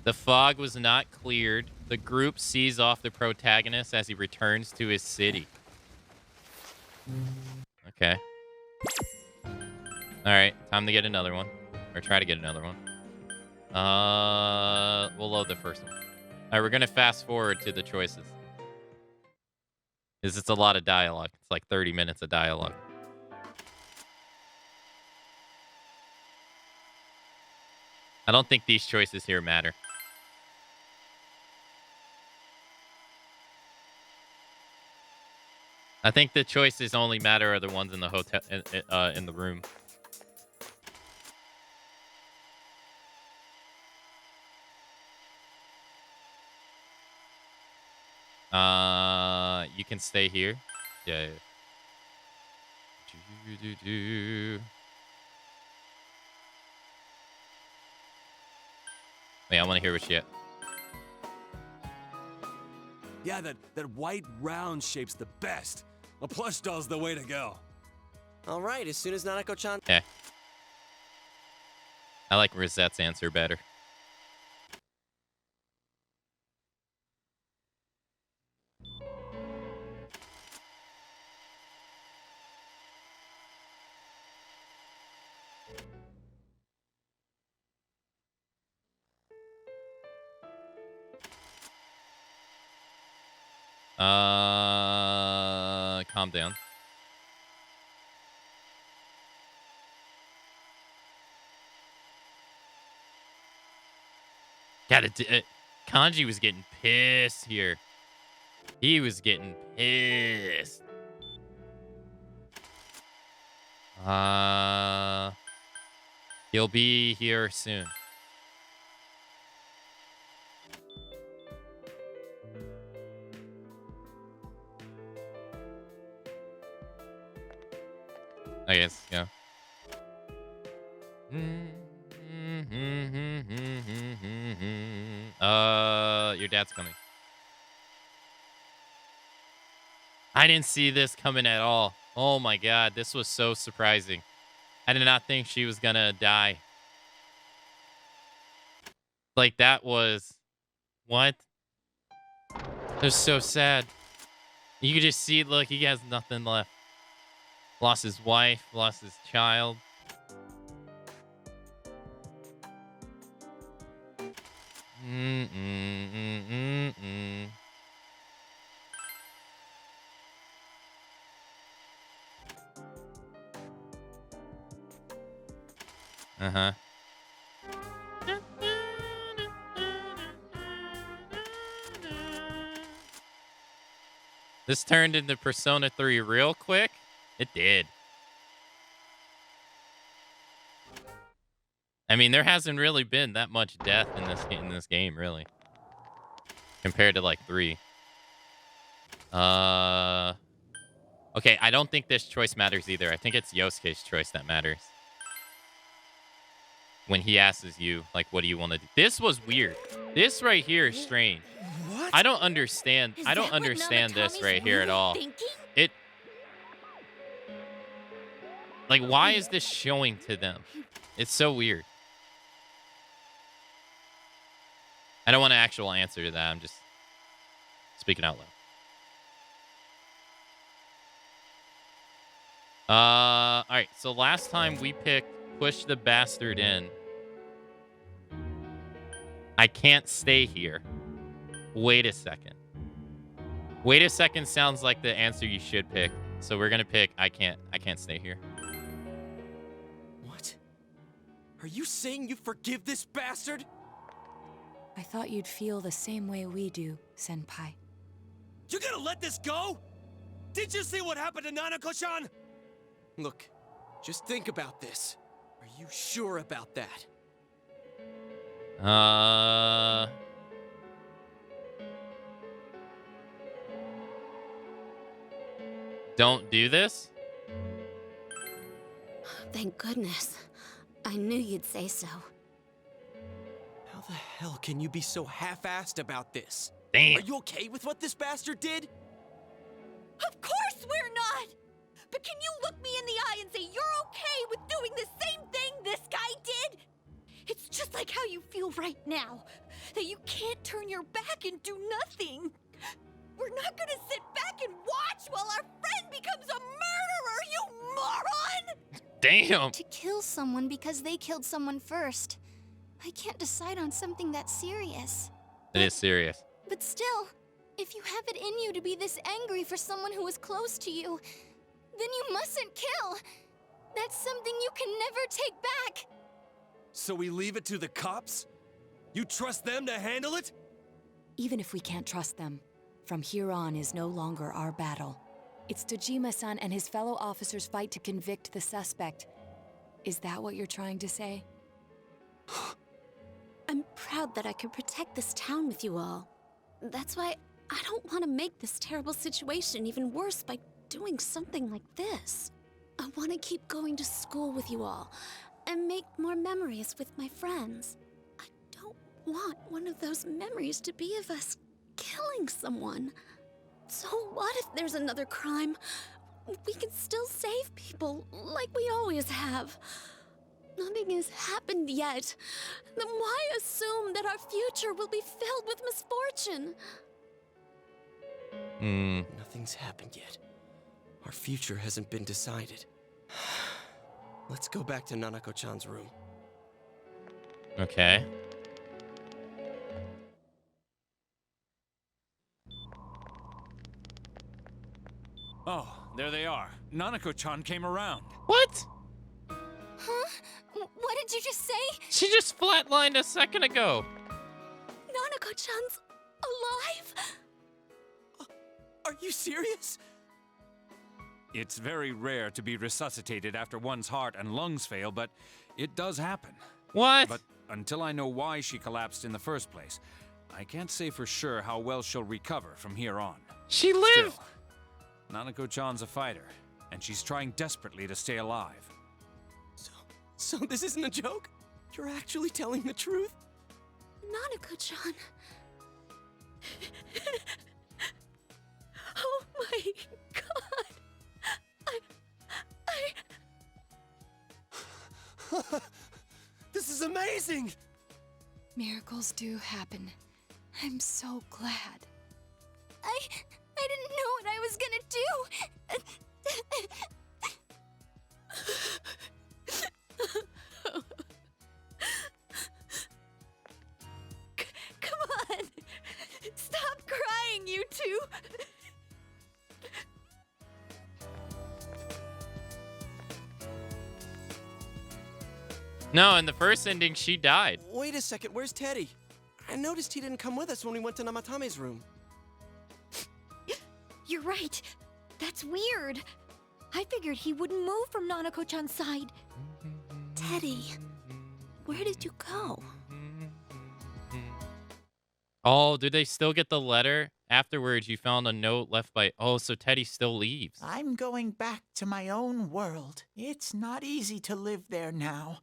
The fog was not cleared. The group sees off the protagonist as he returns to his city. Okay. Alright, time to get another one. Or try to get another one. We'll load the first one. Alright, we're gonna fast forward to the choices. Because it's a lot of dialogue. It's like 30 minutes of dialogue. I don't think these choices here matter. I think the choices only matter are the ones in the hotel, in the room. You can stay here. Yeah. Wait, I want to hear what she had. Yeah, that white round shape's the best. A plush doll's the way to go. All right, as soon as Nanako-chan... Yeah. I like Rosette's answer better. Calm down. Kanji was getting pissed here. He was getting pissed. He'll be here soon. I guess, yeah. Your dad's coming. I didn't see this coming at all. Oh my god, this was so surprising. I did not think she was gonna die. Like, that was... What? It was so sad. You could just see, look, he has nothing left. Lost his wife, lost his child. Uh-huh. This turned into Persona 3 real quick. It did. I mean, there hasn't really been that much death in this game, really, compared to like 3. Okay, I don't think this choice matters either. I think it's Yosuke's choice that matters. When he asks you, like, what do you want to do? This was weird. This right here is strange. What? I don't understand. I don't understand this right here at all. It... Like, why is this showing to them? It's so weird. I don't want an actual answer to that. I'm just speaking out loud. All right. So last time we picked push the bastard in. I can't stay here. Wait a second. Wait a second sounds like the answer you should pick. So we're gonna pick I can't stay here. What? Are you saying you forgive this bastard? I thought you'd feel the same way we do, Senpai. You gonna let this go? Did you see what happened to Nanako-chan? Look, just think about this. Are you sure about that? Don't do this? Thank goodness. I knew you'd say so. How the hell can you be so half-assed about this? Damn. Are you okay with what this bastard did? Of course we're not! But can you look me in the eye and say you're okay with doing the same thing this guy did? It's just like how you feel right now. That you can't turn your back and do nothing. We're not gonna sit back and watch while our friend becomes a murderer, you moron! Damn. To kill someone because they killed someone first. I can't decide on something that serious. It is serious. But still, if you have it in you to be this angry for someone who is close to you, then you mustn't kill. That's something you can never take back. So we leave it to the cops? You trust them to handle it? Even if we can't trust them, from here on is no longer our battle. It's Dojima-san and his fellow officers' fight to convict the suspect. Is that what you're trying to say? I'm proud that I can protect this town with you all. That's why I don't want to make this terrible situation even worse by doing something like this. I want to keep going to school with you all and make more memories with my friends. I don't want one of those memories to be of us killing someone. So what if there's another crime? We can still save people like we always have. Nothing has happened yet. Then why assume that our future will be filled with misfortune? Nothing's happened yet. Our future hasn't been decided. Let's go back to Nanako-chan's room. Okay. Oh, there they are. Nanako-chan came around. What? Huh? What did you just say? She just flatlined a second ago. Nanako-chan's alive? Are you serious? It's very rare to be resuscitated after one's heart and lungs fail, but it does happen. What? But until I know why she collapsed in the first place, I can't say for sure how well she'll recover from here on. She lived! Still, Nanako-chan's a fighter, and she's trying desperately to stay alive. So this isn't a joke? You're actually telling the truth? Nanako-chan. Oh my god. This is amazing! Miracles do happen. I'm so glad. I didn't know what I was gonna do. Come on! Stop crying, you two! No, in the first ending, she died. Wait a second, where's Teddy? I noticed he didn't come with us when we went to Namatame's room. You're right. That's weird. I figured he wouldn't move from Nanako-chan's side. Teddy, where did you go? Oh, did they still get the letter? Afterwards, you found a note left by... Oh, so Teddy still leaves. I'm going back to my own world. It's not easy to live there now,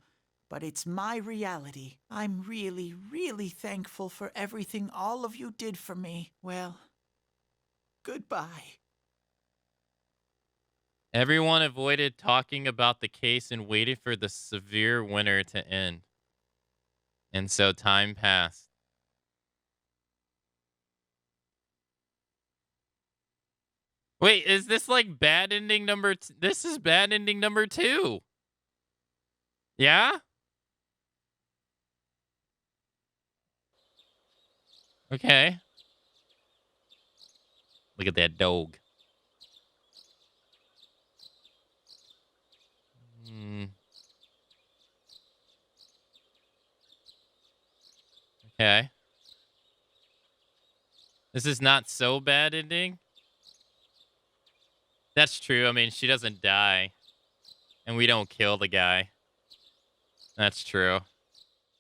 but it's my reality. I'm really, really thankful for everything all of you did for me. Well, goodbye. Everyone avoided talking about the case and waited for the severe winter to end. And so time passed. Wait, is this like bad ending number... This is bad ending number 2. Yeah? Okay. Look at that dog. Okay. This is not so bad ending. That's true. I mean, she doesn't die. And we don't kill the guy. That's true.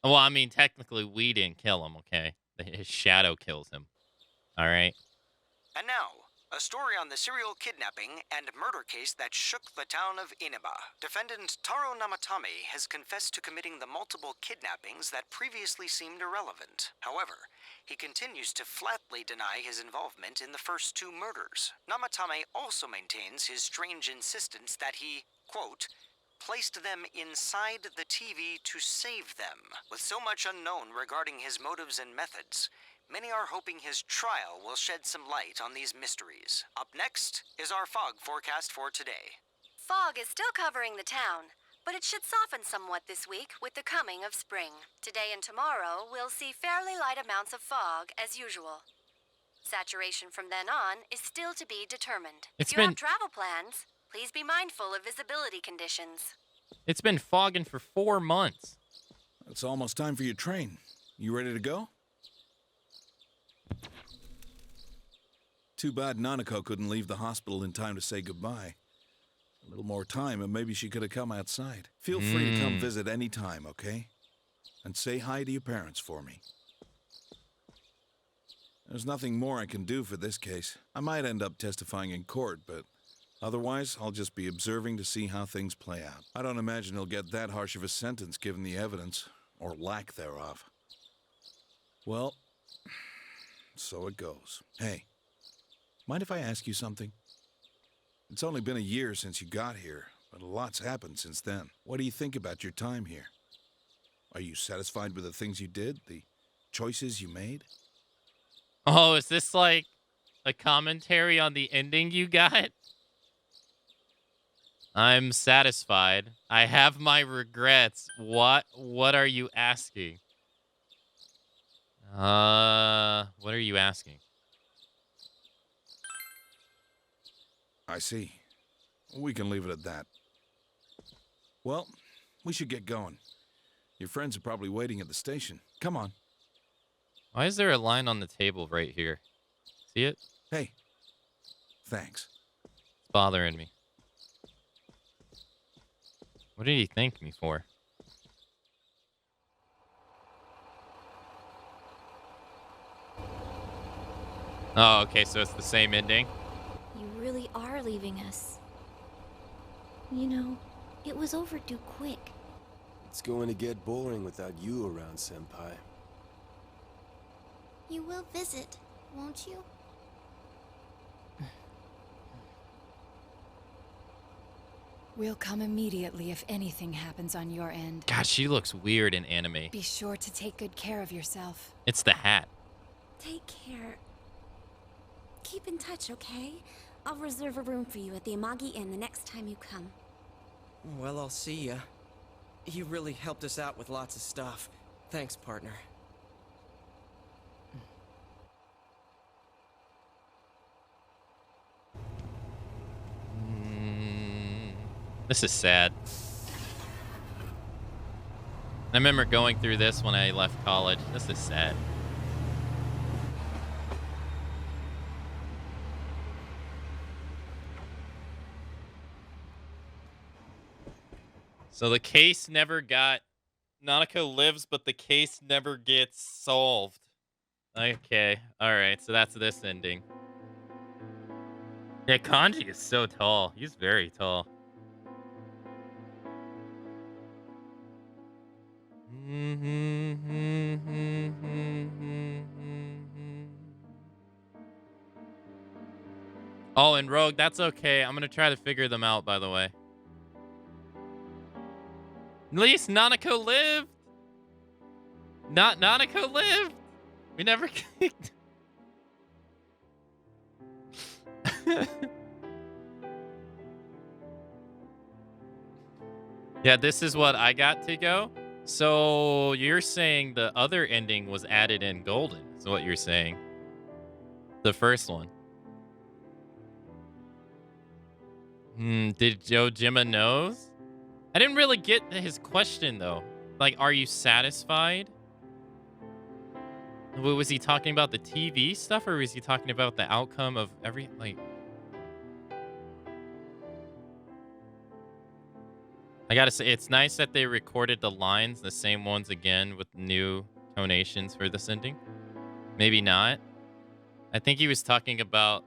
Well, I mean, technically, we didn't kill him, okay? His shadow kills him. All right? And now, a story on the serial kidnapping and murder case that shook the town of Inaba. Defendant Taro Namatame has confessed to committing the multiple kidnappings that previously seemed irrelevant. However, he continues to flatly deny his involvement in the first two murders. Namatame also maintains his strange insistence that he, quote, placed them inside the TV to save them. With so much unknown regarding his motives and methods, many are hoping his trial will shed some light on these mysteries. Up next is our fog forecast for today. Fog is still covering the town, but it should soften somewhat this week with the coming of spring. Today and tomorrow, we'll see fairly light amounts of fog as usual. Saturation from then on is still to be determined. If you have travel plans, please be mindful of visibility conditions. It's been fogging for 4 months. It's almost time for your train. You ready to go? Too bad Nanako couldn't leave the hospital in time to say goodbye. A little more time and maybe she could have come outside. Feel free to come visit any time, okay? And say hi to your parents for me. There's nothing more I can do for this case. I might end up testifying in court, but otherwise, I'll just be observing to see how things play out. I don't imagine he'll get that harsh of a sentence given the evidence, or lack thereof. Well, so it goes. Hey, mind if I ask you something? It's only been a year since you got here, but a lot's happened since then. What do you think about your time here? Are you satisfied with the things you did, the choices you made? Oh, is this like a commentary on the ending you got? I'm satisfied. I have my regrets. What are you asking? What are you asking? I see. We can leave it at that. Well, we should get going. Your friends are probably waiting at the station. Come on. Why is there a line on the table right here? See it? Hey. Thanks. It's bothering me. What did he thank me for? Oh, okay, so it's the same ending? You really are leaving us. You know, it was overdue quick. It's going to get boring without you around, Senpai. You will visit, won't you? We'll come immediately if anything happens on your end. God, she looks weird in anime. Be sure to take good care of yourself. It's the hat. Take care. Keep in touch, okay? I'll reserve a room for you at the Amagi Inn the next time you come. Well, I'll see ya. You really helped us out with lots of stuff. Thanks, partner. This is sad. I remember going through this when I left college. This is sad. So the case never got... Nanako lives, but the case never gets solved. Okay. Alright, so that's this ending. Yeah, Kanji is so tall. He's very tall. Oh, and Rogue, that's okay. I'm gonna try to figure them out, by the way. At least Nanako lived! Not Nanako lived! We never kicked. Yeah, this is what I got to go. So you're saying the other ending was added in Golden, is what you're saying. The first one. Did Jojima knows? I didn't really get his question, though. Like, are you satisfied? Was he talking about the TV stuff, or was he talking about the outcome of every, like... I gotta say, it's nice that they recorded the lines, the same ones again, with new tonations for this ending. Maybe not. I think he was talking to the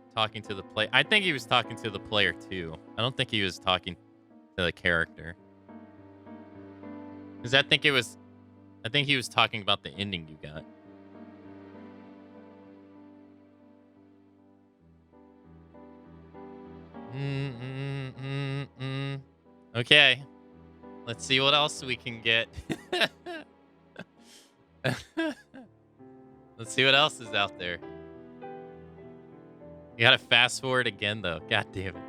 play. I think he was talking to the player too. I don't think he was talking to the character. Because I think he was talking about the ending you got. Okay. Let's see what else we can get. Let's see what else is out there. You gotta fast forward again, though. God damn it.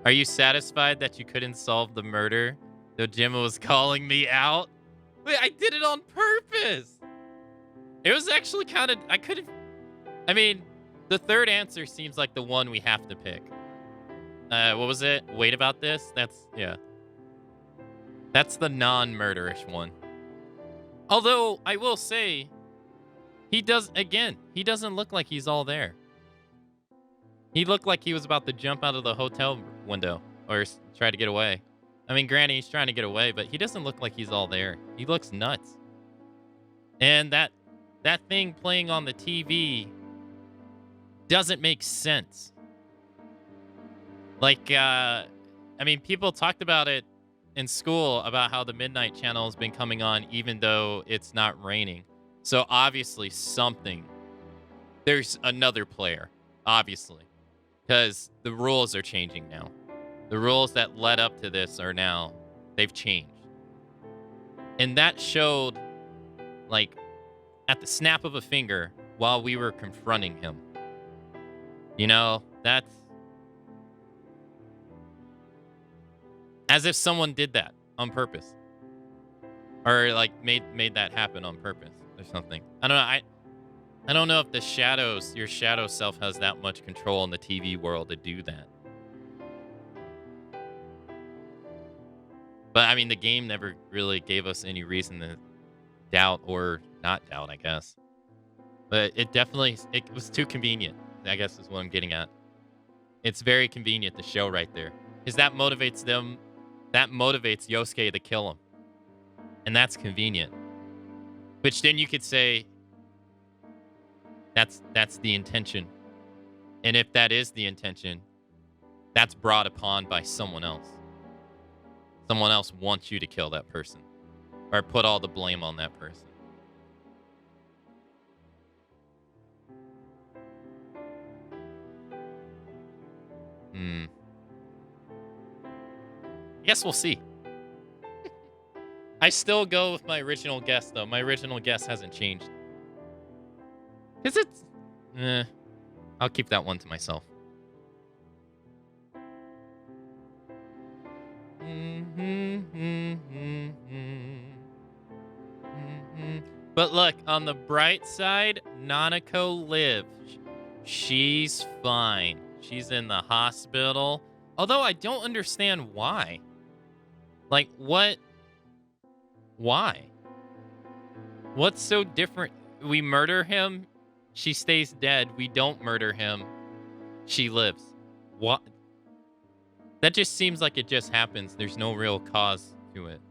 Are you satisfied that you couldn't solve the murder? Though Gemma was calling me out? Wait, I did it on purpose. It was actually kind of... I couldn't... I mean, the third answer seems like the one we have to pick. What was it? Wait about this? That's... yeah. That's the non-murderish one. Although, I will say, he doesn't look like he's all there. He looked like he was about to jump out of the hotel window or try to get away. I mean, granted, he's trying to get away, but he doesn't look like he's all there. He looks nuts. And that thing playing on the TV doesn't make sense. Like, I mean, people talked about it in school about how the Midnight Channel has been coming on even though it's not raining. So obviously there's another player, obviously, because the rules are changing now. The rules that led up to this they've changed. And that showed, like, at the snap of a finger while we were confronting him. You know, that's as if someone did that on purpose. Or, like, made that happen on purpose or something. I don't know. I don't know if your shadow self has that much control in the TV world to do that. But, I mean, the game never really gave us any reason to doubt or not doubt, I guess. But it was too convenient, I guess is what I'm getting at. It's very convenient to show right there. Because that motivates Yosuke to kill him. And that's convenient. Which then you could say, that's the intention. And if that is the intention, that's brought upon by someone else. Someone else wants you to kill that person. Or put all the blame on that person. I guess we'll see. I still go with my original guess, though. My original guess hasn't changed. Because it's... I'll keep that one to myself. But look, on the bright side, Nanako lived. She's fine. She's in the hospital. Although I don't understand why. Like, what? Why? What's so different? We murder him, she stays dead. We don't murder him, she lives. What? That just seems like it just happens. There's no real cause to it.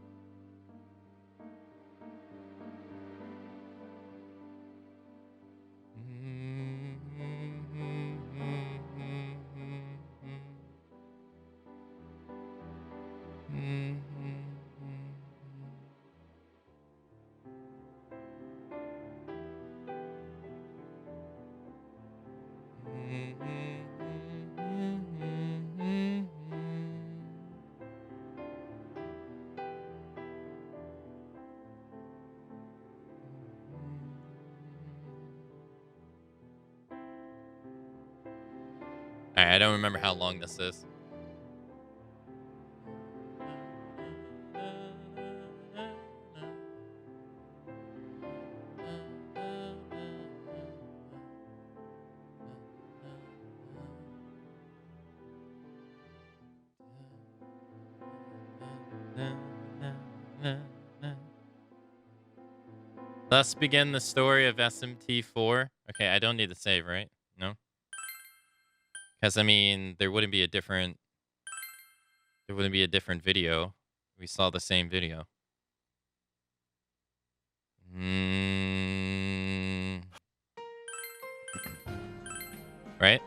I don't remember how long this is. Thus begin the story of SMT4. Okay, I don't need to save, right? No? Because, I mean, there wouldn't be a different video. We saw the same video. Right?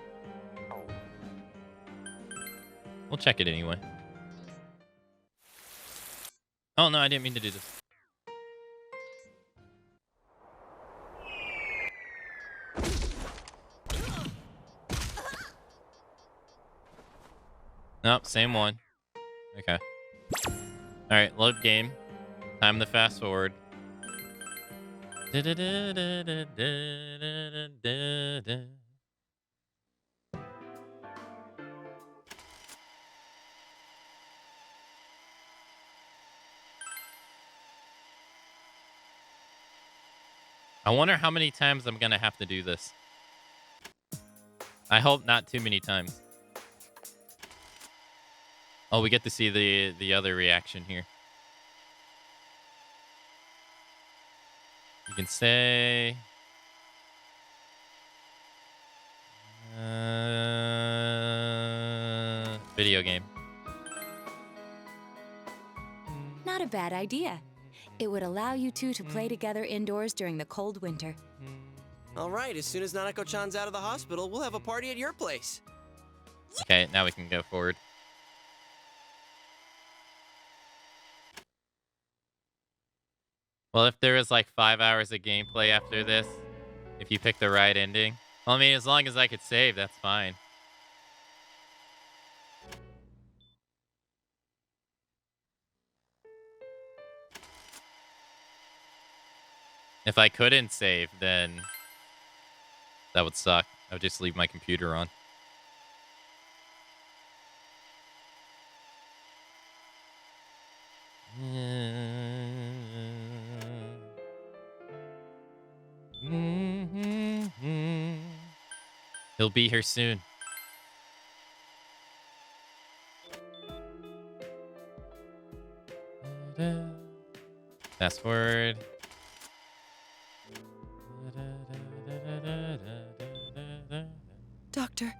We'll check it anyway. Oh, no, I didn't mean to do this. Nope, same one. Okay. Alright, load game. Time to fast forward. I wonder how many times I'm gonna have to do this. I hope not too many times. Oh, we get to see the other reaction here. You can say... video game. Not a bad idea. It would allow you two to play together indoors during the cold winter. All right, as soon as Nanako-chan's out of the hospital, we'll have a party at your place. Okay, now we can go forward. Well, if there is like 5 hours of gameplay after this, if you pick the right ending, well, I mean, as long as I could save, that's fine. If I couldn't save, then that would suck. I would just leave my computer on. He'll be here soon. Fast forward. Doctor.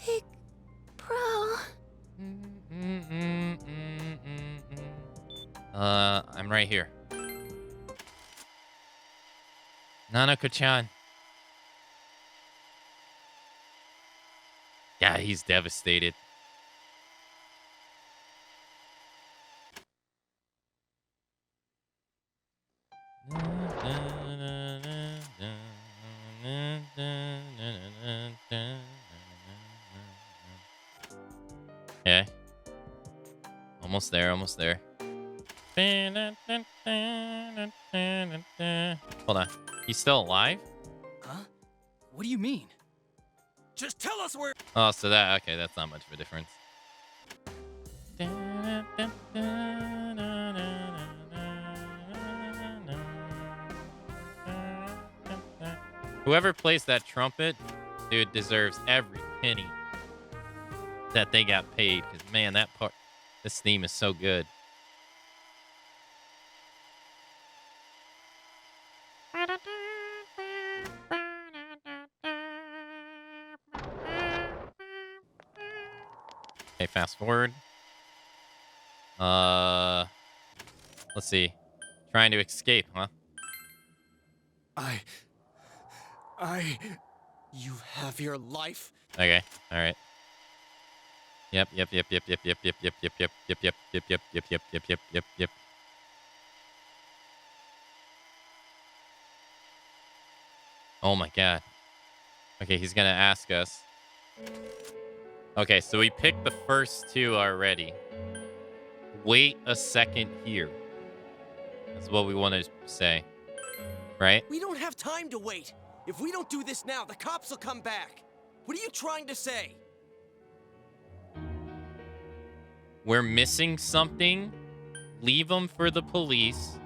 Big Bro. I'm right here. Nanako-chan. Yeah, he's devastated. Okay. Almost there, almost there. Hold on. He's still alive? Huh? What do you mean? Just tell us where. Oh, so that, okay, that's not much of a difference. Whoever plays that trumpet, dude, deserves every penny that they got paid. Because, man, this theme is so good. Okay, fast forward. Let's see. Trying to escape, huh? You have your life? Okay, alright. Yep. Oh my god. Okay, he's gonna ask us. Okay, so we picked the first two already. Wait a second here. That's what we want to say. Right? We don't have time to wait. If we don't do this now, the cops will come back. What are you trying to say? We're missing something. Leave them for the police.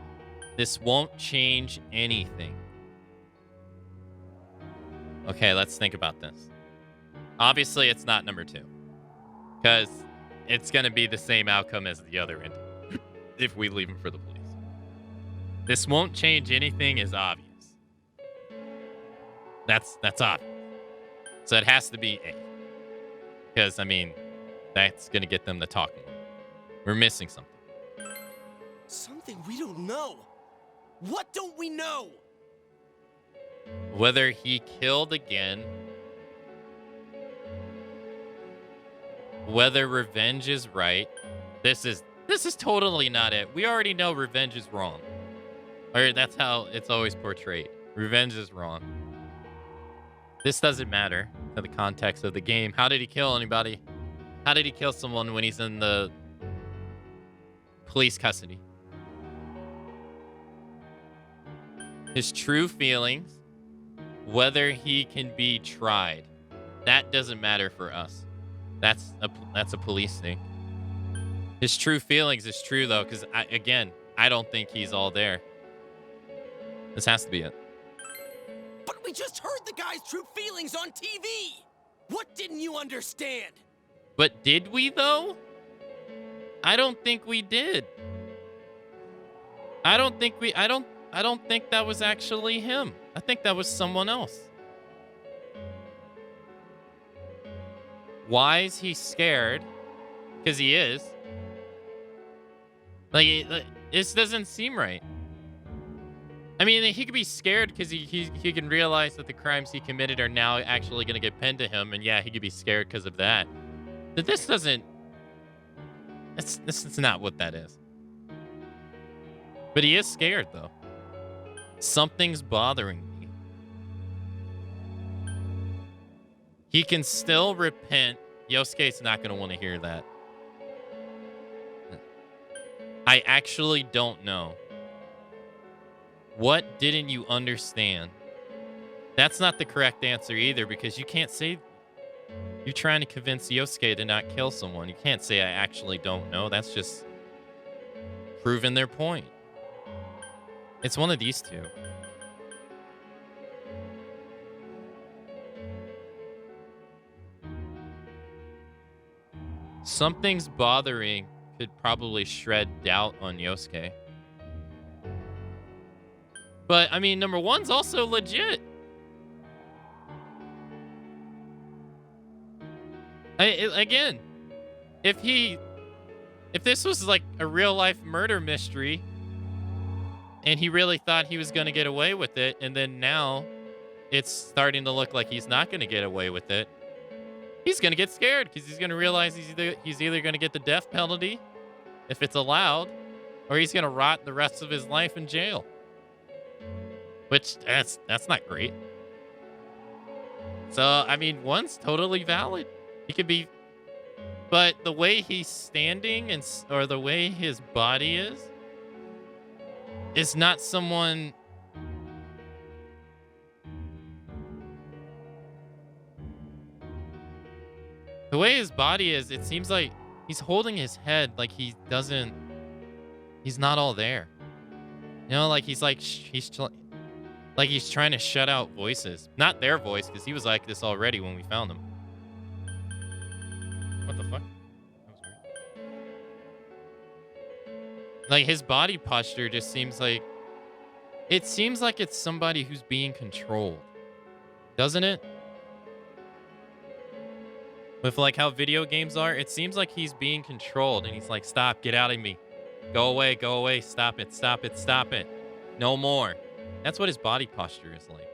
This won't change anything. Okay, let's think about this. Obviously, it's not number 2. Because it's going to be the same outcome as the other ending. if we leave him for the police. This won't change anything is obvious. That's obvious. So it has to be A. Because, I mean, that's going to get them to talk more. We're missing something. Something we don't know. What don't we know? Whether he killed again. Whether revenge is right. This is totally not it. We already know revenge is wrong. Or that's how it's always portrayed. Revenge is wrong. This doesn't matter to the context of the game. How did he kill anybody? How did he kill someone when he's in the police custody? His true feelings, whether he can be tried, that doesn't matter for us. That's a police thing. His true feelings is true though, because I don't think he's all there. This has to be it. But we just heard the guy's true feelings on TV. What didn't you understand? But did we though? I don't think we did. I don't think that was actually him. I think that was someone else. Why is he scared? Because he is. Like, this doesn't seem right. I mean, he could be scared because he can realize that the crimes he committed are now actually going to get pinned to him. And yeah, he could be scared because of that. But this doesn't... This is not what that is. But he is scared, though. Something's bothering me. He can still repent. Yosuke's not going to want to hear that. I actually don't know. What didn't you understand? That's not the correct answer either, because you can't say... You're trying to convince Yosuke to not kill someone. You can't say, I actually don't know. That's just proving their point. It's one of these two. Something's bothering could probably shred doubt on Yosuke. But, I mean, number one's also legit. Again, if this was like a real-life murder mystery, and he really thought he was going to get away with it, and then now it's starting to look like he's not going to get away with it, he's going to get scared because he's going to realize he's either going to get the death penalty, if it's allowed, or he's going to rot the rest of his life in jail. Which, that's not great. So, I mean, one's totally valid. He could be... But the way he's standing, or the way his body is not someone... The way his body is, it seems like he's holding his head like he doesn't... He's not all there. You know, like he's like... Like he's trying to shut out voices. Not their voice, because he was like this already when we found him. What the fuck? That was weird. Like his body posture just seems like... It seems like it's somebody who's being controlled. Doesn't it? With like how video games are, it seems like he's being controlled and he's like, stop, get out of me. Go away, stop it, stop it, stop it. No more. That's what his body posture is like.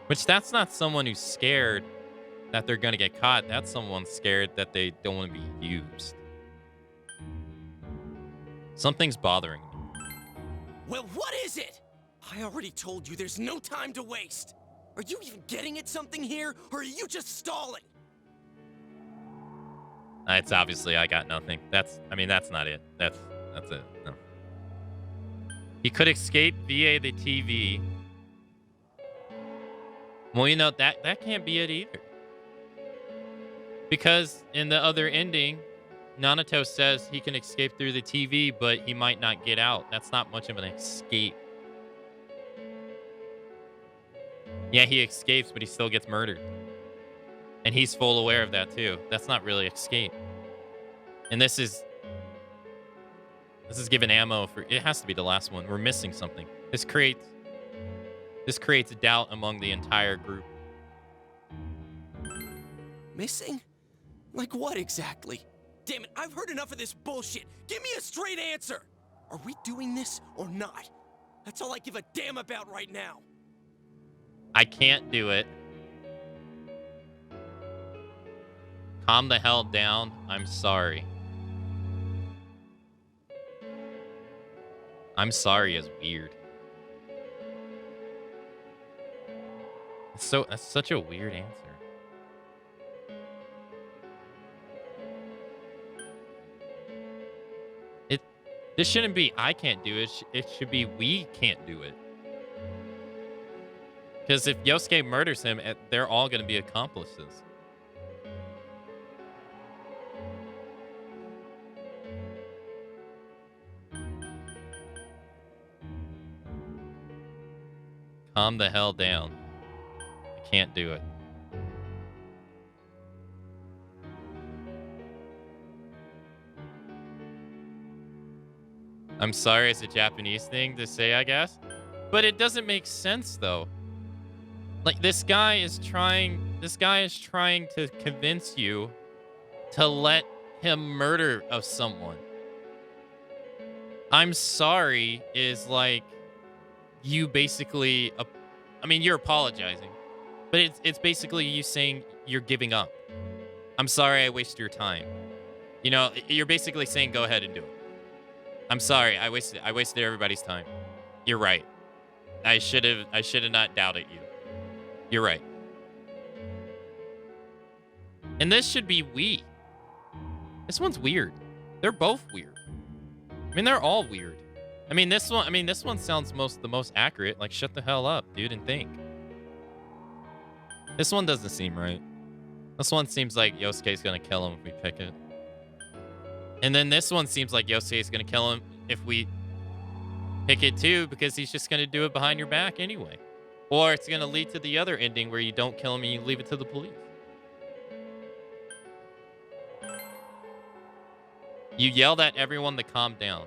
Which, that's not someone who's scared that they're gonna get caught. That's someone scared that they don't want to be used. Something's bothering me. Well, what is it? I already told you there's no time to waste. Are you even getting at something here, or are you just stalling? It's obviously I got nothing. That's not it. That's it. No. He could escape via the TV. Well, you know, that can't be it either. Because in the other ending, Nanato says he can escape through the TV, but he might not get out. That's not much of an escape. Yeah, he escapes, but he still gets murdered. And he's full aware of that, too. That's not really escape. And this is This is giving ammo for... It has to be the last one. We're missing something. This creates doubt among the entire group. Missing? Like what exactly? Damn it, I've heard enough of this bullshit. Give me a straight answer. Are we doing this or not? That's all I give a damn about right now. I can't do it. Calm the hell down. I'm sorry. I'm sorry is weird. That's such a weird answer. This shouldn't be I can't do it. It should be we can't do it. Because if Yosuke murders him, they're all going to be accomplices. Calm the hell down. I can't do it. I'm sorry, it's a Japanese thing to say, I guess. But it doesn't make sense, though. Like, this guy is trying to convince you to let him murder of someone. I'm sorry is like you basically... I mean, you're apologizing. But it's basically you saying you're giving up. I'm sorry I wasted your time. You know, you're basically saying go ahead and do it. I'm sorry, I wasted everybody's time. You're right. I should have not doubted you. You're right. And this should be we. This one's weird. They're both weird. I mean, they're all weird. I mean, this one sounds the most accurate. Like, shut the hell up, dude, and think. This one doesn't seem right. This one seems like Yosuke's gonna kill him if we pick it. And then this one seems like Yosuke's gonna kill him if we pick it too, because he's just gonna do it behind your back anyway. Or it's gonna lead to the other ending where you don't kill him and you leave it to the police. You yelled at everyone to calm down.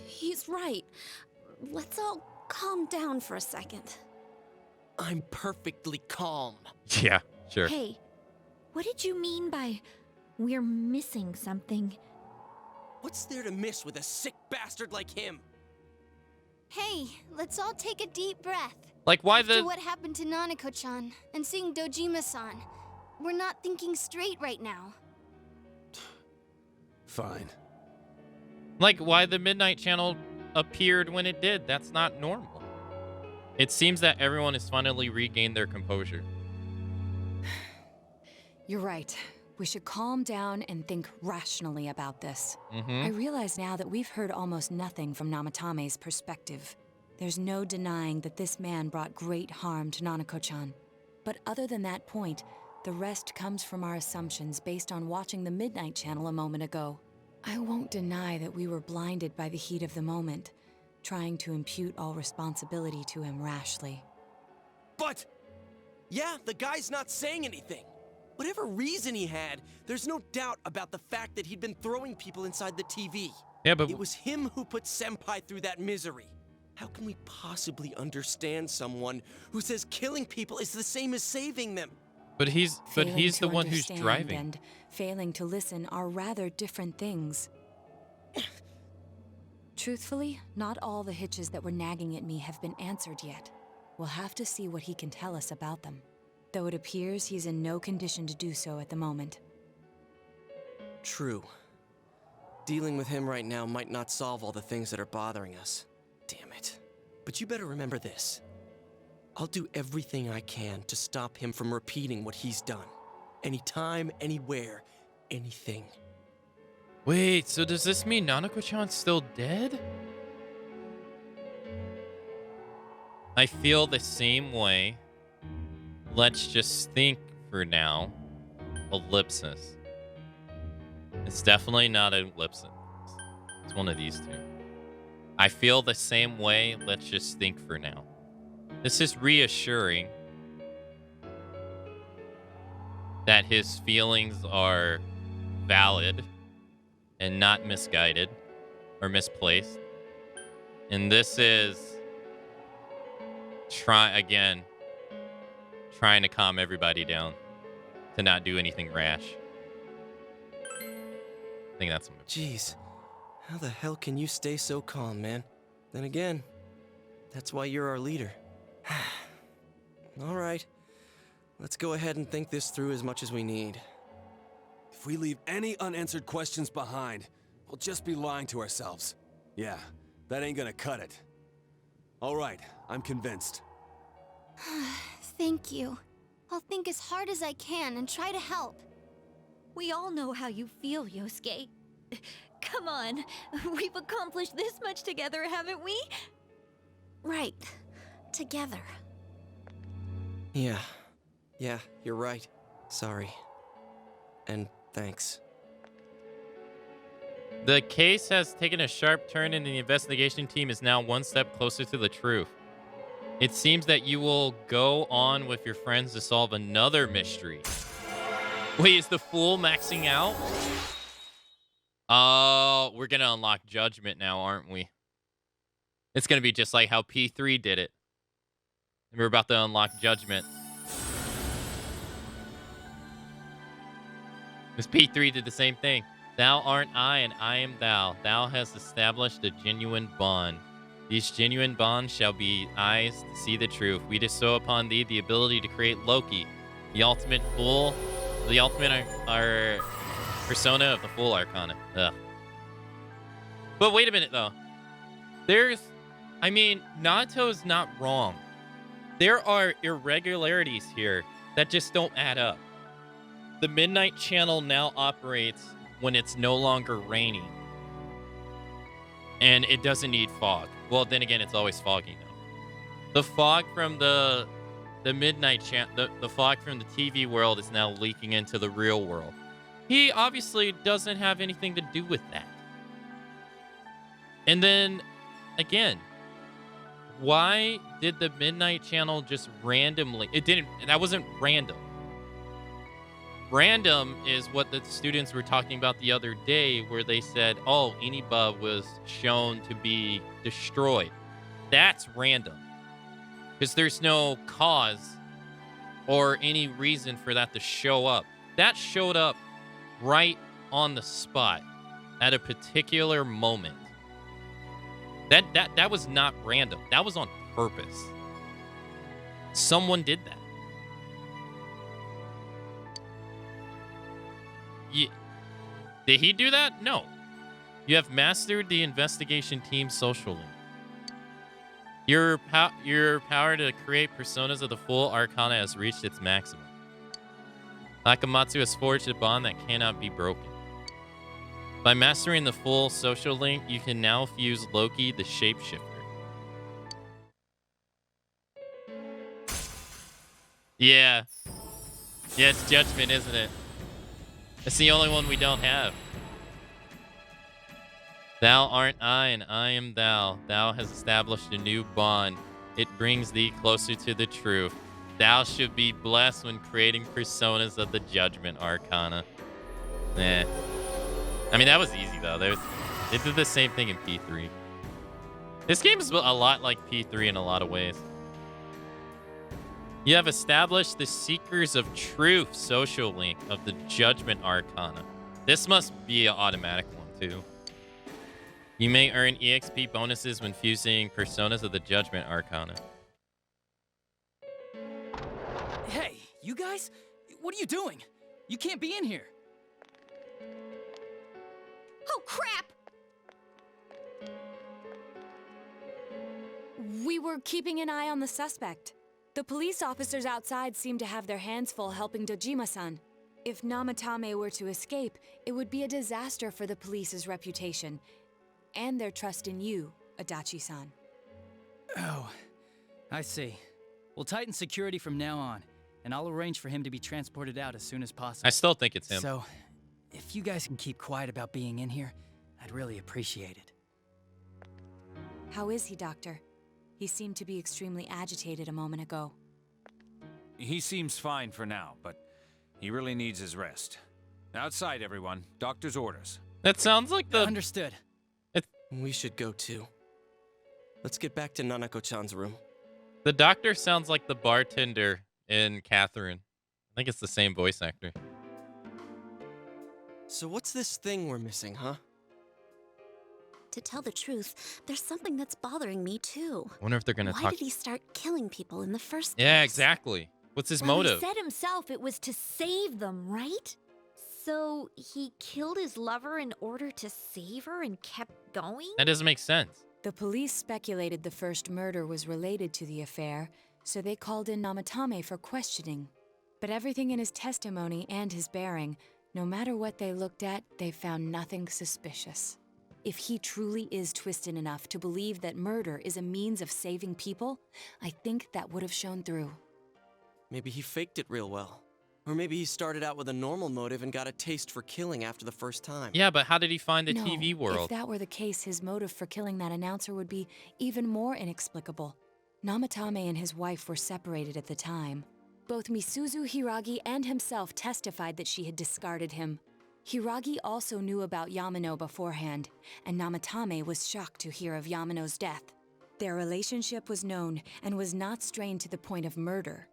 He's right. Let's all calm down for a second. I'm perfectly calm. Yeah, sure. Hey, what did you mean by we're missing something? What's there to miss with a sick bastard like him? Hey, let's all take a deep breath. Like, why After what happened to Nanako-chan and seeing Dojima-san, we're not thinking straight right now. Fine. Like, why the Midnight Channel appeared when it did? That's not normal. It seems that everyone has finally regained their composure. You're right. We should calm down and think rationally about this. Mm-hmm. I realize now that we've heard almost nothing from Namatame's perspective. There's no denying that this man brought great harm to Nanako-chan. But other than that point, the rest comes from our assumptions based on watching the Midnight Channel a moment ago. I won't deny that we were blinded by the heat of the moment, trying to impute all responsibility to him rashly. But, yeah, the guy's not saying anything. Whatever reason he had, there's no doubt about the fact that he'd been throwing people inside the TV. Yeah, but... It was him who put Senpai through that misery. How can we possibly understand someone who says killing people is the same as saving them? But he's the one who's Understand driving. And failing to listen are rather different things. Truthfully, not all the hitches that were nagging at me have been answered yet. We'll have to see what he can tell us about them. Though it appears he's in no condition to do so at the moment. True. Dealing with him right now might not solve all the things that are bothering us. Damn it. But you better remember this. I'll do everything I can to stop him from repeating what he's done. Anytime, anywhere, anything. Wait, so does this mean Nanako-chan's still dead? I feel the same way. Let's just think for now. Ellipsis. It's definitely not an ellipsis. It's one of these two. I feel the same way. Let's just think for now. This is reassuring that his feelings are valid and not misguided or misplaced. And this is trying to calm everybody down to not do anything rash. I think that's what. Jeez, how the hell can you stay so calm, man? Then again, that's why you're our leader. All right, let's go ahead and think this through as much as we need. If we leave any unanswered questions behind, we'll just be lying to ourselves. Yeah, that ain't gonna cut it. All right, I'm convinced. Thank you. I'll think as hard as I can and try to help. We all know how you feel, Yosuke. Come on, we've accomplished this much together, haven't we? Right. Together. Yeah, you're right. Sorry. And thanks. The case has taken a sharp turn and the investigation team is now one step closer to the truth. It seems that you will go on with your friends to solve another mystery. Wait, is the Fool maxing out? Oh, we're going to unlock Judgment now, aren't we? It's going to be just like how P3 did it. We're about to unlock Judgment. Because P3 did the same thing. Thou art I, and I am thou. Thou hast established a genuine bond. These genuine bonds shall be eyes to see the truth. We bestow upon thee the ability to create Loki, the ultimate fool, the ultimate our persona of the Fool Arcana. Ugh. But wait a minute, though. Nato's not wrong. There are irregularities here that just don't add up. The Midnight Channel now operates when it's no longer raining. And it doesn't need fog. Well, then again, it's always foggy now. The fog from the Midnight Channel, the fog from the TV world is now leaking into the real world. He obviously doesn't have anything to do with that. And then, again, why did the Midnight Channel just randomly... That wasn't random. Random is what the students were talking about the other day, where they said, oh, Iniba was shown to be destroyed. That's random. Because there's no cause or any reason for that to show up. That showed up right on the spot at a particular moment. That was not random. That was on purpose. Someone did that. Did he do that? No. You have mastered the investigation team's social link. Your power to create personas of the Full Arcana has reached its maximum. Akamatzu has forged a bond that cannot be broken. By mastering the full social link, you can now fuse Loki, the shapeshifter. Yeah. Yeah, it's Judgment, isn't it? It's the only one we don't have. Thou art I, and I am thou. Thou hast established a new bond. It brings thee closer to the truth. Thou should be blessed when creating personas of the Judgment Arcana. Eh. I mean, that was easy, though. They did the same thing in P3. This game is a lot like P3 in a lot of ways. You have established the Seekers of Truth social link of the Judgment Arcana. This must be an automatic one, too. You may earn EXP bonuses when fusing personas of the Judgment Arcana. Hey, you guys? What are you doing? You can't be in here. Oh, crap! We were keeping an eye on the suspect. The police officers outside seem to have their hands full helping Dojima-san. If Namatame were to escape, it would be a disaster for the police's reputation and their trust in you, Adachi-san. Oh, I see. We'll tighten security from now on, and I'll arrange for him to be transported out as soon as possible. I still think it's him. So, if you guys can keep quiet about being in here, I'd really appreciate it. How is he, Doctor? He seemed to be extremely agitated a moment ago. He seems fine for now, but he really needs his rest. Outside, everyone. Doctor's orders. That sounds like the... Understood. We should go too. Let's get back to Nanako-chan's room. The doctor sounds like the bartender in Catherine. I think it's the same voice actor. So what's this thing we're missing, huh? To tell the truth, there's something that's bothering me too. I wonder if they're gonna Why talk... did he start killing people in the first place? Yeah, exactly. What's his motive? He said himself it was to save them, right? So he killed his lover in order to save her and kept going? That doesn't make sense. The police speculated the first murder was related to the affair, so they called in Namatame for questioning. But everything in his testimony and his bearing, no matter what they looked at, they found nothing suspicious. If he truly is twisted enough to believe that murder is a means of saving people, I think that would have shown through. Maybe he faked it real well. Or maybe he started out with a normal motive and got a taste for killing after the first time. Yeah, but how did he find the No, TV world? If that were the case, his motive for killing that announcer would be even more inexplicable. Namatame and his wife were separated at the time. Both Misuzu Hiragi and himself testified that she had discarded him. Hiragi also knew about Yamano beforehand, and Namatame was shocked to hear of Yamano's death. Their relationship was known and was not strained to the point of murder.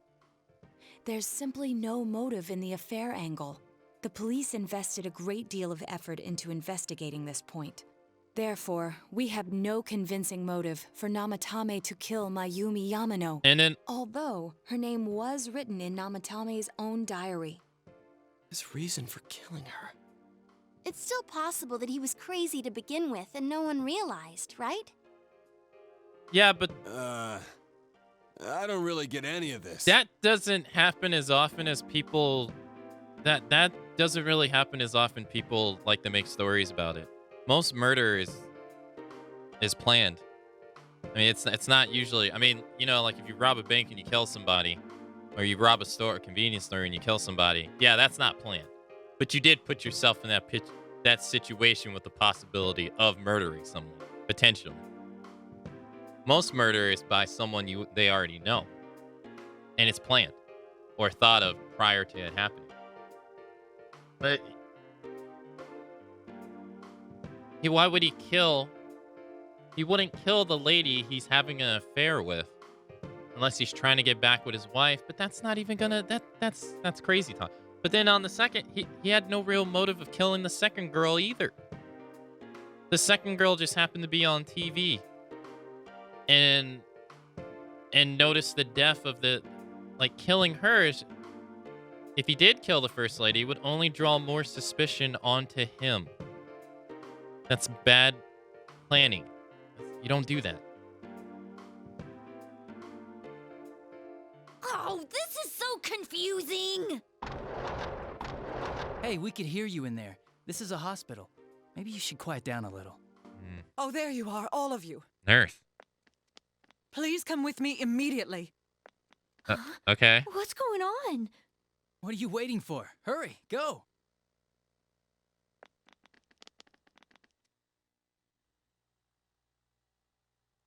There's simply no motive in the affair angle. The police invested a great deal of effort into investigating this point. Therefore, we have no convincing motive for Namatame to kill Mayumi Yamano. And then... although her name was written in Namatame's own diary. His reason for killing her. It's still possible that he was crazy to begin with and no one realized, right? Yeah, but... I don't really get any of this. That doesn't happen as often as people... That doesn't really happen as often people like to make stories about it. Most murder is planned. I mean, it's not usually... I mean, you know, like if you rob a bank and you kill somebody, or you rob a store, a convenience store, and you kill somebody, yeah, that's not planned. But you did put yourself in that situation with the possibility of murdering someone, potentially. Most murder is by someone they already know, and it's planned or thought of prior to it happening. But why would he kill? He wouldn't kill the lady he's having an affair with, unless he's trying to get back with his wife. But that's not even gonna. That's crazy talk. But then on the second, he had no real motive of killing the second girl either. The second girl just happened to be on TV. And notice the death of the, like, killing her. If he did kill the first lady, it would only draw more suspicion onto him. That's bad planning. You don't do that. Oh, this is so confusing! Hey, we could hear you in there. This is a hospital. Maybe you should quiet down a little. Oh, there you are, all of you. Nurse. Please come with me immediately. Okay. What's going on? What are you waiting for? Hurry, go.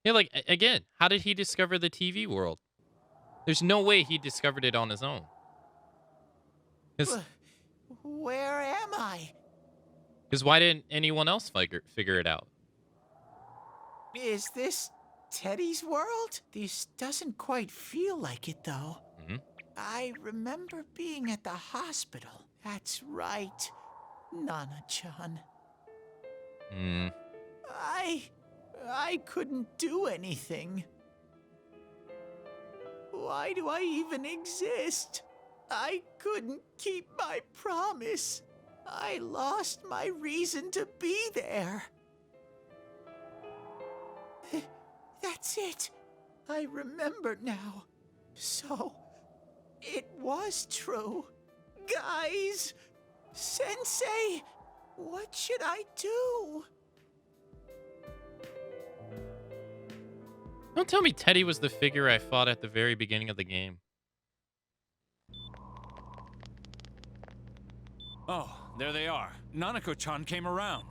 Yeah, like, again, how did he discover the TV world? There's no way he discovered it on his own. Where am I? Because why didn't anyone else figure it out? Is this Teddy's world? This doesn't quite feel like it, though. Mm-hmm. I remember being at the hospital. That's right, Nana-chan. I couldn't do anything. Why do I even exist? I couldn't keep my promise. I lost my reason to be there. That's it. I remember now. So, it was true. Guys! Sensei! What should I do? Don't tell me Teddy was the figure I fought at the very beginning of the game. Oh, there they are. Nanako-chan came around.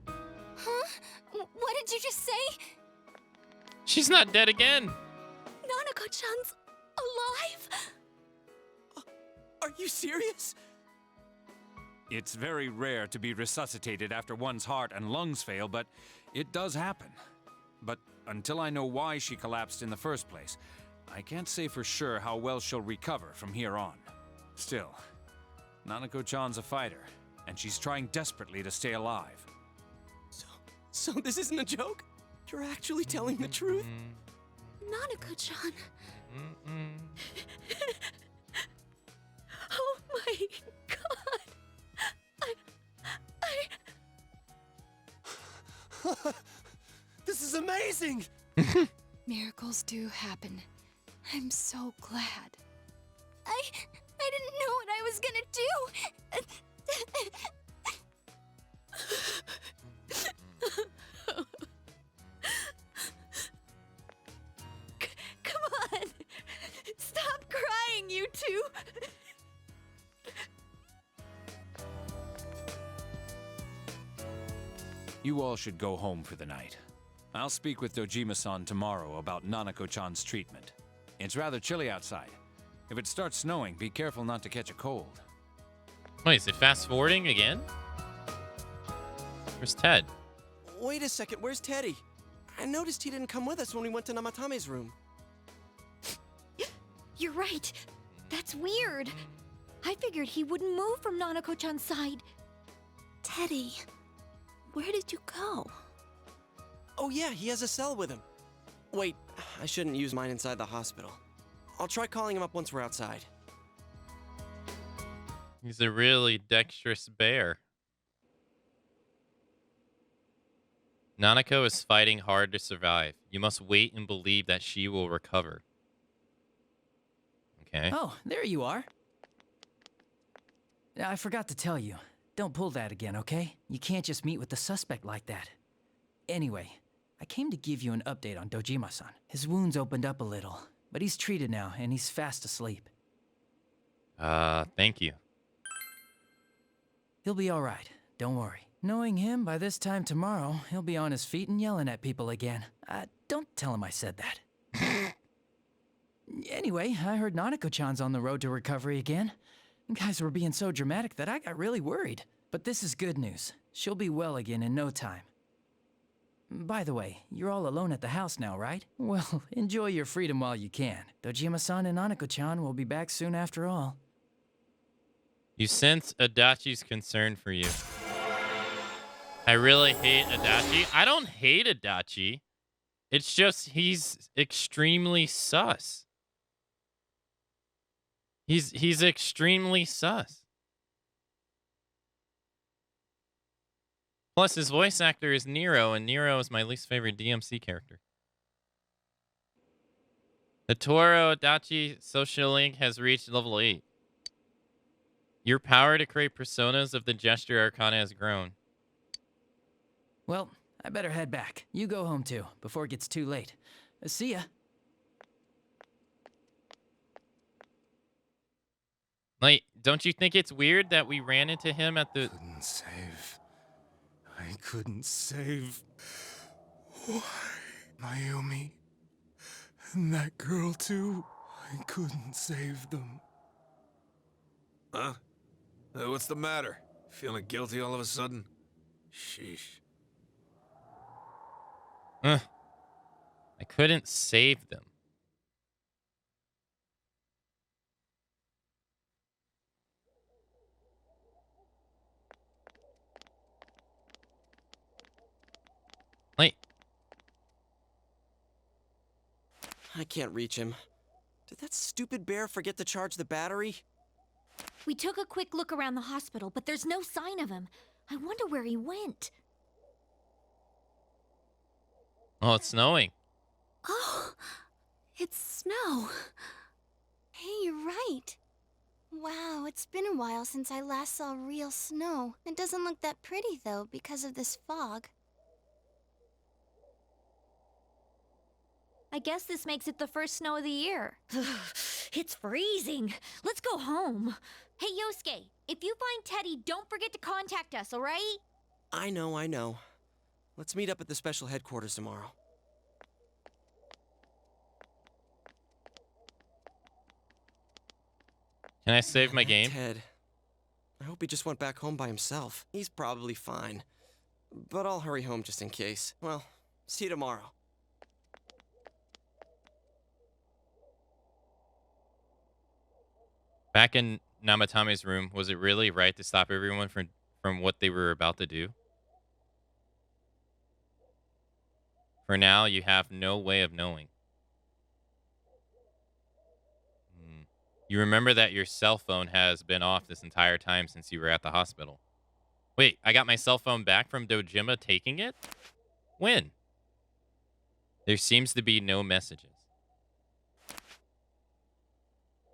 Huh? What did you just say? She's not dead again. Nanako-chan's. 'Alive? Are you serious? It's very rare to be resuscitated after one's heart and lungs fail, but it does happen. But until I know why she collapsed in the first place, I can't say for sure how well she'll recover from here on. Still, Nanako-chan's a fighter, and she's trying desperately to stay alive. So this isn't a joke? You're actually telling the truth? Nanako-chan. Oh my god. This is amazing! Miracles do happen. I'm so glad. I didn't know what I was gonna do. Come on! Stop crying, you two! You all should go home for the night. I'll speak with Dojima-san tomorrow about Nanako-chan's treatment. It's rather chilly outside. If it starts snowing, be careful not to catch a cold. Wait, is it fast forwarding again? Where's Ted? Wait a second, where's Teddy? I noticed he didn't come with us when we went to Namatame's room. You're right. That's weird. I figured he wouldn't move from Nanako-chan's side. Teddy, where did you go? Oh yeah, he has a cell with him. Wait, I shouldn't use mine inside the hospital. I'll try calling him up once we're outside. He's a really dexterous bear. Nanako is fighting hard to survive. You must wait and believe that she will recover. Okay. Oh, there you are. I forgot to tell you. Don't pull that again, okay? You can't just meet with the suspect like that. Anyway, I came to give you an update on Dojima-san. His wounds opened up a little, but he's treated now, and he's fast asleep. Thank you. He'll be all right. Don't worry. Knowing him, by this time tomorrow, he'll be on his feet and yelling at people again. Don't tell him I said that. Anyway, I heard Nanako-chan's on the road to recovery again. You guys were being so dramatic that I got really worried. But this is good news. She'll be well again in no time. By the way, you're all alone at the house now, right? Well, enjoy your freedom while you can. Dojima-san and Nanako-chan will be back soon after all. You sense Adachi's concern for you. I really hate Adachi. I don't hate Adachi. It's just he's extremely sus. He's extremely sus. Plus, his voice actor is Nero, and Nero is my least favorite DMC character. The Toro Adachi social link has reached level 8. Your power to create personas of the gesture arcana has grown. Well, I better head back. You go home too, before it gets too late. See ya. Like, don't you think it's weird that we ran into him at the... Couldn't save. I couldn't save. Why? Mayumi. And that girl too. I couldn't save them. Huh? What's the matter? Feeling guilty all of a sudden? Sheesh. I couldn't save them. Wait. I can't reach him. Did that stupid bear forget to charge the battery? We took a quick look around the hospital, but there's no sign of him. I wonder where he went. Oh, it's snowing. Oh, it's snow. Hey, you're right. Wow, it's been a while since I last saw real snow. It doesn't look that pretty, though, because of this fog. I guess this makes it the first snow of the year. It's freezing. Let's go home. Hey, Yosuke, if you find Teddy, don't forget to contact us, all right? I know. Let's meet up at the special headquarters tomorrow. Can I save my game? Ted, I hope hope he just went back home by himself. He's probably fine. But I'll hurry home just in case. Well, see you tomorrow. Back in Namatame's room, was it really right to stop everyone from what they were about to do? For now, you have no way of knowing. You remember that your cell phone has been off this entire time since you were at the hospital. Wait, I got my cell phone back from Dojima taking it? When? There seems to be no messages.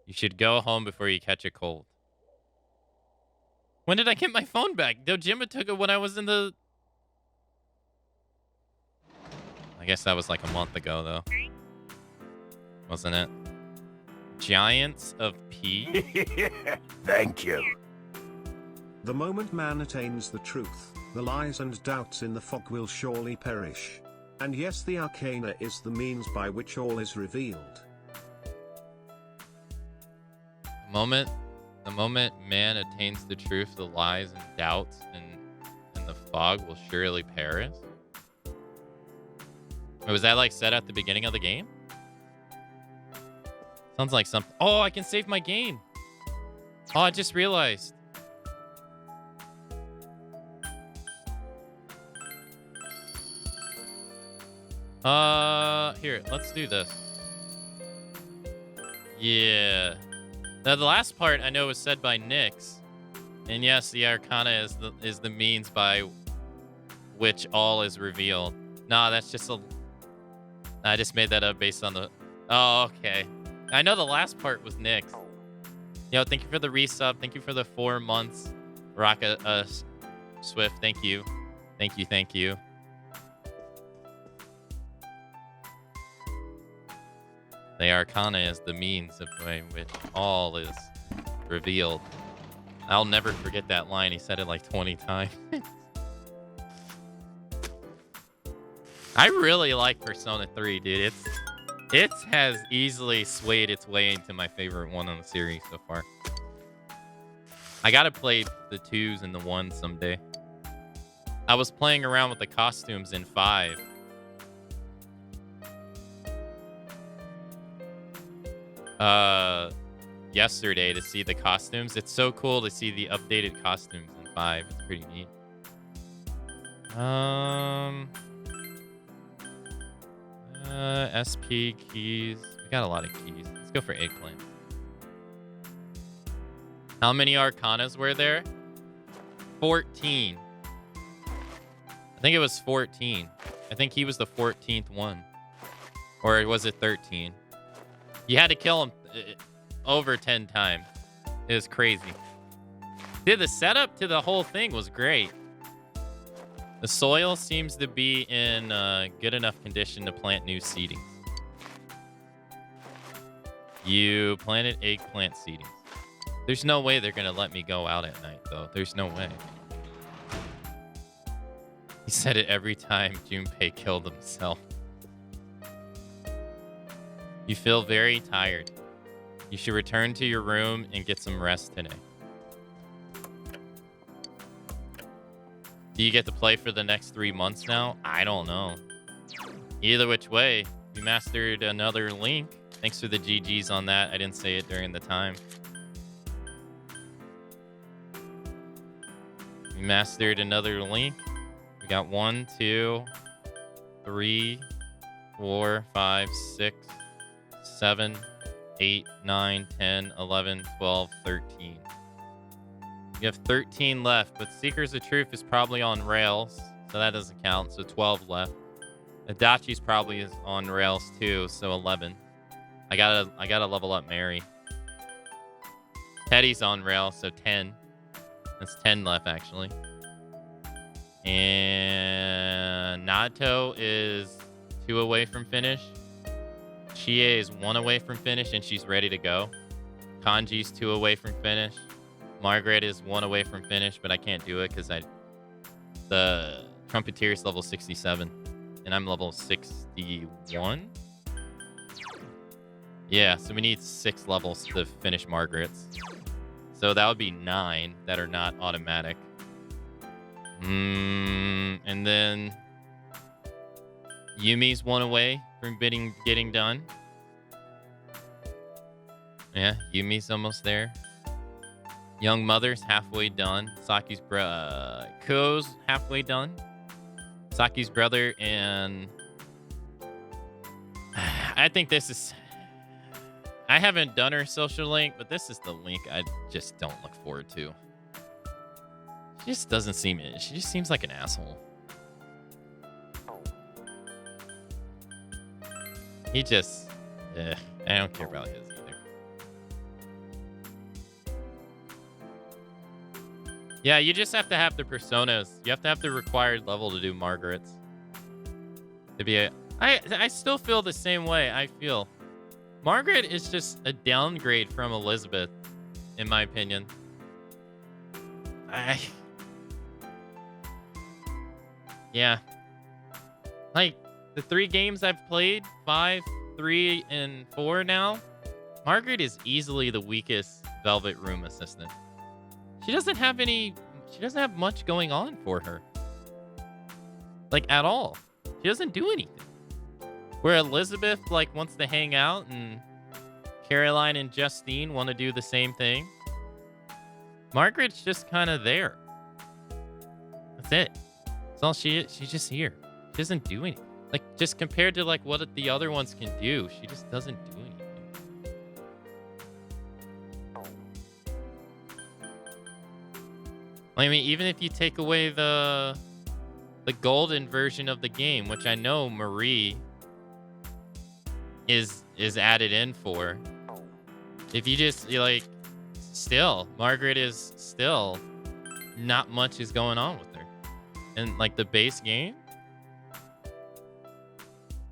You should go home before you catch a cold. When did I get my phone back? Dojima took it when I was in the... I guess that was like a month ago, though. Wasn't it? Giants of P? Thank you. The moment man attains the truth, the lies and doubts in the fog will surely perish. And yes, the arcana is the means by which all is revealed. The moment man attains the truth, the lies and doubts and the fog will surely perish. Was that like said at the beginning of the game? Sounds like something. Oh, I can save my game. Oh, I just realized. Here, let's do this. Yeah. Now, the last part I know was said by Nyx. And yes, the Arcana is the means by which all is revealed. Nah, that's just a... I just made that up based on the... Oh, okay. I know the last part was Nyx. Yo, thank you for the resub. Thank you for the 4 months. Rocka Swift, thank you. Thank you, thank you. The Arcana is the means of by which all is revealed. I'll never forget that line. He said it like 20 times. I really like Persona 3, dude. It has easily swayed its way into my favorite one on the series so far. I gotta play the 2s and the 1s someday. I was playing around with the costumes in 5. Yesterday to see the costumes. It's so cool to see the updated costumes in 5. It's pretty neat. SP keys. We got a lot of keys. Let's go for eggplant. How many Arcanas were there? 14. I think it was 14. I think he was the 14th one. Or was it 13? You had to kill him over 10 times. It was crazy. Dude, the setup to the whole thing was great. The soil seems to be in good enough condition to plant new seedings. You planted eggplant seedings. There's no way they're going to let me go out at night, though. There's no way. He said it every time Junpei killed himself. You feel very tired. You should return to your room and get some rest today. Do you get to play for the next 3 months now? I don't know. Either which way, we mastered another link. Thanks for the GGs on that. I didn't say it during the time. We mastered another link. We got 1, 2, 3, 4, 5, 6, 7, 8, 9, 10, 11, 12, 13. You have 13 left, but Seekers of Truth is probably on rails, so that doesn't count, so 12 left. Adachi's probably is on rails too, so 11. I gotta level up Mary. Teddy's on rails, so 10. That's 10 left, actually. And Nato is 2 away from finish. Chie is 1 away from finish, and she's ready to go. Kanji's 2 away from finish. Margaret is 1 away from finish, but I can't do it because the Trumpeteer is level 67, and I'm level 61. Yeah, so we need 6 levels to finish Margaret's. So that would be 9 that are not automatic. And then Yumi's 1 away from getting done. Yeah, Yumi's almost there. Young Mother's halfway done. Saki's Ko's halfway done. Saki's brother and I think this is... I haven't done her social link, but this is the link I just don't look forward to. She just doesn't seem... She just seems like an asshole. He just... I don't care about his either. Yeah, you just have to have the personas. You have to have the required level to do Margaret's. To be a... I still feel the same way. I feel Margaret is just a downgrade from Elizabeth, in my opinion. Yeah. Like, the 3 games I've played, 5, 3, and 4 now, Margaret is easily the weakest Velvet Room assistant. She doesn't have much going on for her. Like, at all. She doesn't do anything. Where Elizabeth, like, wants to hang out, and Caroline and Justine want to do the same thing. Margaret's just kind of there. That's it. That's all she is. She's just here. She doesn't do anything. Like, just compared to, like, what the other ones can do, she just doesn't do anything. I mean, even if you take away the golden version of the game, which I know Marie is added in for. If you just, like, still, Margaret is still not much is going on with her. And, like, the base game,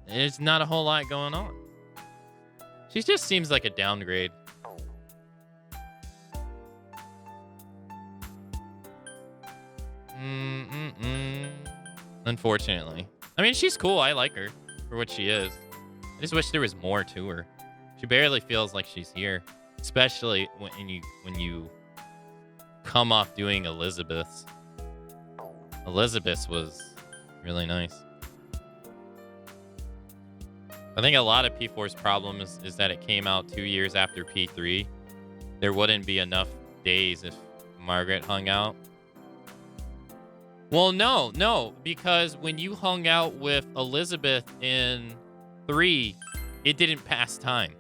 there's not a whole lot going on. She just seems like a downgrade. Unfortunately. I mean, she's cool. I like her for what she is. I just wish there was more to her. She barely feels like she's here, especially when you come off doing Elizabeth's. Elizabeth's was really nice. I think a lot of P4's problem is that it came out 2 years after P3. There wouldn't be enough days if Margaret hung out. Well, no, because when you hung out with Elizabeth in 3, it didn't pass time.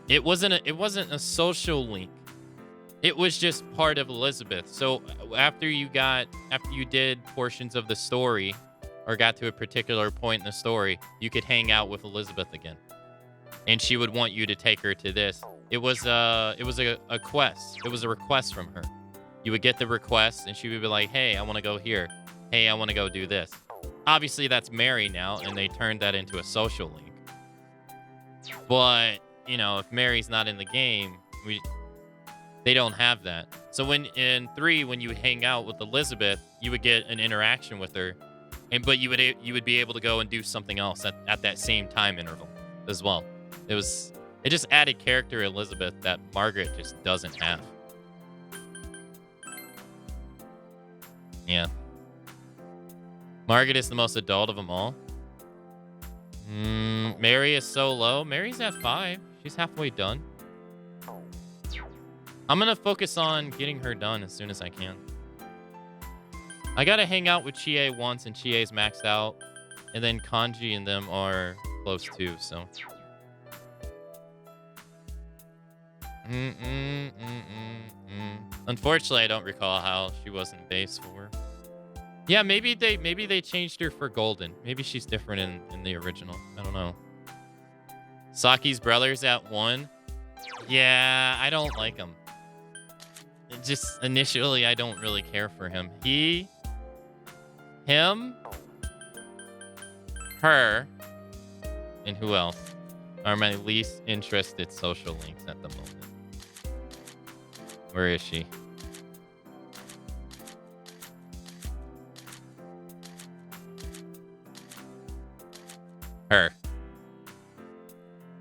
It wasn't a social link. It was just part of Elizabeth. So after you did portions of the story or got to a particular point in the story, you could hang out with Elizabeth again. And she would want you to take her to this. It was a quest. It was a request from her. You would get the request and she would be like, "Hey, I want to go here. Hey, I want to go do this." Obviously, that's Mary now, and they turned that into a social link. But, you know, if Mary's not in the game, they don't have that. So in 3, when you would hang out with Elizabeth, you would get an interaction with her, but you would be able to go and do something else at that same time interval as well. It just added character to Elizabeth that Margaret just doesn't have. Yeah. Margaret is the most adult of them all. Mary is so low. Mary's at 5. She's halfway done. I'm going to focus on getting her done as soon as I can. I got to hang out with Chie once, and Chie's maxed out. And then Kanji and them are close too, so. Unfortunately, I don't recall how she wasn't base 4. Yeah, maybe they changed her for golden. Maybe she's different in the original. I don't know. Saki's brother's at 1. Yeah, I don't like him. Just initially, I don't really care for him. Him, her, and who else are my least interested social links at the moment. Where is she? Her.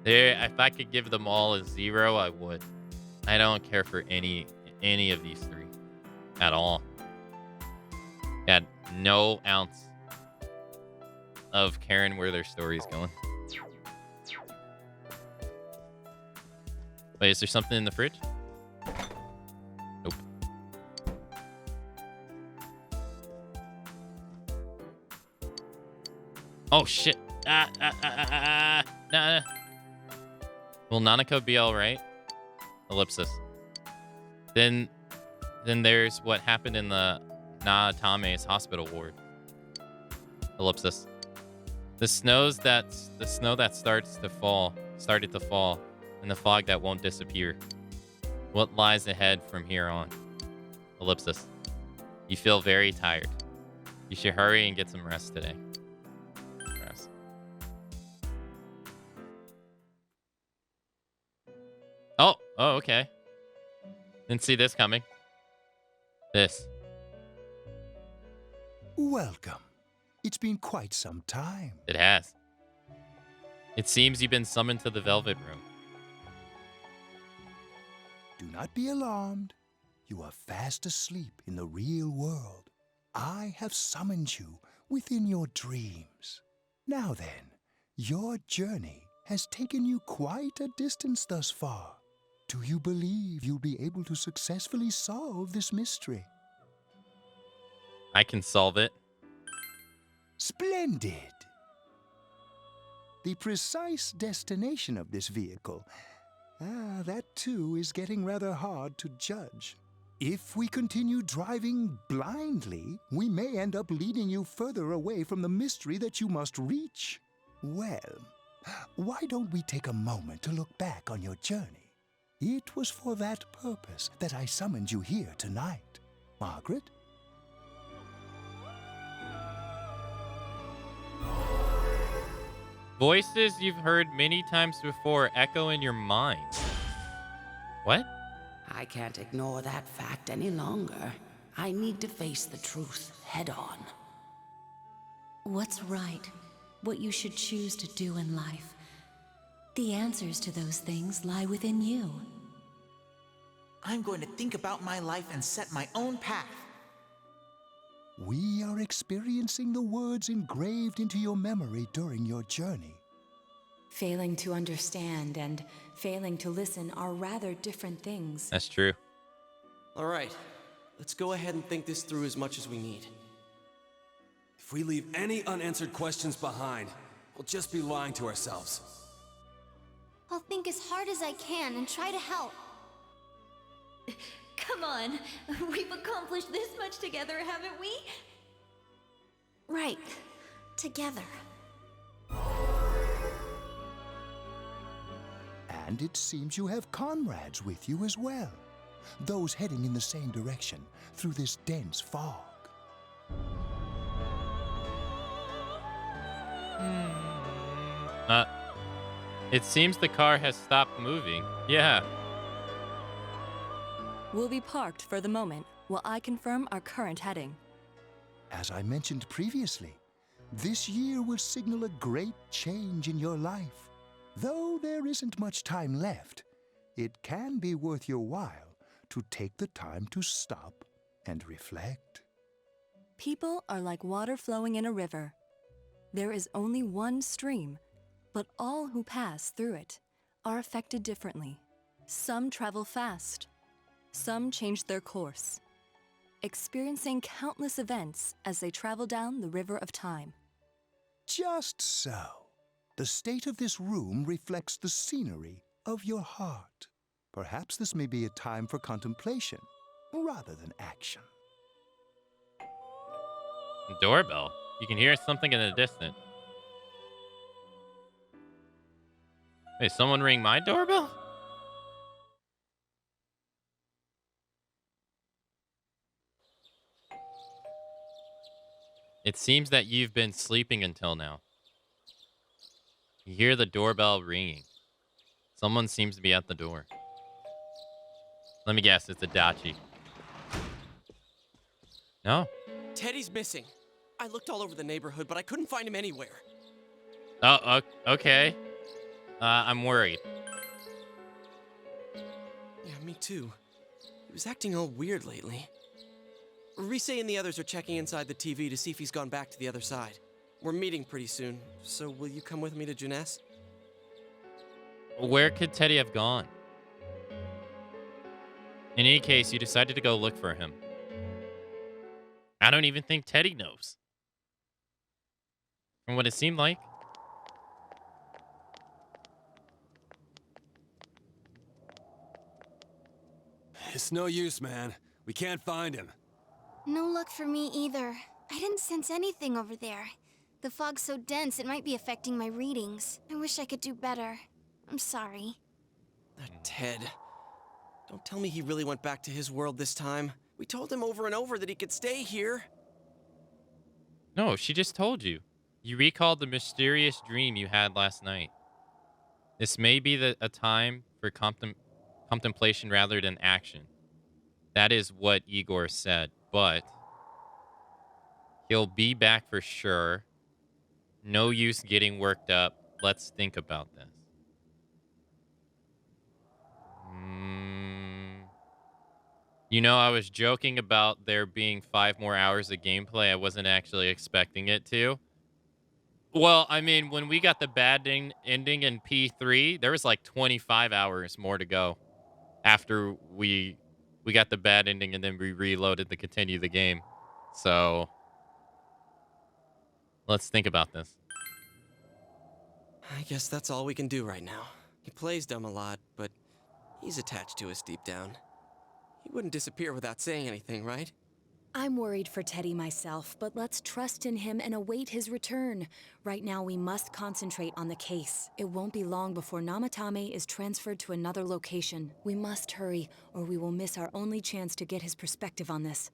There, if I could give them all a 0, I would. I don't care for any of these three at all. Got no ounce of caring where their story's going. Wait, is there something in the fridge? Nope. Oh shit. Nah. Will Nanako be alright? Ellipsis. Then there's what happened in the Naotame's hospital ward. Ellipsis. The snow that started to fall, and the fog that won't disappear. What lies ahead from here on? Ellipsis. You feel very tired. You should hurry and get some rest today. Rest. Oh, okay. Didn't see this coming. This. Welcome. It's been quite some time. It has. It seems you've been summoned to the Velvet Room. Do not be alarmed. You are fast asleep in the real world. I have summoned you within your dreams. Now then, your journey has taken you quite a distance thus far. Do you believe you'll be able to successfully solve this mystery? I can solve it. Splendid! The precise destination of this vehicle, that too is getting rather hard to judge. If we continue driving blindly, we may end up leading you further away from the mystery that you must reach. Well, why don't we take a moment to look back on your journey? It was for that purpose that I summoned you here tonight. Margaret? Voices you've heard many times before echo in your mind. What? I can't ignore that fact any longer. I need to face the truth head on. What's right? What you should choose to do in life? The answers to those things lie within you. I'm going to think about my life and set my own path. We are experiencing the words engraved into your memory during your journey. Failing to understand and failing to listen are rather different things. That's true. All right, let's go ahead and think this through as much as we need. If we leave any unanswered questions behind, we'll just be lying to ourselves. I'll think as hard as I can and try to help. Come on, we've accomplished this much together, haven't we? Right, together. And it seems you have comrades with you as well. Those heading in the same direction through this dense fog. It seems the car has stopped moving. Yeah. We'll be parked for the moment while I confirm our current heading. As I mentioned previously, this year will signal a great change in your life. Though there isn't much time left, it can be worth your while to take the time to stop and reflect. People are like water flowing in a river. There is only one stream, but all who pass through it are affected differently. Some travel fast. Some change their course, experiencing countless events as they travel down the river of time. Just so. The state of this room reflects the scenery of your heart. Perhaps this may be a time for contemplation rather than action. Doorbell. You can hear something in the distance. Hey, someone ring my doorbell? It seems that you've been sleeping until now. You hear the doorbell ringing. Someone seems to be at the door. Let me guess, it's Adachi. No? Teddy's missing. I looked all over the neighborhood, but I couldn't find him anywhere. Oh, okay. I'm worried. Yeah, me too. He was acting all weird lately. Rise and the others are checking inside the TV to see if he's gone back to the other side. We're meeting pretty soon, so will you come with me to Juness? Where could Teddy have gone? In any case, you decided to go look for him. I don't even think Teddy knows. From what it seemed like. It's no use, man. We can't find him. No luck for me either. I didn't sense anything over there. The fog's so dense it might be affecting my readings. I wish I could do better. I'm sorry. That Ted. Don't tell me he really went back to his world this time. We told him over and over that he could stay here. No, she just told you. You recalled the mysterious dream you had last night. This may be a time for contemplation rather than action. That is what Igor said, but he'll be back for sure. No use getting worked up. Let's think about this. You know, I was joking about there being 5 more hours of gameplay. I wasn't actually expecting it to. Well, I mean, when we got the bad ending in P3, there was like 25 hours more to go after we got the bad ending and then we reloaded to continue the game. So let's think about this. I guess that's all we can do right now. He plays dumb a lot, but he's attached to us deep down. He wouldn't disappear without saying anything, right? I'm worried for Teddy myself, but let's trust in him and await his return. Right now, we must concentrate on the case. It won't be long before Namatame is transferred to another location. We must hurry, or we will miss our only chance to get his perspective on this.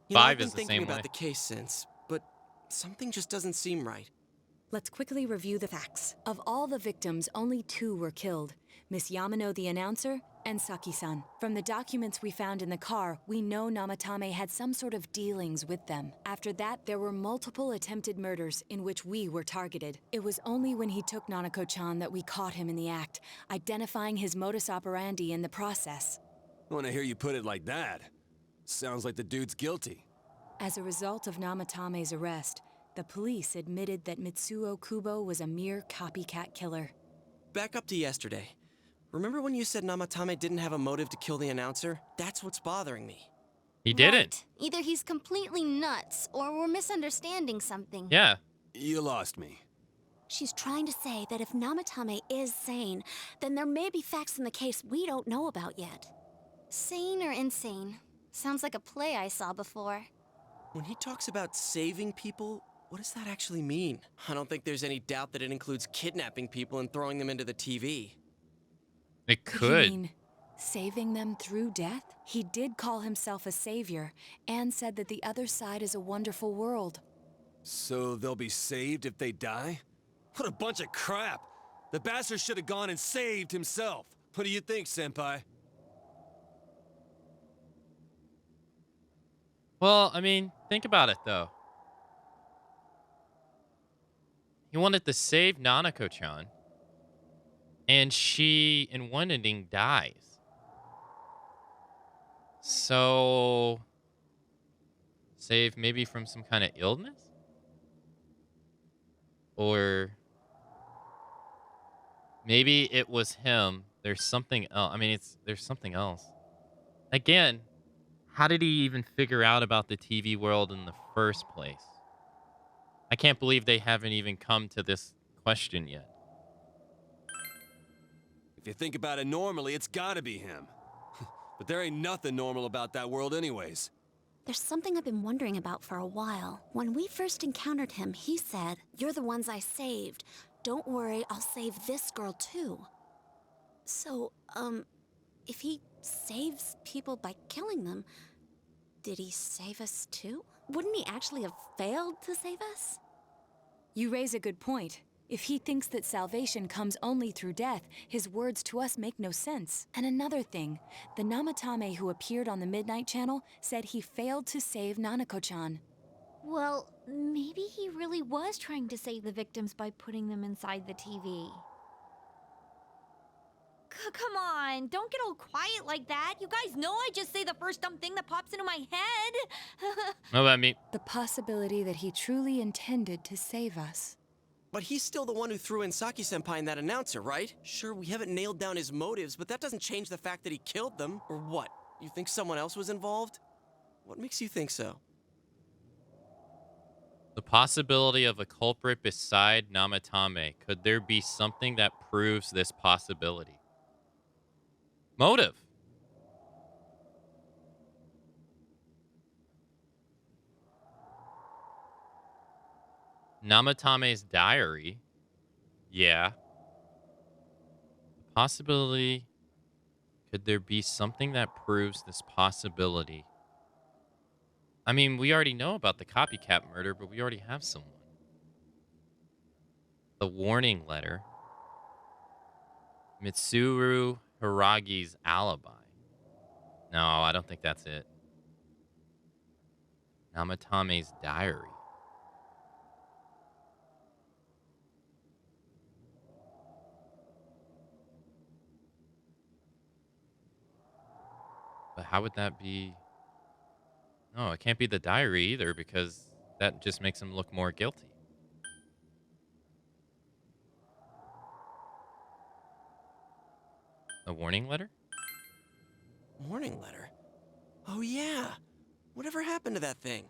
You know, I've 5 been is the thinking same about way. the case since, but something just doesn't seem right. Let's quickly review the facts. Of all the victims, only 2 were killed. Miss Yamano, the announcer, and Saki-san. From the documents we found in the car, we know Namatame had some sort of dealings with them. After that, there were multiple attempted murders in which we were targeted. It was only when he took Nanako-chan that we caught him in the act, identifying his modus operandi in the process. When I hear you put it like that, sounds like the dude's guilty. As a result of Namatame's arrest, the police admitted that Mitsuo Kubo was a mere copycat killer. Back up to yesterday. Remember when you said Namatame didn't have a motive to kill the announcer? That's what's bothering me. He didn't. Right. Either he's completely nuts, or we're misunderstanding something. Yeah. You lost me. She's trying to say that if Namatame is sane, then there may be facts in the case we don't know about yet. Sane or insane? Sounds like a play I saw before. When he talks about saving people, what does that actually mean? I don't think there's any doubt that it includes kidnapping people and throwing them into the TV. It You could. mean saving them through death? He did call himself a savior and said that the other side is a wonderful world. So they'll be saved if they die? What a bunch of crap! The bastard should have gone and saved himself. What do you think, Senpai? Well, I mean, think about it, though. He wanted to save Nanako-chan, and she, in one ending, dies. So, save maybe from some kind of illness? Or maybe it was him. There's something else. I mean, there's something else. Again, how did he even figure out about the TV world in the first place? I can't believe they haven't even come to this question yet. If you think about it normally, it's gotta be him. But there ain't nothing normal about that world anyways. There's something I've been wondering about for a while. When we first encountered him, he said, "You're the ones I saved. Don't worry, I'll save this girl too." So, if he saves people by killing them, did he save us too? Wouldn't he actually have failed to save us? You raise a good point. If he thinks that salvation comes only through death, his words to us make no sense. And another thing, the Namatame who appeared on the Midnight Channel said he failed to save Nanako-chan. Well, maybe he really was trying to save the victims by putting them inside the TV. Come on, don't get all quiet like that. You guys know I just say the first dumb thing that pops into my head. What about me? The possibility that he truly intended to save us. But he's still the one who threw in Saki-senpai and that announcer, right? Sure, we haven't nailed down his motives, but that doesn't change the fact that he killed them. Or what? You think someone else was involved? What makes you think so? The possibility of a culprit beside Namatame. Could there be something that proves this possibility? Motive. Namatame's diary. Yeah. The possibility. Could there be something that proves this possibility? I mean, we already know about the copycat murder, but we already have someone. The warning letter. Mitsuru Hiragi's alibi. No, I don't think that's it. Namatame's diary. But how would that be? No, it can't be the diary either because that just makes him look more guilty. A warning letter? Warning letter? Oh, yeah. Whatever happened to that thing?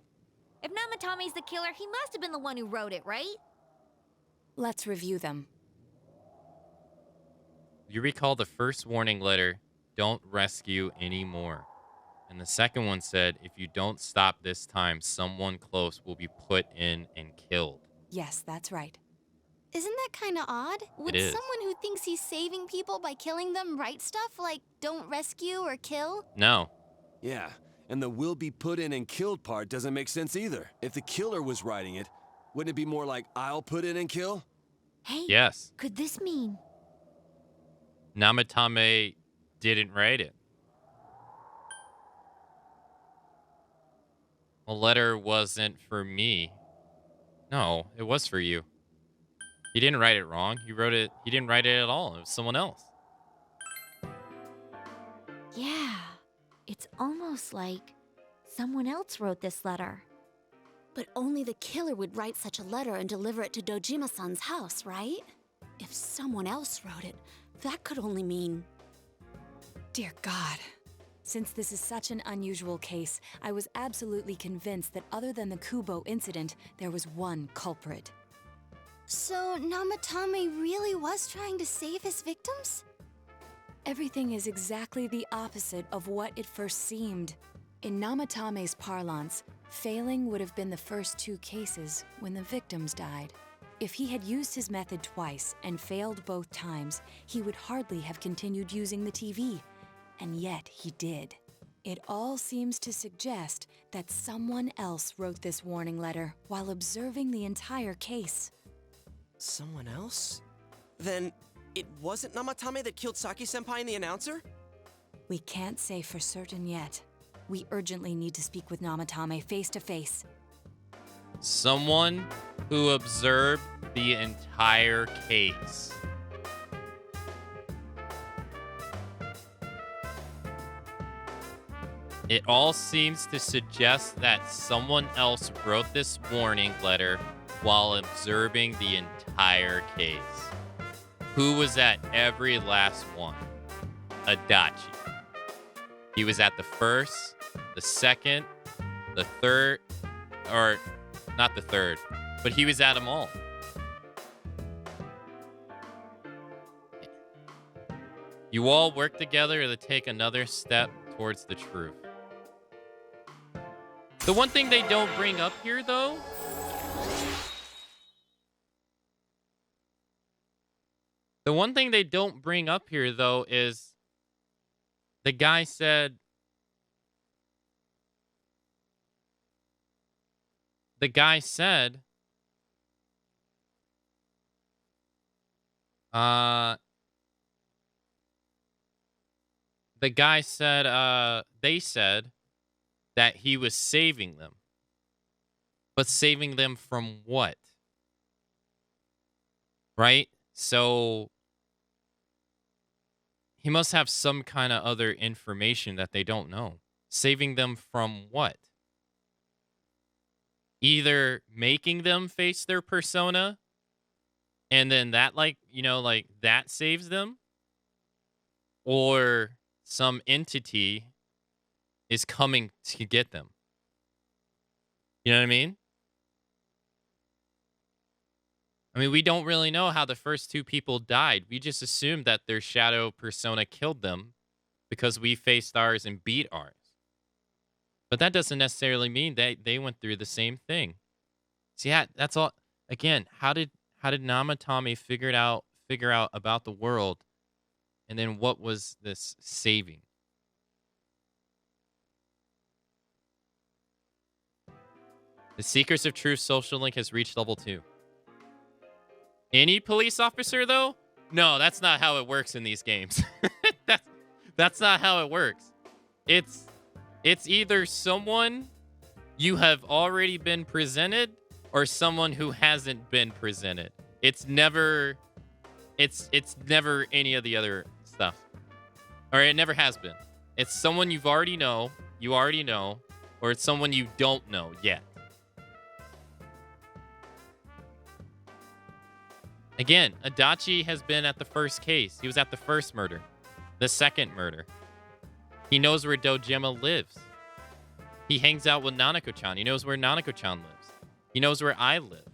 If Namatame's the killer, he must have been the one who wrote it, right? Let's review them. You recall the first warning letter, don't rescue anymore. And the second one said, if you don't stop this time, someone close will be put in and killed. Yes, that's right. Isn't that kind of odd? Would is. someone who thinks he's saving people by killing them write stuff like don't rescue or kill? No. Yeah, and the will be put in and killed part doesn't make sense either. If the killer was writing it, wouldn't it be more like I'll put in and kill? Hey, Yes. could this mean? Namatame didn't write it. The letter wasn't for me. No, it was for you. He didn't write it wrong. He wrote it. He didn't write it at all. It was someone else. Yeah, it's almost like someone else wrote this letter. But only the killer would write such a letter and deliver it to Dojima-san's house, right? If someone else wrote it, that could only mean... Dear God. Since this is such an unusual case, I was absolutely convinced that other than the Kubo incident, there was one culprit. So Namatame really was trying to save his victims? Everything is exactly the opposite of what it first seemed. In Namatame's parlance, failing would have been the first two cases when the victims died. If he had used his method twice and failed both times, he would hardly have continued using the TV. And yet he did. It all seems to suggest that someone else wrote this warning letter while observing the entire case. Someone else? Then it wasn't Namatame that killed Saki-senpai and the announcer? We can't say for certain yet. We urgently need to speak with Namatame face to face. Someone who observed the entire case. It all seems to suggest that someone else wrote this warning letter while observing the entire case. Who was at every last one? Adachi. He was at the first, the second, the third, or not the third, but he was at them all. You all work together to take another step towards the truth. The one thing they don't bring up here, though, is the guy said, they said that he was saving them. But saving them from what? Right? So He must have some kind of other information that they don't know. Saving them from what? Either making them face their persona, and then that, like, like that saves them, or some entity is coming to get them. You know what I mean? I mean, we don't really know how the first two people died. We just assumed that their shadow persona killed them because we faced ours and beat ours. But that doesn't necessarily mean they went through the same thing. See, that's all. Again, how did Namatame figure out about the world, and then what was this saving? The Seekers of Truth social link has reached level 2. Any police officer, though? No, that's not how it works in these games. That's not how it works. It's either someone you have already been presented or someone who hasn't been presented. It's never any of the other stuff. Or it never has been. It's someone you already know, or it's someone you don't know yet. Again, Adachi has been at the first case. He was at the first murder. The second murder. He knows where Dojima lives. He hangs out with Nanako-chan. He knows where Nanako-chan lives. He knows where I live.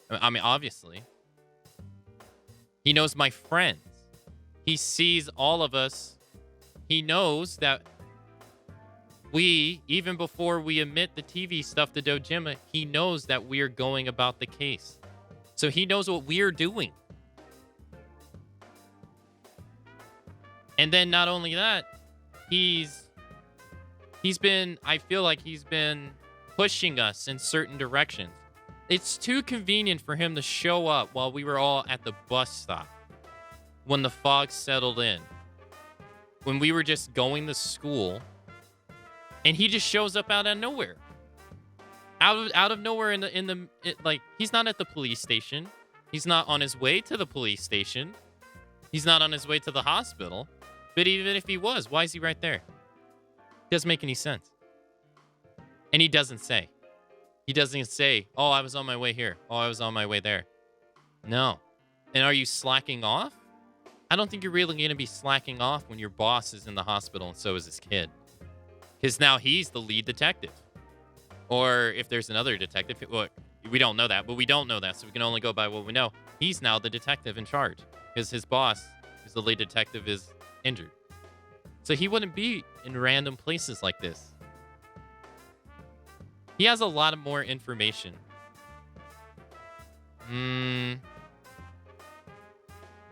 I mean, obviously. He knows my friends. He sees all of us. He knows that we, even before we admit the TV stuff to Dojima, he knows that we are going about the case. So he knows what we're doing. And then not only that, I feel like he's been pushing us in certain directions. It's too convenient for him to show up while we were all at the bus stop. When the fog settled in. When we were just going to school. And he just shows up out of nowhere. Out of nowhere like, he's not at the police station. He's not on his way to the police station. He's not on his way to the hospital. But even if he was, why is he right there? Doesn't make any sense. And he doesn't say. He doesn't say, oh, I was on my way here. Oh, I was on my way there. No. And are you slacking off? I don't think you're really going to be slacking off when your boss is in the hospital and so is his kid. Because now he's the lead detective. Or if there's another detective, well, we don't know that, but we don't know that, so we can only go by what we know. He's now the detective in charge because his boss, who's the lead detective, is injured. So he wouldn't be in random places like this. He has a lot of more information. He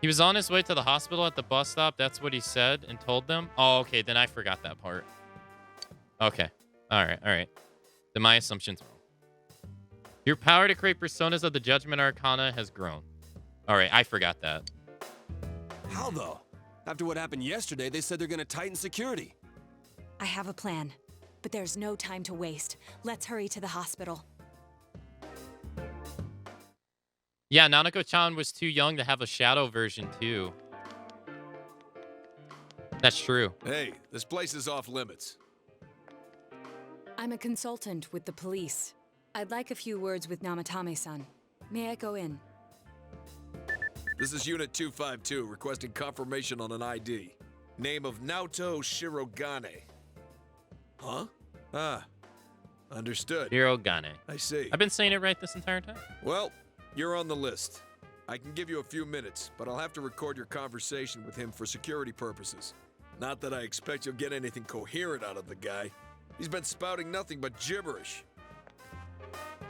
was on his way to the hospital at the bus stop. That's what he said and told them. Oh, okay, then I forgot that part. Okay. All right. Then my assumption's wrong. Your power to create personas of the Judgment Arcana has grown. All right, I forgot that. How, though? After what happened yesterday, they said they're gonna tighten security. I have a plan, but there's no time to waste. Let's hurry to the hospital. Yeah, Nanako-chan was too young to have a shadow version, too. That's true. Hey, this place is off limits. I'm a consultant with the police. I'd like a few words with Namatame-san. May I go in? This is Unit 252, requesting confirmation on an ID. Name of Naoto Shirogane. Huh? Ah. Understood. Shirogane. I see. I've been saying it right this entire time. Well, you're on the list. I can give you a few minutes, but I'll have to record your conversation with him for security purposes. Not that I expect you'll get anything coherent out of the guy. He's been spouting nothing but gibberish.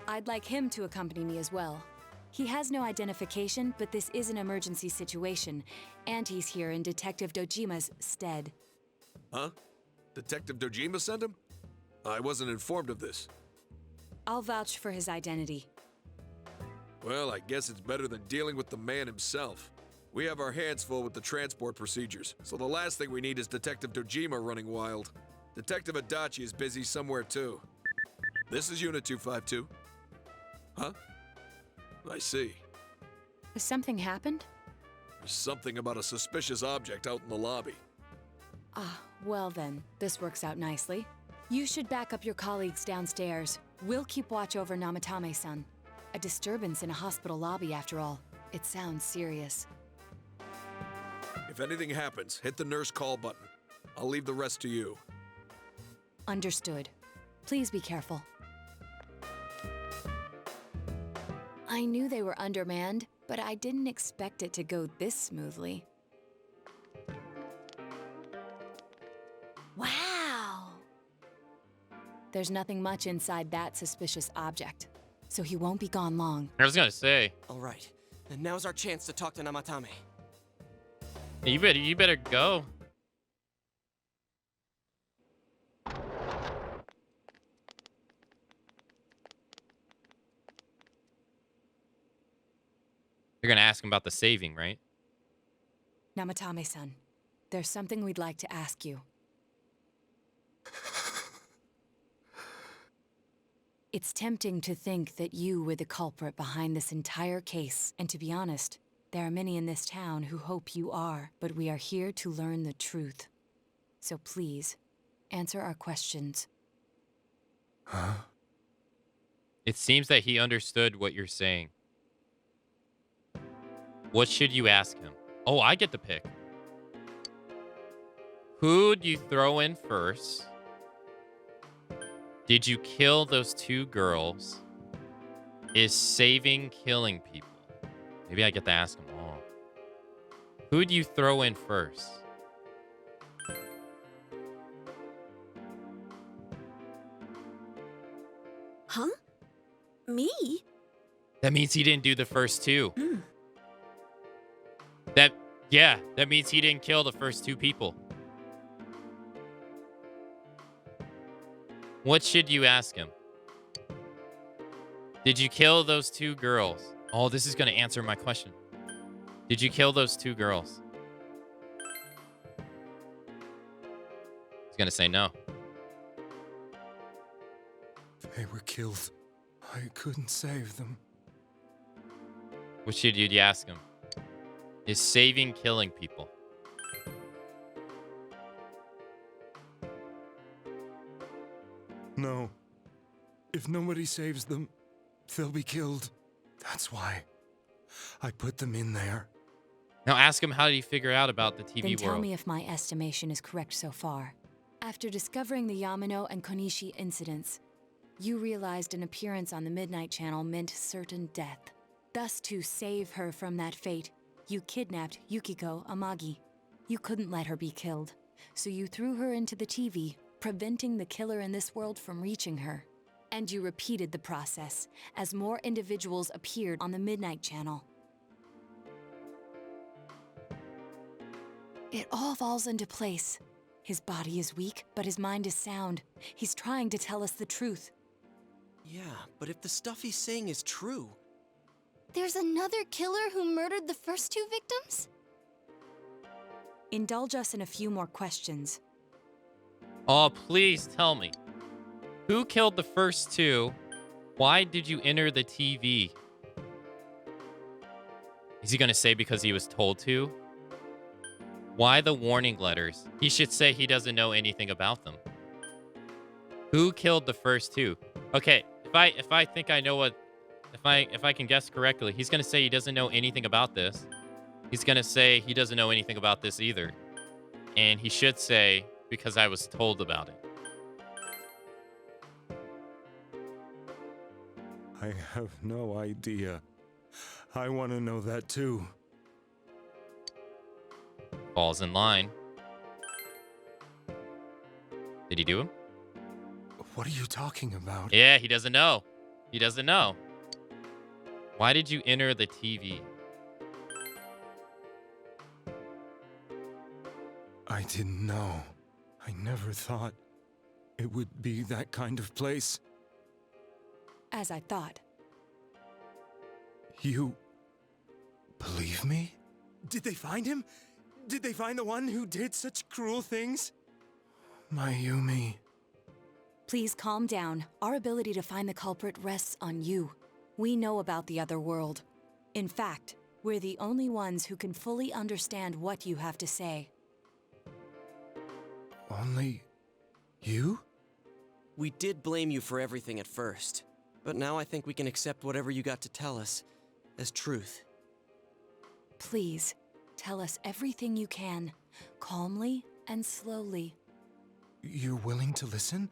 I'd like him to accompany me as well. He has no identification, but this is an emergency situation, and he's here in Detective Dojima's stead. Huh? Detective Dojima sent him? I wasn't informed of this. I'll vouch for his identity. Well, I guess it's better than dealing with the man himself. We have our hands full with the transport procedures, so the last thing we need is Detective Dojima running wild. Detective Adachi is busy somewhere too. This is Unit 252. Huh? I see. Has something happened? There's something about a suspicious object out in the lobby. Ah, well then, this works out nicely. You should back up your colleagues downstairs. We'll keep watch over Namatame-san. A disturbance in a hospital lobby, after all. It sounds serious. If anything happens, hit the nurse call button. I'll leave the rest to you. Understood. Please be careful. I knew they were undermanned, but I didn't expect it to go this smoothly. Wow! There's nothing much inside that suspicious object, so he won't be gone long. I was gonna say. All right, and now's our chance to talk to Namatame. You better go. You're gonna ask him about the saving, right? Namatame-san, there's something we'd like to ask you. It's tempting to think that you were the culprit behind this entire case, and to be honest, there are many in this town who hope you are, but we are here to learn the truth. So please, answer our questions. Huh? It seems that he understood what you're saying. What should you ask him? Oh, I get the pick. Who'd you throw in first? Did you kill those two girls? Is saving killing people? Maybe I get to ask them all. Who'd you throw in first? Huh? Me? That means he didn't do the first two. Mm. That means he didn't kill the first two people. What should you ask him? Did you kill those two girls? Oh, this is going to answer my question. Did you kill those two girls? He's going to say no. They were killed. I couldn't save them. What should you ask him? Is saving killing people? No. If nobody saves them, they'll be killed. That's why I put them in there. Now ask him, how did he figure out about the TV Then tell world? me if my estimation is correct so far. After discovering the Yamano and Konishi incidents, you realized an appearance on the Midnight Channel meant certain death. Thus, to save her from that fate, you kidnapped Yukiko Amagi. You couldn't let her be killed, so you threw her into the TV, preventing the killer in this world from reaching her. And you repeated the process as more individuals appeared on the Midnight Channel. It all falls into place. His body is weak, but his mind is sound. He's trying to tell us the truth. Yeah, but if the stuff he's saying is true... There's another killer who murdered the first two victims? Indulge us in a few more questions. Oh, please tell me. Who killed the first two? Why did you enter the TV? Is he going to say because he was told to? Why the warning letters? He should say he doesn't know anything about them. Who killed the first two? Okay, if I think I know what... If I can guess correctly, he's going to say he doesn't know anything about this. He's going to say he doesn't know anything about this either. And he should say, because I was told about it. I have no idea. I want to know that too. Falls in line. Did he do him? What are you talking about? Yeah, he doesn't know. He doesn't know. Why did you enter the TV? I didn't know. I never thought it would be that kind of place. As I thought. You believe me? Did they find him? Did they find the one who did such cruel things? Mayumi. Please calm down. Our ability to find the culprit rests on you. We know about the other world. In fact, We're the only ones who can fully understand what you have to say. Only you? We did blame you for everything at first, but now I think we can accept whatever you got to tell us as truth. Please, tell us everything you can, calmly and slowly. You're willing to listen?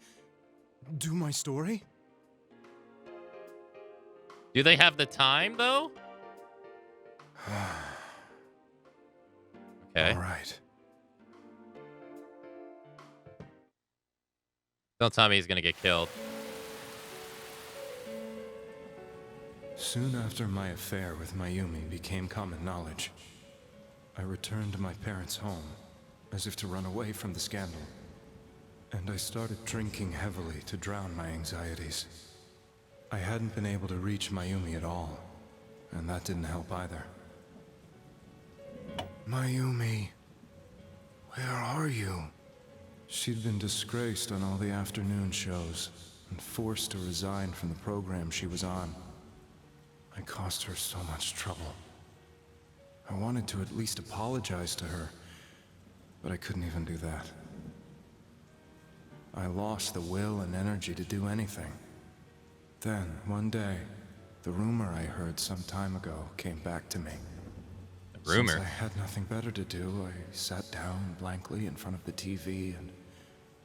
Do my story? Do they have the time, though? Okay. All right. Don't tell me he's gonna get killed. Soon after my affair with Mayumi became common knowledge, I returned to my parents' home, as if to run away from the scandal. And I started drinking heavily to drown my anxieties. I hadn't been able to reach Mayumi at all, and that didn't help either. Mayumi, where are you? She'd been disgraced on all the afternoon shows, and forced to resign from the program she was on. I caused her so much trouble. I wanted to at least apologize to her, but I couldn't even do that. I lost the will and energy to do anything. Then, one day, the rumor I heard some time ago came back to me. A rumor? Since I had nothing better to do, I sat down blankly in front of the TV and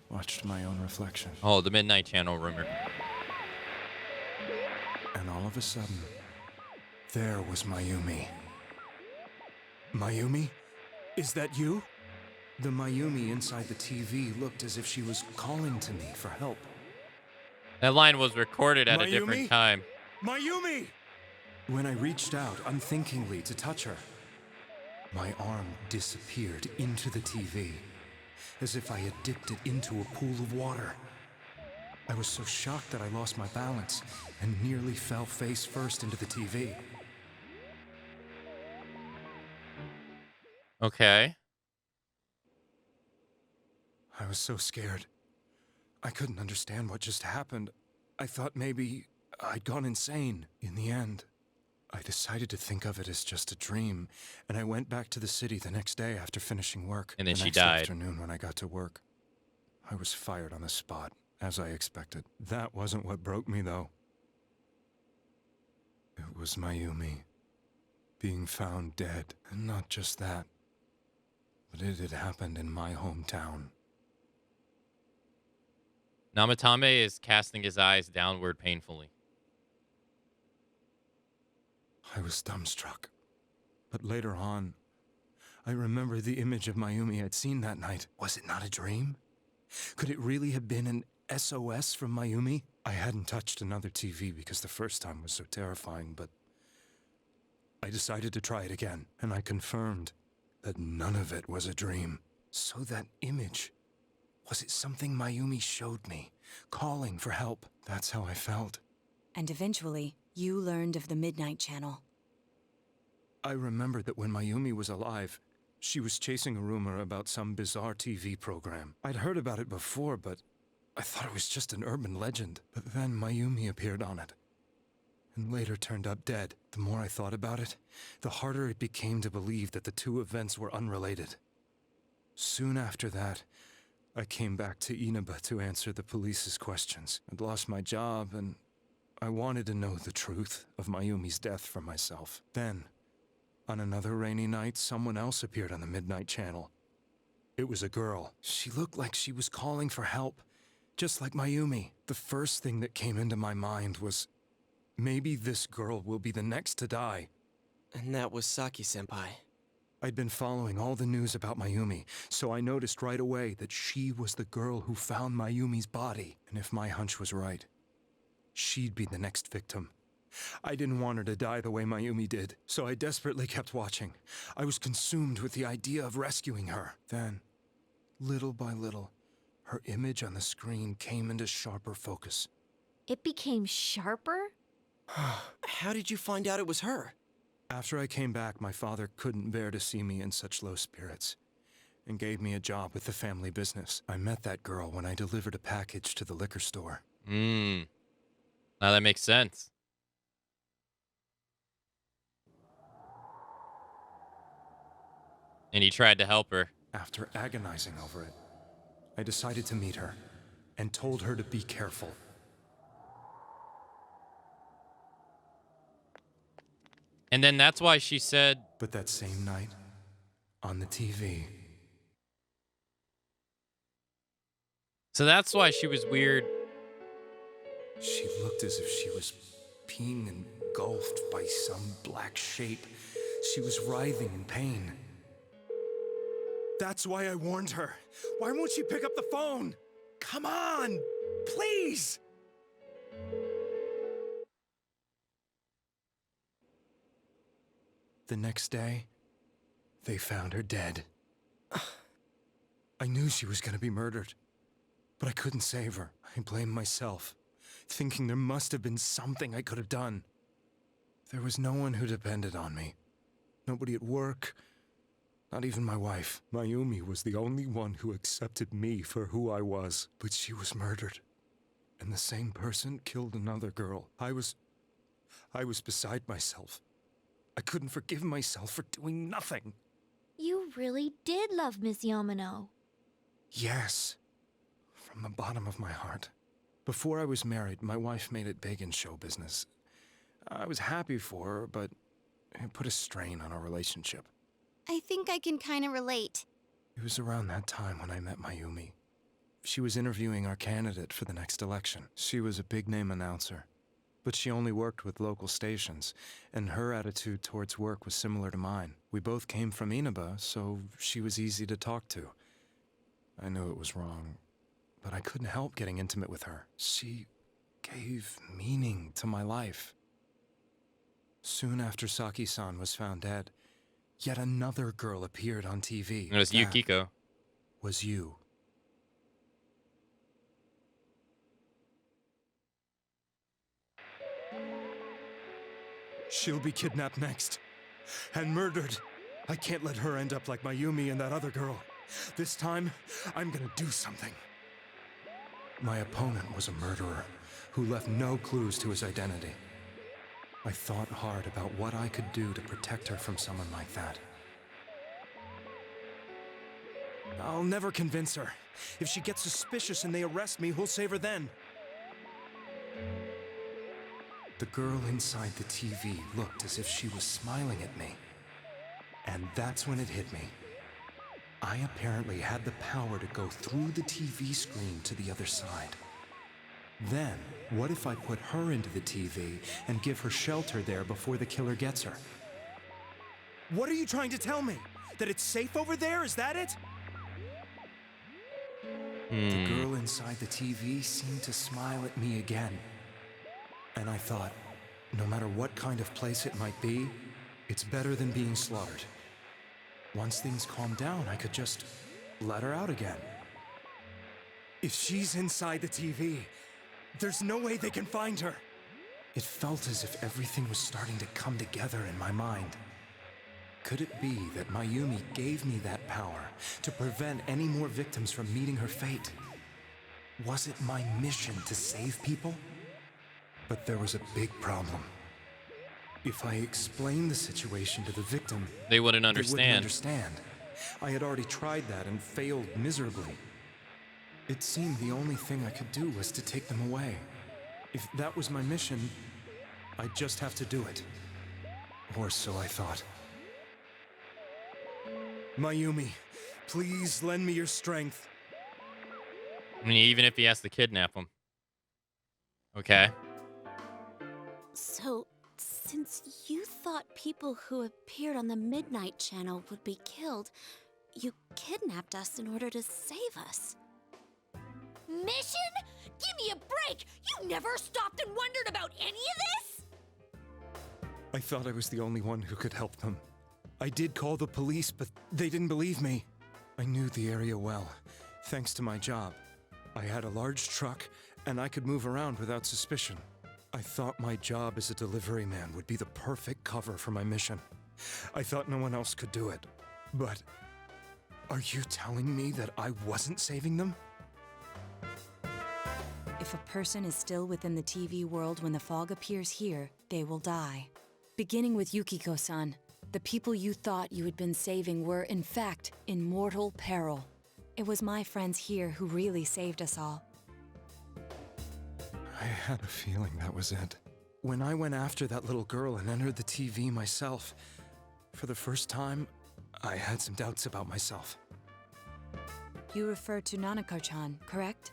watched my own reflection. Oh, the Midnight Channel rumor. And all of a sudden, there was Mayumi. Mayumi? Is that you? The Mayumi inside the TV looked as if she was calling to me for help. That line was recorded at a Mayumi? different time. Mayumi! When I reached out unthinkingly to touch her, my arm disappeared into the TV, as if I had dipped it into a pool of water. I was so shocked that I lost my balance and nearly fell face first into the TV. Okay. I was so scared. I couldn't understand what just happened. I thought maybe I'd gone insane. In the end, I decided to think of it as just a dream, and I went back to the city the next day after finishing work. And then the she next died. afternoon when I got to work, I was fired on the spot, as I expected. That wasn't what broke me, though. It was Mayumi being found dead. And not just that, but it had happened in my hometown. Namatame is casting his eyes downward painfully. I was dumbstruck. But later on, I remember the image of Mayumi I'd seen that night. Was it not a dream? Could it really have been an SOS from Mayumi? I hadn't touched another TV because the first time was so terrifying, but I decided to try it again, and I confirmed that none of it was a dream. So that image, was it something Mayumi showed me, calling for help? That's how I felt. And eventually, you learned of the Midnight Channel. I remembered that when Mayumi was alive, she was chasing a rumor about some bizarre TV program. I'd heard about it before, but I thought it was just an urban legend. But then Mayumi appeared on it, and later turned up dead. The more I thought about it, the harder it became to believe that the two events were unrelated. Soon after that, I came back to Inaba to answer the police's questions. I'd lost my job, and I wanted to know the truth of Mayumi's death for myself. Then, on another rainy night, someone else appeared on the Midnight Channel. It was a girl. She looked like she was calling for help, just like Mayumi. The first thing that came into my mind was, maybe this girl will be the next to die. And that was Saki-senpai. I'd been following all the news about Mayumi, so I noticed right away that she was the girl who found Mayumi's body. And if my hunch was right, she'd be the next victim. I didn't want her to die the way Mayumi did, so I desperately kept watching. I was consumed with the idea of rescuing her. Then, little by little, her image on the screen came into sharper focus. It became sharper? How did you find out it was her? After I came back, my father couldn't bear to see me in such low spirits, and gave me a job with the family business. I met that girl when I delivered a package to the liquor store. Now that makes sense. And he tried to help her. After agonizing over it, I decided to meet her and told her to be careful. And then that's why she said... But that same night, on the TV... So that's why she was weird. She looked as if she was being engulfed by some black shape. She was writhing in pain. That's why I warned her. Why won't she pick up the phone? Come on, please! The next day, they found her dead. I knew she was gonna be murdered, but I couldn't save her. I blamed myself, thinking there must have been something I could have done. There was no one who depended on me. Nobody at work, not even my wife. Mayumi was the only one who accepted me for who I was, but she was murdered. And the same person killed another girl. I was beside myself. I couldn't forgive myself for doing nothing. You really did love Miss Yamano. Yes, from the bottom of my heart. Before I was married, my wife made it big in show business. I was happy for her, but it put a strain on our relationship. I think I can kind of relate. It was around that time when I met Mayumi. She was interviewing our candidate for the next election. She was a big-name announcer, but she only worked with local stations, and her attitude towards work was similar to mine. We both came from Inaba, so she was easy to talk to. I knew it was wrong, but I couldn't help getting intimate with her. She gave meaning to my life. Soon after Saki-san was found dead, yet another girl appeared on TV. It was Yukiko. Was you. She'll be kidnapped next. And murdered. I can't let her end up like Mayumi and that other girl. This time, I'm gonna do something. My opponent was a murderer who left no clues to his identity. I thought hard about what I could do to protect her from someone like that. I'll never convince her. If she gets suspicious and they arrest me, who'll save her then? The girl inside the TV looked as if she was smiling at me. And that's when it hit me. I apparently had the power to go through the TV screen to the other side. Then, what if I put her into the TV and give her shelter there before the killer gets her? What are you trying to tell me? That it's safe over there? Is that it? The girl inside the TV seemed to smile at me again. And I thought, no matter what kind of place it might be, it's better than being slaughtered. Once things calmed down, I could just let her out again. If she's inside the TV, there's no way they can find her. It felt as if everything was starting to come together in my mind. Could it be that Mayumi gave me that power to prevent any more victims from meeting her fate? Was it my mission to save people? But there was a big problem. If I explained the situation to the victim, they wouldn't understand. I had already tried that and failed miserably. It seemed the only thing I could do was to take them away. If that was my mission, I'd just have to do it. Or so I thought. Mayumi, please lend me your strength. I mean, even if he has to kidnap him. Okay. So, since you thought people who appeared on the Midnight Channel would be killed, you kidnapped us in order to save us. Mission? Give me a break! You never stopped and wondered about any of this? I thought I was the only one who could help them. I did call the police, but they didn't believe me. I knew the area well, thanks to my job. I had a large truck, and I could move around without suspicion. I thought my job as a delivery man would be the perfect cover for my mission. I thought no one else could do it. But are you telling me that I wasn't saving them? If a person is still within the TV world when the fog appears here, they will die. Beginning with Yukiko-san, The people you thought you had been saving were, in fact, in mortal peril. It was my friends here who really saved us all. I had a feeling that was it. When I went after that little girl and entered the TV myself, for the first time, I had some doubts about myself. You refer to Nanako-chan, correct?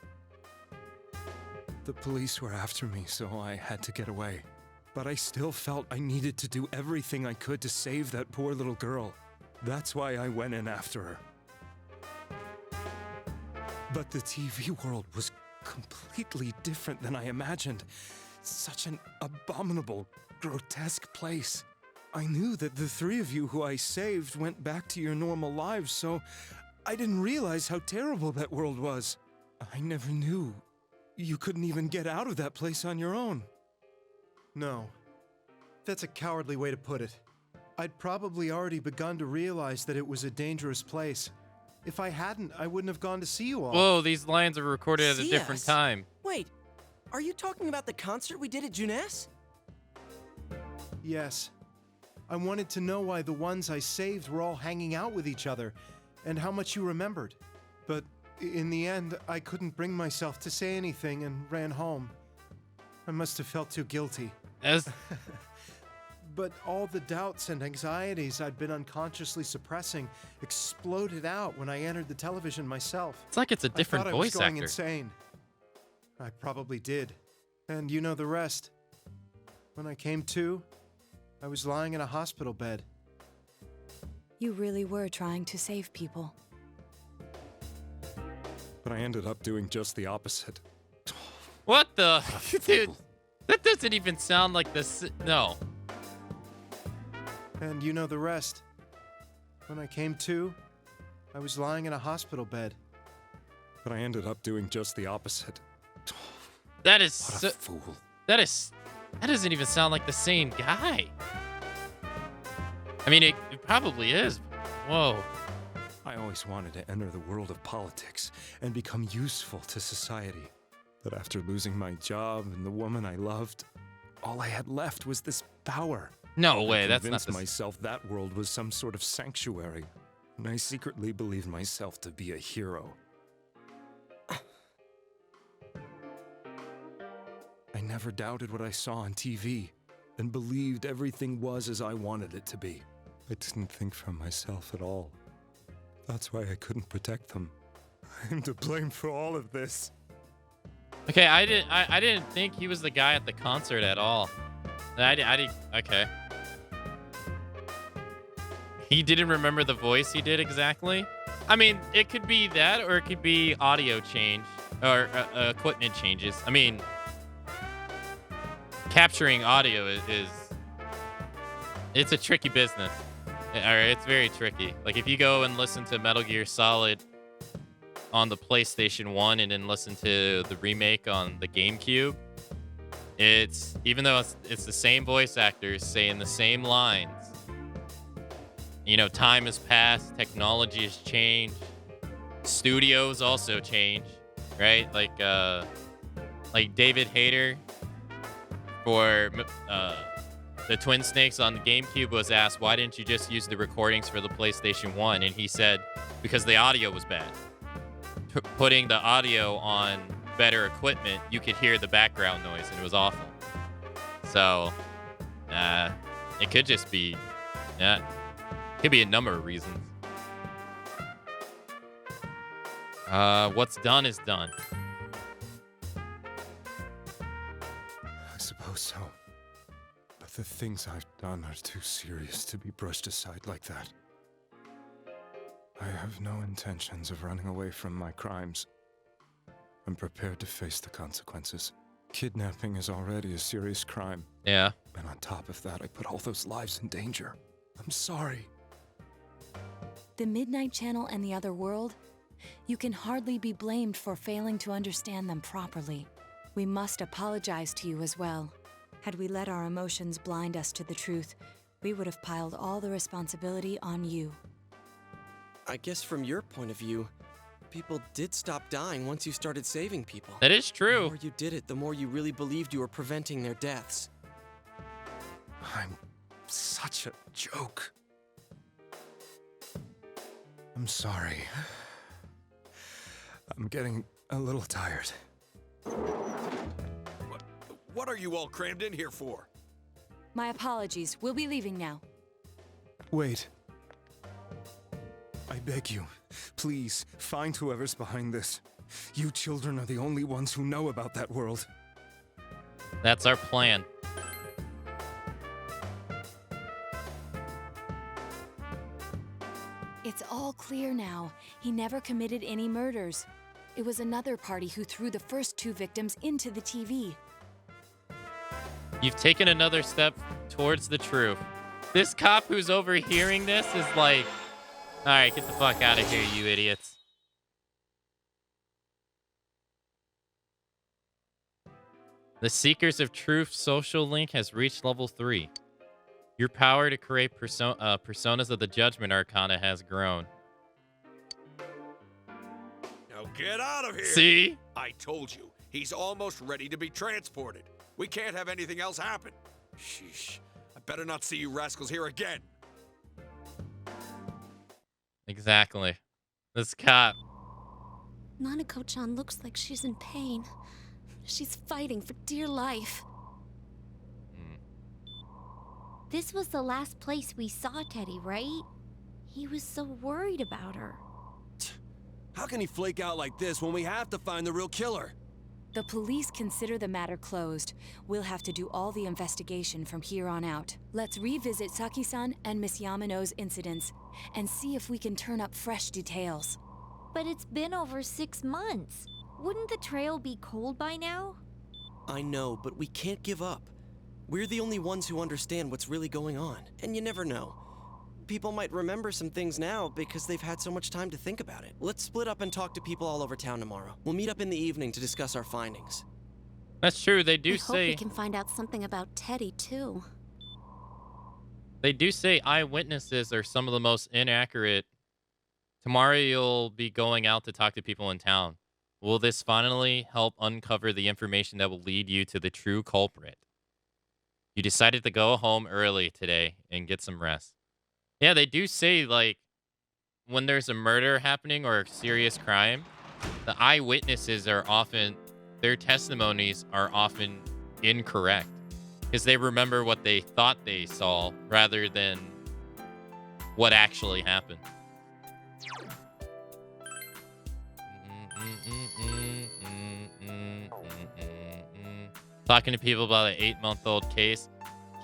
The police were after me, so I had to get away. But I still felt I needed to do everything I could to save that poor little girl. That's why I went in after her. But the TV world was completely different than I imagined. Such an abominable, grotesque place. I knew that the three of you who I saved went back to your normal lives, so I didn't realize how terrible that world was. I never knew you couldn't even get out of that place on your own. No. That's a cowardly way to put it. I'd probably already begun to realize that it was a dangerous place. If I hadn't, I wouldn't have gone to see you all. Whoa, these lines are recorded at a different time. Wait, are you talking about the concert we did at Juness? Yes. I wanted to know why the ones I saved were all hanging out with each other, and how much you remembered. But in the end, I couldn't bring myself to say anything and ran home. I must have felt too guilty. But all the doubts and anxieties I'd been unconsciously suppressing exploded out when I entered the television myself. It's like it's a different I voice was going actor. Insane. I probably did. And you know the rest. When I came to, I was lying in a hospital bed. You really were trying to save people. But I ended up doing just the opposite. What the? Dude, that doesn't even sound like this. No. And you know the rest. When I came to, I was lying in a hospital bed. But I ended up doing just the opposite. That is What a fool. That doesn't even sound like the same guy. I mean, it probably is. Whoa. I always wanted to enter the world of politics and become useful to society. But after losing my job and the woman I loved, all I had left was this power. No way, I that's not convinced the myself that world was some sort of sanctuary, and I secretly believed myself to be a hero. I never doubted what I saw on TV, and believed everything was as I wanted it to be. I didn't think for myself at all. That's why I couldn't protect them. I'm to blame for all of this. Okay, I didn't think he was the guy at the concert at all. Okay. He didn't remember the voice he did exactly. I mean, it could be that, or it could be audio change, or equipment changes. I mean, capturing audio it's a tricky business. Or it's very tricky. Like, if you go and listen to Metal Gear Solid on the PlayStation 1 and then listen to the remake on the GameCube, even though it's the same voice actors saying the same lines, you know, time has passed, technology has changed, studios also change, right? Like David Hayter for the Twin Snakes on the GameCube was asked, why didn't you just use the recordings for the PlayStation 1? And he said, because the audio was bad. Putting the audio on better equipment, you could hear the background noise, and it was awful. So, it could just be, could be a number of reasons. What's done is done. I suppose so. But the things I've done are too serious to be brushed aside like that. I have no intentions of running away from my crimes. I'm prepared to face the consequences. Kidnapping is already a serious crime. Yeah. And on top of that, I put all those lives in danger. I'm sorry. The Midnight Channel and the other world? You can hardly be blamed for failing to understand them properly. We must apologize to you as well. Had we let our emotions blind us to the truth, we would have piled all the responsibility on you. I guess from your point of view, people did stop dying once you started saving people. That is true. The more you did it, the more you really believed you were preventing their deaths. I'm such a joke. I'm sorry. I'm getting a little tired. What are you all crammed in here for? My apologies. We'll be leaving now. Wait. I beg you, please, find whoever's behind this. You children are the only ones who know about that world. That's our plan. It's all clear now. He never committed any murders. It was another party who threw the first 2 victims into the TV. You've taken another step towards the truth. This cop who's overhearing this is like, all right, get the fuck out of here, you idiots. The Seekers of Truth social link has reached level 3. Your power to create personas of the Judgment Arcana has grown. Now get out of here! See? I told you, he's almost ready to be transported. We can't have anything else happen. Sheesh. I better not see you rascals here again. Exactly. This cop. Nanako-chan looks like she's in pain. She's fighting for dear life. This was the last place we saw Teddy, right? He was so worried about her. How can he flake out like this when we have to find the real killer? The police consider the matter closed. We'll have to do all the investigation from here on out. Let's revisit Saki-san and Miss Yamano's incidents and see if we can turn up fresh details. But it's been over 6 months. Wouldn't the trail be cold by now? I know, but we can't give up. We're the only ones who understand what's really going on. And you never know. People might remember some things now because they've had so much time to think about it. Let's split up and talk to people all over town tomorrow. We'll meet up in the evening to discuss our findings. That's true. They do I say hope we can find out something about Teddy, too. They do say eyewitnesses are some of the most inaccurate. Tomorrow you'll be going out to talk to people in town. Will this finally help uncover the information that will lead you to the true culprit? You decided to go home early today and get some rest. Yeah, they do say, like, when there's a murder happening or a serious crime, the eyewitnesses are often, their testimonies are often incorrect because they remember what they thought they saw rather than what actually happened. Talking to people about an 8-month-old case.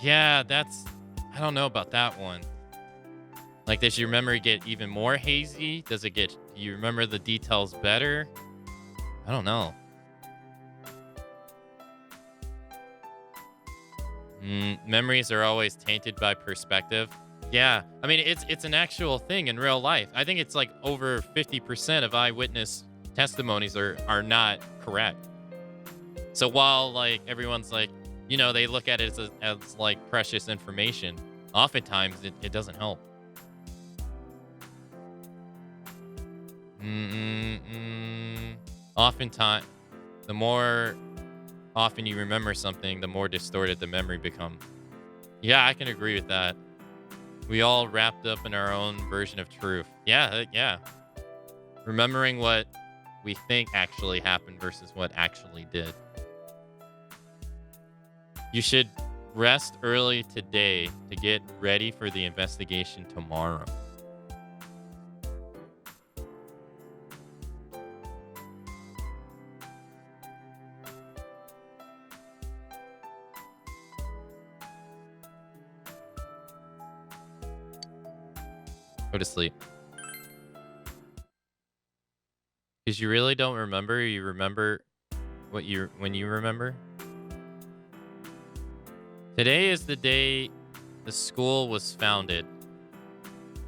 Yeah, I don't know about that one. Like, does your memory get even more hazy? Do you remember the details better? I don't know. Memories are always tainted by perspective. Yeah, I mean, it's an actual thing in real life. I think it's like over 50% of eyewitness testimonies are not correct. So while, like, everyone's like, you know, they look at it as like precious information, oftentimes it doesn't help. Oftentimes, the more often you remember something, the more distorted the memory becomes. Yeah, I can agree with that. We all wrapped up in our own version of truth. Yeah. Remembering what we think actually happened versus what actually did. You should rest early today to get ready for the investigation tomorrow. Go to sleep. Because you really don't remember. You remember when you remember. Today is the day the school was founded.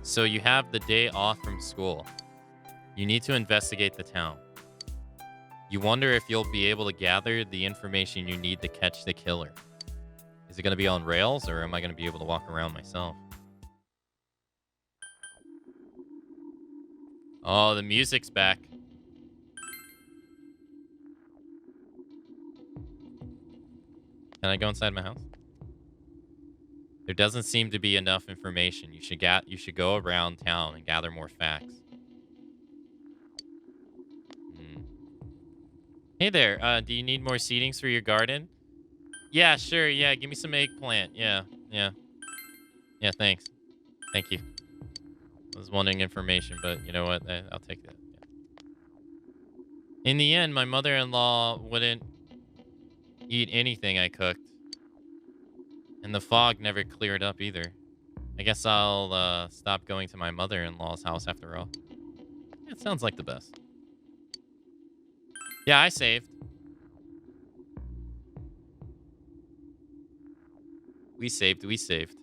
So you have the day off from school. You need to investigate the town. You wonder if you'll be able to gather the information you need to catch the killer. Is it going to be on rails, or am I going to be able to walk around myself? Oh, the music's back. Can I go inside my house? There doesn't seem to be enough information. You should go around town and gather more facts. Hey there, do you need more seedings for your garden? Yeah, sure, yeah, give me some eggplant. Yeah, yeah. Yeah, thanks. Thank you. I was wanting information, but you know what? I'll take that. In the end, my mother-in-law wouldn't eat anything I cooked. And the fog never cleared up either. I guess I'll stop going to my mother-in-law's house after all. It sounds like the best. Yeah, I saved. We saved. We saved.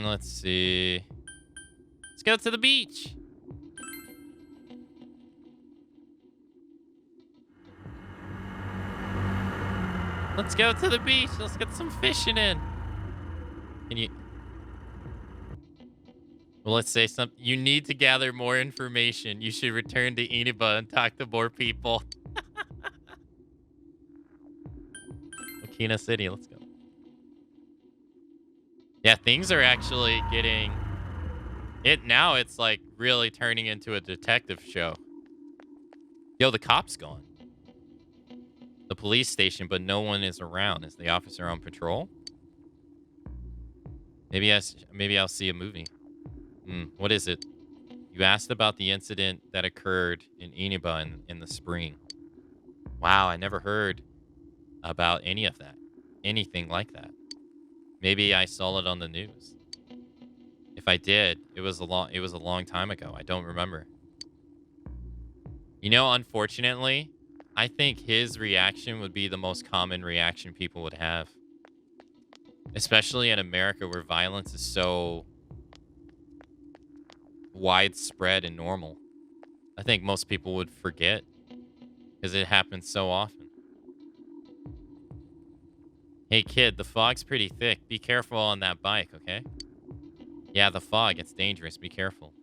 Let's see. Let's go to the beach. Let's go to the beach. Let's get some fishing in. Can you... Well, let's say something. You need to gather more information. You should return to Iniba and talk to more people. Okina City, let's go. Yeah, things are actually getting... Now it's like really turning into a detective show. Yo, the cop's gone. The police station, but no one is around. Is the officer on patrol? Maybe I'll see a movie. What is it? You asked about the incident that occurred in Iniba in the spring. Wow, I never heard about any of that. Anything like that. Maybe I saw it on the news. If I did, it was a long time ago. I don't remember. You know, unfortunately, I think his reaction would be the most common reaction people would have. Especially in America where violence is so widespread and normal. I think most people would forget because it happens so often. Hey kid, the fog's pretty thick. Be careful on that bike, okay? Yeah, the fog, it's dangerous. Be careful.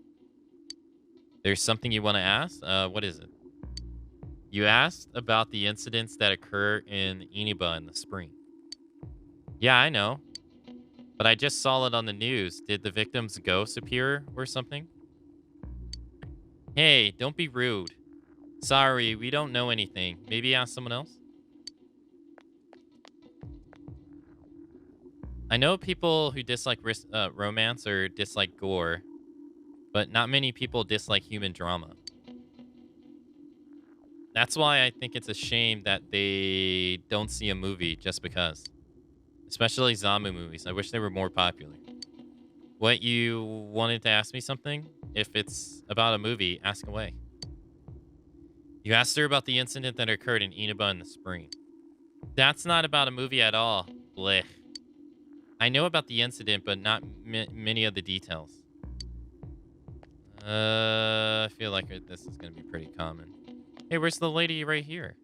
There's something you want to ask? What is it? You asked about the incidents that occur in Iniba in the spring. Yeah, I know. But I just saw it on the news. Did the victim's ghost appear or something? Hey, don't be rude. Sorry, we don't know anything. Maybe ask someone else? I know people who dislike romance or dislike gore, but not many people dislike human drama. That's why I think it's a shame that they don't see a movie just because. Especially zombie movies. I wish they were more popular. What, you wanted to ask me something? If it's about a movie, ask away. You asked her about the incident that occurred in Iniba in the spring. That's not about a movie at all. Blech. I know about the incident, but not many of the details. I feel like this is going to be pretty common. Hey, where's the lady right here?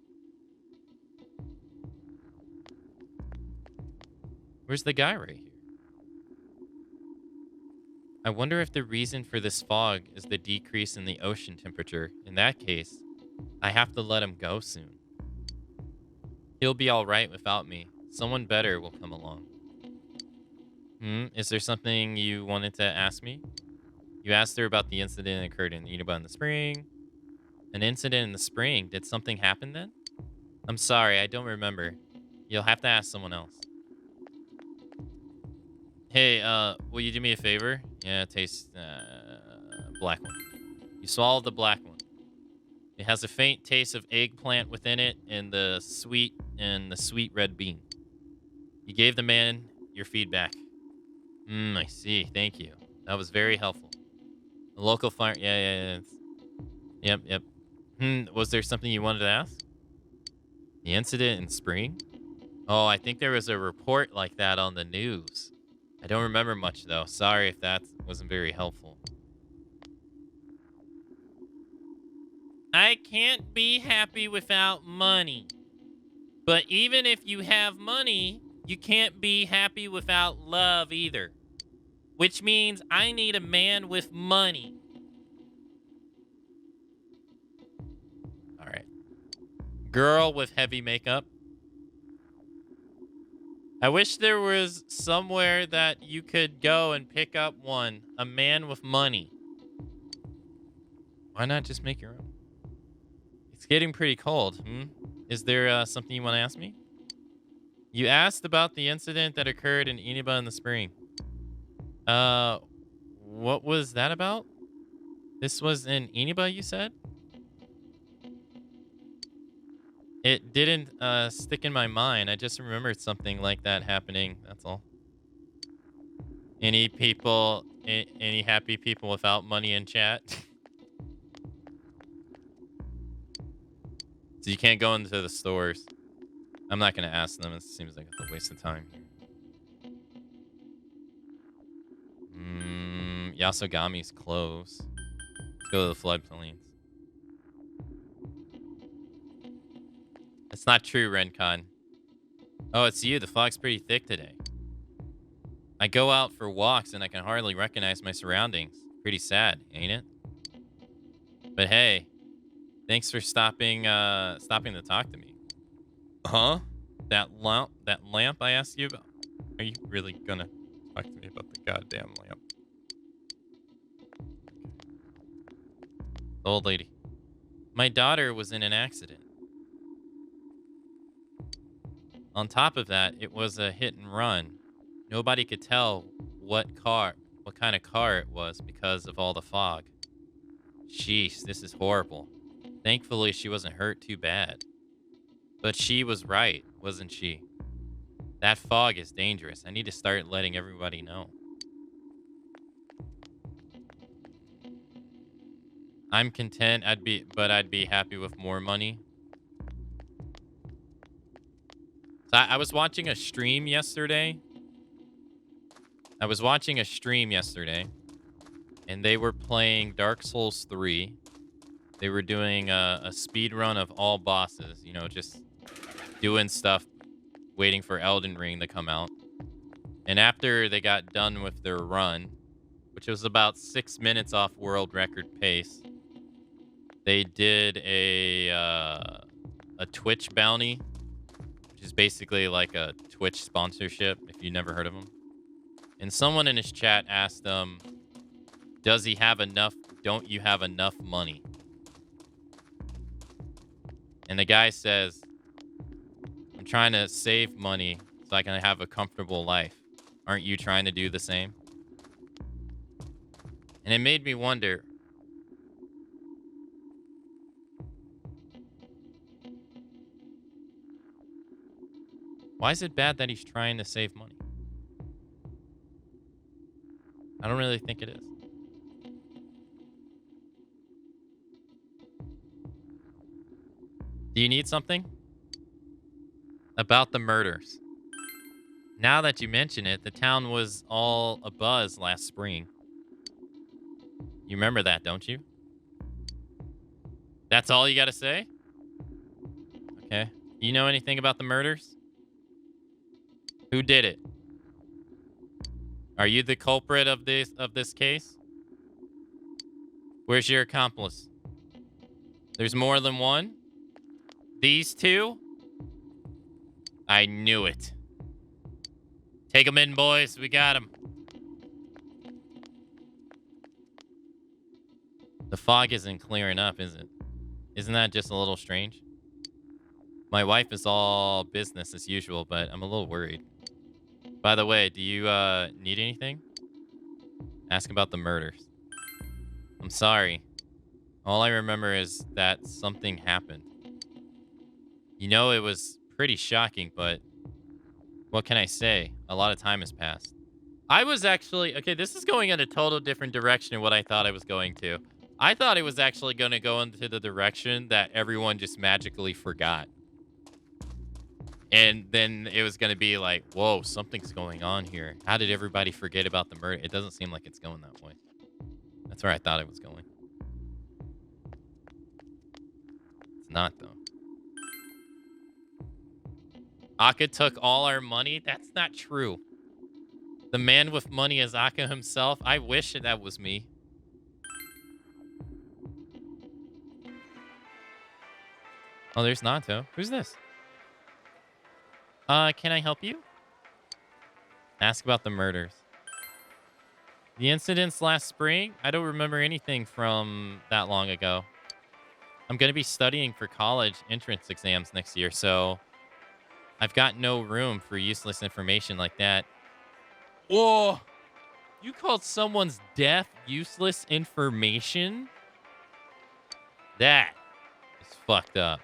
Where's the guy right here? I wonder if the reason for this fog is the decrease in the ocean temperature. In that case, I have to let him go soon. He'll be all right without me. Someone better will come along. Is there something you wanted to ask me? You asked her about the incident that occurred in Iniba in the spring. An incident in the spring? Did something happen then? I'm sorry, I don't remember. You'll have to ask someone else. Hey, will you do me a favor? Yeah, taste, black one. You swallow the black one. It has a faint taste of eggplant within it and the sweet red bean. You gave the man your feedback. I see. Thank you. That was very helpful. The local fire... Yeah. Yep. Was there something you wanted to ask? The incident in spring? Oh, I think there was a report like that on the news. I don't remember much, though. Sorry if that wasn't very helpful. I can't be happy without money. But even if you have money, you can't be happy without love either. Which means I need a man with money. All right. Girl with heavy makeup. I wish there was somewhere that you could go and pick up one. A man with money. Why not just make your own? It's getting pretty cold. Is there something you want to ask me? You asked about the incident that occurred in Iniba in the spring. What was that about? This was in Iniba, you said? It didn't stick in my mind. I just remembered something like that happening. That's all. Any people, any happy people without money in chat? So you can't go into the stores. I'm not going to ask them. It seems like it's a waste of time. Yasogami's close. Let's go to the floodplains. That's not true, Rencon. Oh, it's you. The fog's pretty thick today. I go out for walks and I can hardly recognize my surroundings. Pretty sad, ain't it? But hey, thanks for stopping to talk to me. Huh? That lamp I asked you about? Are you really gonna talk to me about the goddamn lamp? The old lady. My daughter was in an accident. On top of that, it was a hit and run. Nobody could tell what kind of car it was because of all the fog. Sheesh, this is horrible. Thankfully, she wasn't hurt too bad. But she was right, wasn't she? That fog is dangerous. I need to start letting everybody know. I'm content, but I'd be happy with more money. So I was watching a stream yesterday. And they were playing Dark Souls 3. They were doing a speed run of all bosses, you know, just doing stuff, waiting for Elden Ring to come out. And after they got done with their run, which was about 6 minutes off world record pace, they did a Twitch bounty, which is basically like a Twitch sponsorship, if you've never heard of them. And someone in his chat asked him, does he have enough? Don't you have enough money? And the guy says, I'm trying to save money so I can have a comfortable life. Aren't you trying to do the same? And it made me wonder, why is it bad that he's trying to save money? I don't really think it is. Do you need something? About the murders. Now that you mention it, the town was all abuzz last spring. You remember that, don't you? That's all you gotta say? Okay. You know anything about the murders? Who did it? Are you the culprit of this case? Where's your accomplice? There's more than one? These two? I knew it. Take them in, boys. We got them. The fog isn't clearing up, is it? Isn't that just a little strange? My wife is all business as usual, but I'm a little worried. By the way, do you need anything? Ask about the murders. I'm sorry. All I remember is that something happened. You know, it was pretty shocking, but what can I say? A lot of time has passed. I was actually... Okay, this is going in a total different direction than what I thought I was going to. I thought it was actually going to go into the direction that everyone just magically forgot. And then it was going to be like, whoa, something's going on here. How did everybody forget about the murder? It doesn't seem like it's going that way. That's where I thought it was going. It's not, though. Akka took all our money? That's not true. The man with money is Akka himself? I wish that was me. Oh, there's Nato. Who's this? Can I help you? Ask about the murders. The incidents last spring? I don't remember anything from that long ago. I'm going to be studying for college entrance exams next year, so I've got no room for useless information like that. Whoa! You called someone's death useless information? That is fucked up.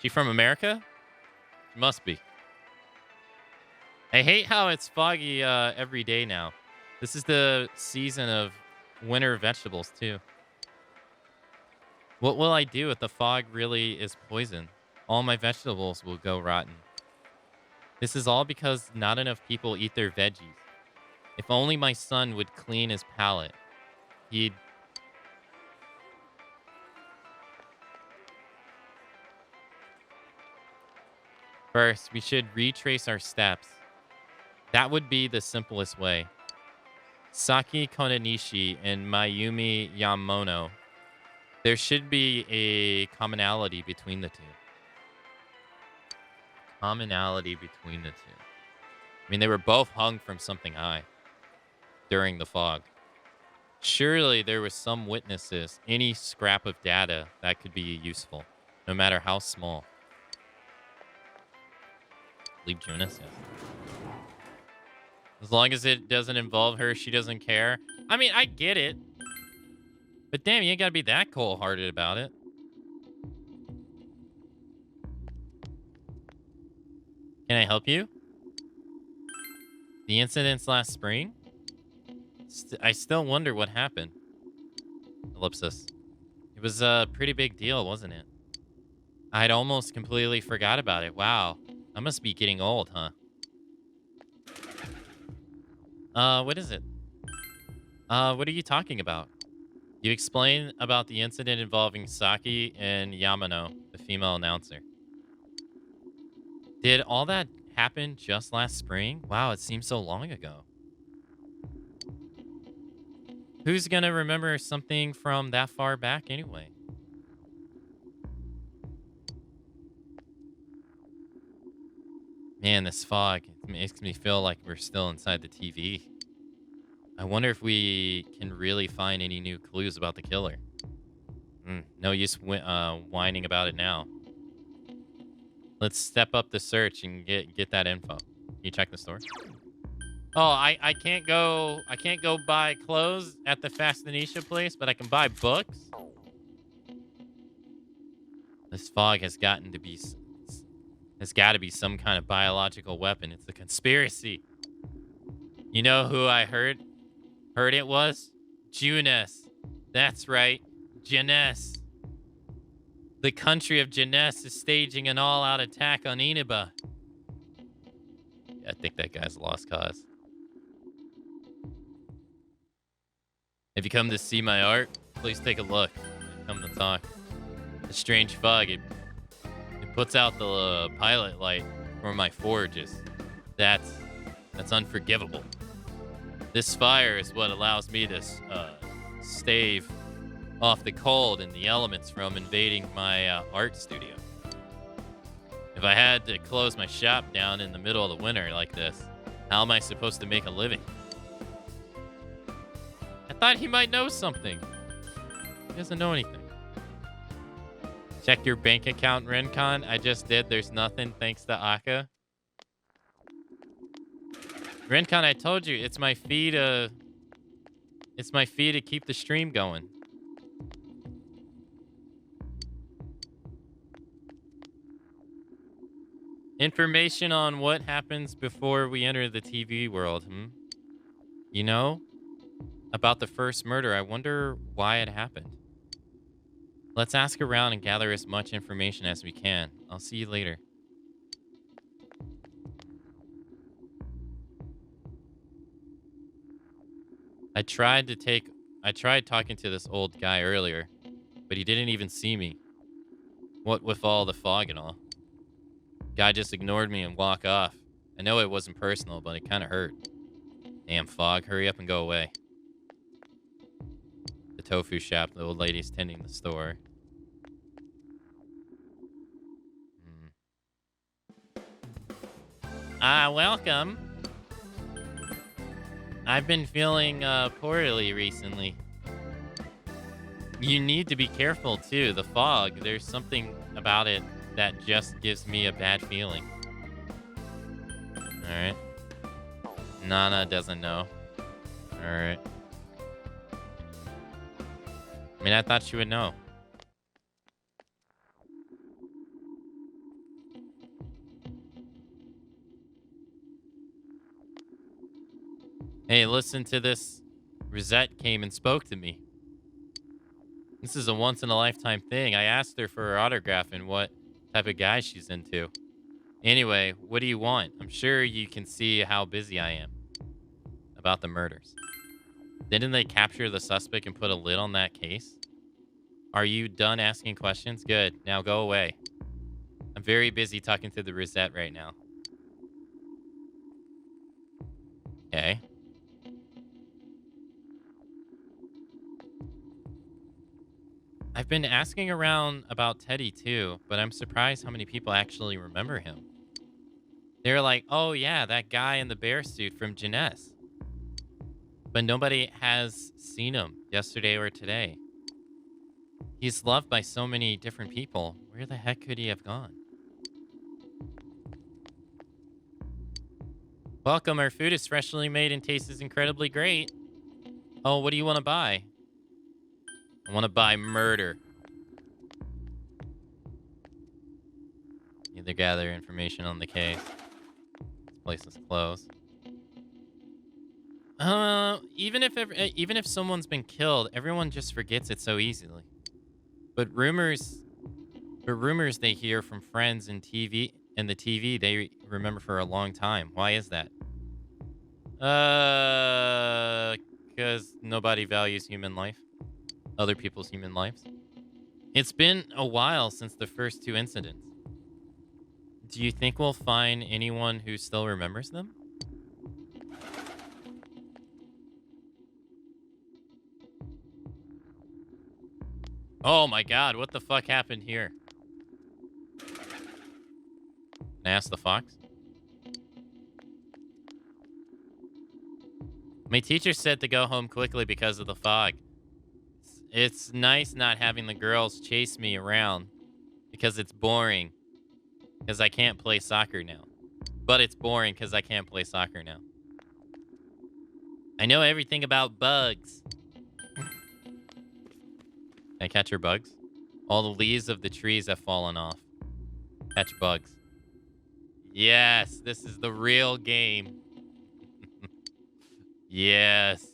She from America? She must be. I hate how it's foggy every day now. This is the season of winter vegetables, too. What will I do if the fog really is poison? All my vegetables will go rotten. This is all because not enough people eat their veggies. If only my son would clean his palate, he'd... First, we should retrace our steps. That would be the simplest way. Saki Konanishi and Mayumi Yamono. There should be a commonality between the two. Commonality between the two. I mean, they were both hung from something high during the fog. Surely there was some witnesses, any scrap of data that could be useful, no matter how small. Leave Jonas, yes. As long as it doesn't involve her, she doesn't care. I mean, I get it. But damn, you ain't gotta be that cold-hearted about it. Can I help you? The incidents last spring? I still wonder what happened. Ellipsis. It was a pretty big deal, wasn't it? I'd almost completely forgot about it. Wow. I must be getting old, huh? What is it? What are you talking about? You explain about the incident involving Saki and Yamano, the female announcer. Did all that happen just last spring? Wow, it seems so long ago. Who's gonna remember something from that far back anyway? Man, this fog makes me feel like we're still inside the TV. I wonder if we can really find any new clues about the killer. No use whining about it now. Let's step up the search and get that info. Can you check the store? Oh, I can't go buy clothes at the Fastinisha place, but I can buy books. This fog has got to be some kind of biological weapon. It's a conspiracy. You know who I heard it was? Junes. That's right. Junes. The country of Junes is staging an all-out attack on Inaba. Yeah, I think that guy's a lost cause. If you come to see my art, please take a look and come to talk. The strange fog, it puts out the pilot light for my forges. That's unforgivable. This fire is what allows me to stave off the cold and the elements from invading my art studio. If I had to close my shop down in the middle of the winter like this, how am I supposed to make a living? I thought he might know something. He doesn't know anything. Check your bank account, Rencon. I just did. There's nothing thanks to Aka. Rencon, I told you, it's my fee to keep the stream going. Information on what happens before we enter the TV world, You know? About the first murder, I wonder why it happened. Let's ask around and gather as much information as we can. I'll see you later. I tried talking to this old guy earlier, but he didn't even see me. What with all the fog and all. Guy just ignored me and walked off. I know it wasn't personal, but it kind of hurt. Damn fog, hurry up and go away. The tofu shop, the old lady's tending the store. Welcome. I've been feeling poorly recently. You need to be careful too. The fog, there's something about it that just gives me a bad feeling. Alright. Nana doesn't know. Alright. I mean, I thought she would know. Hey, listen to this. Rosette came and spoke to me. This is a once-in-a-lifetime thing. I asked her for her autograph and what type of guy she's into. Anyway, what do you want? I'm sure you can see how busy I am about the murders. Didn't they capture the suspect and put a lid on that case? Are you done asking questions? Good. Now go away. I'm very busy talking to the Rosette right now. Okay. I've been asking around about Teddy too, but I'm surprised how many people actually remember him. They're like, oh yeah, that guy in the bear suit from Jeunesse. But nobody has seen him yesterday or today. He's loved by so many different people. Where the heck could he have gone? Welcome, our food is freshly made and tastes incredibly great. Oh, what do you want to buy? I want to buy murder. Need to gather information on the case. This place is closed. Even if someone's been killed, everyone just forgets it so easily. But rumors they hear from friends and the TV, they remember for a long time. Why is that? Because nobody values human life. Other people's human lives. It's been a while since the first two incidents. Do you think we'll find anyone who still remembers them? Oh my god, what the fuck happened here? Can I ask the fox? My teacher said to go home quickly because of the fog. It's nice not having the girls chase me around because it's boring because I can't play soccer now. But it's boring because I can't play soccer now. I know everything about bugs. Can I catch your bugs? All the leaves of the trees have fallen off. Catch bugs. Yes, this is the real game. Yes.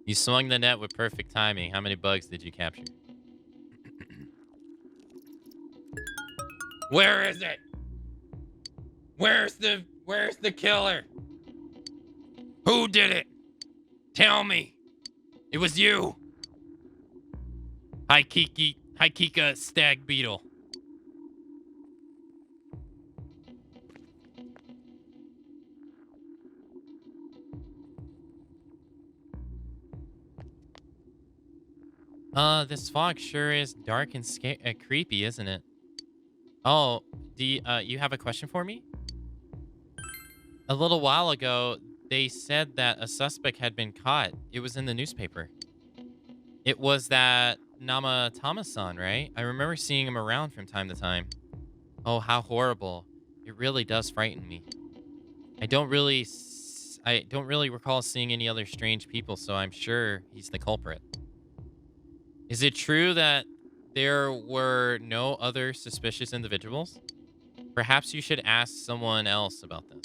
You swung the net with perfect timing. How many bugs did you capture? Where is it? Where's the killer? Who did it? Tell me. It was you. Haikika stag beetle. This fog sure is dark and creepy, isn't it? Oh, you have a question for me? A little while ago, they said that a suspect had been caught. It was in the newspaper. It was that Namatama-san, right? I remember seeing him around from time to time. Oh, how horrible. It really does frighten me. I don't really recall seeing any other strange people, so I'm sure he's the culprit. Is it true that there were no other suspicious individuals? Perhaps you should ask someone else about this.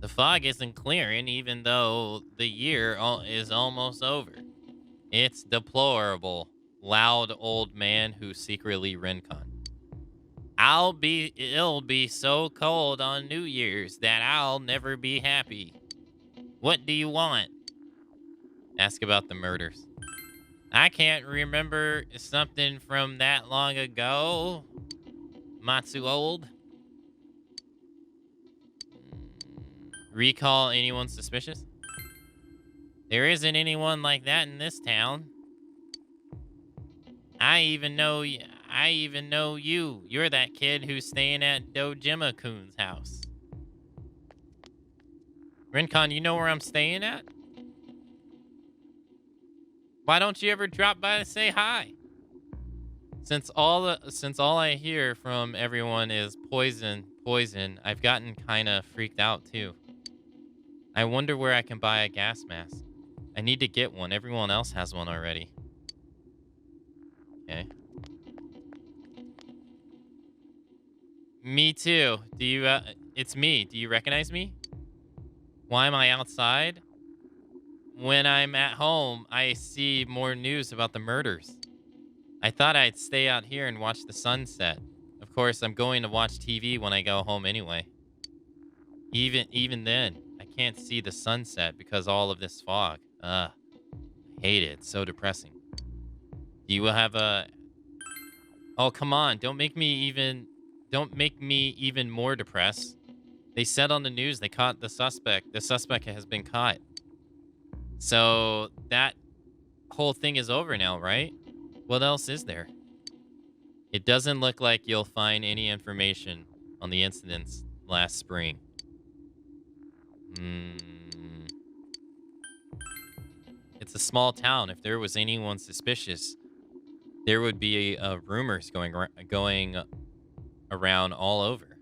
The fog isn't clearing even though the year is almost over. It's deplorable. Loud old man who secretly Rincon. It'll be so cold on New Year's that I'll never be happy. What do you want? Ask about the murders. I can't remember something from that long ago. Matsu old. Recall anyone suspicious? There isn't anyone like that in this town. I even know you. You're that kid who's staying at Dojima-kun's house. Rincon, you know where I'm staying at? Why don't you ever drop by to say hi? Since all I hear from everyone is poison, poison, I've gotten kind of freaked out too. I wonder where I can buy a gas mask. I need to get one. Everyone else has one already. Okay. Me too. Do you it's me. Do you recognize me? Why am I outside? When I'm at home, I see more news about the murders. I thought I'd stay out here and watch the sunset. Of course, I'm going to watch TV when I go home anyway. Even then, I can't see the sunset because all of this fog. Ugh. Hate it. It's so depressing. Do you have a... Oh, come on. Don't make me even more depressed. They said on the news they caught the suspect. The suspect has been caught. So that whole thing is over now, right? What else is there? It doesn't look like you'll find any information on the incidents last spring. It's a small town. If there was anyone suspicious, there would be rumors going around all over.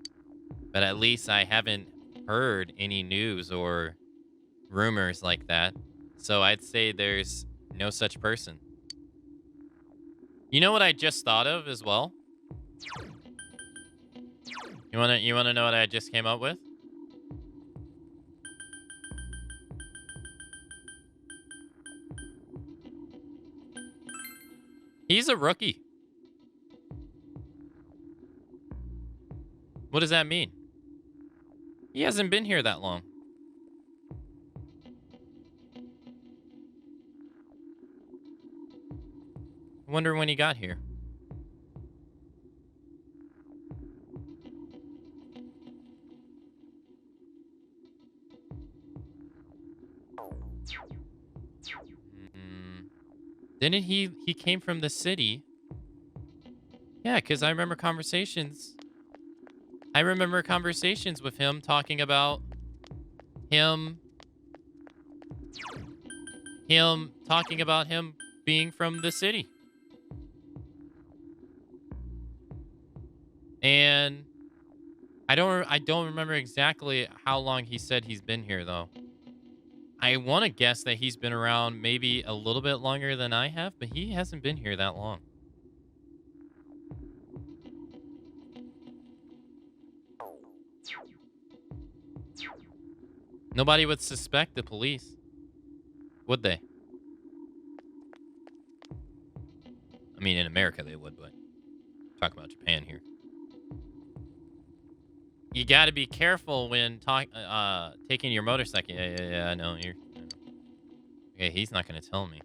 But at least I haven't heard any news or rumors like that. So I'd say there's no such person. You know what I just thought of as well? You wanna know what I just came up with? He's a rookie. What does that mean? He hasn't been here that long. I wonder when he got here. Didn't he came from the city? Yeah, because I remember conversations. I remember conversations with him talking about him talking about him being from the city. And I don't remember exactly how long he said he's been here though. I want to guess that he's been around maybe a little bit longer than I have, but he hasn't been here that long. Nobody would suspect the police, would they? I mean, in America they would, but talk about Japan here. You got to be careful when taking your motorcycle. Yeah, I know. Okay, he's not going to tell me.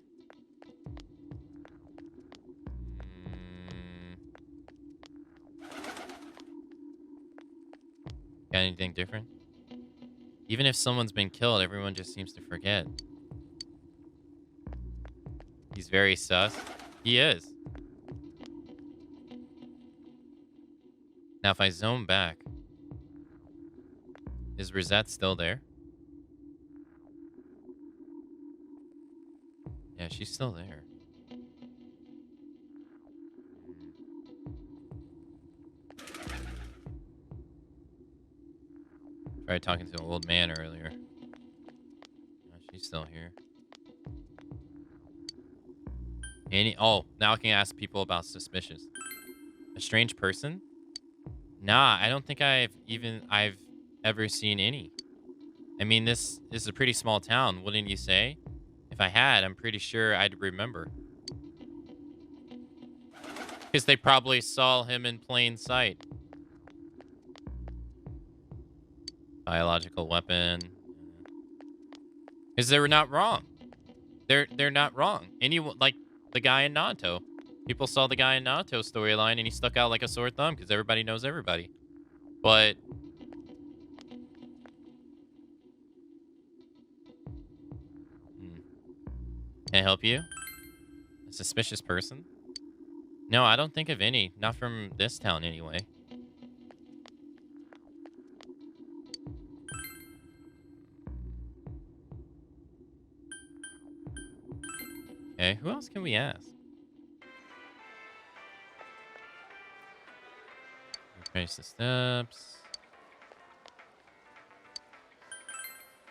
Got anything different? Even if someone's been killed, everyone just seems to forget. He's very sus. He is. Now, if I zone back, is Rosette still there? Yeah, she's still there. Tried talking to an old man earlier. No, she's still here. Now I can ask people about suspicious. A strange person? Nah, I don't think I've ever seen any. I mean, this is a pretty small town, wouldn't you say? If I had, I'm pretty sure I'd remember. Because they probably saw him in plain sight. Biological weapon. Because they were not wrong. They're not wrong. Anyone, like the guy in Naruto. People saw the guy in Naruto storyline and he stuck out like a sore thumb because everybody knows everybody. But can I help you? A suspicious person? No, I don't think of any. Not from this town, anyway. Okay, who else can we ask? Retrace the steps.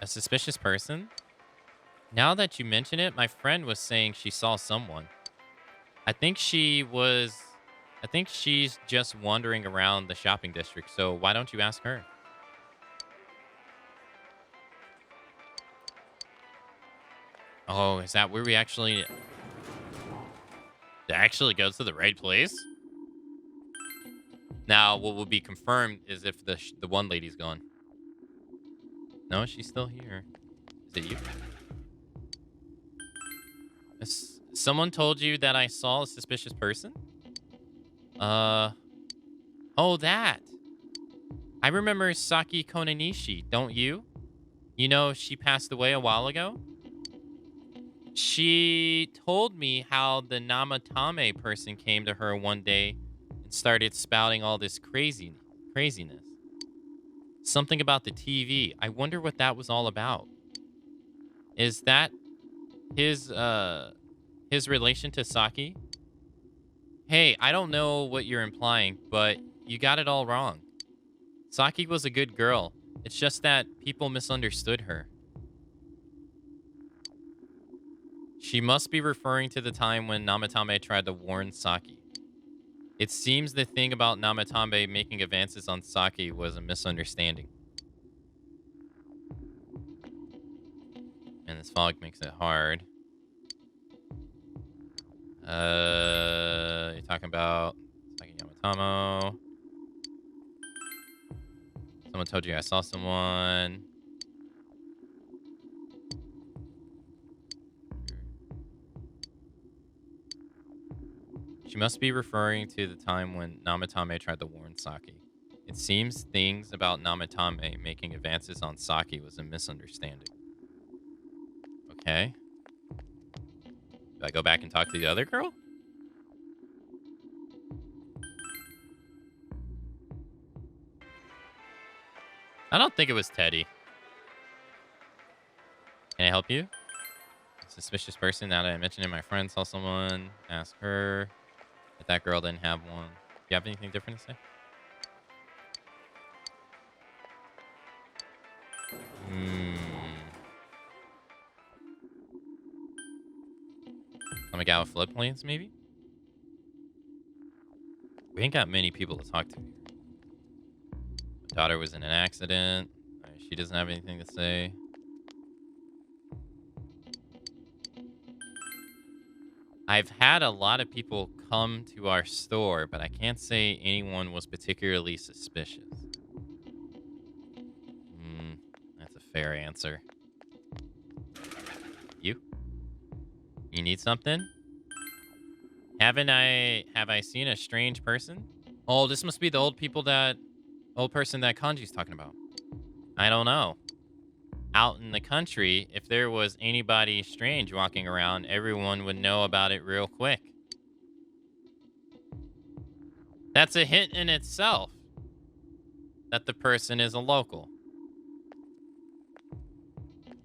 A suspicious person? Now that you mention it, my friend was saying she saw someone. I think she's just wandering around the shopping district, so why don't you ask her? Oh, is that where we actually go to the right place? Now, what will be confirmed is if the one lady's gone. No, she's still here. Is it you? Someone told you that I saw a suspicious person? Oh, that. I remember Saki Konanishi, don't you? You know, she passed away a while ago. She told me how the Namatame person came to her one day and started spouting all this craziness. Something about the TV. I wonder what that was all about. Is that his relation to Saki? Hey, I don't know what you're implying, but you got it all wrong. Saki was a good girl. It's just that people misunderstood her. She must be referring to the time when Namatame tried to warn Saki. It seems the thing about Namatame making advances on Saki was a misunderstanding. And this fog makes it hard. You're talking about Saki Yamatamo. Someone told you I saw someone. She must be referring to the time when Namatame tried to warn Saki. It seems things about Namatame making advances on Saki was a misunderstanding. Okay. Do I go back and talk to the other girl? I don't think it was Teddy. Can I help you? Suspicious person. Now that I mentioned it, my friend saw someone. Ask her. But that girl didn't have one. Do you have anything different to say? I'm a guy with floodplains, maybe? We ain't got many people to talk to. My daughter was in an accident. She doesn't have anything to say. I've had a lot of people come to our store, but I can't say anyone was particularly suspicious. That's a fair answer. You? You need something? Have I seen a strange person? Oh, this must be the old person that Kanji's talking about. I don't know. Out in the country, if there was anybody strange walking around, everyone would know about it real quick. That's a hint in itself that the person is a local.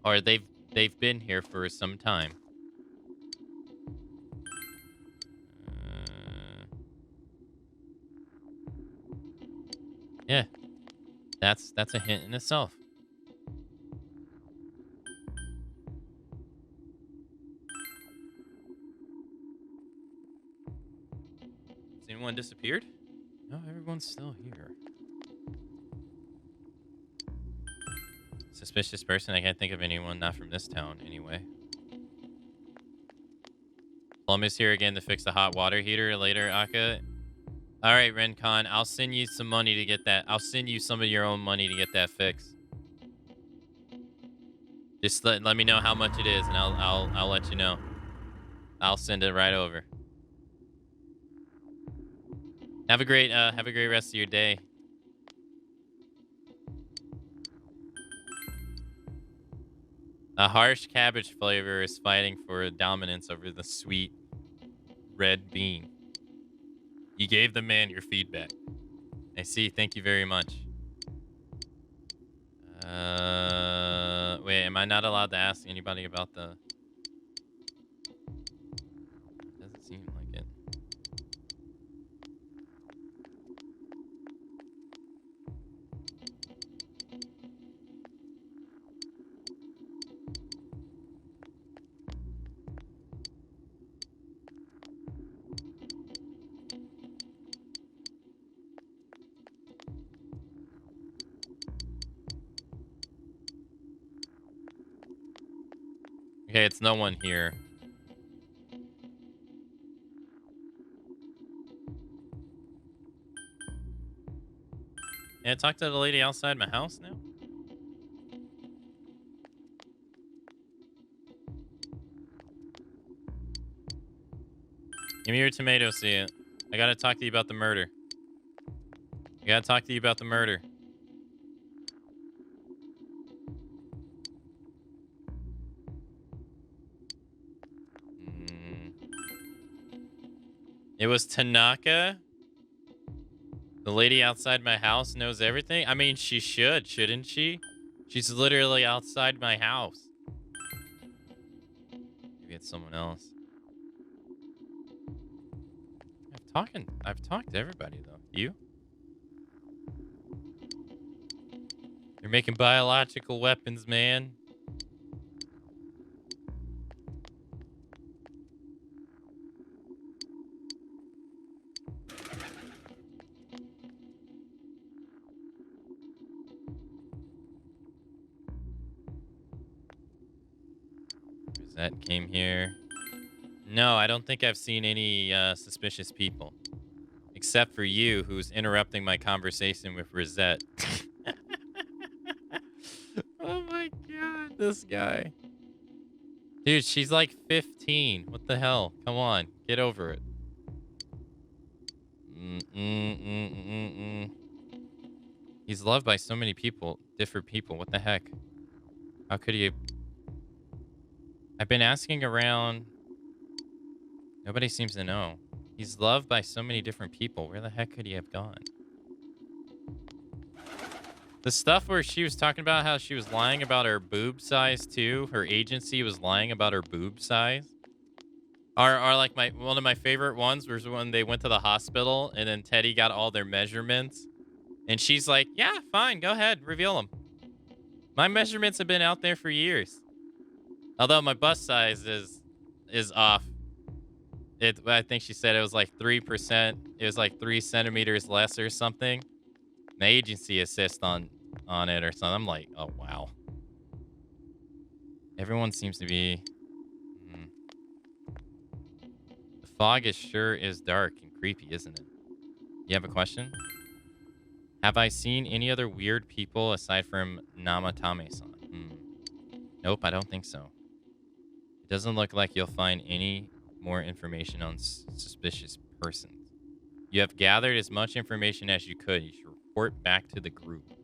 Or they've been here for some time. Yeah. That's a hint in itself. Has anyone disappeared? No, everyone's still here. Suspicious person? I can't think of anyone, not from this town, anyway. Plumber's here again to fix the hot water heater later, Aka. All right, Rencon, I'll send you some money to get that. I'll send you some of your own money to get that fixed. Just let me know how much it is, and I'll let you know. I'll send it right over. Have a great rest of your day. A harsh cabbage flavor is fighting for dominance over the sweet red bean. You gave the man your feedback. I see. Thank you very much. Wait, am I not allowed to ask anybody about the... Doesn't seem like it. Okay, it's no one here. Can I talk to the lady outside my house now? Give me your tomato, see it. I gotta talk to you about the murder. I gotta talk to you about the murder. It was Tanaka? The lady outside my house knows everything? I mean, she should, shouldn't she? She's literally outside my house. Maybe it's someone else. I've talked to everybody, though. You? You're making biological weapons, man. That came here. No, I don't think I've seen any suspicious people. Except for you, who's interrupting my conversation with Rosette. Oh my god, this guy. Dude, she's like 15. What the hell? Come on, get over it. He's loved by so many people, different people. What the heck? How could he... I've been asking around. Nobody seems to know. He's loved by so many different people. Where the heck could he have gone? The stuff where she was talking about how she was lying about her boob size too. Her agency was lying about her boob size. Are like one of my favorite ones was when they went to the hospital and then Teddy got all their measurements. And she's like, yeah, fine, go ahead, reveal them. My measurements have been out there for years. Although my bust size is off. I think she said it was like 3%. It was like 3 centimeters less or something. The agency assists on it or something. I'm like, oh wow. Everyone seems to be. The fog is dark and creepy, isn't it? You have a question? Have I seen any other weird people aside from Namatame-san? Nope, I don't think so. It doesn't look like you'll find any more information on suspicious persons. You have gathered as much information as you could. You should report back to the group.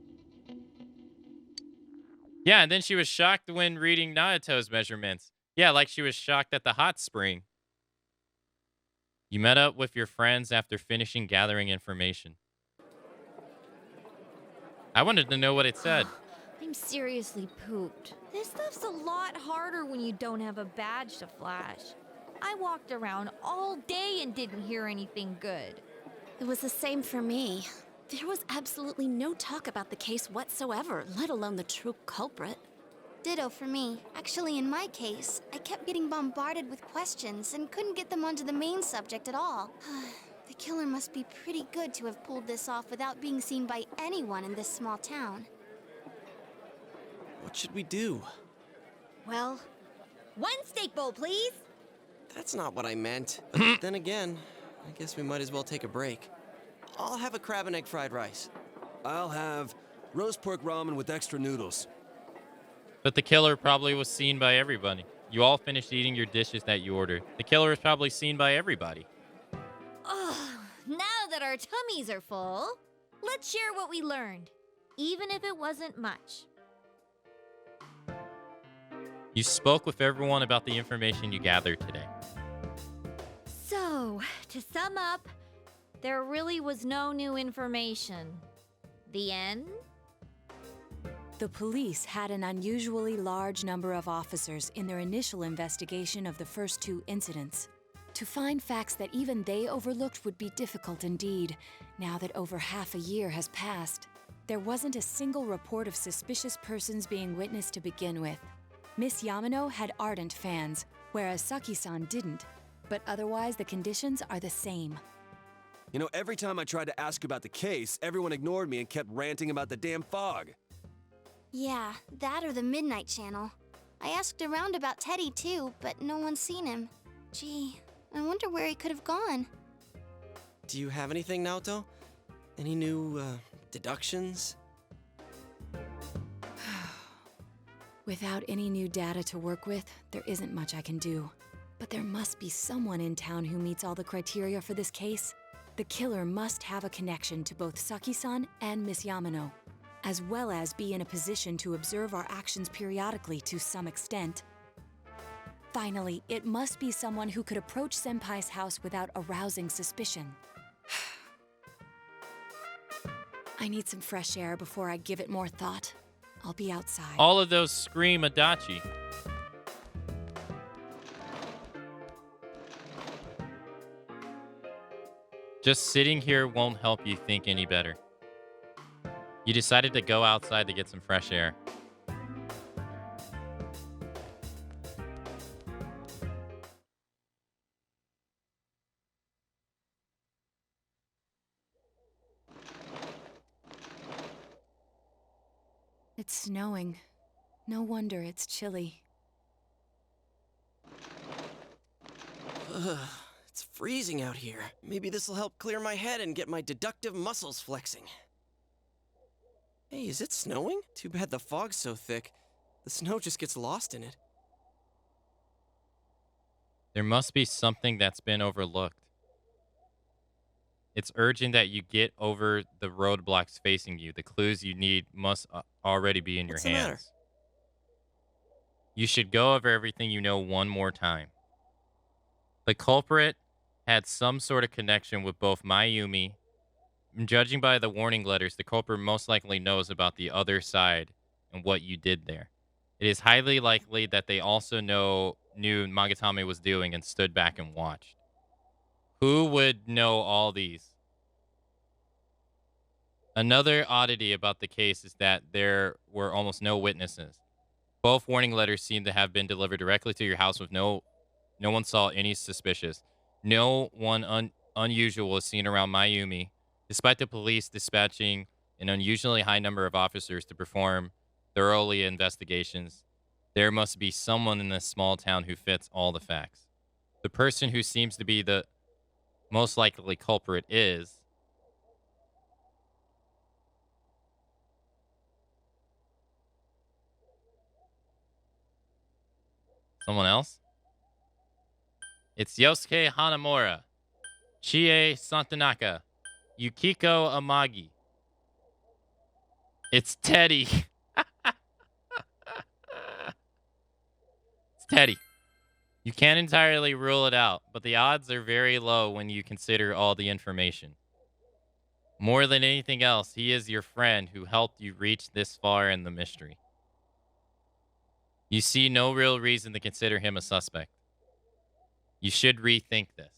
Yeah, and then she was shocked when reading Nagato's measurements. Yeah, like she was shocked at the hot spring. You met up with your friends after finishing gathering information. I wanted to know what it said. I'm seriously pooped. This stuff's a lot harder when you don't have a badge to flash. I walked around all day and didn't hear anything good. It was the same for me. There was absolutely no talk about the case whatsoever, let alone the true culprit. Ditto for me. Actually, in my case, I kept getting bombarded with questions and couldn't get them onto the main subject at all. The killer must be pretty good to have pulled this off without being seen by anyone in this small town. What should we do? Well, 1 steak bowl, please. That's not what I meant. But then again, I guess we might as well take a break. I'll have a crab and egg fried rice. I'll have roast pork ramen with extra noodles. But the killer probably was seen by everybody. You all finished eating your dishes that you ordered. The killer is probably seen by everybody. Oh, now that our tummies are full, let's share what we learned, even if it wasn't much. You spoke with everyone about the information you gathered today. So, to sum up, There really was no new information. The end? The police had an unusually large number of officers in their initial investigation of the first two incidents. To find facts that even they overlooked would be difficult indeed, now that over half a year has passed. There wasn't a single report of suspicious persons being witnessed to begin with. Miss Yamano had ardent fans, whereas Saki-san didn't, but otherwise the conditions are the same. You know, every time I tried to ask about the case, everyone ignored me and kept ranting about the damn fog. Yeah, that or the Midnight Channel. I asked around about Teddy too, but no one's seen him. Gee, I wonder where he could have gone. Do you have anything, Naoto? Any new, deductions? Without any new data to work with, there isn't much I can do. But there must be someone in town who meets all the criteria for this case. The killer must have a connection to both Saki-san and Miss Yamano, as well as be in a position to observe our actions periodically to some extent. Finally, it must be someone who could approach Senpai's house without arousing suspicion. I need some fresh air before I give it more thought. I'll be outside. All of those scream Adachi. Just sitting here won't help you think any better. You decided to go outside to get some fresh air. It's snowing. No wonder it's chilly. Ugh, it's freezing out here. Maybe this'll help clear my head and get my deductive muscles flexing. Hey, is it snowing? Too bad the fog's so thick. The snow just gets lost in it. There must be something that's been overlooked. It's urgent that you get over the roadblocks facing you. The clues you need must already be in your What's the matter? hands. You should go over everything you know one more time. The culprit had some sort of connection with both Mayumi. Judging by the warning letters, the culprit most likely knows about the other side and what you did there. It is highly likely that they also knew Magatame was doing and stood back and watched. Who would know all these? Another oddity about the case is that there were almost no witnesses. Both warning letters seem to have been delivered directly to your house with no one saw any suspicious. No one unusual was seen around Mayumi, despite the police dispatching an unusually high number of officers to perform thoroughly investigations. There must be someone in this small town who fits all the facts. The person who seems to be the most likely culprit is someone else. It's Yosuke Hanamura, Chie Santanaka, Yukiko Amagi. It's Teddy. It's Teddy. You can't entirely rule it out, but the odds are very low when you consider all the information. More than anything else, he is your friend who helped you reach this far in the mystery. You see no real reason to consider him a suspect. You should rethink this.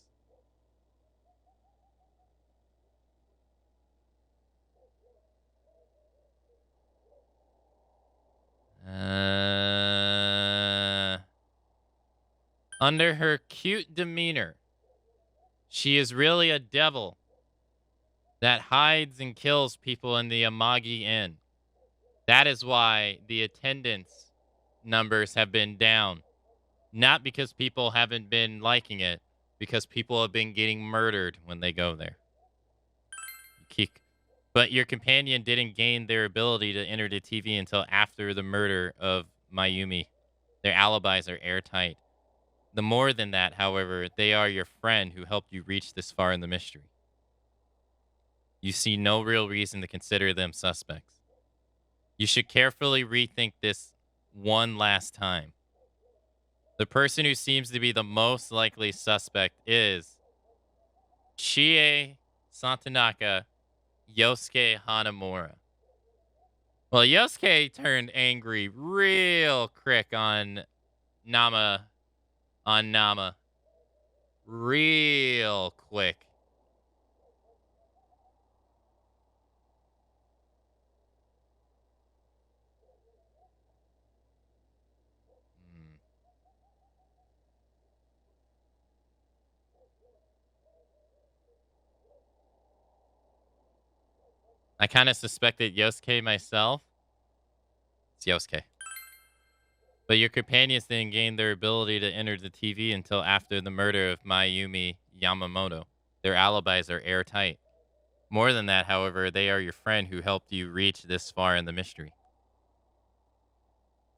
Under her cute demeanor, she is really a devil that hides and kills people in the Amagi Inn. That is why the attendance numbers have been down. Not because people haven't been liking it, because people have been getting murdered when they go there. But your companion didn't gain their ability to enter the TV until after the murder of Mayumi. Their alibis are airtight. The more than that, however, they are your friend who helped you reach this far in the mystery. You see no real reason to consider them suspects. You should carefully rethink this one last time. The person who seems to be the most likely suspect is Chie Santanaka, Yosuke Hanamura. Well, Yosuke turned angry real quick on Nama. Real quick. I kind of suspected Yosuke myself. It's Yosuke. But your companions didn't gain their ability to enter the TV until after the murder of Mayumi Yamamoto. Their alibis are airtight. More than that, however, they are your friend who helped you reach this far in the mystery.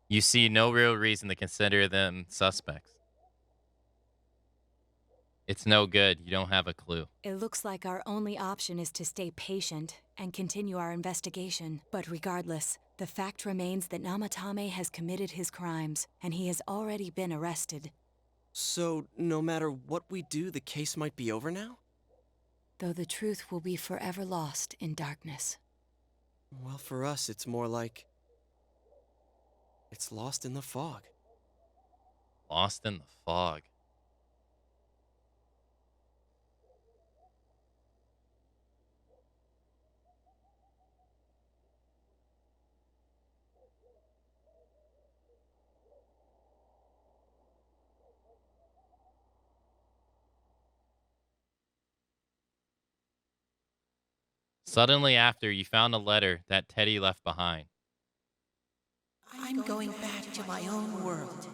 You see no real reason to consider them suspects. It's no good. You don't have a clue. It looks like our only option is to stay patient and continue our investigation. But regardless, the fact remains that Namatame has committed his crimes, and he has already been arrested. So, no matter what we do, the case might be over now? Though the truth will be forever lost in darkness. Well, for us, it's more like... it's lost in the fog. Lost in the fog. Suddenly after, you found a letter that Teddy left behind. I'm going back to my own world.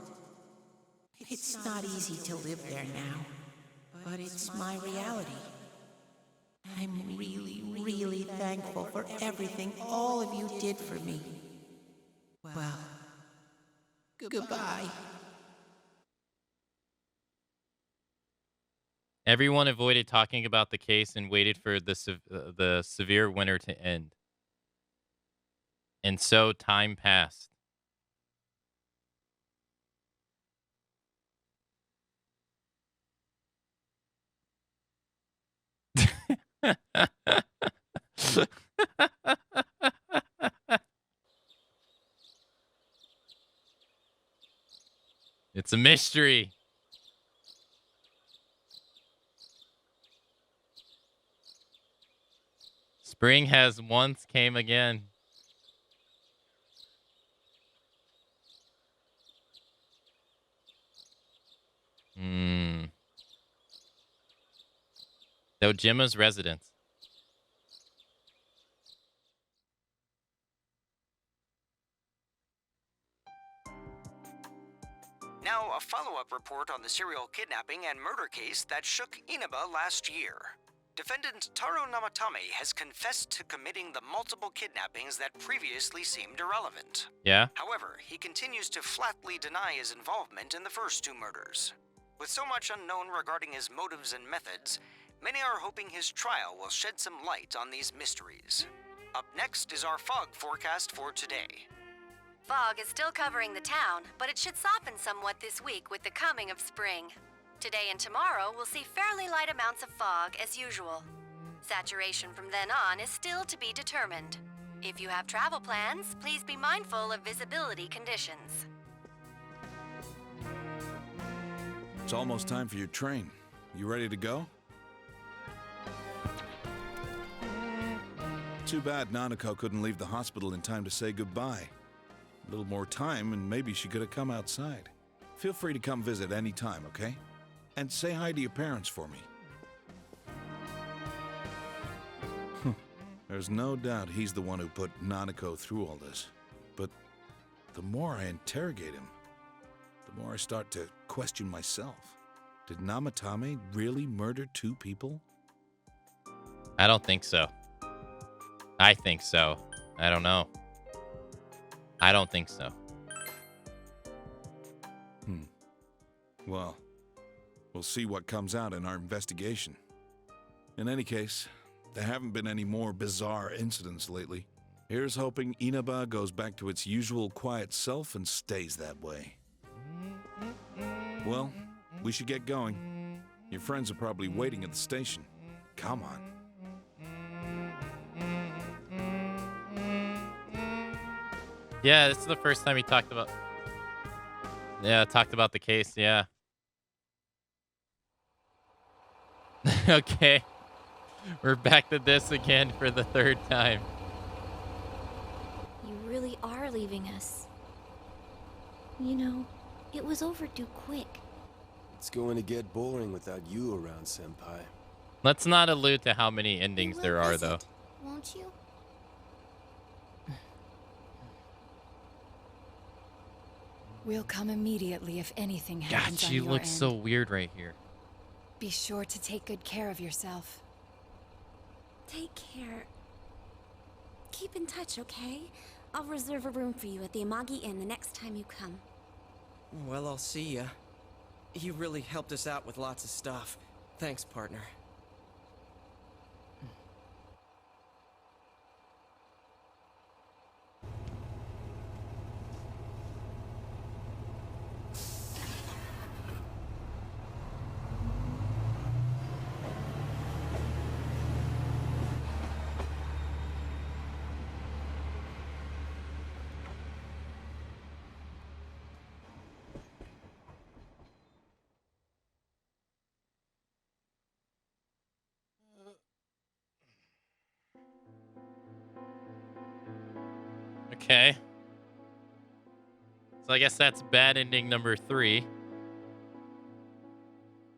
It's not easy to live there now, but it's my reality. I'm really, really thankful for everything all of you did for me. Well, goodbye. Everyone avoided talking about the case and waited for the severe winter to end. And so time passed. It's a mystery. Spring has once came again. Dojima's residence. Now, a follow-up report on the serial kidnapping and murder case that shook Inaba last year. Defendant Taro Namatame has confessed to committing the multiple kidnappings that previously seemed irrelevant. Yeah? However, he continues to flatly deny his involvement in the first two murders. With so much unknown regarding his motives and methods, many are hoping his trial will shed some light on these mysteries. Up next is our fog forecast for today. Fog is still covering the town, but it should soften somewhat this week with the coming of spring. Today and tomorrow will see fairly light amounts of fog as usual. Saturation from then on is still to be determined. If you have travel plans, please be mindful of visibility conditions. It's almost time for your train. You ready to go? Too bad Nanako couldn't leave the hospital in time to say goodbye. A little more time and maybe she could have come outside. Feel free to come visit any time, okay? And say hi to your parents for me. There's no doubt he's the one who put Nanako through all this. But the more I interrogate him, the more I start to question myself. Did Namatame really murder two people? I don't think so. I think so. I don't know. I don't think so. Well, we'll see what comes out in our investigation. In any case, there haven't been any more bizarre incidents lately. Here's hoping Inaba goes back to its usual quiet self and stays that way. Well, we should get going. Your friends are probably waiting at the station. Come on. Yeah, this is the first time he talked about... Yeah, talked about the case, yeah. Okay. We're back to this again for the third time. You really are leaving us. You know, it was overdue quick. It's going to get boring without you around, Senpai. Let's not allude to how many endings You there will are, visit, though. won't you? We'll come immediately if anything God, happens on she your looks end. so weird right here. Be sure to take good care of yourself. Take care. Keep in touch, okay? I'll reserve a room for you at the Amagi Inn the next time you come. Well, I'll see ya. You really helped us out with lots of stuff. Thanks, partner. Okay. So I guess that's bad ending number 3.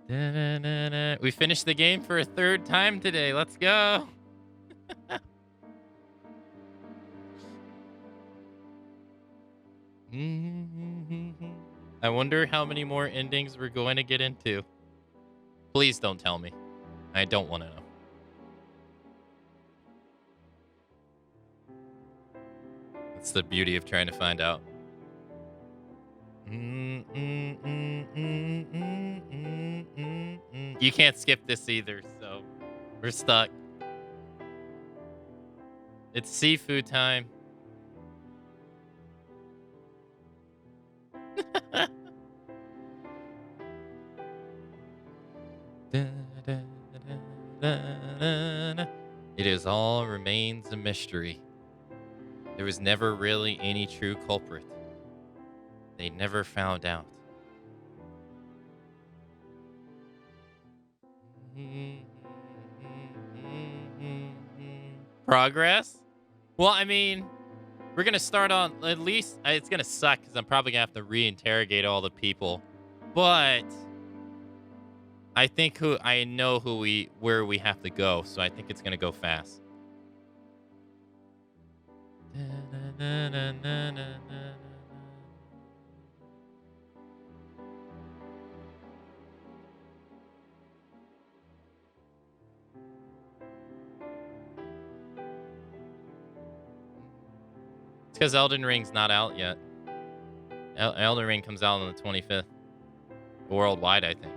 Da-na-na-na. We finished the game for a third time today. Let's go. I wonder how many more endings we're going to get into. Please don't tell me. I don't want to know. That's the beauty of trying to find out. You can't skip this either, so we're stuck. It's seafood time. It is all remains a mystery. There was never really any true culprit. They never found out. Progress? Well, I mean, we're going to start on, at least, it's going to suck because I'm probably going to have to re-interrogate all the people. But I think I know where we have to go, so I think it's going to go fast. It's because Elden Ring's not out yet. Elden Ring comes out on the 25th. Worldwide, I think.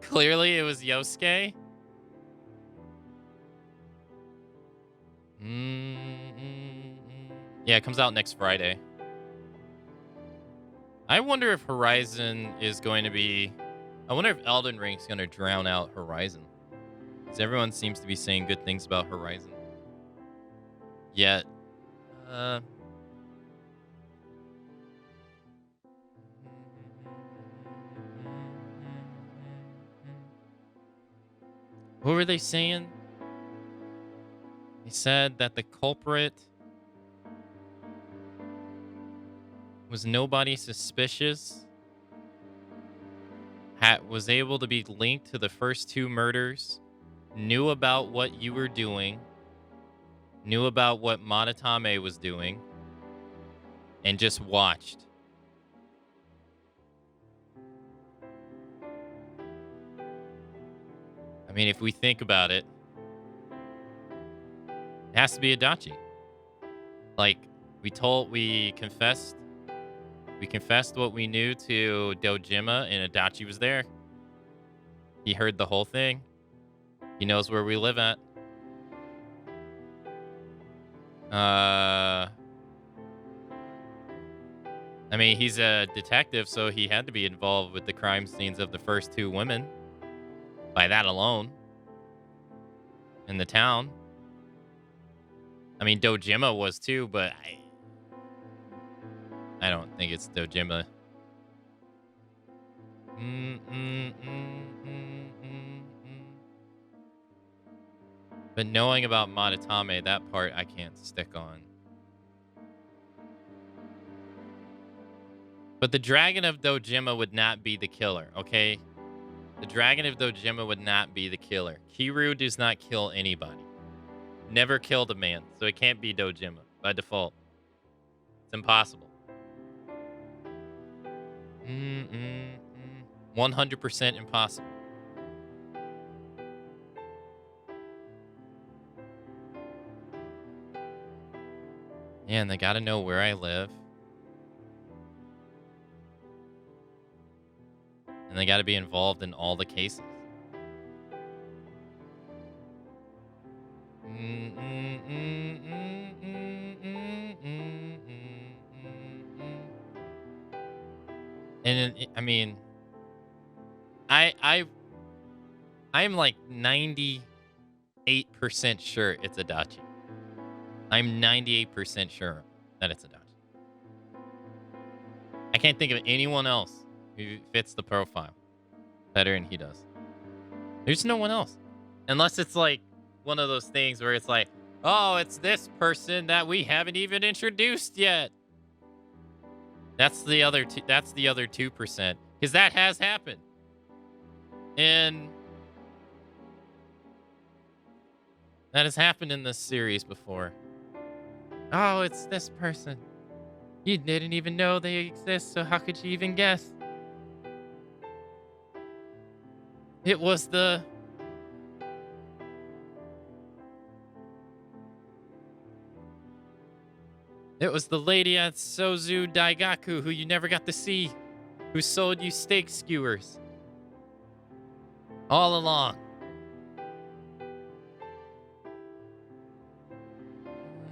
Clearly, it was Yosuke. Yeah, it comes out next Friday. I wonder if Horizon is going to be... I wonder if Elden Ring's going to drown out Horizon. Because everyone seems to be saying good things about Horizon. Yet... What were they saying? They said that the culprit was nobody suspicious, was able to be linked to the first 2 murders, knew about what you were doing, knew about what Madatame was doing, and just watched. I mean, if we think about it, it has to be Adachi. Like, we confessed what we knew to Dojima, and Adachi was there. He heard the whole thing. He knows where we live at. I mean, he's a detective, so he had to be involved with the crime scenes of the first 2 women. By that alone. In the town. I mean, Dojima was too, but I don't think it's Dojima. But knowing about Madatame, that part I can't stick on. But the Dragon of Dojima would not be the killer, okay? The Dragon of Dojima would not be the killer. Kiryu does not kill anybody. Never killed a man, so it can't be Dojima by default. It's impossible. 100% impossible. Yeah, and they gotta know where I live. And they gotta be involved in all the cases. And I mean, I'm like 98% sure it's Adachi. I'm 98% sure that it's Adachi. I can't think of anyone else who fits the profile better than he does. There's no one else. Unless it's like one of those things where it's like, oh, it's this person that we haven't even introduced yet. That's the other 2%. Because that has happened. And that has happened in this series before. Oh, it's this person. You didn't even know they exist, so how could you even guess? It was the... It was the lady at Sozu Daigaku who you never got to see, who sold you steak skewers. All along.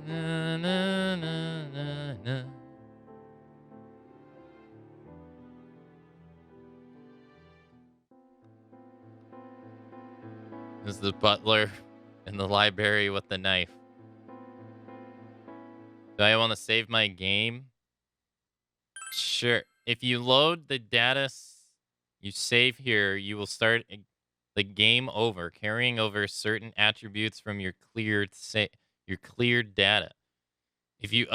Na, na, na, na, na. This is the butler in the library with the knife. Do I want to save my game? Sure. If you load the data you save here, you will start the game over, carrying over certain attributes from your cleared data. If you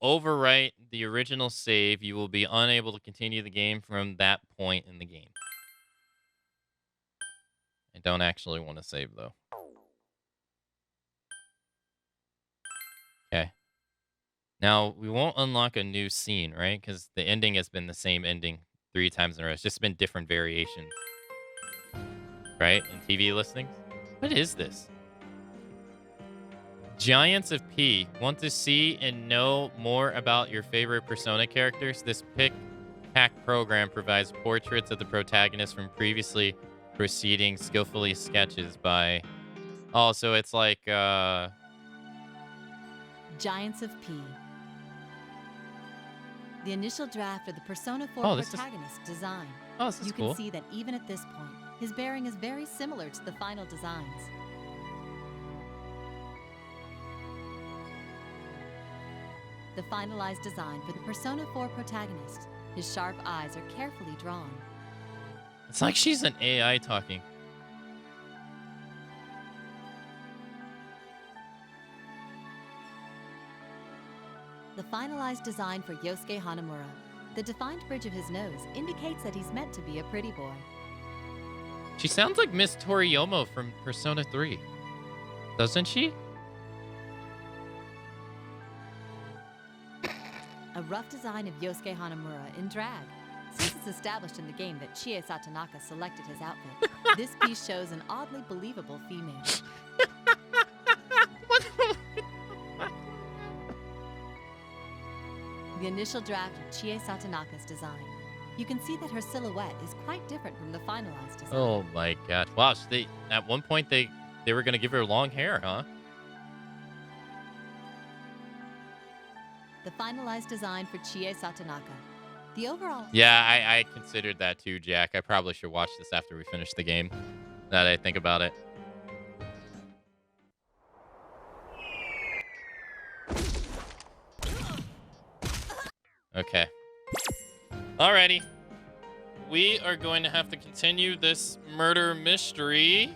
overwrite the original save, you will be unable to continue the game from that point in the game. I don't actually want to save though. Okay. Now, we won't unlock a new scene, right? Because the ending has been the same ending 3 times in a row. It's just been different variations. Right? In TV listings. What is this? Giants of P. Want to see and know more about your favorite Persona characters? This pick-pack program provides portraits of the protagonists from previously preceding skillfully sketches by... Oh, so it's like... Giants of P. The initial draft of the Persona 4 protagonist design. Oh, this is cool. You can see that even at this point, his bearing is very similar to the final designs. The finalized design for the Persona 4 protagonist. His sharp eyes are carefully drawn. It's like she's an AI talking. The finalized design for Yosuke Hanamura. The defined bridge of his nose indicates that he's meant to be a pretty boy. She sounds like Miss Toriyomo from Persona 3. Doesn't she? A rough design of Yosuke Hanamura in drag. Since it's established in the game that Chie Satonaka selected his outfit, this piece shows an oddly believable female. The initial draft of Chie Satonaka's design. You can see that her silhouette is quite different from the finalized design. Oh my god. Wow, so at one point they were going to give her long hair, huh? The finalized design for Chie Satonaka. The overall... Yeah, I considered that too, Jack. I probably should watch this after we finish the game, now that I think about it. Okay. Alrighty. We are going to have to continue this murder mystery